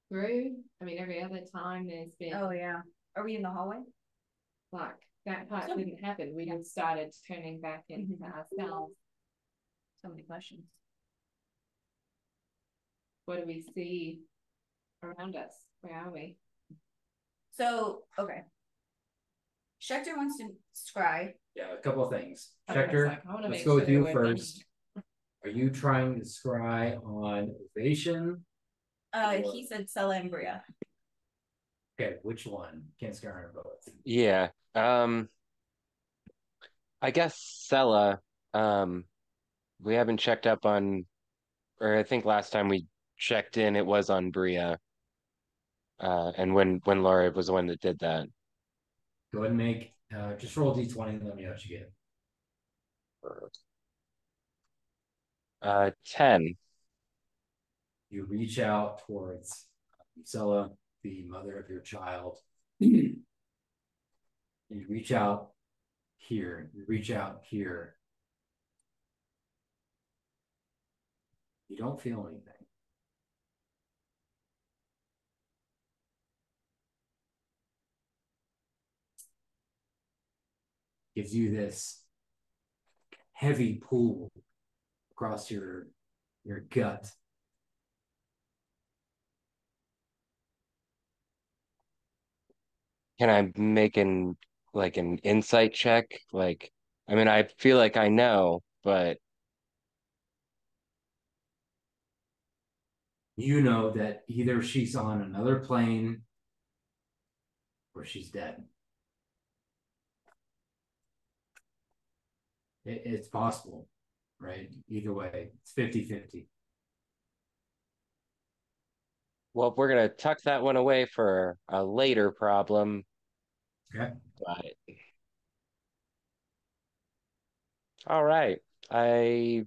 through? I mean, every other time there's been. Oh yeah. Are we in the hallway? Like that part didn't happen. We just started turning back into ourselves. So many questions. What do we see around us? Where are we? So okay. Schecter wants to scry. Yeah, a couple of things. Okay, Schecter, like, let's go with you first. Are you trying to scry on Ovation? He said Sella and Bria. Okay, which one? Can't scry on both. Yeah. I guess Sella. We haven't checked up on, or I think last time we checked in, it was on Bria. And when Laura was the one that did that. Go ahead and make just roll D20 and let me know what you get. 10. You reach out towards Sella, the mother of your child. You reach out here. You reach out here. You don't feel anything. gives you this heavy pull across your gut. Can I make an insight check? Like, I mean, I feel like I know, but You know that either she's on another plane or she's dead. It's possible, right? Either way, it's 50-50. well, we're gonna tuck that one away for a later problem. Okay. But all right, I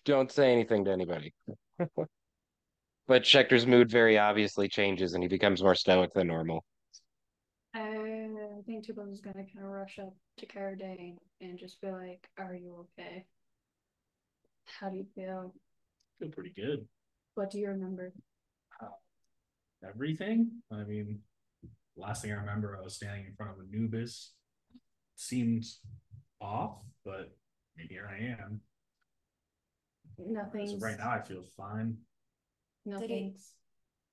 don't say anything to anybody. But Schechter's mood very obviously changes and he becomes more stoic than normal. I think Tubos is gonna kind of rush up to Carradine and just be like, "Are you okay? How do you feel? Feel pretty good. What do you remember?" Everything. I mean, last thing I remember, I was standing in front of Anubis. Seemed off, but here I am. Nothing's. So right now, I feel fine. Nothing's.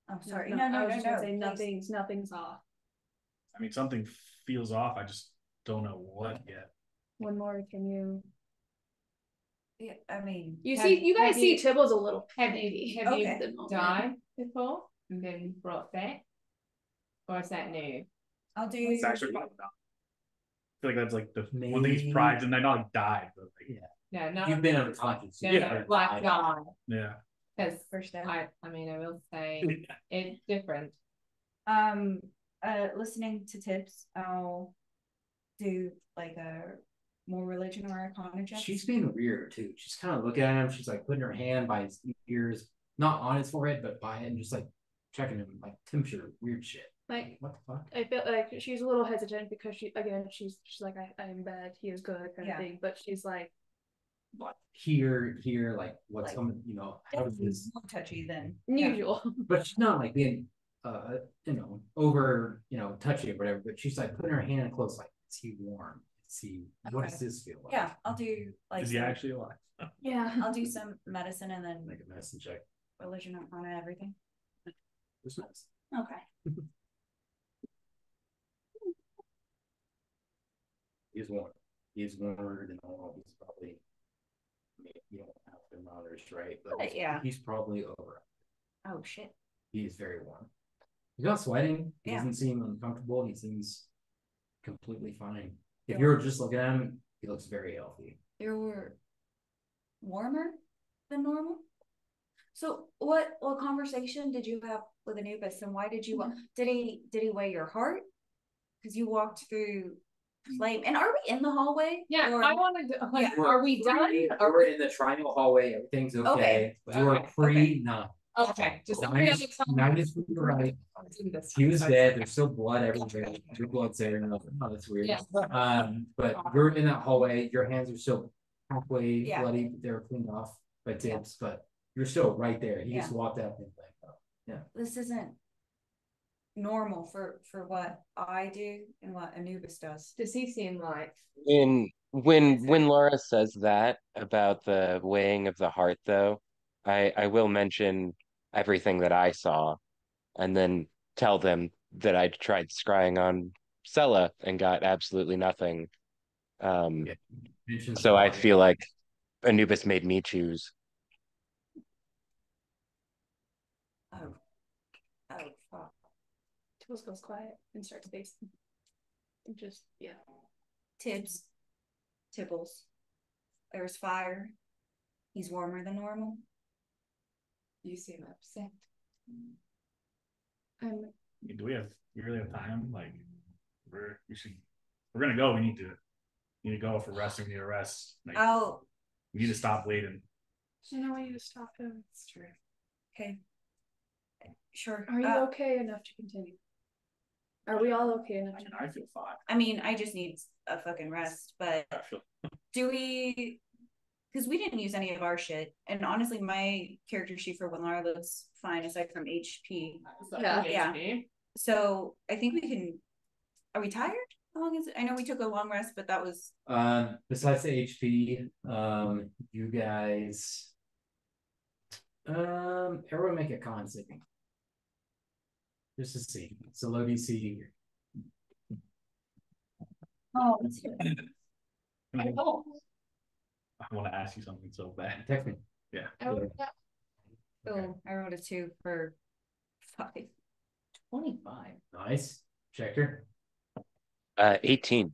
I'm sorry. No, No, I was just gonna say please. nothing's off. I mean, something feels off. I just don't know what yet. One more, can you? Yeah, I mean, You guys see Tibble's a little Have panicky. you Okay. have you died before and been brought back, or is that new? I'll do. It's actually not. I feel like that's like the one thing he's prized, and I not like died, but like, No, no. You've been unconscious. No, Yeah. like die. yeah. Because First step. I mean, I will say it's different. Listening to tips, I'll do like a more religion or arcana check. She's being weird too. She's kind of looking at him. She's like putting her hand by his ears, not on his forehead, but by it, and just like checking him, like temperature, weird shit. Like, what the fuck? I feel like she's a little hesitant because she's like, I'm bad, he is good, kind of thing. But she's like, what? Here, like what's like, coming, how is this more touchy than usual? But she's not like being over, touchy or whatever, but she's like putting her hand close, like, is he warm? Is he, what does this feel like? Yeah, I'll do like. Is he actually alive? Yeah. I'll do some medicine and then Make a medicine check. religion, arcana, everything. It's nice. Okay. He's warm. He's warmer than normal. He's probably, you don't have thermometers, right? But yeah. He's probably over. Oh shit. He's very warm. He's not sweating. He Yeah. doesn't seem uncomfortable. He seems completely fine. If you're just looking at him, he looks very healthy. You're warmer than normal. So what conversation did you have with Anubis, and why did you did he weigh your heart? Because you walked through flame. And are we in the hallway? Yeah, or... I wanted to, like, are we done? We're in the triangle hallway. Everything's okay. You are pre-9. Okay, just nine is to the right. He was dead. There's still blood everywhere. Your blood's there. Oh, that's weird. Yeah. But you're in that hallway. Your hands are still halfway bloody. They're cleaned off by tips, but you're still right there. He just walked out and like, oh, yeah. This isn't normal for what I do and what Anubis does. Does he seem like When Laura says that about the weighing of the heart, though, I will mention everything that I saw and then tell them that I tried scrying on Sella and got absolutely nothing. So I feel like Anubis made me choose. Oh fuck. Tibbles goes quiet and starts pacing. Just Tibbles. There's fire. He's warmer than normal. you seem upset? Do we really have time? Like, we're gonna go. We need to go for resting. We need to rest. Like, we need to stop waiting. So now we need to stop him. It's true. Okay. Sure. Are you okay enough to continue? Are we all okay enough? I feel fine. I mean, I just need a fucking rest, but do we? Because we didn't use any of our shit, and honestly, my character sheet for Winlar looks fine aside from HP. Yeah. Yeah. So I think we can. Are we tired? How long is it? I know we took a long rest, but that was Besides the HP, you guys, everyone make a con saving. Just to see. It's a low DC. oh, it's good. I want to ask you something so bad. Text me. Yeah. Oh, I rolled a 2 for 5. 25. Nice. Checker. 18.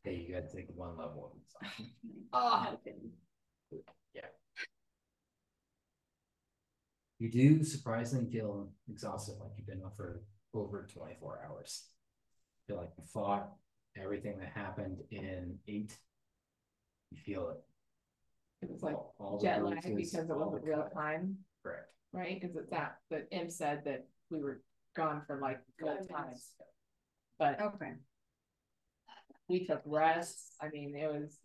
Hey, you gotta take one level. Oh, Yeah. You do surprisingly feel exhausted, like you've been up for over 24 hours. Feel like you fought everything that happened in 8. You feel it. it was like All the jet lag bruises, because it all wasn't the real cut. time, Correct. right? Is it that Im said that we were gone for like good times, but Okay. we took rest. I mean, it was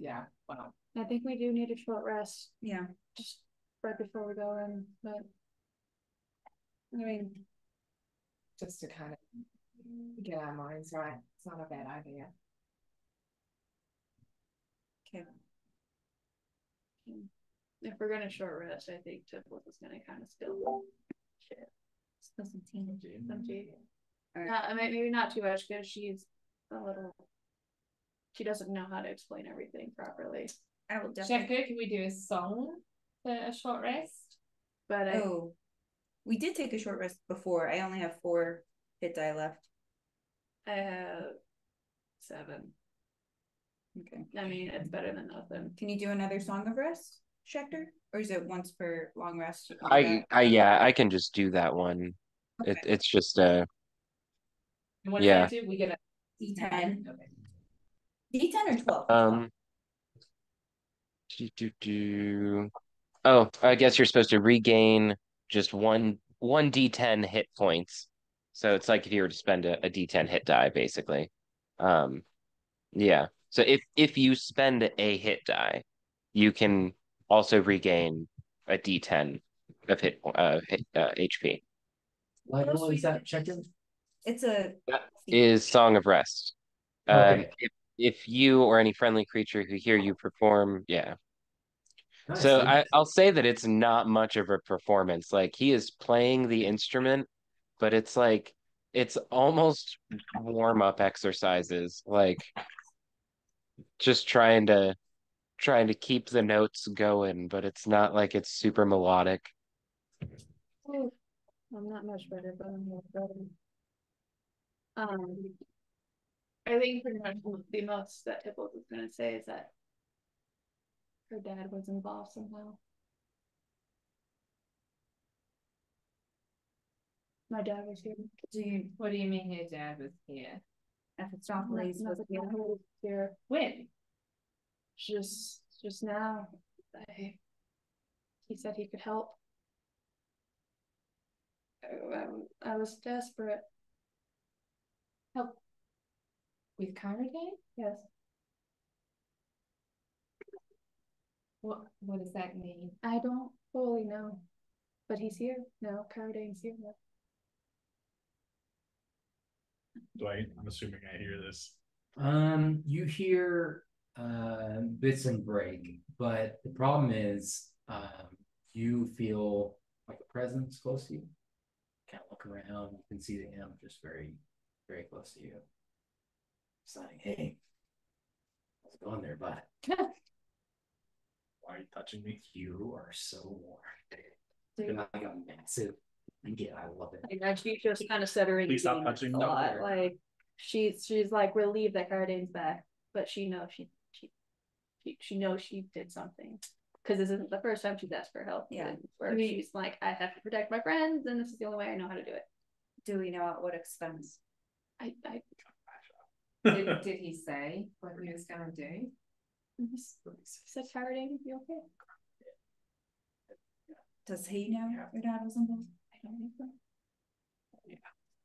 wow. I think we do need a short rest Yeah. just right before we go in, but I mean, Just to kind of get our minds right. It's not a bad idea. Okay. if we're gonna short rest, I think Tifflet is gonna kind of spill shit. Spill some tea. Some tea. All right. I mean, maybe not too much because she's a little. She doesn't know how to explain everything properly. I will definitely. Checker, can we do a song for a short rest? But Oh, we did take a short rest before. I only have 4 hit die left. I have 7. Okay. I mean, it's better than nothing. Can you do another song of rest, Schecter? Or is it once per long rest? You can do I can just do that one. Okay. It's just And what's Yeah. that do? We get a D10. Okay. D10 or 12? Oh, I guess you're supposed to regain just one D10 hit points. So it's like if you were to spend a D10 hit die, basically. Yeah. So if you spend a hit die, you can also regain a D10 of HP. What is that, Checker? It's a That is Song of Rest. Okay. If you or any friendly creature who hear you perform, yeah. Nice, So dude. I'll say that it's not much of a performance. Like he is playing the instrument, but it's like it's almost warm-up exercises, like just trying to keep the notes going, but it's not like it's super melodic. Ooh, I'm not much better, but I'm more better. I think pretty much the most that Tifflet is gonna say is that her dad was involved somehow. My dad was here. What do you mean your dad was here? if it's not Blaze was Nothing here. was here. When? Just now. He said he could help. I was desperate. Help with Carradine? Yes. What does that mean? I don't fully know. But he's here. No, Carradine's here. I'm assuming I hear this. You hear bits and break, but the problem is you feel like a presence close to you. Kind of look around, you can see the imp just very, very close to you. It's like, hey, how's it going there, bud? Why are you touching me? You are so warm. You're like a massive. Yeah, I love it. And she just kind of said her Please stop touching a me. lot. Like she's like relieved that Cardine's back, but she knows she knows she did something. Because this isn't the first time she's asked for help. Yeah. Where she's like, I have to protect my friends, and this is the only way I know how to do it. Do we know at what expense? Did he say what he was gonna do? Said Carradine, you okay? Does he know your dad was involved? I don't think so. Yeah,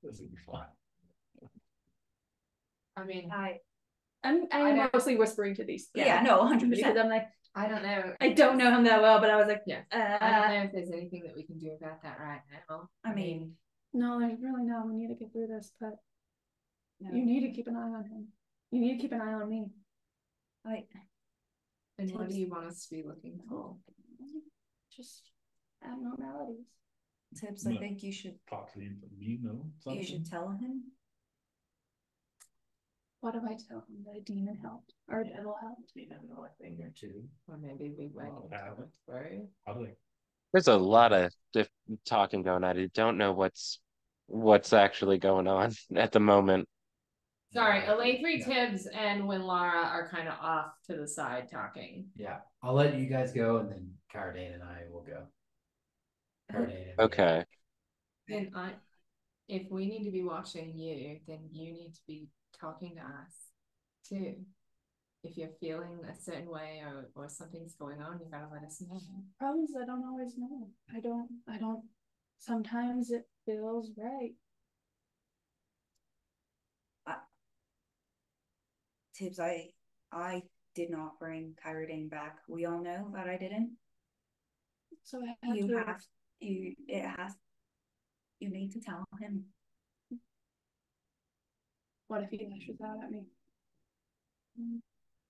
this would be fun. I mean, I'm mostly whispering to these. Yeah, no, 100%. Because I'm like, I don't know. I don't know him that well, but I was like, Yeah. I don't know if there's anything that we can do about that right now. I mean, no, there's really no. We need to get through this, but no. you need to keep an eye on him. You need to keep an eye on me. And what do you want us to be looking for? Just abnormalities. Tips. I'm I gonna think you should. Talk to you know something. You should tell him. What do I tell him? That a demon helped or a devil helped? You never know a thing or two. Or maybe we wait through. Probably. There's a lot of talking going on. I don't know what's actually going on at the moment. Sorry, Alatri, Tibbs, and Winlara are kind of off to the side talking. Yeah, I'll let you guys go, and then Cardane and I will go. Cardane. Okay. Then if we need to be watching you, then you need to be talking to us too. If you're feeling a certain way or something's going on, you gotta let us know. Problems I don't always know. I don't. Sometimes it feels right. Tibbs, I did not bring Kyrodane back. We all know that I didn't. So I have you need to tell him. What if he lashes out at me?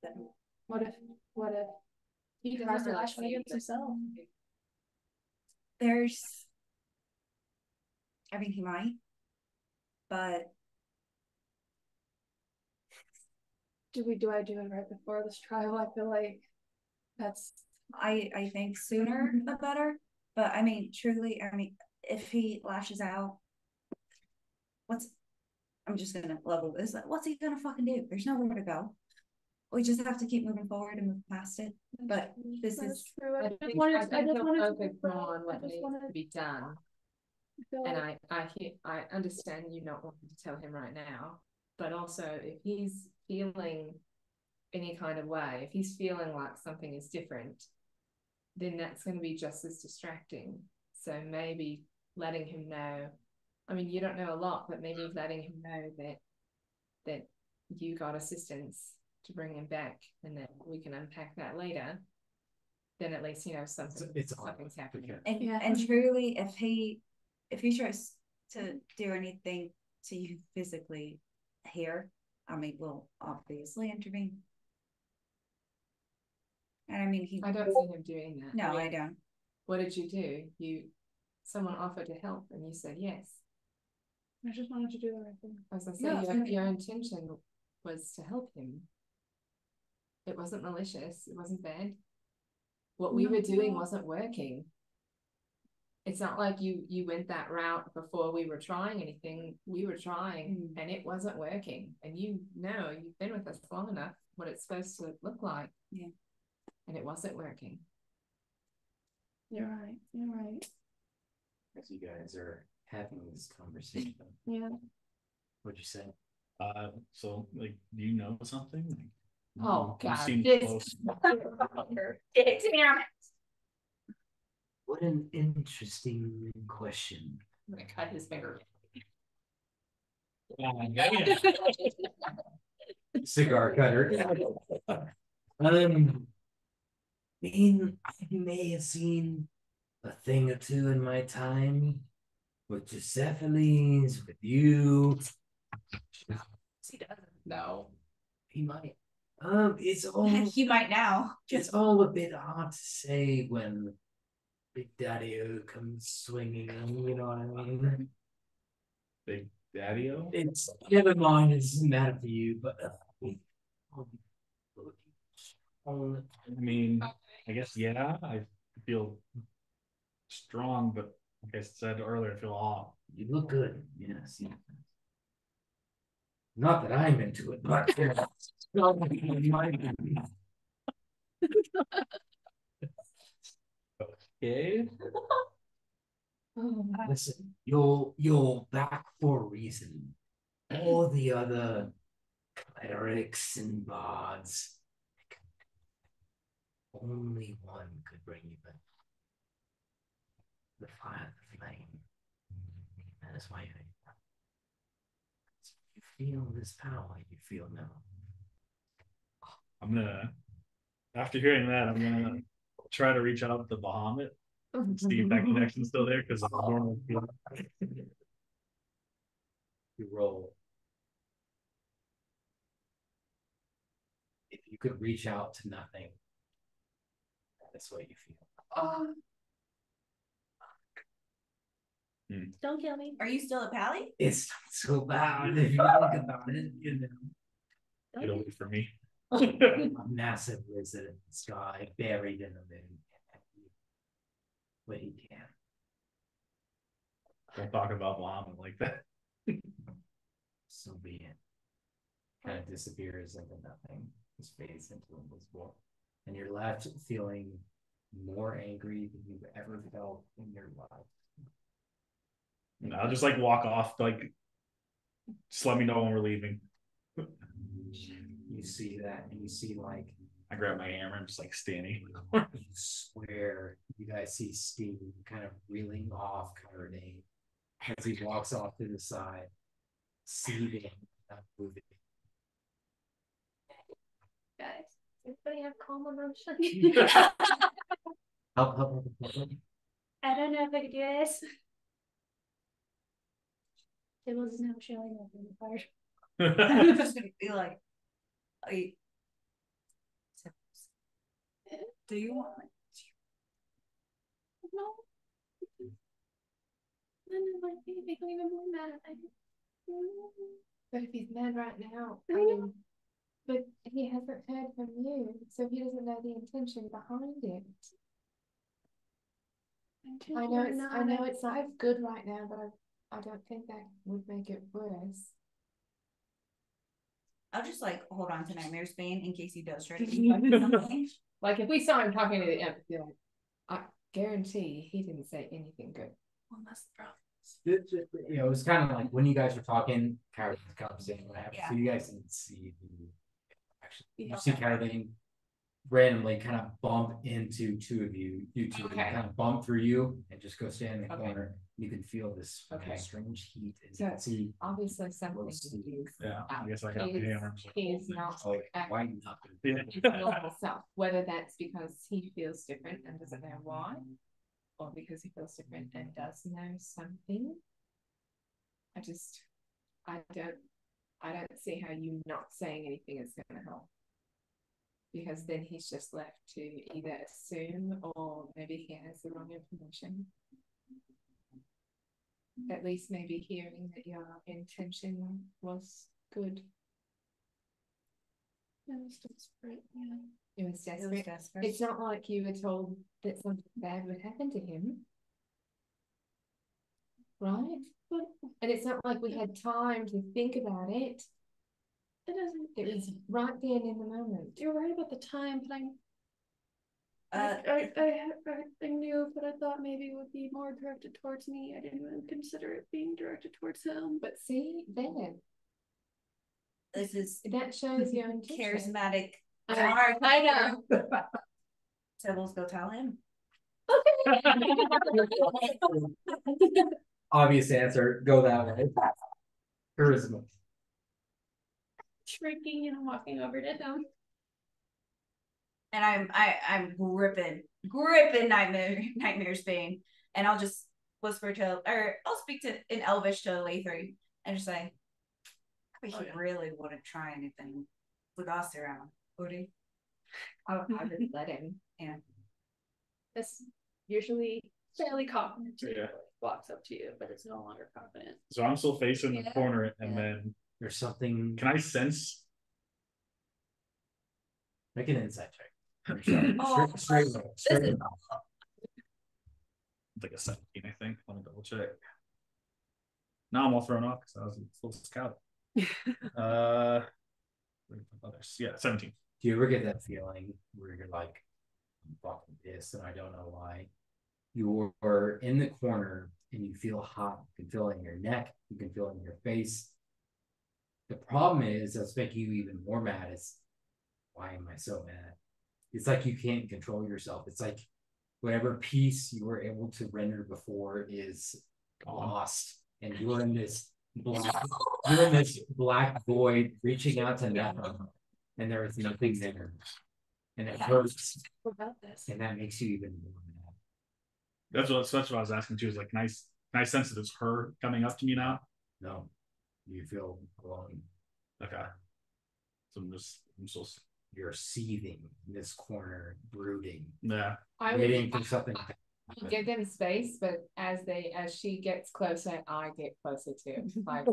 Then What if he tries to lash out against himself? He might, but do I do it right before this trial? I feel like that's. I think sooner the better. But I mean, truly, if he lashes out, I'm just gonna level this. What's he gonna fucking do? There's nowhere to go. We just have to keep moving forward and move past it. But this is true. I just wanted to on what needs to be done. And I understand you not wanting to tell him right now, but also if he's feeling any kind of way, if he's feeling like something is different, then that's going to be just as distracting. So maybe letting him know. I mean, you don't know a lot, but maybe letting him know that you got assistance to bring him back, and that we can unpack that later. Then at least something's happening. And truly, if he tries to do anything to you physically here, we'll obviously intervene. And I don't see him doing that. No, I don't. What did you do? Someone offered to help, and you said yes. I just wanted to do the right thing. As I said, your intention was to help him. It wasn't malicious. It wasn't bad. What we were doing wasn't working. It's not like you went that route before we were trying anything. We were trying and it wasn't working. And you've been with us long enough what it's supposed to look like. Yeah. And it wasn't working. You're right. As you guys are having this conversation. Yeah. What'd you say? So do you know something? Oh you God! seem close. What an interesting question. I'm gonna cut his finger. Cigar cutter. I may have seen a thing or two in my time with Giuseppes, with you. He doesn't. No. He might. It's all He might now. It's all a bit hard to say when Big Daddy-O comes swinging in, you know what I mean? Big Daddy-O? It's never mind, it doesn't matter for you, but I guess I feel strong, but like I said earlier, I feel off. You look good, yes. Not that I'm into it, but Okay. Listen, you're back for a reason. All the other clerics and bards, only one could bring you back. The fire, the flame. That is why you feel this power. You feel now. After hearing that, I'm gonna try to reach out to Bahamut and see if that connection's still there, because I'm normally feeling. You roll. You could reach out to nothing. That's what you feel. Don't kill me. Are you still a pally? It's not so bad if you think about it, you know. Get away from me. A massive lizard in the sky, buried in the moon. But he can. Don't talk about mom like that. So be it. Kind of disappears into nothing. Just fades into invisible. And you're left feeling more angry than you've ever felt in your life. And I'll just like walk off, like just let me know when we're leaving. You see that, and you see like I grab my hammer and just like standing. you swear you guys see Steve kind of reeling off Carney as he walks off to the side, seething, not moving. Guys, everybody have calm emotion. Help. I don't know if I could do this. It was now showing up in the fire. I'm just gonna be like, do you want No. Then it might make me even more mad. But if he's mad right now, I mean, but he hasn't heard from you, so he doesn't know the intention behind it. I know it's not good right now, but I don't think that would make it worse. I'll just like hold on to Nightmare's Bane in case he does try to do something. Like if we saw him talking to the imp, be like, I guarantee he didn't say anything good. Well, that's the problem. You know, it was kind of like when you guys were talking, Caroline comes in, what happened. Yeah. So you guys didn't see you see Caroline randomly kind of bump into two of you. You two kind of bump through you and just go stand in the corner. You can feel this strange heat, and you can see Obviously something to do. Yeah, I guess I got my hammer. He is not why not? his normal self, whether that's because he feels different and doesn't know why, or because he feels different and does know something. I don't see how you not saying anything is going to help. Because then he's just left to either assume or maybe he has the wrong information. At least maybe hearing that your intention was good. It was desperate, yeah. It was desperate. It's not like you were told that something bad would happen to him. Right? And it's not like we had time to think about it. It doesn't. It was right then in the moment. You're right about the time, but I knew, but I thought maybe it would be more directed towards me. I didn't even consider it being directed towards him. But see, there. This is That shows your intention. charismatic. I know. So we'll go tell him. Obvious answer. Go that way. Charisma. Shrinking and walking over to him. And I'm gripping Nightmare's Bane, and I'll just whisper to, or I'll speak to in Elvish to Lathrey and just say, I bet he really wouldn't try anything with us around, would he? I would let him. Yeah. That's usually fairly confident. Yeah. Walks up to you, but it's no longer confident. So I'm still facing the corner, and then there's something. Can I sense? Make an insight check. Straight. Like a 17, I think. Let me double check. Now I'm all thrown off because I was a full scout. Yeah, 17. Do you ever get that feeling where you're like, I'm fucking pissed and I don't know why? You're in the corner and you feel hot. You can feel it in your neck. You can feel it in your face. The problem is, that's making you even more mad. Is why am I so mad? It's like you can't control yourself. It's like whatever peace you were able to render before is lost, and you're in this black void, reaching out to nothing, and there is nothing there, and it hurts. What about this? And that makes you even more mad. That's what I was asking too. Is like, can I sense that it's her coming up to me now? No, you feel alone. Okay. So I'm just You're seething in this corner, brooding, Yeah. waiting for something. I'll give them space, but as she gets closer, I get closer too. Like,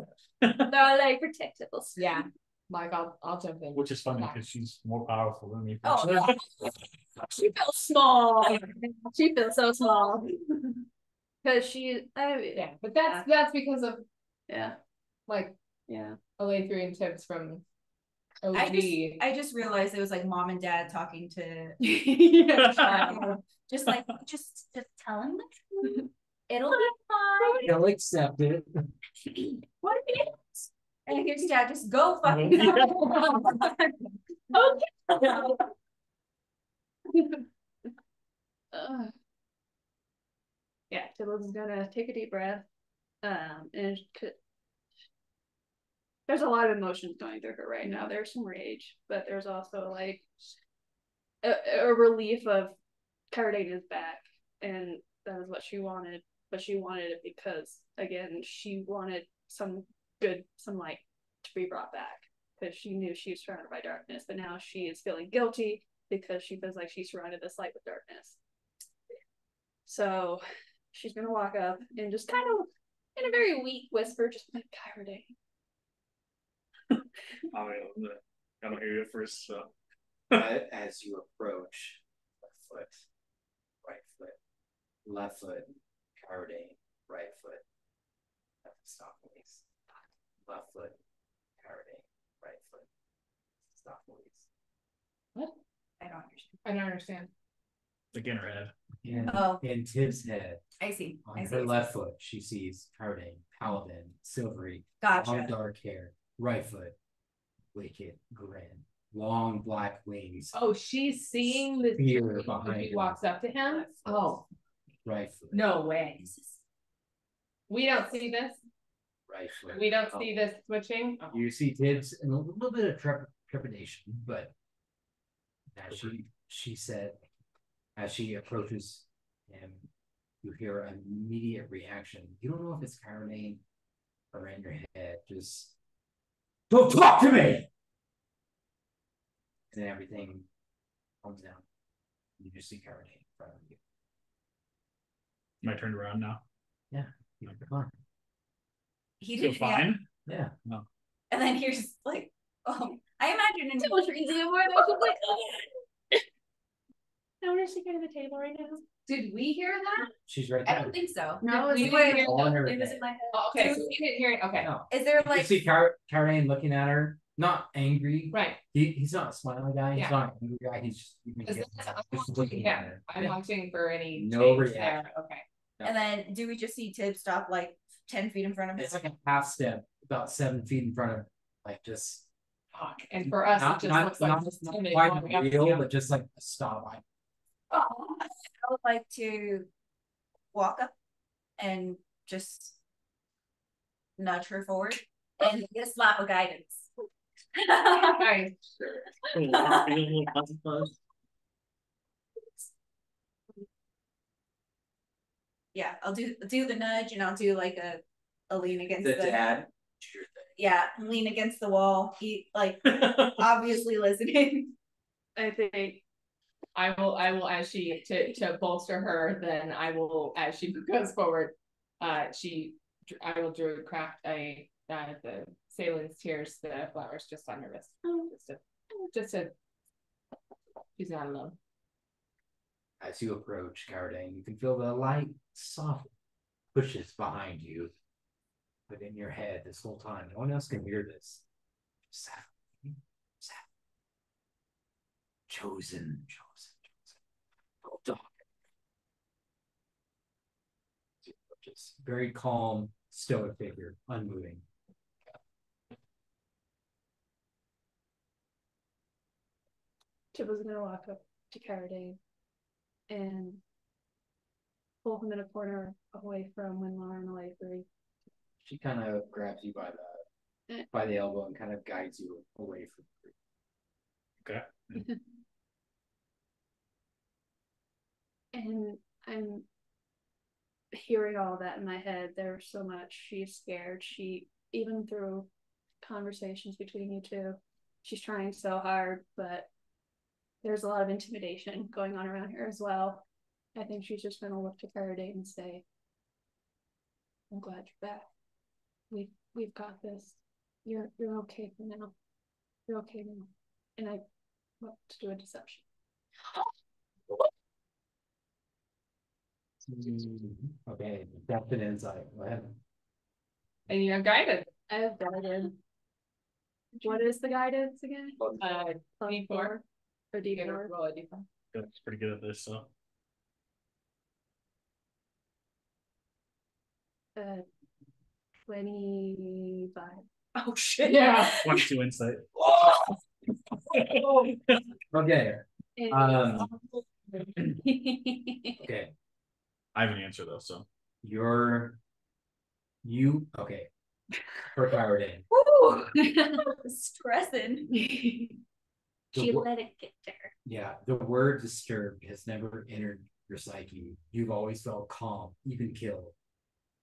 They're like protectable. yeah, like I'll jump in. Which is funny because she's more powerful than me. Oh, she feels small. She feels so small. Because yeah, but that's because of like yeah. Alathrian tips from OG. I just realized it was like mom and dad talking to just tell him the truth. It'll be fine. They'll accept it. What if it is? And here's dad, just go fucking okay. Yeah, Tibble's gonna take a deep breath. And there's a lot of emotions going through her right now. There's some rage, but there's also like a relief of Cardane is back, and that is what she wanted. But she wanted it because, again, she wanted some light to be brought back, because she knew she was surrounded by darkness. But now she is feeling guilty because she feels like she's surrounded this light with darkness. So she's gonna walk up and just kind of, in a very weak whisper, just like, Cardane. I don't hear you at first, so. As you approach, left foot, right foot, left foot, Cardane, right foot, stop release. Left foot, Cardane, right foot, stop release. What? I don't understand. I don't understand. Like in her head. In Tiv's head. I see. On her left foot, she sees Cardane, Paladin, silvery, long dark hair. Right foot, wicked, grin, long black wings. Oh, she's seeing the fear behind he him. walks up to him. Oh, right foot. No way. We don't see this. Right foot. We don't see this switching. Oh. You see Tibbs in a little bit of trepidation, but as she said, as she approaches him, you hear an immediate reaction. You don't know if it's Cardane or in your head. Just don't talk to me. And then everything calms down. You just see Cardane in front of you. Am I turned around now? Yeah, you're fine. He feel did fine. Yeah. No. And then here's like, I imagine in Tibble treats you more. She's like, oh. I want to sit at the table right now. Did we hear that? She's right I there. don't think so. No, we it's didn't hear It was in my head. Oh, okay, so we didn't hear it. Okay. No. Is there You like see Cardane looking at her, not angry. Right. He's not a smiling guy. He's Yeah. not an angry guy. He's just looking at her. I'm watching for any No change reaction. there. Okay. And then do we just see Tib stop like 10 feet in front of him? It's like a half step, about 7 feet in front of, like just. Fuck. And for us, Not, it just not, looks like not, just not timid quite walking up to real, him. but just like a stop. I would like to walk up and just nudge her forward and get a slap of guidance. Nice. Yeah, I'll do the nudge, and I'll do like a lean against the dad. yeah, lean against the wall. He like obviously listening. I think I will as she to bolster her, then I will as she goes forward, I will craft the Salem's tears, the flowers just on her wrist. Just to she's not alone. As you approach Cardane, you can feel the light soft pushes behind you. But in your head this whole time, no one else can hear this. Chosen. Just very calm, stoic figure, unmoving. Tibble's gonna walk up to Cardane and pull him in a corner away from Winlar and Alathri. She kind of grabs you by the elbow and kind of guides you away from the group. Okay. And I'm hearing all that in my head. There's so much. She's scared. She, even through conversations between you two, she's trying so hard, but there's a lot of intimidation going on around here as well. I think she's just gonna look to Faraday and say, I'm glad you're back. We've got this. You're okay for now. You're okay now. And I want to do a deception. Okay, that's an insight. Go ahead. And you have guidance. I have guidance. What is the guidance again? D4 or D4. Roll a D4. That's pretty good at this, so 25. Oh shit. Yeah. 22 insight. Okay. And Okay. I have an answer though, so Okay. For Faraday. Woo! Stressing. she let it get there. Yeah, the word disturbed has never entered your psyche. You've always felt calm, even killed.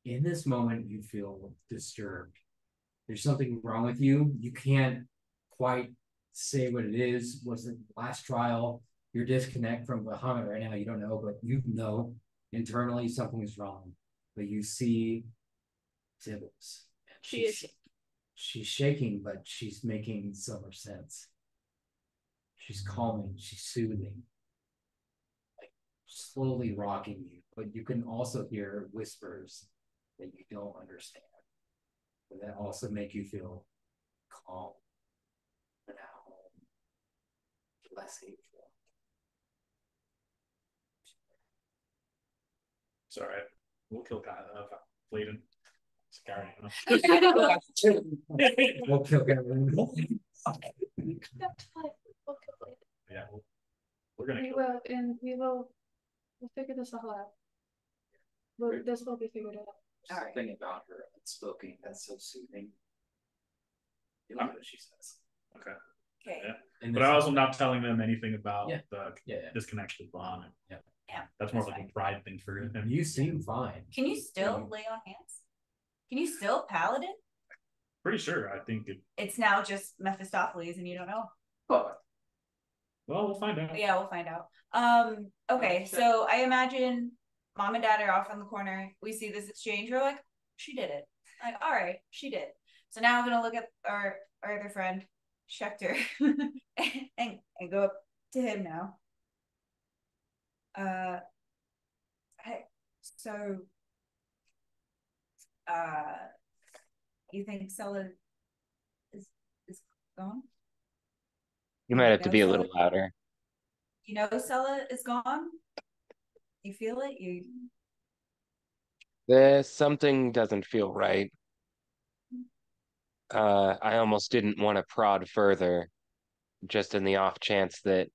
In this moment, you feel disturbed. There's something wrong with you. You can't quite say what it is. Was it last trial? You're disconnected from Bahamut right now. You don't know, but you know internally something is wrong. But you see Tibbles. She's shaking, but she's making so much sense. She's calming, she's soothing, like slowly rocking you, but you can also hear whispers that you don't understand, but that also make you feel calm and at home, less hateful. it's all right. We'll kill Flayden. It's a guardian. We'll kill Gavin. Yeah, we're gonna We kill will, and we'll figure this all out. This will be figured out. Something about her unspoken that's so soothing. You know what she says. Okay. Okay. Yeah. But I also not telling them anything about the Yeah. disconnection with Bahamut. Yeah. Yeah. That's more of like a pride thing for him. You seem fine. Can you still lay on hands? Can you still paladin? Pretty sure. I think it's now just Mephistopheles and you don't know. Well, we'll find out. Yeah, we'll find out. Okay, so I imagine mom and dad are off on the corner. We see this exchange. We're like, she did it. Like, all right, she did. So now I'm gonna look at our other friend, Schechter, and go up to him now. You think Sella is gone? You might have to be a little louder. You know Sella is gone? You feel it? There's something doesn't feel right. I almost didn't want to prod further, just in the off chance that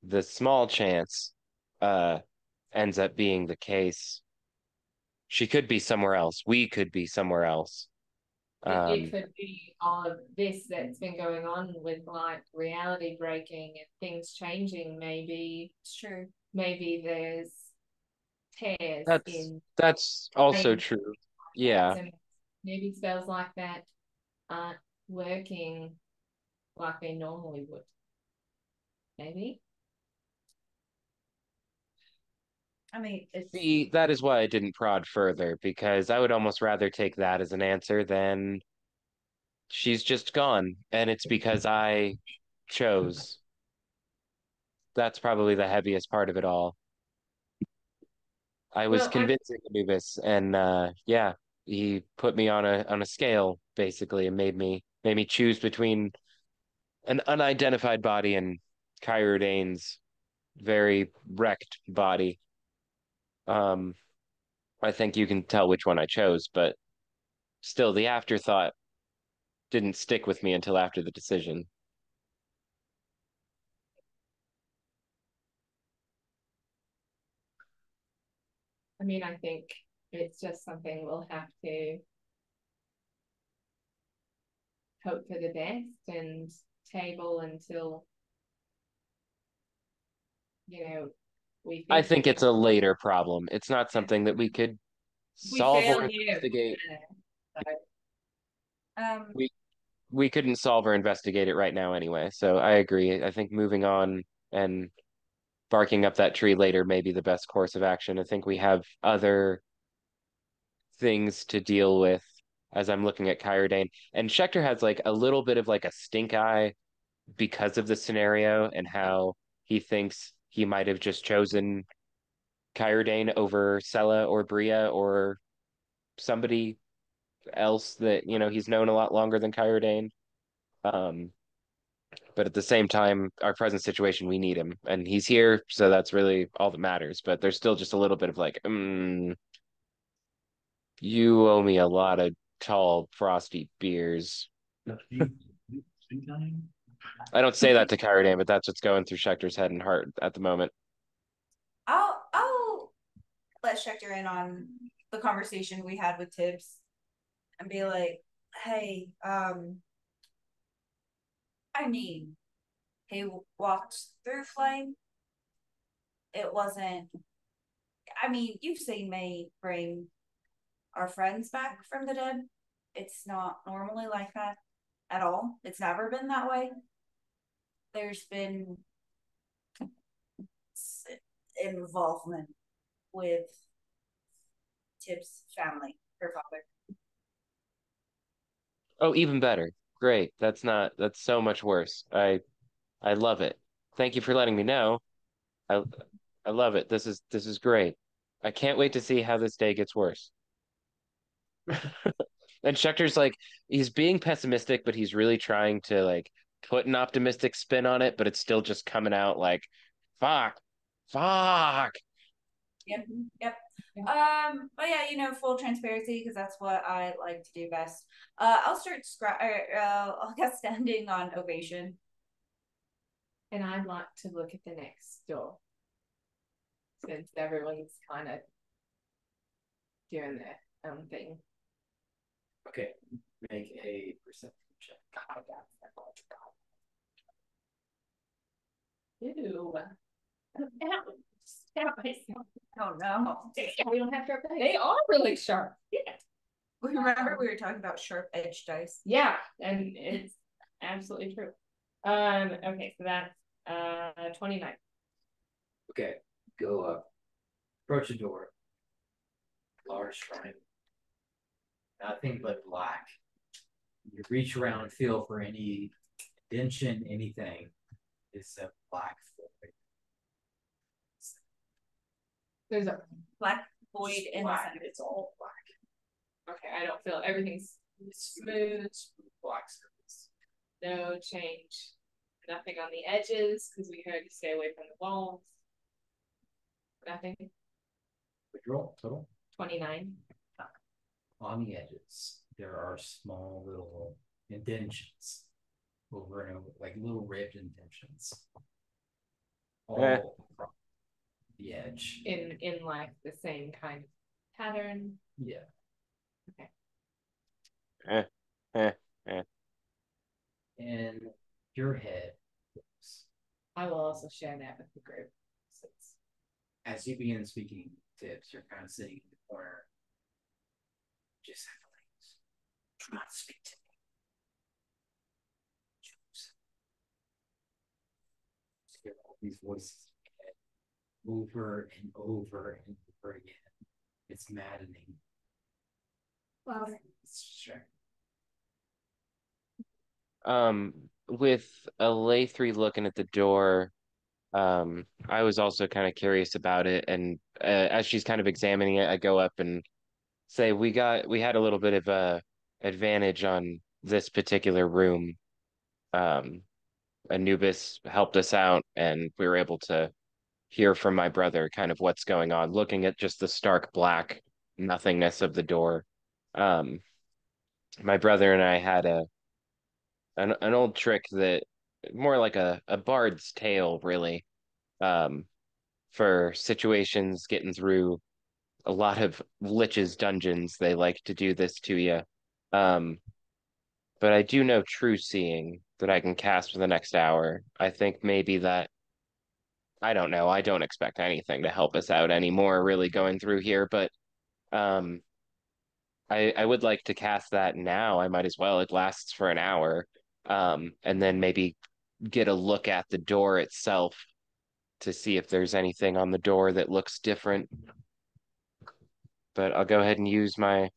the small chance ends up being the case. She could be somewhere else. We could be somewhere else. It could be all of this that's been going on with like reality breaking and things changing. Maybe it's true. Maybe there's tears that's also true. Yeah. Maybe spells like that aren't working like they normally would. Maybe. I mean, See, that is why I didn't prod further, because I would almost rather take that as an answer than she's just gone, and it's because I chose. That's probably the heaviest part of it all. I was convincing Anubis, and yeah, he put me on a scale basically, and made me choose between an unidentified body and Kyra Dane's very wrecked body. I think you can tell which one I chose, but still, the afterthought didn't stick with me until after the decision. I mean, I think it's just something we'll have to hope for the best and table until, I think it's a later problem. It's not something that we could solve or investigate. We couldn't solve or investigate it right now anyway. So I agree. I think moving on and barking up that tree later may be the best course of action. I think we have other things to deal with as I'm looking at Kyrodane. And Schecter has like a little bit of like a stink eye because of the scenario and how he thinks he might have just chosen Kyrodane over Sella or Bria or somebody else that, you know, he's known a lot longer than Kyrodane. Um, but at the same time, our present situation, we need him, and he's here, so that's really all that matters. But there's still just a little bit of like, you owe me a lot of tall, frosty beers. I don't say that to Kyrodane, but that's what's going through Schecter's head and heart at the moment. I'll let Schecter in on the conversation we had with Tibbs and be like, hey, I mean, he walked through flame. It wasn't, I mean, you've seen me bring our friends back from the dead. It's not normally like that at all. It's never been that way. There's been involvement with Tibbs' family, her father. Oh, even better. Great. That's so much worse. I love it. Thank you for letting me know. I I love it. This is great. I can't wait to see how this day gets worse. And Schecter's like, he's being pessimistic, but he's really trying to like put an optimistic spin on it, but it's still just coming out like, fuck, fuck. Yep, yep. But yeah, you know, full transparency because that's what I like to do best. I'll start I'll get standing on ovation. And I'd like to look at the next door since everyone's kind of doing their own thing. Okay, make a perception check. Ew. Stab myself. Oh no. We don't have sharp. They are really sharp. Yeah. Remember we were talking about sharp edge dice. Yeah, and it's absolutely true. Okay, so that's 29. Okay, go up, approach a door, large shrine, nothing but black. You reach around and feel for any indention, anything. It's a black void. There's a black void in the center. It's all black. Okay, I don't feel everything's smooth, black surface. no change, nothing on the edges because we heard you stay away from the walls. Nothing. Withdrawal total 29. on the edges. There are small little indentions over and over, like little ribbed indentions, all from the edge. In like the same kind of pattern. Yeah. Okay. And your head looks, I will also share that with the group. Since as you begin speaking tips, you're kind of sitting in the corner. Just have feelings. Do not speak to me. Choose. Hear all these voices in your head over and over and over again. It's maddening. Louder. Sure. With a Lathree looking at the door, I was also kind of curious about it, and as she's kind of examining it, I go up and say we had a little bit of a advantage on this particular room. Anubis helped us out, and we were able to hear from my brother kind of what's going on, looking at just the stark black nothingness of the door. My brother and I had an old trick that more like a bard's tale, really, for situations getting through a lot of liches dungeons. They like to do this to you. But I do know true seeing that I can cast for the next hour. I think maybe that, I don't know. I don't expect anything to help us out anymore really going through here, but um I would like to cast that now. I might as well. It lasts for an hour. And then maybe get a look at the door itself to see if there's anything on the door that looks different. But I'll go ahead and use my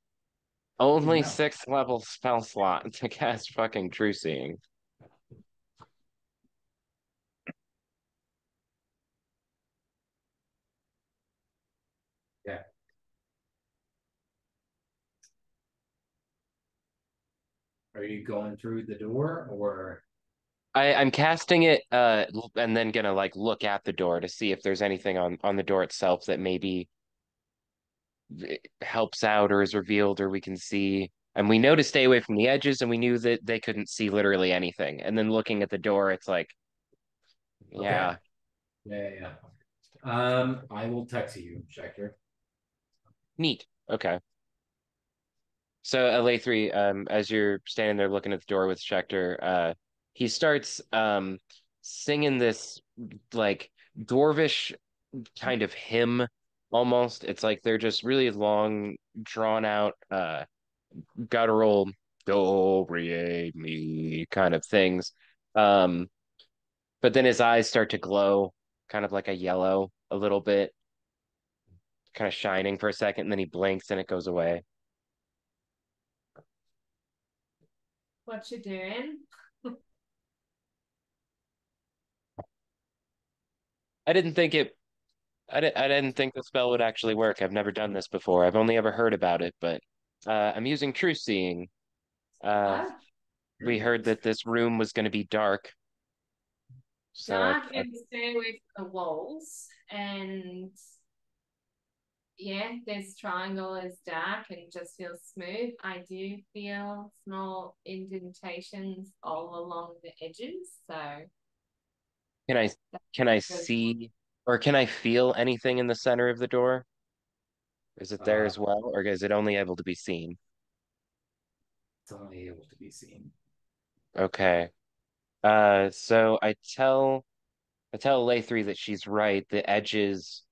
only 6th level spell slot to cast fucking True Seeing. Yeah. Are you going through the door or? I'm casting it, and then gonna like look at the door to see if there's anything on the door itself that maybe helps out or is revealed or we can see. And we know to stay away from the edges, and we knew that they couldn't see literally anything. And then looking at the door, it's like, yeah. Okay. Yeah. I will text you, Schecter. Neat. Okay. So LA3, as you're standing there looking at the door with Schecter, he starts singing this like dwarvish kind of hymn almost. It's like they're just really long, drawn out guttural do re mi kind of things. Um, but then his eyes start to glow, kind of like a yellow a little bit, kind of shining for a second, and then he blinks and it goes away. What you doing? I didn't think it I didn't think the spell would actually work. I've never done this before. I've only ever heard about it, but I'm using True Seeing. We heard that this room was going to be dark. So Dark and stay away from the walls. And yeah, this triangle is dark and just feels smooth. I do feel small indentations all along the edges. So can I see or can I feel anything in the center of the door? Is it there as well, or is it only able to be seen? It's only able to be seen. Okay. So I tell Laythree that she's right. The edges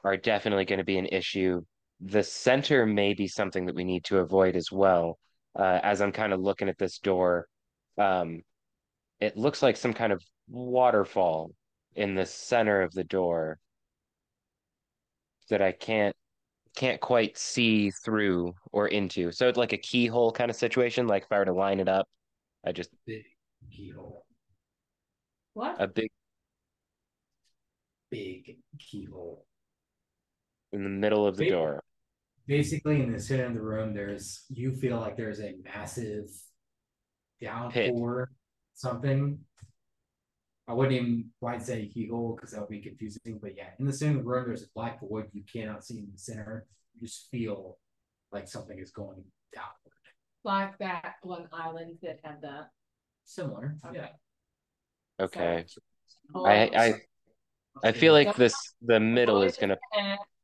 are definitely going to be an issue. The center may be something that we need to avoid as well. As I'm kind of looking at this door, um, it looks like some kind of waterfall in the center of the door that I can't quite see through or into. So it's like a keyhole kind of situation. Like if I were to line it up, I just Big keyhole. what? a Big keyhole. in the middle of the door. Basically, in the center of the room, you feel like there's a massive downpour, something. I wouldn't even quite say keyhole because that would be confusing, but yeah, in the center of the room, there's a black void you cannot see in the center. You just feel like something is going downward. Like that one island that had that. Similar, yeah. Okay. So, I feel like the middle is gonna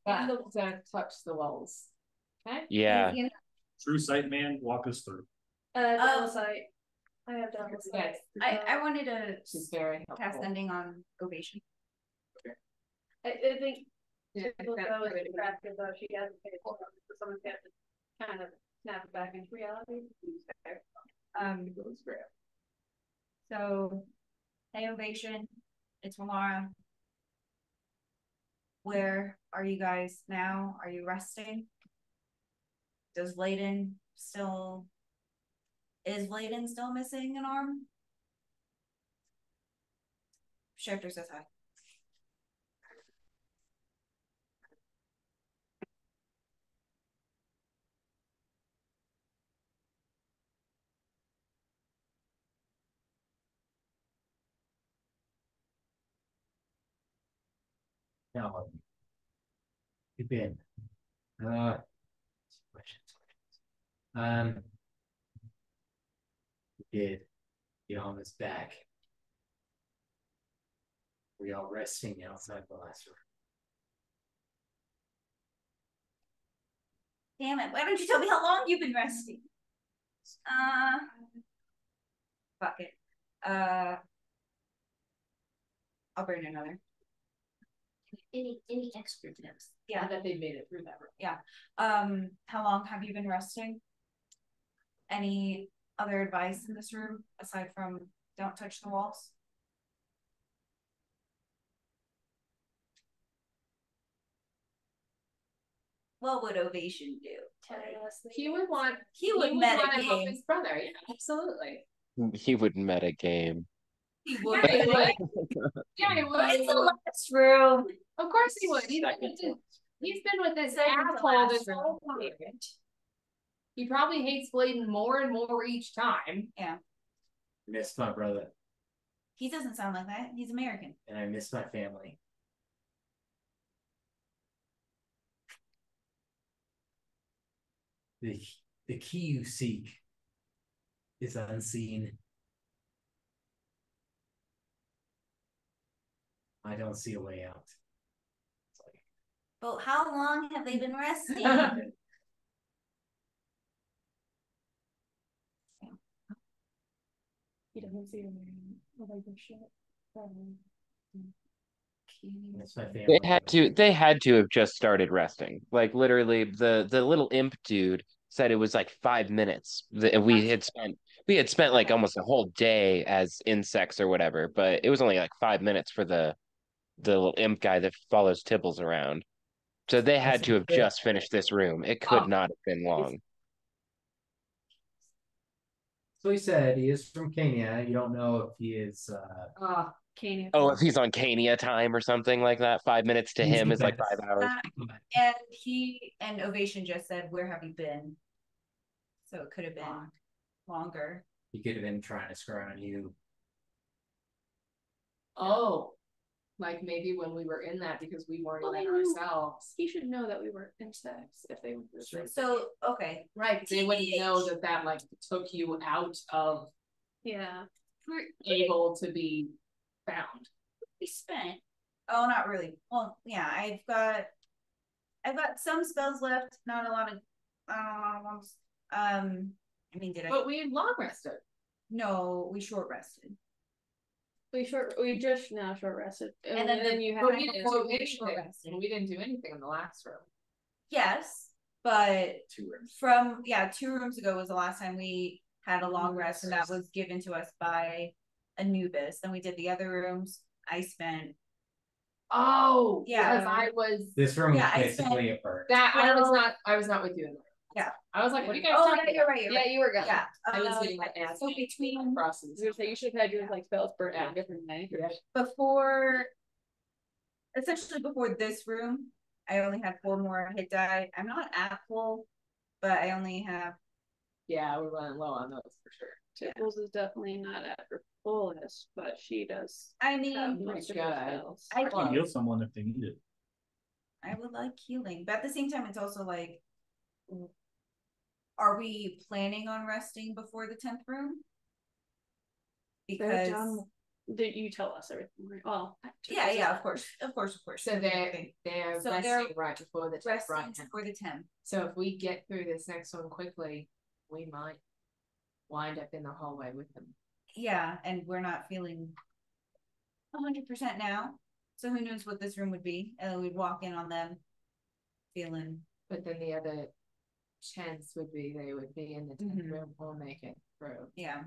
don't touch the walls. Okay. yeah. True sight man, walk us through. Double sight. I have double sight. Yes. I wanted to She's very cast helpful. ending on ovation. I think people go and practice though she hasn't paid for someone has to kind of snap it back into reality. So hey ovation, it's Mamara. Where are you guys now? Are you resting? Is Layden still missing an arm? Schecter says hi. Now, you've been. Uh, we did get on his back. We all resting outside the last room. Damn it, why don't you tell me how long you've been resting? Fuck it. I'll burn another. Any extra tips? Yeah. That they made it through that room. Yeah. How long have you been resting? Any other advice in this room aside from don't touch the walls? What would Ovation do? He would want He would want to metagame. help his brother. Yeah, absolutely. He would meta game. He would. Yeah, he would. Yeah, he would. It's the last room. Of course he would. He's been with this asshole this whole time. He probably hates Bladen more and more each time. Yeah. Miss my brother. He doesn't sound like that. He's American. And I miss my family. The key you seek is unseen. I don't see a way out. But how long have they been resting? He doesn't see him like this shit. Miss my family. They had to have just started resting. Like literally the little imp dude said it was like 5 minutes. We had spent like almost a whole day as insects or whatever, but it was only like 5 minutes for the little imp guy that follows Tibbles around. So they had to have just finished this room. It could not have been long. So he said he is from Kenya. You don't know if he is Kenya. Oh, if he's on Kania time or something like that, 5 minutes to him is like 5 hours. And he and Ovation just said, "Where have you been?" So it could have been longer. He could have been trying to screw on you. Oh, like maybe when we were in that because we weren't in it ourselves. He should know that we were insects if they were. So okay, right? They wouldn't know that like took you out of able to be found. We spent. Oh, not really. Well, yeah, I've got some spells left. Not a lot of. I mean, did I? But we long rested. No, we short rested. We just now short rested, and then you had. But we didn't do anything in the last room. Yes, but 2 rooms. 2 rooms ago was the last time we had a long rest, and that was given to us by Anubis. Then we did the other rooms. I spent. Oh, yeah, because I was. This room is basically a bird. That I was not with you in there. Yeah, I was like, "What are you guys?" Oh, yeah, you're right. Yeah, you were gone. Yeah, I was getting my ass. So between crosses. You should have had your like spells burnt out differently. Before, essentially before this room, I only had 4 more hit die. I'm not at full, but I only have. Yeah, we're running low on those for sure. Tipples is definitely not at her fullest, but she does. I mean, most of her spells. I can heal someone if they need it. I would like healing, but at the same time, it's also like, are we planning on resting before the 10th room? Because you tell us everything, right? Well, yeah, of course. So they're resting right before the 10th. Resting for the 10th. So if we get through this next one quickly, we might wind up in the hallway with them. Yeah, and we're not feeling 100% now. So who knows what this room would be? And we'd walk in on them feeling. But then the other chance would be they would be in the 10th room or make it through. Yeah.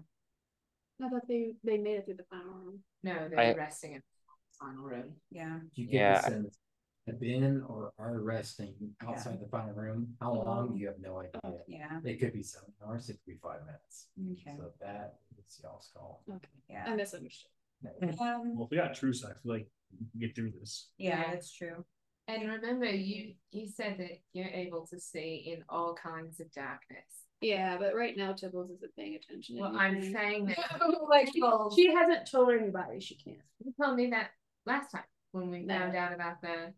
I thought they made it through the final room. No, they're resting in the final room. Yeah. Do you get a sense have been or are resting outside the final room? How long? You have no idea. Yeah. It could be 7 hours, it could be 5 minutes. Okay. So that is y'all's call. Okay. Yeah. I misunderstood. Well, if we got truce, I feel like we can get through this. Yeah, that's true. And remember, you said that you're able to see in all kinds of darkness. Yeah, but right now Tibbles isn't paying attention. Well, I'm saying that like she hasn't told anybody she can't. You told me that last time when we found out about the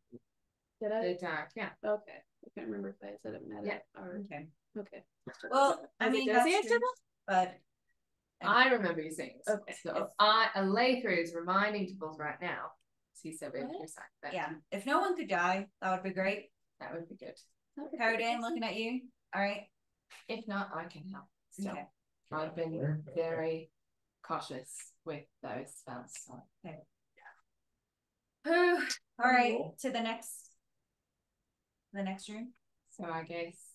dark. Yeah. Okay. I can't remember if I said it met it or okay. Well, I mean that's true, but I remember you saying this. Okay. So a laythrough is reminding Tibbles right now. He's so very precise. Yeah. If no one could die, that would be great. That would be good. Paradigm, looking at you. All right. If not, I can help. So Okay. I've been very cautious with those spells. So. Okay. All right. To the next room. So I guess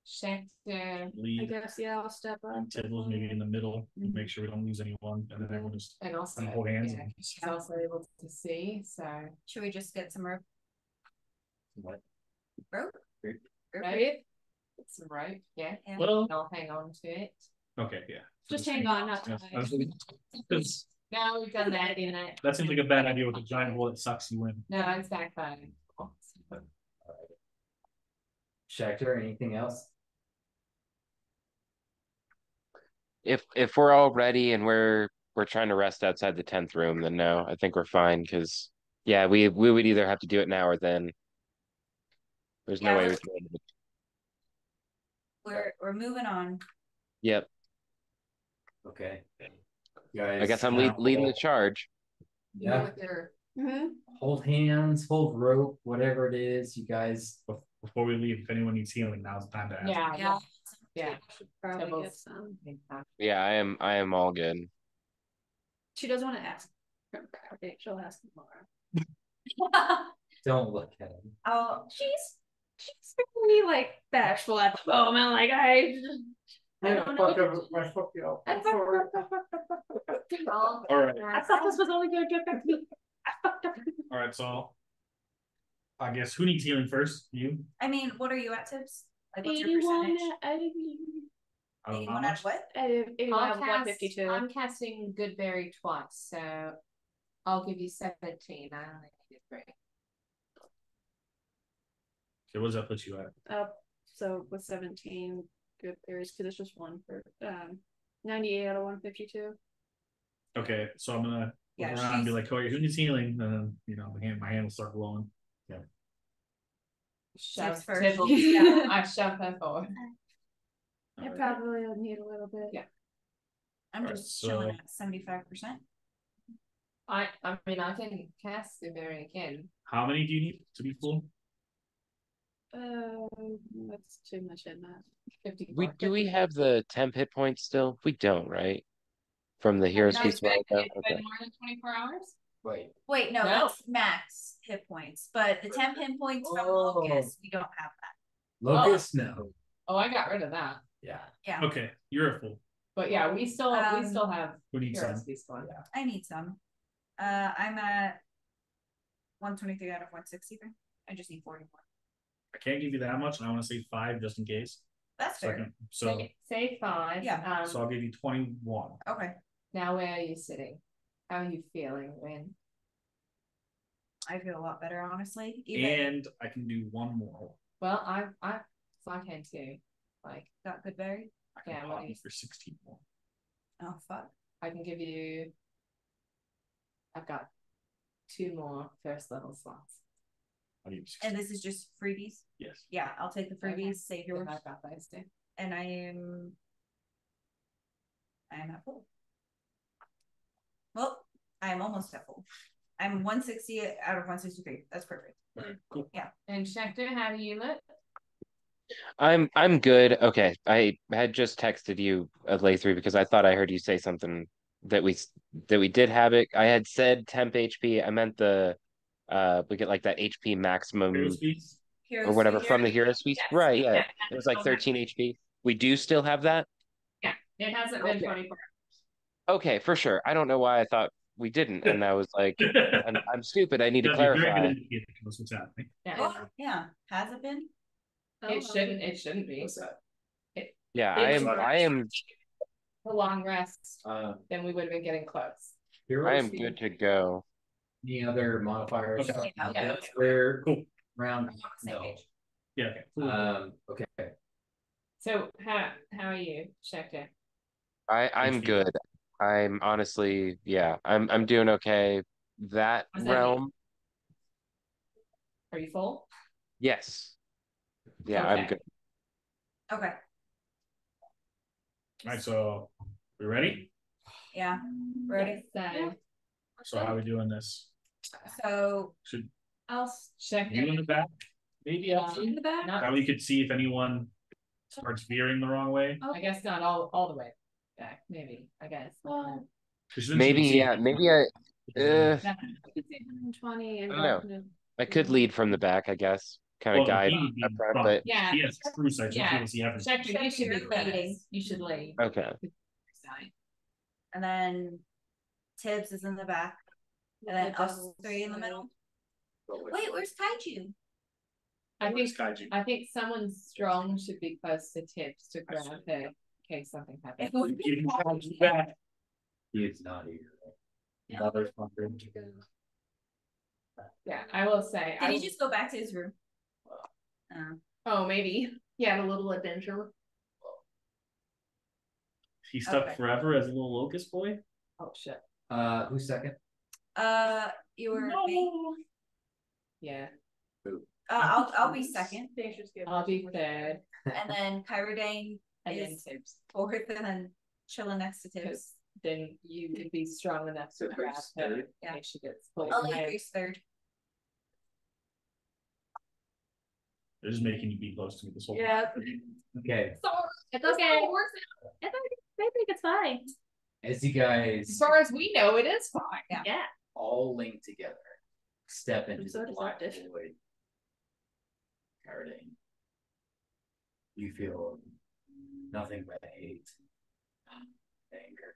Shatter. Lead. I guess I'll step up. And Tibbles maybe in the middle, make sure we don't lose anyone, and then everyone just And also hold hands. she's also able to see. So should we just get some rope? What? Rope? Right? It's right. Yeah. Well, I'll hang on to it. okay, yeah. Just hang on, not Yeah, die. Now we've done that in it. that seems like a bad idea with a giant hole that sucks you in. No, it's backfiring. Schecter, anything else? If we're all ready and we're trying to rest outside the 10th room, then no, I think we're fine because yeah, we would either have to do it now or then. There's no Yeah, way we can. we're moving on. Yep. Okay. Guys, I guess I'm now- leading the charge. Yeah. With their Hold hands, hold rope, whatever it is, you guys. Before we leave, if anyone needs healing, now's the time to ask. yeah. Should probably Doubles. get some. Yeah, I am all good. She does want to ask. Okay, she'll ask tomorrow. Don't look at him. Oh, She's really like bashful at the moment. Like I don't know. All right. I thought this was only gonna get back to me. All right, so I guess who needs healing first? You? I mean, what are you at, Tips? Like, what's your 81 percentage? out of 81 out of what? 81 out of 152. I'm casting Goodberry twice, so I'll give you 17. I only need 3. Okay, what does that put you at? So with 17 good berries, because it's just one for 98 out of 152. Okay, so I'm gonna Yeah, look around and be like, "Oh, who needs healing?" And then my hand will start glowing. Yeah. Shove first. Tibble. Yeah, I shove her forward. I probably will need a little bit. Yeah. I'm Alright, just so- chilling at 75%. I mean, I can cast Goodberry again. How many do you need to be full? That's too much in that. 54. Do we have the temp hit points still? We don't, right? From the hero's No, feast. it's Right? It's Okay. been more than 24 hours? Wait. Wait, no, No. that's max hit points. But the 10 hit points from Locust, we don't have that. Locust, no. Oh, I got rid of that. Yeah. Yeah, Okay, you're a full. But yeah, we still have Who needs heroes some? feast one. I need some. I'm at 123 out of 163. I just need 40 more. I can't give you that much, and I want to say 5 just in case. That's fair. Second, so Say 5. Yeah. so I'll give you 21. Okay. Now where are you sitting? How are you feeling when? I feel a lot better, honestly. And I can do one more. Well, I can too. Like, Got good berry. I can Yeah, pop what do you you- for 16 more. Oh, fuck. I can give you. I've got 2 more first level slots. I'll give you 16. And this is just freebies? Yes. Yeah, I'll take the freebies, Okay. save Then yours. I've got those too. And I am at full. Well, I am almost at full. I'm 160 out of 163. That's perfect. Alright, cool. And Schecter, how do you look? I'm good. Okay, I had just texted you Lathree because I thought I heard you say something that we did have it. I had said temp HP. I meant the we get like that HP maximum Heroes Feast? or whatever Heroes from the Feast. hero's feast. Yes. Right, yeah. Yeah. It was like 13 HP. We do still have that? Yeah, it hasn't been Okay. 24. Okay, for sure. I don't know why I thought we didn't, and I was like, I'm stupid. I need to That'd be very clarify. good indicator to us what's happening. Yeah, Oh, yeah. Has it been? it shouldn't. It shouldn't be. What's that? Yeah, It's I am A long rest, Uh, then we would have been getting close. I heroes am feast? good to go. Any other modifiers? Okay. Yeah. We're Cool. round. Same No. page. Yeah, okay. Okay. So how are you, Schecter? I'm HP. good. I'm honestly, yeah, I'm doing okay. That What's that realm, Are you full? yes. Yeah, I'm Okay. good. Okay. Alright, so we ready? Yeah. Ready? So So how are we doing this? So Should I'll Schecter. you in the back? Maybe Um, actually? In the back? Not, That way you could see if anyone starts veering the wrong way. I guess not all the way back. Maybe. I guess. Well, 'Cause then Maybe, you can see yeah, if- maybe I I could say 120 and I don't know. go to- I could lead from the back, I guess. Kind Well, of guide he would be up front, front. but Yeah. He has true sight, so he Yeah. can see everything. Schecter, you should be You're leading. first. You should lead. okay. and then Tibbs is in the back. And then us 3 in the middle. Wait, where's Kaiju? I think someone strong should be close to Tibbs to grab her in case something happens. He is not here. Another fucker. Yeah, I will say. Did he just go back to his room? Oh, maybe he had a little adventure. He's stuck forever as a little locust boy. Oh shit. Who's second? You were no. Yeah. I'll be second. I'll be third. And then Kyrodane is fourth, and then chilling next to Tibbs. Then you would be strong enough to grab her. Yeah. If she gets pulled. I'll leave Grace third. They're just making you be close to me this whole Yeah. Okay. It's okay. It works out. I think it's fine. As you guys As far as we know, it is fine. Yeah. all link together, step into so the black deceptive. void. Carding. You feel nothing but hate, anger.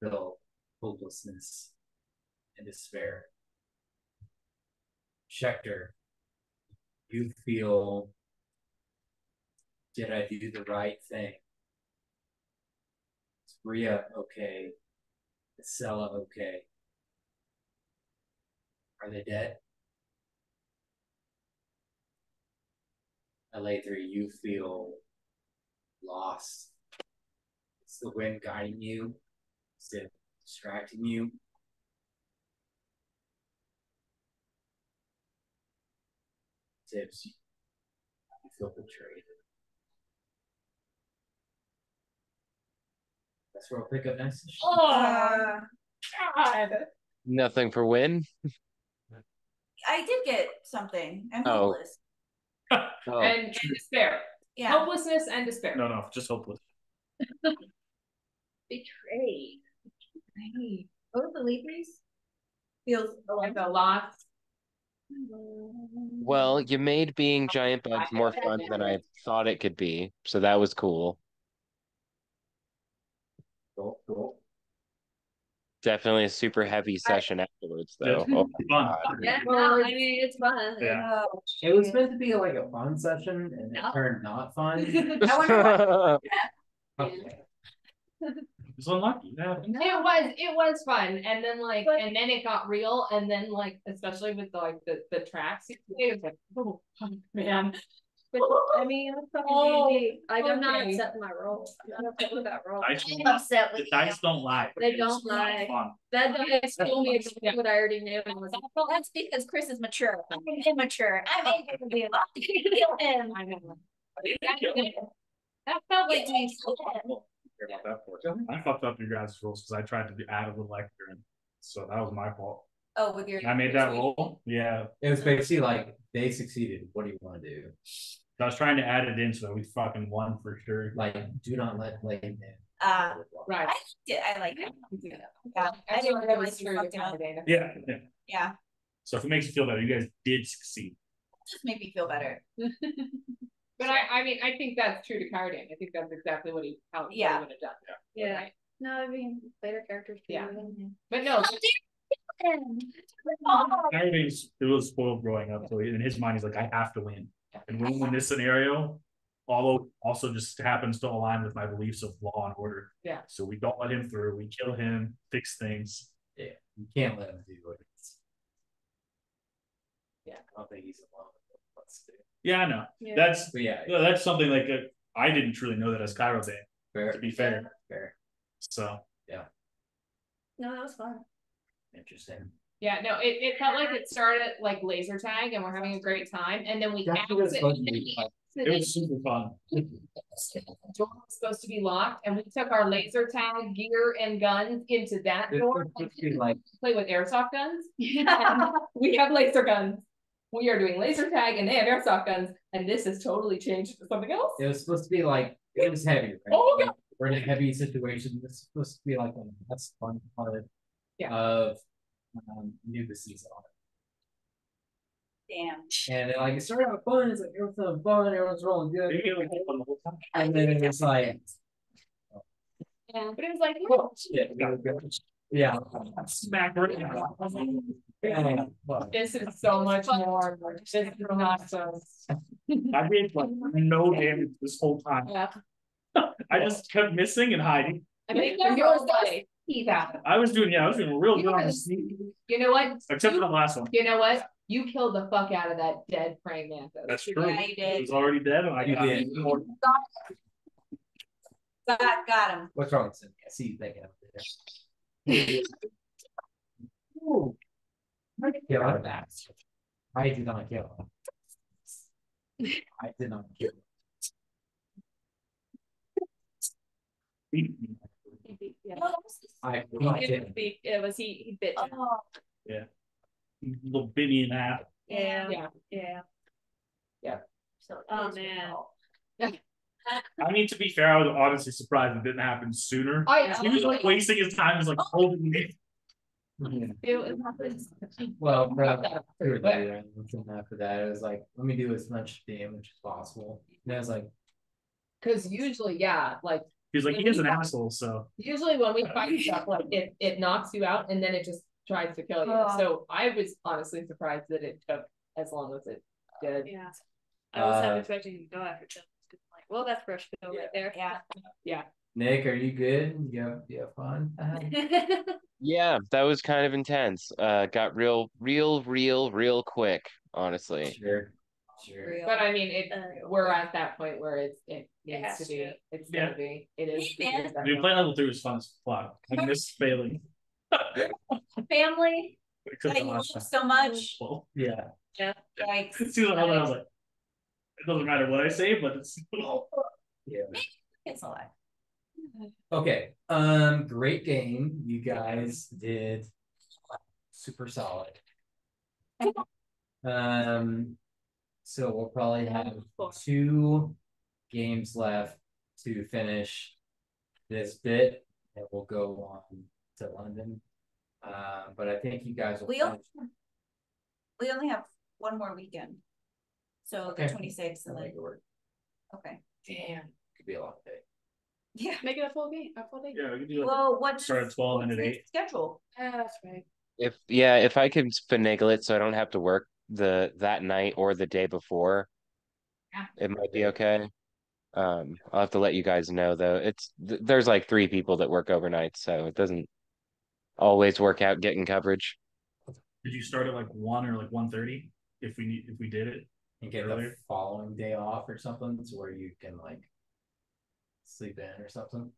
Feel hopelessness and despair. Schecter, you feel, did I do the right thing? Is Bria okay? Is Sella okay? Are they dead? Alather, you feel lost. Is the wind guiding you? Is it distracting you? Tibbs, you feel betrayed. That's where we'll pick up next. Oh God! Nothing for win. I did get something. I'm Oh. hopeless. Oh. And despair. Yeah. Hopelessness and despair. No, just hopeless. Betrayed. Both the Libris feels Like a lot. Well, you made being giant bugs more fun than I thought it could be, so that was cool. Cool. Definitely a super heavy session afterwards, though. Oh my Fun. God. Yeah, no, I mean it's fun. Yeah. It was meant to be like a fun session, and it turned not fun. I wonder what It's unlucky. Yeah. It was fun, and then and then it got real, and then especially with the tracks, it was like, oh man. But, I mean, it's fucking D&D. I'm not okay. upset with my role. I'm not upset with that role. I'm upset The with dice don't lie. They don't It's not lie. fun. That dice told me exactly what I already knew. And I was like, Well, that's because Chris is mature. I'm immature. I'm able to be allowed to kill him. I know. That felt like me. Care about that portion. I fucked up your guys' rules because I tried to add a little extra in. So that was my fault. Oh, with your. I made that roll. Yeah. It was basically like they succeeded. What do you want to do? I was trying to add it in so that we fucking won for sure. Like, do not let Blade in. Right. I like it. Yeah. I didn't realize you fucked him. Yeah. Yeah. So if it makes you feel better, you guys did succeed. Just make me feel better. But I mean, I think that's true to Carding. I think that's exactly what he would have done. yeah. Right. No, I mean later characters. Yeah. But no. Everything's it was spoiled growing up, so in his mind he's like, I have to win. And when we win this scenario, although also just happens to align with my beliefs of law and order. Yeah. So we don't let him through, we kill him, fix things. Yeah, you can't let him do it. Yeah, I don't think he's alone. Let's do. Yeah, I know. Yeah. That's something like I didn't truly know that as Cairo Day, Fair. to be fair. Fair. So No, that was fun. Interesting. Yeah, no, it felt like it started like laser tag and we're having a great time, and then we That's what it's supposed to be like. it was super fun. The door was supposed to be locked, and we took our laser tag gear and guns into that It's door supposed to be like play with airsoft guns. We have laser guns. We are doing laser tag and they have airsoft guns, and this has totally changed to something else. it was supposed to be like it was heavy, right? Oh, Like, we're in a heavy situation. This is supposed to be like the best fun part of new this season. Damn. And like it started out fun, it's like everything's fun, everyone's rolling good. And then it was like Yeah, but it was like, oh, shit. Yeah. Smack right now. This is so much more. This is not so. I made like no damage this whole time. Yeah. I just kept missing and hiding. I mean, you're like, I was doing real good on the Yes. sneak. you know what? Except for the last one. You know what? You killed the fuck out of that dead praying mantis. That's true. Yeah, you did. It was already dead and I You got did. it. Got him. What's wrong with Cynthia? I see you thinking up there. Ooh. Kill him. I did not kill him. I did not kill him. I It was he bit you. Oh, Yeah. Little bitty and a half. Yeah. so Oh man. I mean, to be fair, I was honestly surprised it didn't happen sooner. He was like wasting his time, was like holding me. Well, after that, it was like, let me do as much damage as possible. And I was like, Because usually, yeah, like He's like, he is an asshole, so. usually when we fight stuff, like it knocks you out and then it just tries to kill you. Oh. So I was honestly surprised that it took as long as it did. Yeah. I was half expecting you to go after Tim. Like, well, that's fresh kill right there. Yeah. Nick, are you good? You have fun? Yeah, that was kind of intense. Got real quick, honestly. Sure. Real. But I mean, we're at that point where it needs has to be. to. It's Yeah. gonna be. It is. Yeah. Dude, playing level 3 was fun as fuck. I miss failing. Family Except that the you last love time. so much. Well, Yeah. Like, see what I was like, it doesn't matter what I say, but it's. Yeah. it's a lot. Okay. Great game. You guys did super solid. So we'll probably have 2 games left to finish this bit, and we'll go on to London. But I think you guys will. We only have one more weekend. So Okay. the 26th and That'll then make it work. okay. Damn, could be a long day. Yeah. Make it a full game. A full day. Yeah, we can do like, Well, what's start at 12 and what's at the 8. schedule? That's right. If I could finagle it so I don't have to work that night or the day before, it might be okay. I'll have to let you guys know though. There's like 3 people that work overnight, so it doesn't always work out getting coverage. Did you start at like 1 or like 1:30 if we did it? And get Earlier? the following day off or something, so where you can like sleep in or something.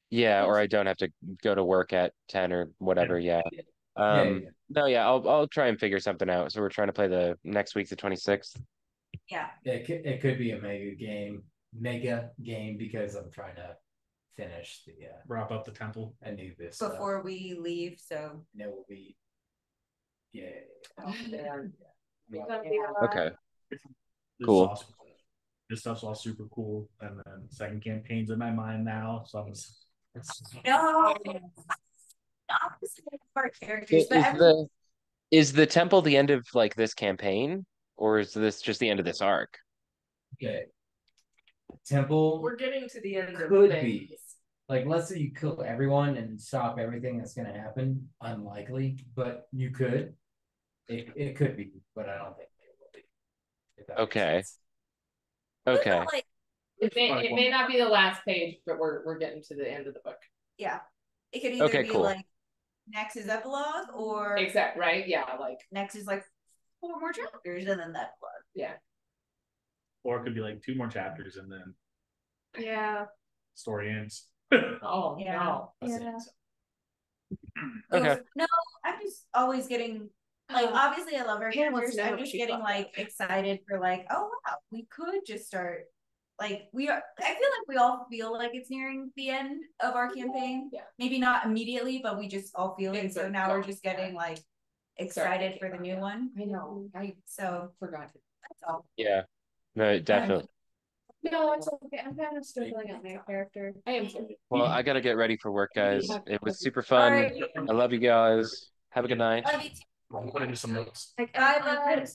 Yeah, or I don't have to go to work at 10 or whatever. Yeah. No, yeah, I'll try and figure something out. So we're trying to play the next week, the 26th. Yeah. It could be a mega game because I'm trying to finish the Wrap up the temple. Anubis Before we leave, so and it will be Okay. This Cool. is awesome. This stuff's all super cool, and then second campaign's in my mind now, so I'm just. no. Our characters, but Is the temple the end of like this campaign, or is this just the end of this arc? Okay. Temple We're getting to the end of could things. be. Like, let's say you kill everyone and stop everything that's going to happen. Unlikely, but you could. It could be, but I don't think it will be. If that makes Okay. sense. Okay. like, It may not be the last page, but we're getting to the end of the book. yeah, it could either Okay, be cool. like next is epilogue or Exact, right? Yeah, like next is like 4 more chapters and then that epilogue. yeah. Or it could be like 2 more chapters and then Yeah. story ends. Oh Yeah. no. Yeah. Okay. No, I'm just always getting like obviously I love our Hannah wants characters. to know I'm what just she getting thought. like excited for like, oh wow, we could just start like we are I feel like we all feel like it's nearing the end of our campaign. Yeah. Maybe not immediately, but we just all feel it. Things So are now we're gone. just getting like excited for the new one. I know. I So forgot. that's all. Yeah. No, definitely. No, it's okay. I'm kind of struggling on my character. I am too. Well, I gotta get ready for work, guys. It was super All fun. right. I love you guys. Have a good night. Love you too. I'm gonna do some notes. Like, Bye bye.